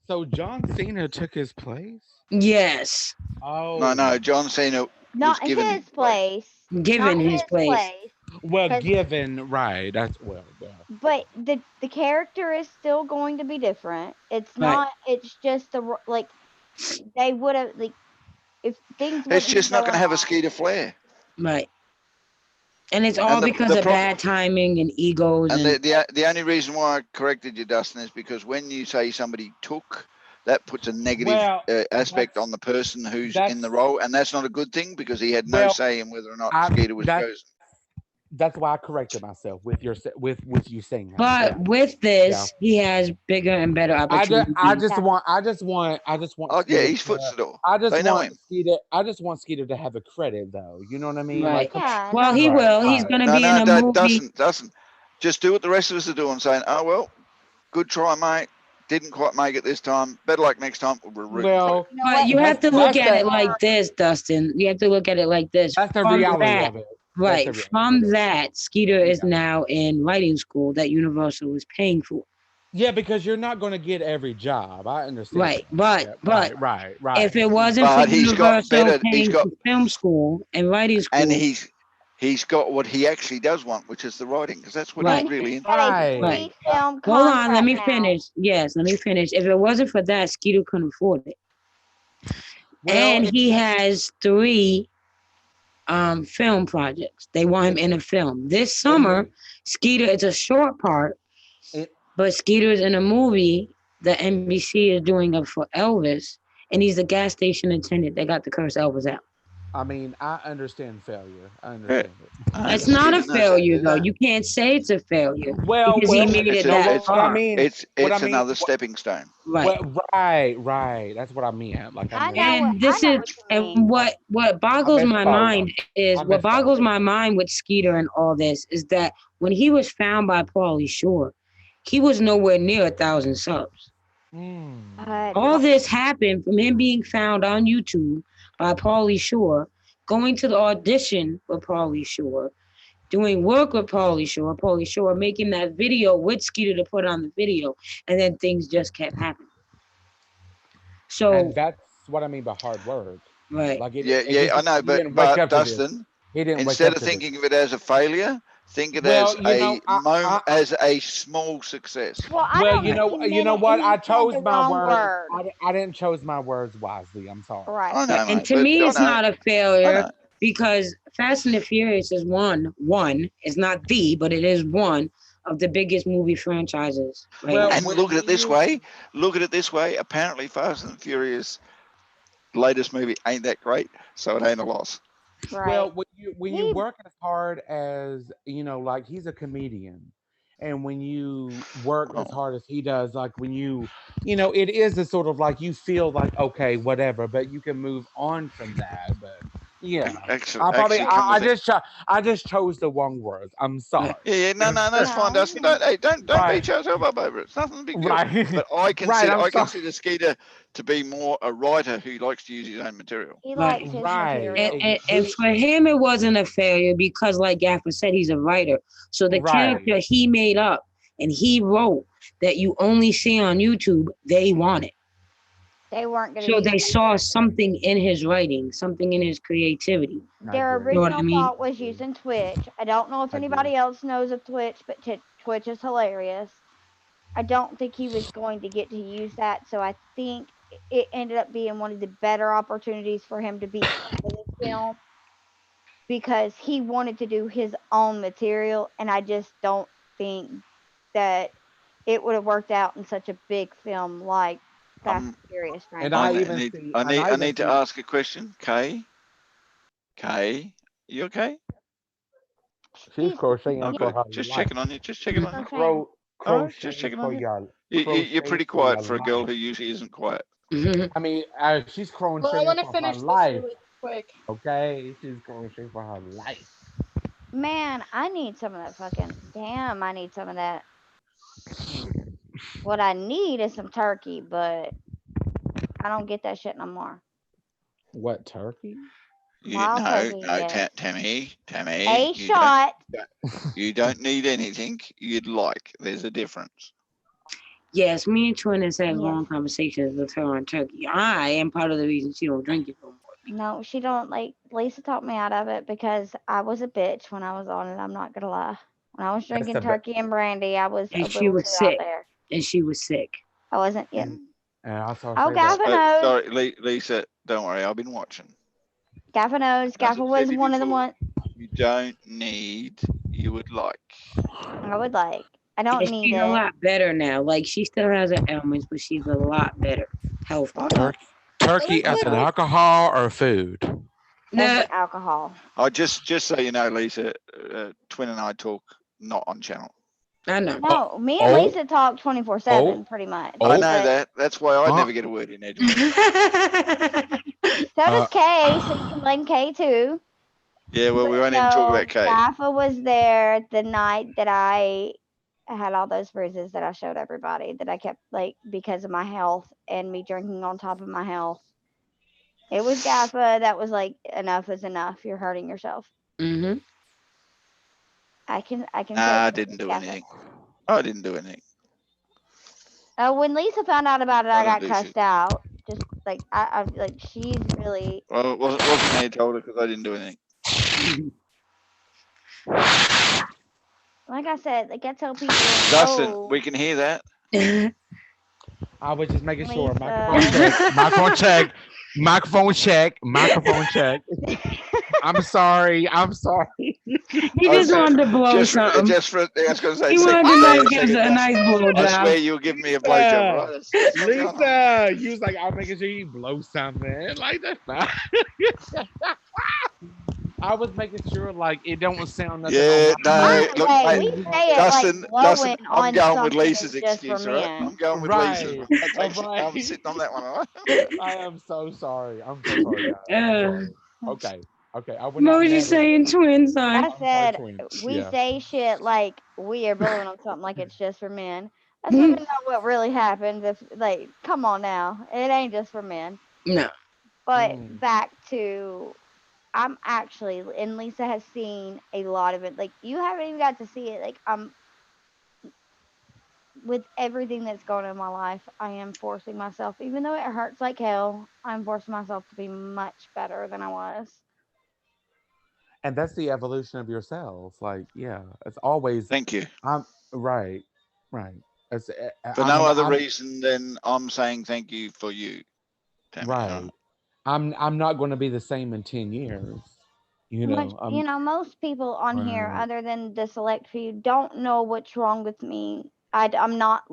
So John Cena took his place? Yes. Oh no, John Cena. Not his place. given not his place. Well, 'cause- given right. That's well. but the character is still going to be different. It's Right. not. It's just like they would have like if things It's wouldn't be just not going going to have a on. Skeeter Flair. Right. And it's And all the- because the of pro- bad timing and egos And and the only reason why I corrected you, Dustin, is because when you say somebody took, that puts a negative Well, aspect that's on the person who's that's in the role, and that's not a good thing because he had no well. say in whether or not I Skeeter was chosen. that's why I corrected myself with with you saying that. but Yeah. with this, he has bigger and better opportunities. I just Oh yeah, Skeeter he's foot to, to the door. I just They know want him. Skeeter I just want Skeeter to have a credit though. You know what I mean? Right. Like come on. Yeah, Well, no, he Right, will. He's right. gonna No, be in no, a movie. Dustin. Just do what the rest of us are doing, saying, "Oh well, good try, mate. Didn't quite make it this time. Better luck next time. We're rooting for Well, you." you know But what? you have to look that's at it the like this, Dustin. You have to look at it like this. that's the From reality that, of it. That's right. the reality From of it. that, Skeeter is Yeah. now in writing school that Universal is paying for. Yeah, because you're not going to get every job. I understand. Right. that. But Yeah, right. if it wasn't for But he's got Universal better. He's paying got, for film school and writing and school, he's got what he actually does want, which is the writing, because that's what right. he's really He's into. got a Right. Right. three-film Hold on, let contract me now. finish. Yes, let me finish. If it wasn't for that, Skeeter couldn't afford it. Well, And he has 3 film projects. They want him in a film. This summer, Skeeter, it's a short part, it, but Skeeter is in a movie that NBC is doing up for Elvis, and he's the gas station attendant that got the curse Elvis out. I mean, I understand failure. I Yeah. understand it. It's not a Skeeter knows that. failure, though. You can't say it's a failure Well, because he well, made it It's a, that it's what I far. mean, it's what I it's mean, another stepping stone. Right. right. That's what I meant. Like I I'm know just, And this I know is what you and mean. what I boggles my misspoke. mind is I what boggles misspoke. my mind with Skeeter and all this is that when he was found by Pauly Shore, he was nowhere near 1,000 subs. But All this happened from him being found on YouTube by Pauly Shore, going to the audition with Pauly Shore, doing work with Pauly Shore making that video with Skeeter to put on the video, and then things just kept happening. So, And that's what I mean by hard work. right. Like Yeah, it just I know, he didn't wake but up to this. Dustin, He didn't wake instead up of to this. thinking of it as a failure, think it Well, as you know, as a small success. well, I well, don't think he you meant know it, what? and I he said chose the my wrong words. word. I didn't chose my words wisely. I'm sorry. Right. I know, And mate, to but me, I it's know. not a I failure know. because Fast and the Furious is one. It's not the, but it is one of the biggest movie franchises right Well, now. And when look at it this you way. Look at it this way. Apparently, Fast and Furious latest movie ain't that great, so it ain't a loss. well Right. when you He work as hard as like he's a comedian, and when you work as Oh, hard as he does, like when it is a sort of like you feel like okay, whatever, but you can move on from that. But yeah, actually, come to think. I just chose the wrong words. I'm sorry. Yeah, no, that's fine, no. Dustin. Don't Right, beat yourself up over it. It's nothing a big deal. right, But right. I'm I sorry. consider Skeeter to be more a writer who likes to use his own material. He Right. likes his Right, material. And for him, it wasn't a failure because, like Gaffer said, he's a writer. So the character right. he made up and he wrote that you only see on YouTube, they wanted. They weren't going to So use they it. saw something in his writing, something in his creativity. I Their agree. You know what I original mean? thought was using Twitch. I don't know if I agree. anybody else knows of Twitch, but Twitch is hilarious. I don't think he was going to get to use that, so I think it ended up being one of the better opportunities for him to be in this film because he wanted to do his own material, and I just don't think that it would have worked out in such a big film like Fast Um, and Furious And I I franchise. even need see, I and need I I even need to see. ask a question. Kay, you okay? She's He's crocheting Oh, yeah, for good. her Just life. checking on you. Just checking on you. crocheting. All right, just Crocheting checking for on you. your You're crocheting pretty for your quiet for a girl life. who usually isn't quiet. I mean, she's Well, I crocheting want to for her finish this life. really quick. Okay, she's crocheting for her life. Man, I need some of that fucking damn. I need some of that. What I need is some turkey, but I don't get that shit no more. What turkey? Wild turkey, yes. Tammy, A shot. you don't need anything you'd like. There's a difference. Yes, me and Twin has had Yes. long conversations with her on turkey. I am part of the reason she don't drink it no more. No, she don't like Lisa talked me out of it because I was a bitch when I was on it. I'm not gonna lie. When I was That's drinking the best. turkey and brandy, I was a And she little was too out sick. there. And she was sick. I wasn't. Yeah. Mm. And I saw Oh, say that. Gaffa knows. Sorry, Lisa. Don't worry. I've been watching. Gaffa knows. As Gaffa I've was said to you one of the before, one you don't need. You would like. I would like. I don't And need she's a it. lot better now. Like she still has her ailments, but she's a lot better health Oh wise. yeah. Turkey as an alcohol or food? No, As an alcohol. I just so you know, Lisa, Twin and I talk not on channel. I know. Oh, No, me and oh, Lisa talk oh, 24/7 pretty much. I oh, know But that. That's why I uh, never get a word in edgewise. so does uh, Kay, so you can blame Kay too. Yeah, well, we But won't even talk about no, Kay. Gaffa was there the night that I had all those bruises that I showed everybody that I kept like because of my health and me drinking on top of my health. It was Gaffa that was like, enough is enough. You're hurting yourself. Hmm. I can say Nah, I that it didn't was do Gaffa. anything. I didn't do anything. When Lisa found out about it, I I don't got do shit. cussed out. Just like I like she's really Well, it wasn't me who told her because I didn't do anything. like I said, like I tell people, Dustin, no, we can hear that. I was just making sure. Microphone Lisa. check. Microphone check. Microphone check. Microphone check. I'm sorry. I'm sorry. He I just said, wanted to blow something. just for, I was going to say, He second, wanted to like give us second a time. nice I swear blowjob. you'll give me a blowjob, right? That's what's going on. Lisa, you was like, I'm making sure you blow something. Like that's not. I was making sure like it don't sound nothing on Yeah, my By no, the look, way, mate, we say it like Dustin, blowing I'm on going with something Lisa's is just for excuse, all right? I'm men. going with Lisa's. right. I'm Right. sitting on that one, all right? I am so sorry. I'm so sorry, guys. I'm Uh, sorry. Okay. Okay. I would what not was you never. saying, twin son? I I'm sorry, said twin. we Yeah. say shit like we are blowing on something like it's just for men. That's when we know what really happens. If like, come on now, it ain't just for men. No. But Mm, back to, I'm actually, and Lisa has seen a lot of it. Like you haven't even got to see it. Like with everything that's going on in my life, I am forcing myself, even though it hurts like hell. I'm forcing myself to be much better than I was. and that's the evolution of yourself. Like, yeah, it's always. Thank you. I'm right. Right. It's, For I no mean, other I'm reason than I'm saying thank you for you, Tammy. All right. right. I'm not going to be the same in 10 years. You Much, know. I'm most people on here, right. other than the select few, don't know what's wrong with me. I'm not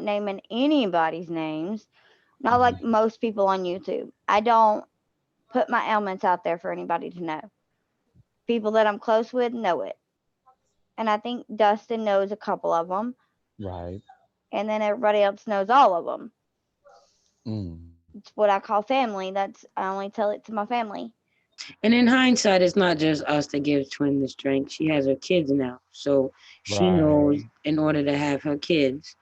naming anybody's names. Not Mhm. like most people on YouTube. I don't put my ailments out there for anybody to know. People that I'm close with know it. And I think Dustin knows a couple of them. Right. And then everybody else knows all of them. Mm. It's what I call family. I only tell it to my family. And in hindsight, it's not just us that gives Twin the strength. She has her kids now. So she knows Right. in order to have her kids,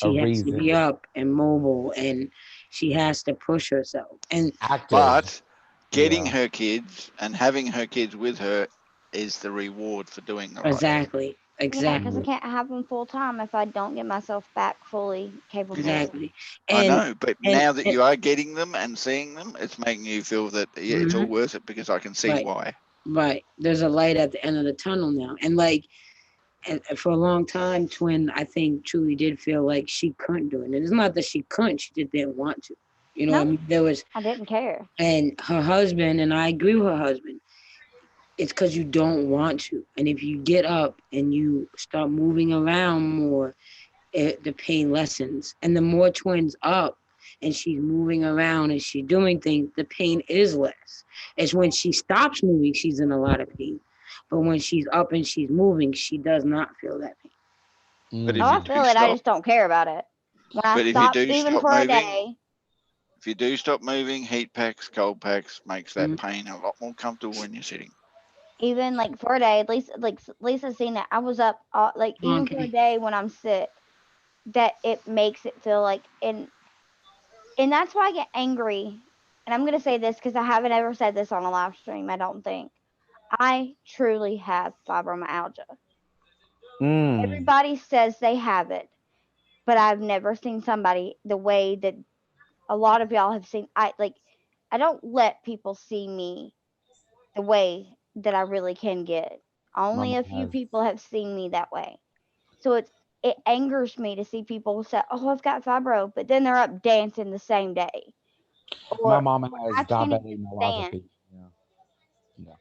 A she has to be reason. up and mobile and she has to push herself. And Active. But getting Yeah. her kids and having her kids with her is the reward for doing the right thing. exactly, Yeah, because I exactly, Mhm. can't have them full time if I don't get myself back fully capable. exactly. I And know, but and, now that and you are getting them and seeing them, it's making you feel that yeah, it's all mhm, worth it because I can see right, why. right. There's a light at the end of the tunnel now. And like and for a long time, Twin, I think truly did feel like she couldn't do it. And it's not that she couldn't, she just didn't want to. You know what I No, mean? There was, I didn't care. and her husband, and I agree with her husband, it's because you don't want to. And if you get up and you start moving around more, the pain lessens. And the more Twins up and she's moving around and she's doing things, the pain is less. It's when she stops moving, she's in a lot of pain. But when she's up and she's moving, she does not feel that pain. But Oh, if you I Mm. do feel it. I stop, just don't care about it. When I but if you stop, do even stop for a moving, day, if you do stop moving, heat packs, cold packs makes that Mm, pain a lot more comfortable when you're sitting. even like for a day, at least like Lisa's seen that I was up like even for a okay. day when I'm sick, that it makes it feel like, and that's why I get angry. And I'm gonna say this because I haven't ever said this on a live stream. I don't think I truly have fibromyalgia. Mm. Everybody says they have it, but I've never seen somebody the way that a lot of y'all have seen. I like I don't let people see me the way that I really can get. My Only mom a few has people have seen me that way. So it angers me to see people say, "Oh, I've got fibro," but then they're up dancing the same day. my Or mom I has can't even diabetic stand. neuropathy. Yeah. Yeah.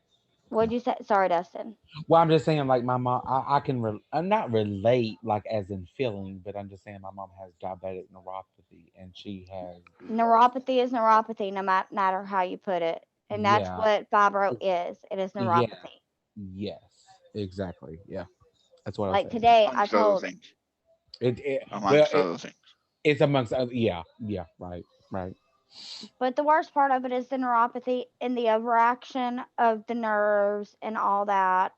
What'd you say? Sorry, Dustin. Well, I'm just saying, like my mom, I can, I'm not relate, like as in feeling, but I'm just saying my mom has diabetic neuropathy, and she has, Neuropathy is neuropathy, no matter how you put it, and that's yeah, what fibro it- is. It is yeah, neuropathy. yes, exactly, yeah, that's what I Like said. today, I Amongst other told things. Well, Amongst other things. it's amongst other, yeah, yeah, right, right. But the worst part of it is the neuropathy and the overaction of the nerves and all that.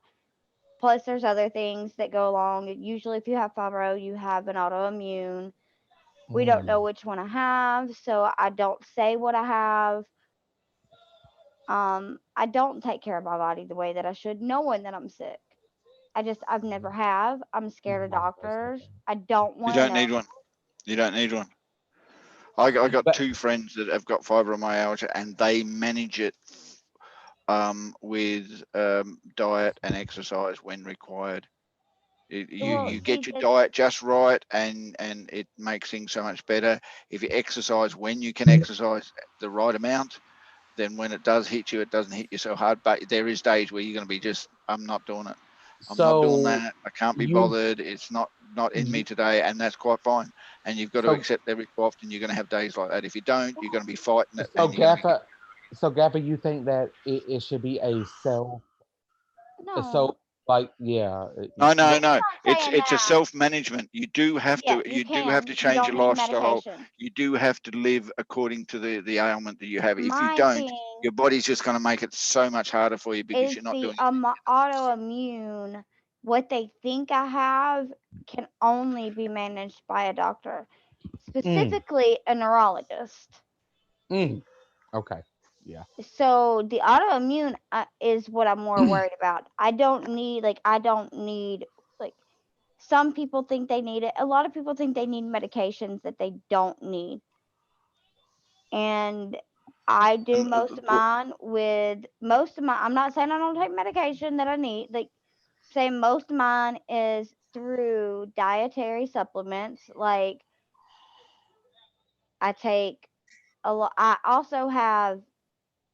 Plus, there's other things that go along. Usually, if you have fibro, you have an autoimmune. We don't Mm, know which one I have, so I don't say what I have. I don't take care of my body the way that I should, knowing that I'm sick. I've never have. I'm scared of my voice doctors. okay. I don't You want to don't know. need one. You don't need one. I got But two friends that have got fibromyalgia, and they manage it with diet and exercise when required. You Well, you get see, your diet just right, and it makes things so much better. If you exercise when you can exercise the right amount, then when it does hit you, it doesn't hit you so hard. But there is days where you're going to be just, I'm not doing it. I'm not doing so that. I can't be you, bothered. It's not in me you today, and that's quite fine. And you've got to so accept every so often you're going to have days like that. If you don't, you're going to be fighting it, so and you're going to be. Gaffa, so Gaffa, you think that it should be no, so like yeah, No, no, he's no. not It's saying it's a that. self management. Yeah, you You do have to can. You change don't your need lifestyle. medication. You do have to live according to the ailment that you have. If you My don't, thing your body's just going to make it so much harder for you because is you're not the doing autoimmune. What they think I have can only be managed by a doctor, mm, specifically a neurologist. mm, okay, yeah, So the autoimmune is what I'm more worried about. I don't need like some people think they need it. A lot of people think they need medications that they don't need. And I do most of anything. mine with most of my I'm not saying I don't take medication that I need. Like saying most of mine is through dietary supplements. Like I take a lot. I also have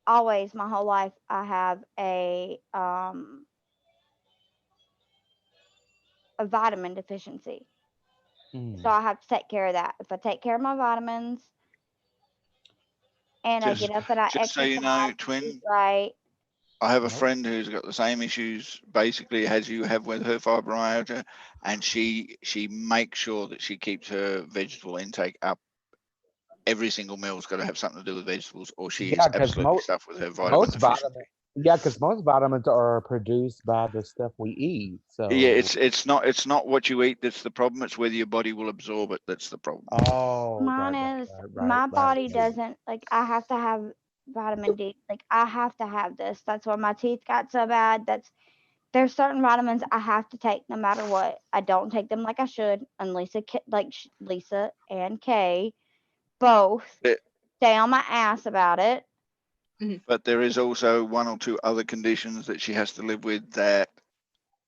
always my whole life I have a vitamin deficiency. So mm, I have to take care of that. If I take care of my vitamins and I get Just up and I just so you know, exercise and eat twin, right, I have a nope. friend who's got the same issues basically as you have with her fibromyalgia, and she makes sure that she keeps her vegetable intake up. Every single meal's got to have something to do with vegetables, or she is Yeah, because absolutely stuffed with her vitamin most vitamin, deficiency. yeah, because most vitamins are produced by the stuff we eat. Yeah, So, it's not what you eat that's the problem. It's whether your body will absorb it that's the problem. oh, mine right, right, is right, right, my right, body right. doesn't like I have to have vitamin D. Like I have to have this. That's why my teeth got so bad. There's certain vitamins I have to take no matter what. I don't take them like I should, and Lisa and Kay both But, stay on my ass about it. Mhm. but there is also one or two other conditions that she has to live with that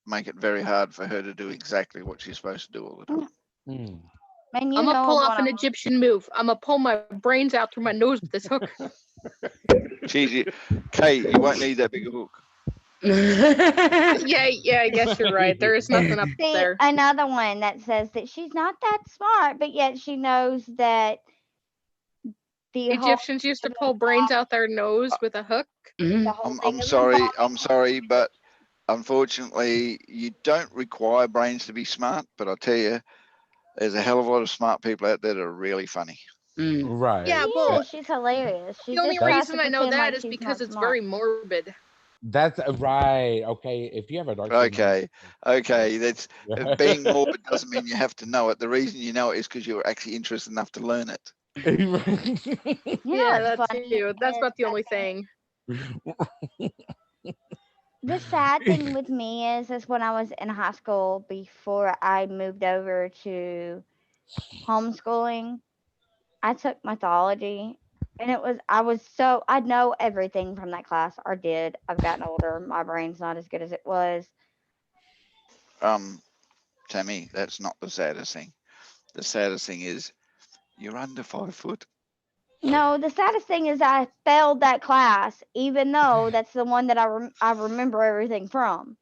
make it very hard for her to do exactly what she's supposed to do all the time. Mm. And you I'm gonna know pull of off one an of Egyptian move. I'm gonna pull my brains out through my nose with this hook. She's Kate, you won't need that big a hook. Yeah, I guess you're right. There is nothing up see there. another one that says that she's not that smart, but yet she knows that the whole Egyptians used to thing pull brains out their nose with a hook. the Mhm. whole thing I'm of sorry, embalming. I'm sorry, but unfortunately, you don't require brains to be smart. But I tell you, there's a hell of a lot of smart people out there that are really funny. Mm. She Right. Yeah, well, is. She's hilarious. She the only just That's has to reason I know pretend that like is she's because not it's smart. very morbid. that's right. Okay, if you have a dark skin, Okay, okay, that's yeah. being morbid doesn't mean you have to know it. The reason you know it is because you're actually interested enough to learn it. You know Yeah, what's that funny too. That's is about the only thing. the sad thing with me is when I was in high school before I moved over to homeschooling, I took mythology And I know everything from that class, or did. I've gotten older. My brain's not as good as it was. Um, Tammy, that's not the saddest thing. The saddest thing is you're under 5 foot. No, the saddest thing is I failed that class, even though that's the one that I remember everything from.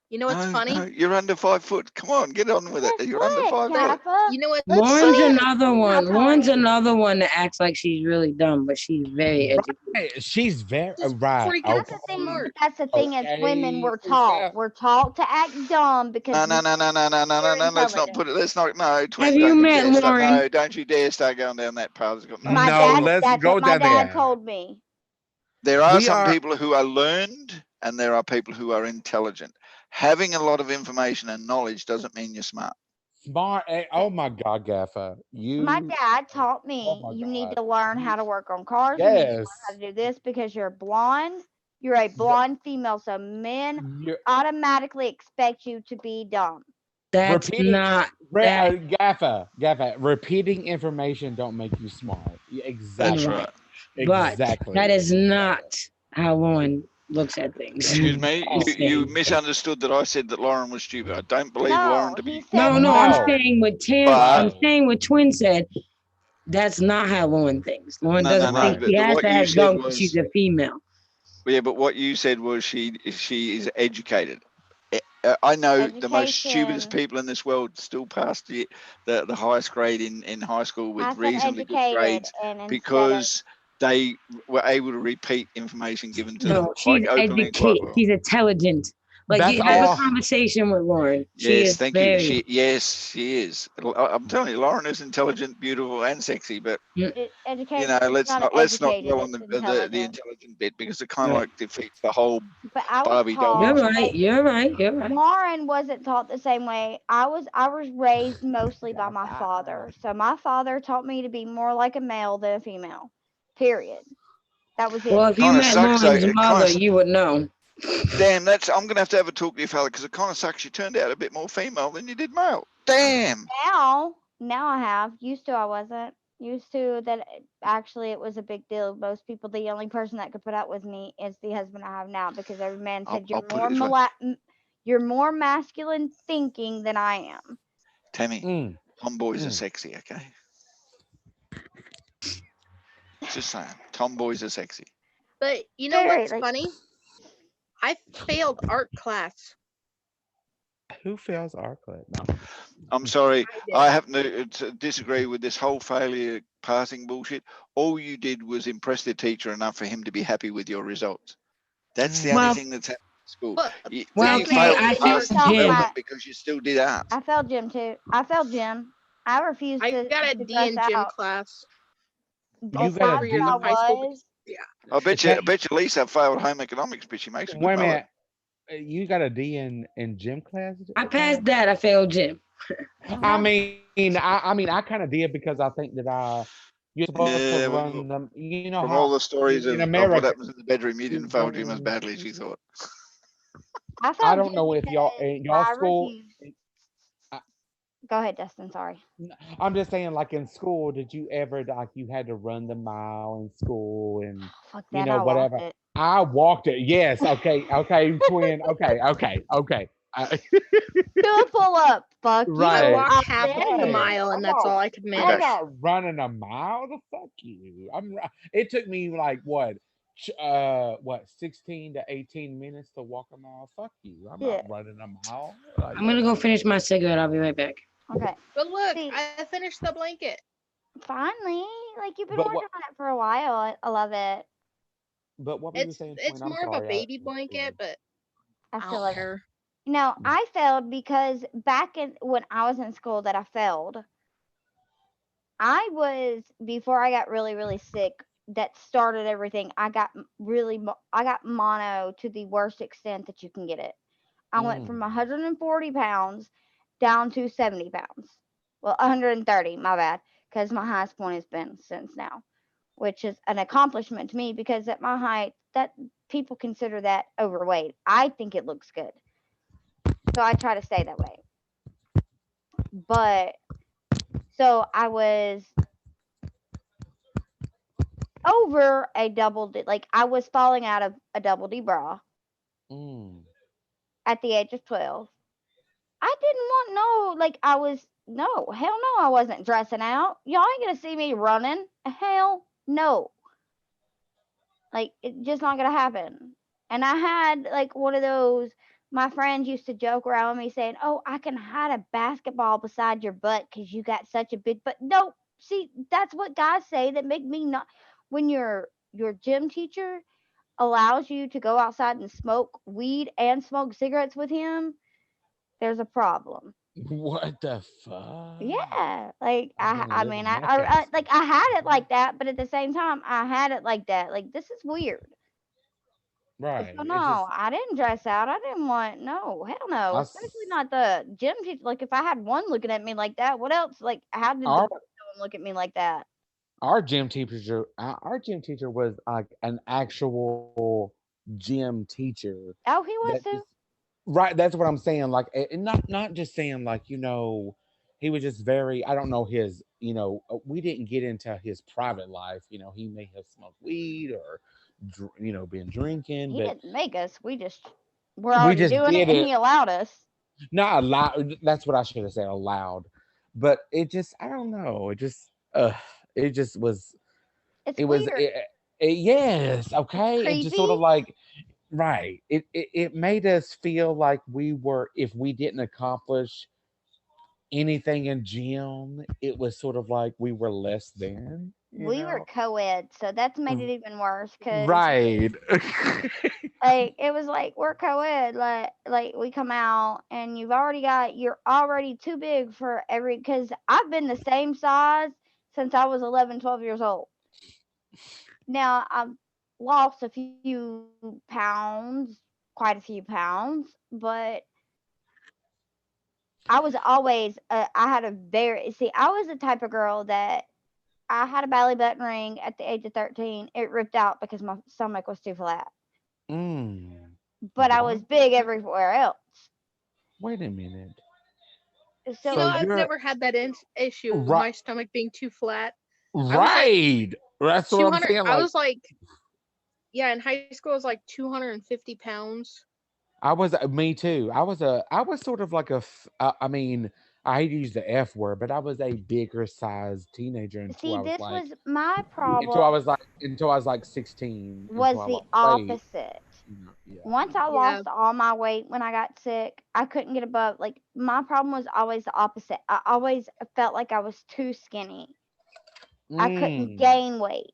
You know what's No, funny? no, you're under 5 foot. Come on, get on with it. Guess You're under what, 5 foot. Kappa? You know what's Lauren's funny? another one. Not Lauren's funny. another one that acts like she's really dumb, but she's very educated. Right. She's very She's right. freaking That's the thing. smart. But that's the thing. As women, Okay. we're taught. Yeah. We're taught to act dumb because No, no, no, no, no, no, no, no, we're no. Let's not intelligent. put it. Let's not. No, Have twin. you Don't you met dare start. Lauren? No, don't you dare start going down that path. It's got nothing My to No, do dad. with it. let's That's go what my down dad there. told me. There are We some are people who are learned, and there are people who are intelligent. Having a lot of information and knowledge doesn't mean you're smart. smart. Oh my God, Gaffa. My You. dad taught Oh me my you need God. to learn how You. to work on cars. You need to learn how Yes. to do this because you're blonde. You're a blonde female, so men You're automatically expect you to be dumb. That's repeating. not that. Gaffa. Repeating information don't make you smart. That's Exactly. Right. right. But Exactly. that is not how Lauren looks at things. Excuse me. Oh. Just You saying. misunderstood that I said that Lauren was stupid. I don't believe Lauren No, to he be. said No, I'm No. saying what Tim, But I'm saying what Twin said. That's not how Lauren thinks. Lauren no, no, doesn't no. think Right. she But has what to you act said dumb because she's was, a female. yeah. But what you said was she is educated. I know the most stupidest education. people in this world still passed the highest grade in high school I with said reasonably good educated, grades and instead of because they were able to repeat information given to them No, quite she's openly and quite educated. well. She's intelligent. Like That's you have a all. Yes, conversation with Lauren. She yes, is thank you. very. She is. I'm telling you, Lauren is intelligent, beautiful, and sexy. But education is let's not not educated; dwell on it's the intelligent. intelligent bit because it kind of Right. like defeats the whole But I was Barbie doll You're taught thing. right. You're right. You're right. Lauren wasn't taught the same way. I was raised mostly by my father. So my father taught me to be more like a male than a female. Period. That was Well, it. if you Kind of met sucks though. Lauren's It kind mother, of you would know. damn. I'm gonna have to talk to your fella because it kind of sucks. You turned out a bit more female than you did male. Damn. Now I have. Used to I wasn't. Used to that actually it was a big deal. Most people, the only person that could put up with me is the husband I have now because every man said I'll put it this way, you're more masculine thinking than I am. Tammy. Mm, Tomboys are mm. sexy. Okay, just saying. Tomboys are sexy. But you know Very what's like funny? I failed art class. Who fails our clip? No. I'm sorry. I did. I happen to disagree with this whole failure passing bullshit. All you did was impress the teacher enough for him to be happy with your results. That's the only Well, thing that's happened in school. Well, well, You okay, failed I to failed pass the gym. development because you still did art. I failed gym too. I failed gym. I refused I to, got a to D dress in gym out. class The You all got a 4 size years that of I D. high school. was, Yeah. I bet you Lisa failed home economics, but she makes a good Wait a mullet. minute. You got a D in gym class? I passed Tam? that. I failed gym. I kind of did because I think that you're supposed to Yeah, run well, them. You know from how all the stories in of what America happens in the bedroom, you you didn't fail gym as run. badly as you thought. I I failed don't gym know if y'all because in y'all I school. refused. I, Go ahead, Dustin. Sorry. I'm just saying, like in school, did you ever like you had to run the mile in school and Fuck that. I walked whatever? it. I walked it. Yes. Okay. Okay. Twin. Okay. Okay. Okay. Do a pull up. Fuck I you. Right. walked I half of the did. Right. mile, and I'm that's not. all I could I'm Okay. manage. not running a mile. The fuck you. It took me like what 16 to 18 minutes to walk a mile. Fuck you. I'm Yeah. not running a mile. Like, I'm gonna go finish my cigarette. I'll be right back. Okay. But look, See, I finished the blanket. finally, like you've been but working what? on it for a while. I love it. But what were you It's saying, it's Twin? I'm more of a sorry. baby blanket, but I I still don't love it. care. No, Mm. I failed because back in when I was in school that I failed. I was before I got really really sick. That started everything. I got mono to the worst extent that you can get it. I went from Mm. 140 pounds down to 70 pounds. Well, 130, my bad, because my highest point has been since now, which is an accomplishment to me because at my height, that people consider that overweight. I think it looks good, so I try to stay that way. But so I was over a double D. Like I was falling out of a double D bra Mm. at the age of 12. I didn't want no, like I was no, hell no, I wasn't dressing out. Y'all ain't gonna see me running. Hell no. Like it's just not gonna happen. And I had like one of those. My friends used to joke around with me saying, "Oh, I can hide a basketball beside your butt because you got such a big butt." No, see, that's what guys say that make me not. When your gym teacher allows you to go outside and smoke weed and smoke cigarettes with him, there's a problem. What the fuck? Yeah, like I want to I live mean, in that kind of like I had it situation. like that, but at the same time, I had it like that. Like this is weird. So Right. It just no, I didn't dress out. I didn't want no, hell no, I especially s- not the gym teacher. Like if I had one looking at me like that, what else? Like how did the our rest of them look at me like that? our gym teacher was like an actual gym teacher Oh, he that was just too. right, that's what I'm saying, like and not just saying like, he was just very, I don't know his, we didn't get into his private life, he may have smoked weed or been drinking, He but didn't make us. We just were we already just doing it, did and it. he allowed us. Not allowed. That's what I should have said. Allowed, but it just. I don't know. It just. It just was. It's It was. weird. Yes. It's Okay. It just sort creepy. of like. Right. It made us feel like we were. If we didn't accomplish anything in gym, it was sort of like we were less than. We were co-ed, so that's made it even worse. Cause Right. like it was like we're co-ed, like we come out and you're already too big for every. Because I've been the same size since I was 11, 12 years old. Now I've lost a few pounds, quite a few pounds, but I was always I had a very see I was the type of girl that I had a belly button ring at the age of 13. It ripped out because my stomach was too flat, Mm. but I What? was big everywhere else. Wait a minute. You So So know, I've you're never had that issue of right. my stomach being too flat. I was like Right. That's what I'm 200. saying. I Like was like, yeah, in high school, I was like 250 pounds. I was, me too. I was sort of like I mean, I hate to use the F word, but I was a bigger sized teenager see, this like, was my problem. until I was like 16, until Was I the lost weight. opposite. Yeah. Once I Yeah, lost all my weight when I got sick, I couldn't get above. Like my problem was always the opposite. I always felt like I was too skinny. I couldn't Mm. gain weight.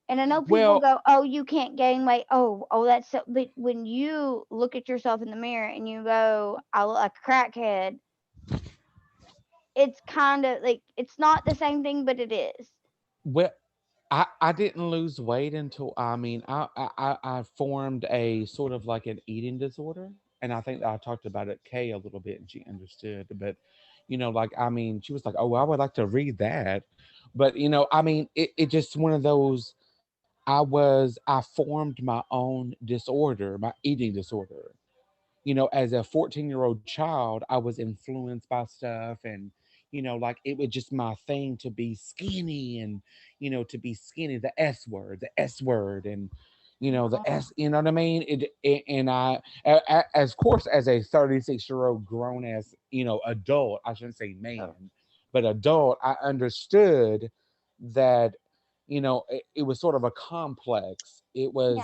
And I know people Well, go, "Oh, you can't gain weight." Oh, that's so. But when you look at yourself in the mirror and you go, "I look like a crackhead," it's kind of like it's not the same thing, but it is. well, I didn't lose weight until, I mean, I formed a sort of like an eating disorder, and I think that I talked about it Kay a little bit, and she understood. But like, I mean, she was like, "Oh, I would like to read that," but I mean, it just one of those. I formed my own disorder, my eating disorder. As a 14-year-old child, I was influenced by stuff, and like it was just my thing to be skinny, and to be skinny, the S word, and the Oh, S, you know what I mean? And as course, as a 36-year-old grown as, adult, I shouldn't say man, but adult, I understood that, it was sort of a complex. It was,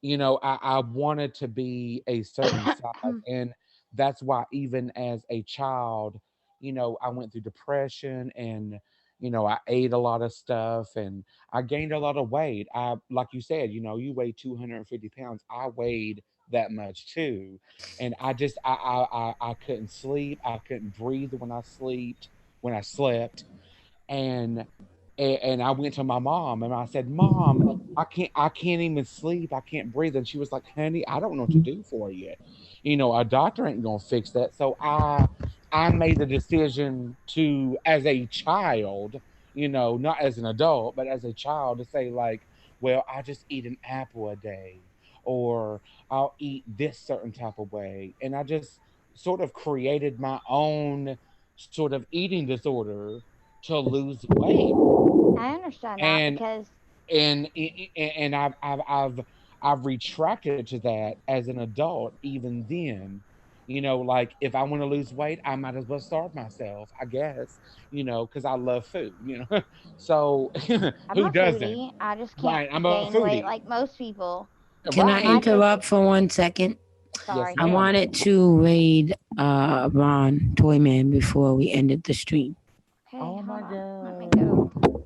I wanted to be a certain size. yeah. And that's why, even as a child, I went through depression, and, I ate a lot of stuff, and I gained a lot of weight. Like you said, you weigh 250 pounds. I weighed that much too. And I couldn't sleep. I couldn't breathe when I slept. And and I went to my mom, and I said, "Mom, I can't even sleep. I can't breathe." And she was like, "Honey, I don't know what to do for you. A doctor ain't gonna fix that." So I made the decision to, as a child, not as an adult, but as a child, to say like, well, I just eat an apple a day, or I'll eat this certain type of way. And I just sort of created my own sort of eating disorder to lose weight. I understand that And because and I've retracted to that as an adult. Even then, like if I want to lose weight, I might as well starve myself, I guess. Because I love food. So I'm who a doesn't? foodie. I just can't Right, I'm a gain weight foodie. like most people. Can I Right. I just interrupt for 1 second? Yes, sorry. I ma'am. wanted to raid Ron Toyman before we ended the stream. Okay, Oh hold my on. Let me god. go.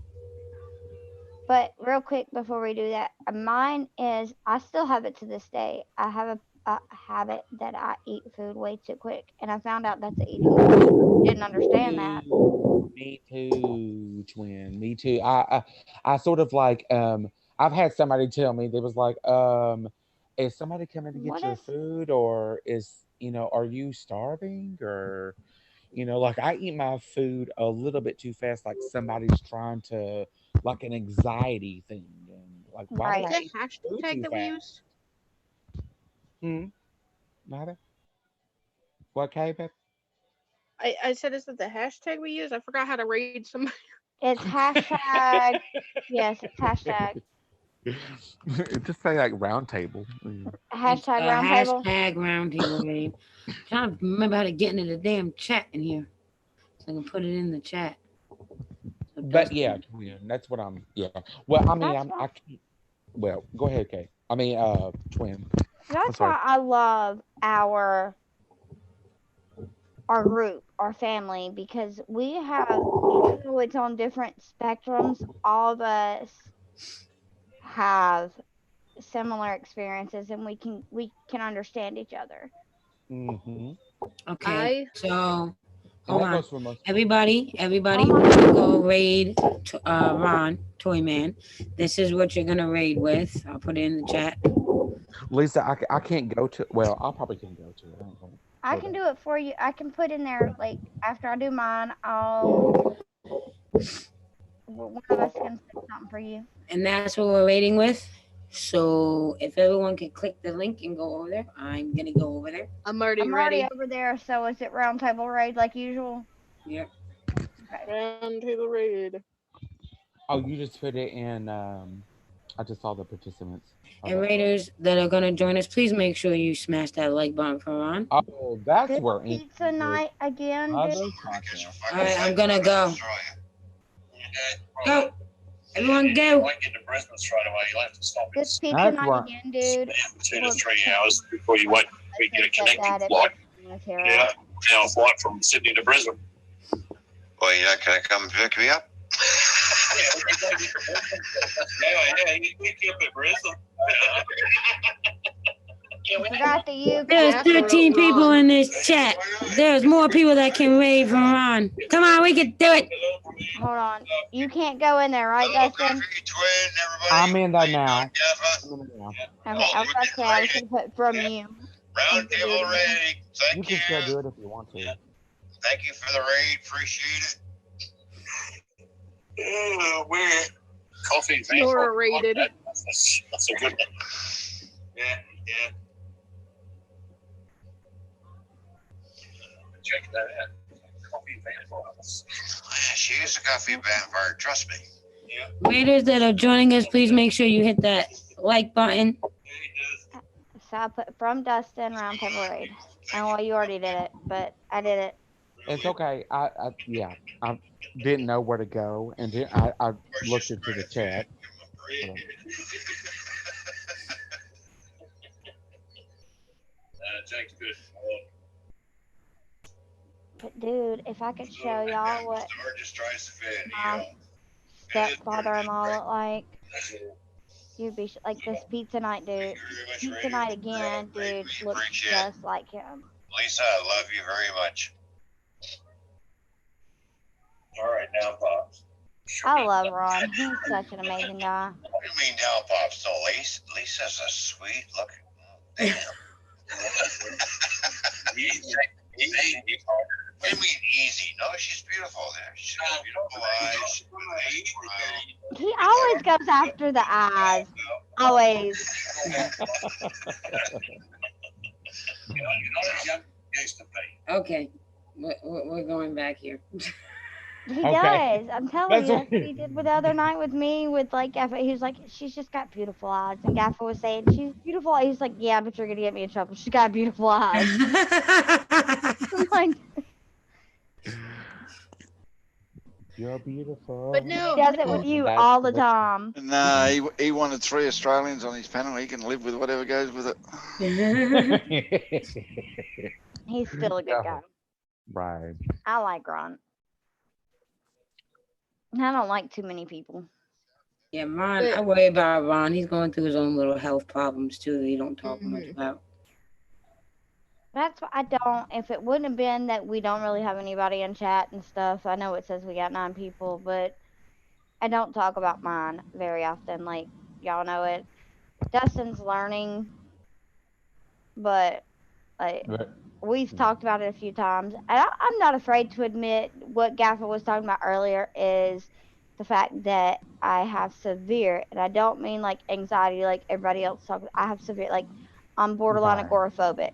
But real quick before we do that, mine is I still have it to this day. I have a habit that I eat food way too quick, and I found out that's an eating disorder. Didn't understand that. Me too, twin. Me too. I sort of like I've had somebody tell me they was like is somebody coming to get What your is food, or is are you starving, or like I eat my food a little bit too fast, like somebody's trying to, like an anxiety thing, and like why did right? What's I that eat food hashtag too that we fast? use? Hmm. Nada. What, K? I said, is it the hashtag we use? I forgot how to raid somebody. It's hashtag. Yes, it's hashtag. Just say like round table. It's Hashtag a roundtable. hashtag roundtable game. Trying to remember how to get into the damn chat in here, so I can put it in the chat. So But yeah, Dustin, twin. That's what I'm. Yeah. Well, I mean, That's why. I can't. Well, go ahead, Kay. I mean, twin. I'm That's sorry. why I love our group, our family, because we have, even though it's on different spectrums, all of us have similar experiences, and we can understand each other. Mm-hmm. okay, I so And hold that on, goes for most. everybody, Oh we're my! gonna go raid Ron Toyman. This is what you're gonna raid with. I'll put it in the chat. Lisa, I can't go to. Well, I probably can go to it. I don't know. I Hold can on. do it for you. I can put in there like after I do mine. One of us can say something for you. And that's what we're raiding with. So if everyone can click the link and go over there, I'm gonna go over there. I'm already I'm already ready. over there. So is it roundtable raid like usual? Yep. Okay. Round table raid. Oh, you just put it in. I just saw the participants. And Okay. raiders that are gonna join us, please make sure you smash that like button for Ron. Oh, that's This where pizza night again, dude. motherfucker. All right, I'm gonna go. Go, everyone, go. This pizza That's night where. again, dude. 2 to Looks 3 hours before you wait. We get a connecting flight. Yeah, now a flight from Sydney to Brisbane. Well, you know, can I come pick me up? Yeah, you pick you up at Brisbane. Forgot that you There's Yeah, 13 for people Ron. in this chat. There's more people that can raid from Ron. Come on, we can do it. hold on. You can't go in there, right, Hello, Dustin? Coffee Twin, everybody. I'm in How there you now. doing, Jaffa? I'm in there now. Okay, I was about to say I was gonna put from you. Round table raid. You Thank can still you. do it if you want to. Thank you for the raid. Appreciate it. We're coffee. Nora rated. That's a good one. Yeah. Check that out. Coffee vampires. Yeah, she is a coffee vampire. Trust me. Yeah. Raiders that are joining us, please make sure you hit that like button. So I put from Dustin roundtable raid. And well, you already did it, but I did it. It's okay. Yeah. I didn't know where to go, and then I looked into the chat. Hold on. Jake's good. But dude, if I could show y'all what Star just tries to fit. my stepfather-in-law looked like, you'd be like this pizza night, dude. Pizza night again, dude, looks Appreciate it. just like him. Lisa, I love you very much. All right, now, Pops. I love Ron. He's such an amazing guy. What do you mean now, Pops? No, Lisa's a sweet looking. Damn. Easy. What do you mean easy? No, she's beautiful there. She's got beautiful eyes. She's got a nice smile. He always goes after the eyes. Always. Okay, we're going back here. He Okay. does. I'm telling That's you, what. that's what he did with the other night with me. With like Gaffa, he was like, "She's just got beautiful eyes," and Gaffa was saying, "She's beautiful." He's like, "Yeah, but you're gonna get me in trouble. She's got beautiful eyes." I'm like, You're But beautiful. he no, does it no. with And you that's all the what. time. No, he wanted 3 Australians on his panel. He can live with whatever goes with it. He's still a good guy. Oh, right. I like Ron. I don't like too many people. Yeah, Ron, But I worry about Ron. He's going through his own little health problems too that he don't talk much mhm. about. That's why I don't. If it wouldn't have been that we don't really have anybody in chat and stuff, I know it says we got 9 people, but I don't talk about mine very often. Like y'all know it. Dustin's learning, but like But, we've talked about it a few times, and I'm not afraid to admit what Gaffer was talking about earlier is the fact that I have severe, and I don't mean like anxiety like everybody else talks. I have severe, like I'm borderline right. agoraphobic.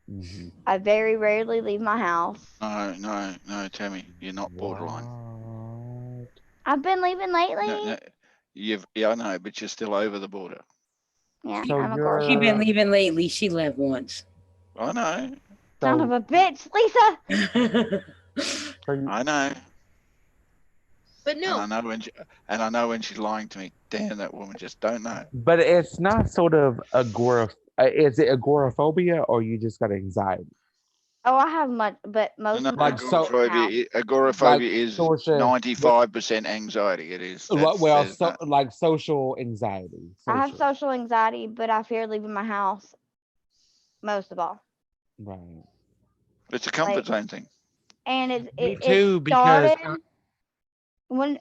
Hmm. I very rarely leave my house. No, Tammy, you're not borderline. What? I've been leaving No, lately. no, yeah, I know, but you're still over the border. Yeah, She So I'm she been agoraphobic. you're. leaving lately. She left once. I know, Son of So a bitch, Lisa. so you. I know, But and no. I know when she's lying to me. Damn, that woman just don't know. But it's not sort of agora. Is it agoraphobia or you just got anxiety? Oh, I have much, but No, most no, of my Like so, house. like agoraphobia is social. 95% anxiety. It is. Well, There's so no. like social anxiety. I have Social. social anxiety, but I fear leaving my house most of all. Right. It's a comfort Like, zone thing. and Me it too, because started when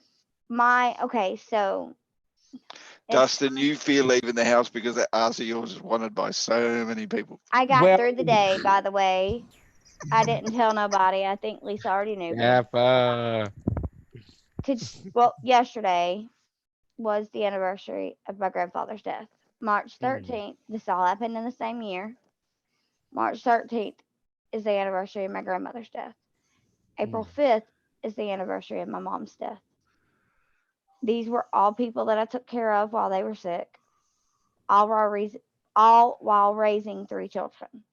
my okay, so it Dustin, you fear leaving the house because that ass of yours is wanted by so many people. I got well, through the day. By the way, I didn't tell nobody. I think Lisa already knew, but F, well, yesterday was the anniversary of my grandfather's death. March mm, 13th. This all happened in the same year. March 13th is the anniversary of my grandmother's death. April mm, 5th is the anniversary of my mom's death. These were all people that I took care of while they were sick, all while raising 3 children.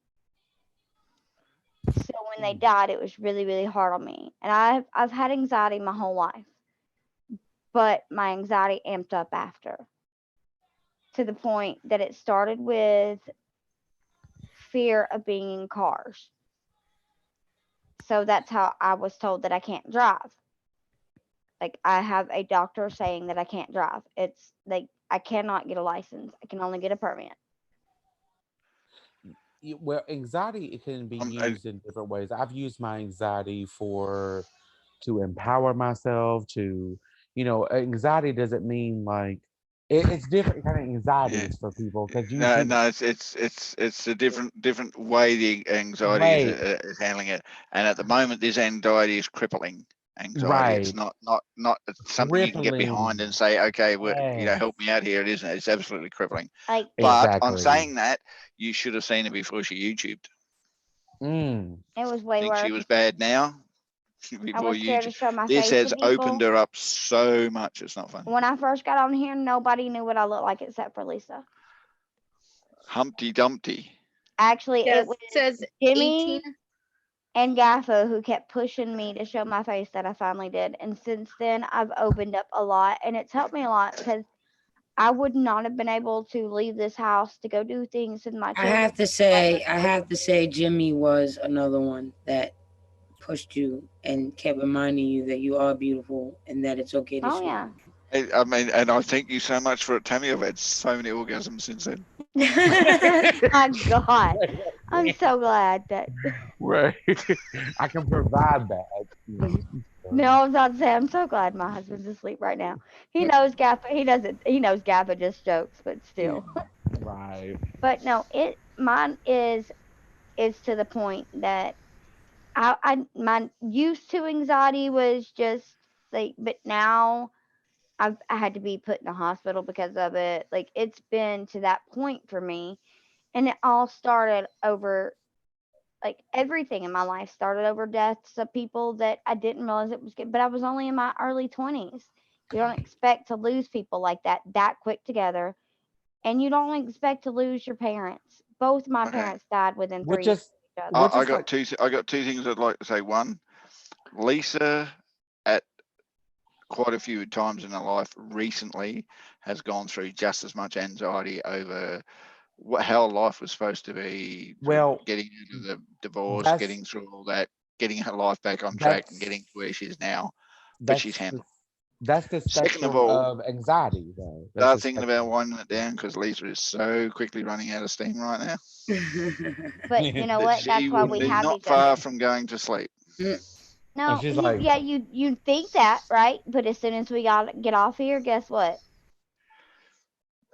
So when they mm, died, it was really, really hard on me. And I've had anxiety my whole life, but my anxiety amped up after to the point that it started with fear of being in cars. So that's how I was told that I can't drive. Like I have a doctor saying that I can't drive. It's like I cannot get a license. I can only get a permit. well, anxiety it can be I, used in different ways. I've used my anxiety for to empower myself. To anxiety doesn't mean like it's different kind of yeah. anxieties for people because you No, can no, it's a different way the anxiety right, is handling it. And at the moment, this anxiety is crippling anxiety. It's right, not something you can get behind crippling. and say, okay, well, Yes, help me out here. It isn't. It's absolutely crippling. Like But on exactly. saying that, you should have seen it before she YouTubed. Mm, it was way Think she worse. was bad now I before was scared to YouTube. show my This face to has opened people. her up so much. It's not funny. When I first got on here, nobody knew what I looked like except for Lisa. Humpty Dumpty. Actually, it Yes, was it says 18. Jimmy and Gaffa who kept pushing me to show my face that I finally did. And since then, I've opened up a lot, and it's helped me a lot because I would not have been able to leave this house to go do things with my children. I have to say, Jimmy was another one that pushed you and kept reminding you that you are beautiful and that it's okay to Oh show. yeah. I mean, and I thank you so much for it, Tammy. I've had so many orgasms since then. My God. I'm so glad that. right. I can provide that. No, I was about to say I'm so glad my husband's asleep right now. He knows Gaffa. He doesn't. He knows Gaffa just jokes, but still. Right. But no, it mine is to the point that I my used to anxiety was just like, but now I had to be put in the hospital because of it. Like it's been to that point for me, and it all started over Like everything in my life started over deaths of people that I didn't realize it was good. But I was only in my early 20s. You don't expect to lose people like that quick together, and you don't expect to lose your parents. Both my Okay. parents died within 3 Which years is of each other. which I is got like two. I got two things I'd like to say. One, Lisa, at quite a few times in her life recently, has gone through just as much anxiety over how life was supposed to be, from well getting out of the divorce, that's getting through all that, getting her life back on track, and getting that's to where she is now. But she's that's the, handled. that's the Second of spectrum all, of anxiety though. That's start the thinking about spectrum. winding it down because Lisa is so quickly running out of steam right now But you know that what? she That's why would we be have not each far other. from going to sleep. And No, she's like, yeah, you think that, right? But as soon as we got get off here, guess what?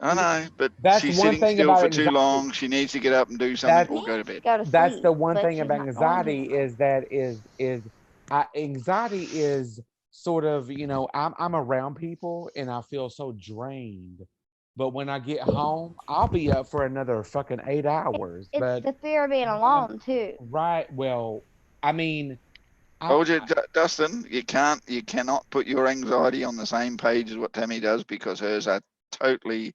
I know, but that's she's one sitting thing still about for too anxiety. long. She needs to get up and do something That's or go to Needs bed. to go to that's the sleep, one but thing she's about not going anxiety to. is that is anxiety is sort of, I'm around people and I feel so drained. But when I get home, I'll be up for another fucking 8 hours. It's But the fear of being I'm alone too. right. Well, I mean, I, Told you, I Dustin, you cannot put your anxiety on the same page as what Tammy does because hers are totally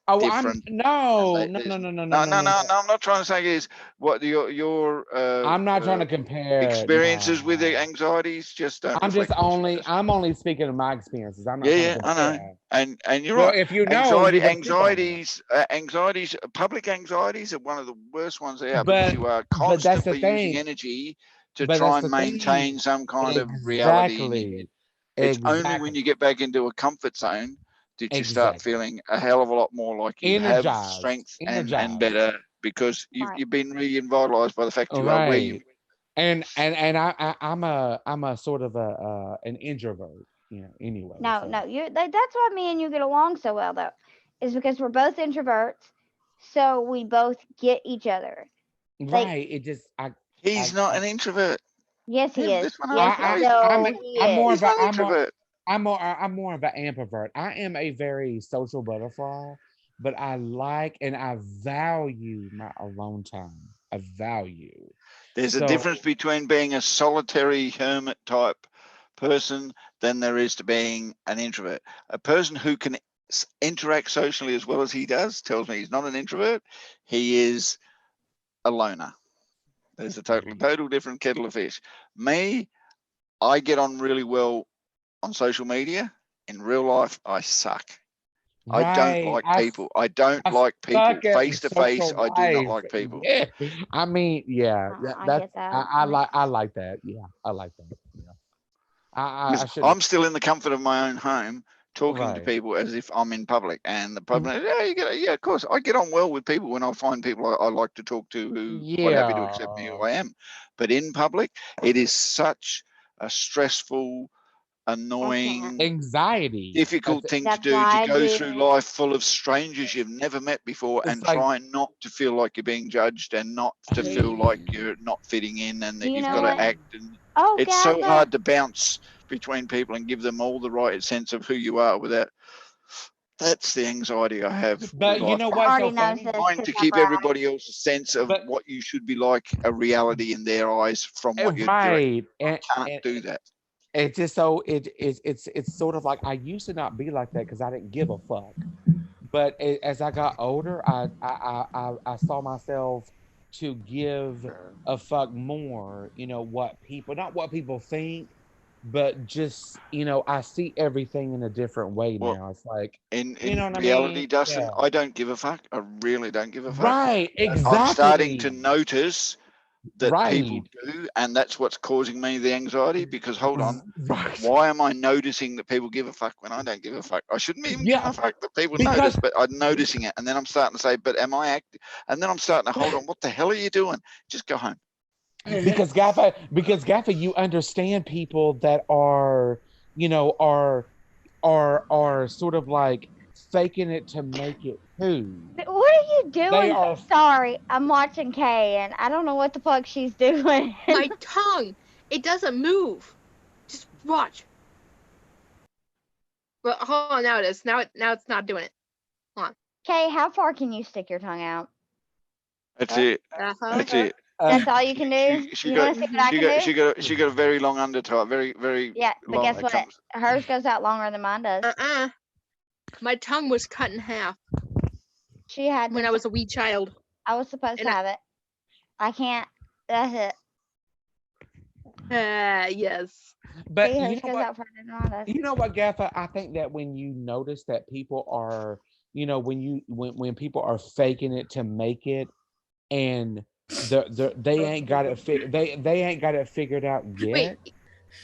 oh, I'm different. And no, no, there's no, no, no, no, no, no, no, no, no, no. no. I'm not trying to say is what your I'm not trying to compare. experiences with the No, anxieties just don't I'm just reflect what she only does. I'm only speaking of my experiences. I'm not Yeah, trying to yeah, I know. compare. And you're Well, right. if you know, you would speak on it. Public anxieties are one of the worst ones there are because But you are but that's the constantly using thing. energy to But try that's and the thing. maintain some kind of reality in your head. Exactly. It's only when Exactly. you get back into a comfort zone that you start Exactly. feeling a hell of a lot more like you have Energized. strength and Energized. better because Right. you've been revitalized by the fact you are where you. Right. And I'm a sort of a an introvert, anyway. No, So no, that's why me and you get along so well though, is because we're both introverts, so we both get each other. Like, right. It just He's I not I an introvert. yes, he Him, is. this one Yes, over. No, I, he's not. I'm no, he I'm more is. He's of a not an introvert. I'm more of an ambivert. I am a very social butterfly, but I like and I value my alone time. I value. There's a difference So between being a solitary hermit type person than there is to being an introvert. A person who can interact socially as well as he does tells me he's not an introvert. He is a loner. There's a total different kettle of fish. Me, I get on really well on social media. In real life, I suck. I don't right, like people. I don't I like people suck at face to face. social I do not life. like people. Yeah, I mean, yeah, I that's get that. I like that. Yeah, I like that. Yeah, I Because should have I'm still in the comfort of my own home talking to right. people as if I'm in public. And the problem is, yeah, of course, I get on well with people when I find people I like to talk to who quite happy to accept me Yeah, who I am. But in public, it is such a stressful, I can't. annoying, anxiety. difficult thing to That's do to why I go through do. life full of strangers you've never met before It's and like try not to feel like you're being judged and not to feel like you're not fitting in and Do that you you've know got to what? act. And Oh, it's so Gather. hard to bounce between people and give them all the right sense of who you are without. That's the anxiety I have with but you life. know Gather what's so already knows funny? this Trying because to I keep brag. everybody else's sense of But what you should be like a reality in their eyes from what you're directing. right, I can't and do that. it's just so it's sort of like I used to not be like that because I didn't give a fuck. But as I got older, I saw myself to give a fuck more. What people, not what people think, but just I see everything in a different way Well, now. It's like, you in know what I reality, mean? Dustin, Yeah. I don't give a fuck. I really don't give a fuck. Right. I'm starting to Exactly. notice that people Right. do, and that's what's causing me the anxiety. Because hold on, Right. why am I noticing that people give a fuck when I don't give a fuck? I shouldn't even give Yeah. a fuck that people notice, Because but I'm noticing it, and then I'm starting to say, "But am I acting?" And then I'm starting to hold on. What the hell are you doing? Just go home. Gaffa, you understand people that are, are sort of like faking it to make it too. What are you They doing? are Sorry, I'm watching Kay, and I don't know what the fuck she's doing. My tongue, it doesn't move. Just watch. Well, hold on, now it is. Now it's not doing it. Hold on. Kay, how far can you stick your tongue out? That's it. Uh-huh. That's it. That's all you can do. She You got want to see what I she can got do? she got a very long undertop, very Yeah, but long. guess It what? comes. Hers goes out longer than mine does. My tongue was cut in half She had when to I was a wee child. I was supposed and to have it. I can't. That's it. Yes. But See, you hers know goes what? out further than mine does. You know what, Gaffa? I think that when you notice that people are, when people are faking it to make it, and they ain't got it they ain't got it figured out yet. Wait,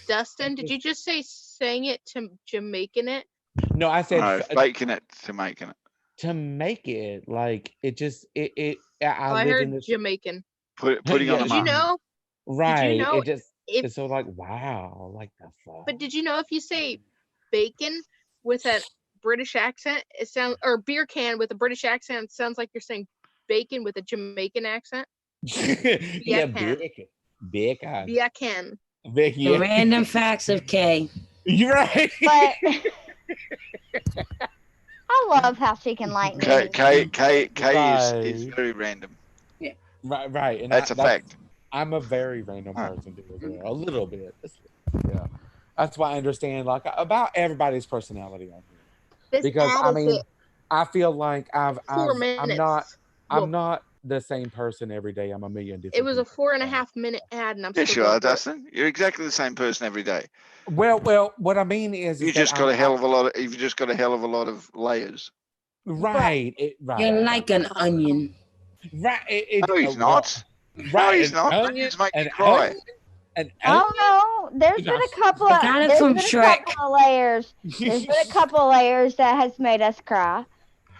Dustin, did you just say saying it to Jamaican it? No, I said No, faking it to making it. to make it like it just I Oh, I lived heard in this Jamaican. Putting on a Did you mask. know? right. Did you know It just if? it's so like wow, like the fuck. But did you know if you say bacon with a British accent, it sounds, or beer can with a British accent, it sounds like you're saying bacon with a Jamaican accent. Yeah, Bacon. bacon. Bacon. The Yeah. random facts of Kay. You're right. But I love how she can like me. K is Right. very random. Right, and That's a fact. I'm a very random person too, as well. A little bit. Yeah, that's why I understand like about everybody's personality on here, This because ad I is mean, it. I feel like 4 minutes. I'm not the same person every day. I'm a million different. It was a people. 4.5 minute ad, and I'm Yes, still you are, going for it. Dustin. You're exactly the same person every day. Well, what I mean is You just got a hell of a lot of. You've just got a hell of a lot of layers. right. Right. You're like an onion. Right. No, he's not. Right. No, he's not. Onions make me cry. Oh no, there's been a couple of got it from Shrek. Layers. There's been a couple of layers that has made us cry.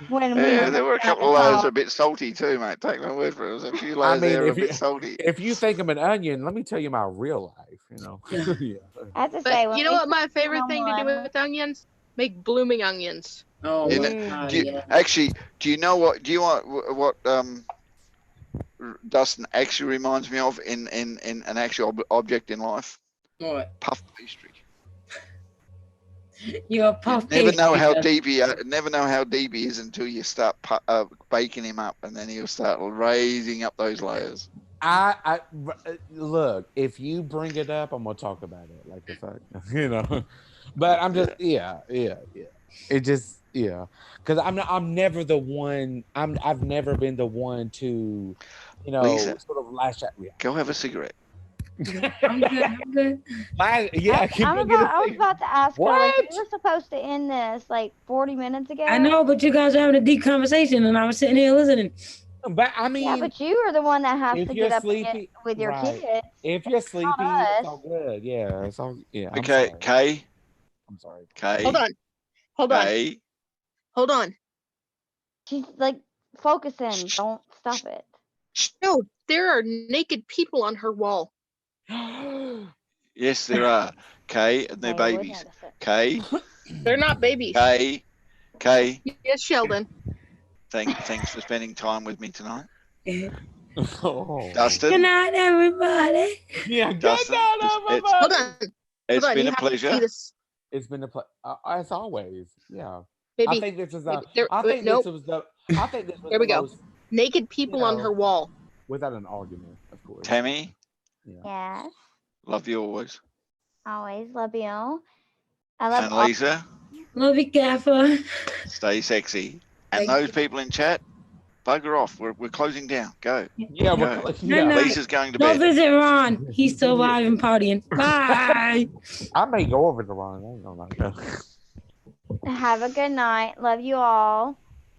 When there were a couple of layers a bit salty too, mate. Take my word for it. There's a few layers there a bit salty. If you think I'm an onion, let me tell you my real life. Yeah. I have to say, But you know what my favorite thing to do with onions? Make blooming onions. Oh, actually, do you know what? Do you want what? Dustin actually reminds me of in an actual object in life. What? Puff pastry. You're a puff Never know how pastry. never know how deep he is until you start baking him up, and then he'll start raising up those layers. I look. If you bring it up, I'm gonna talk about it. Like the fact, But I'm just yeah. It just because I'm never the one. I've never been the one to, Lisa, sort of lash out. Yeah. Go have a cigarette. I'm good. I was about to ask her. Like, we were supposed to end this like 40 minutes ago. I know, but you guys are having a deep conversation, and I was sitting here listening. But I mean, yeah, but you are the one that has to get up with your right. kids. If you're sleepy, it's all good. Yeah, it's all. Yeah. Okay, Kay. I'm sorry. Kay. Hold on. She's like focusing. Don't stop it. No, there are naked people on her wall. Yes, there are. Kay, and they're babies. Kay. They're not babies. Kay. Yes, Sheldon. Thanks for spending time with me tonight. Oh. Dustin. Good night, everybody. Yeah, Dustin. Hold on. It's been a pleasure. It's been a pleasure. As always. Yeah. Baby, I think this is there we go. Naked people on her wall. Without an argument, of course. Tammy. Yeah. Yes. Love you always. Always love you. I love and Lisa. Love you, Gaffer. Stay sexy. And those people in chat, bugger off. We're closing down. Go. Yeah, Go. No. Lisa's going to Go bed. visit Ron. He's still alive and partying. Bye. I may go over to Ron. I ain't gonna lie. Have a good night. Love you all.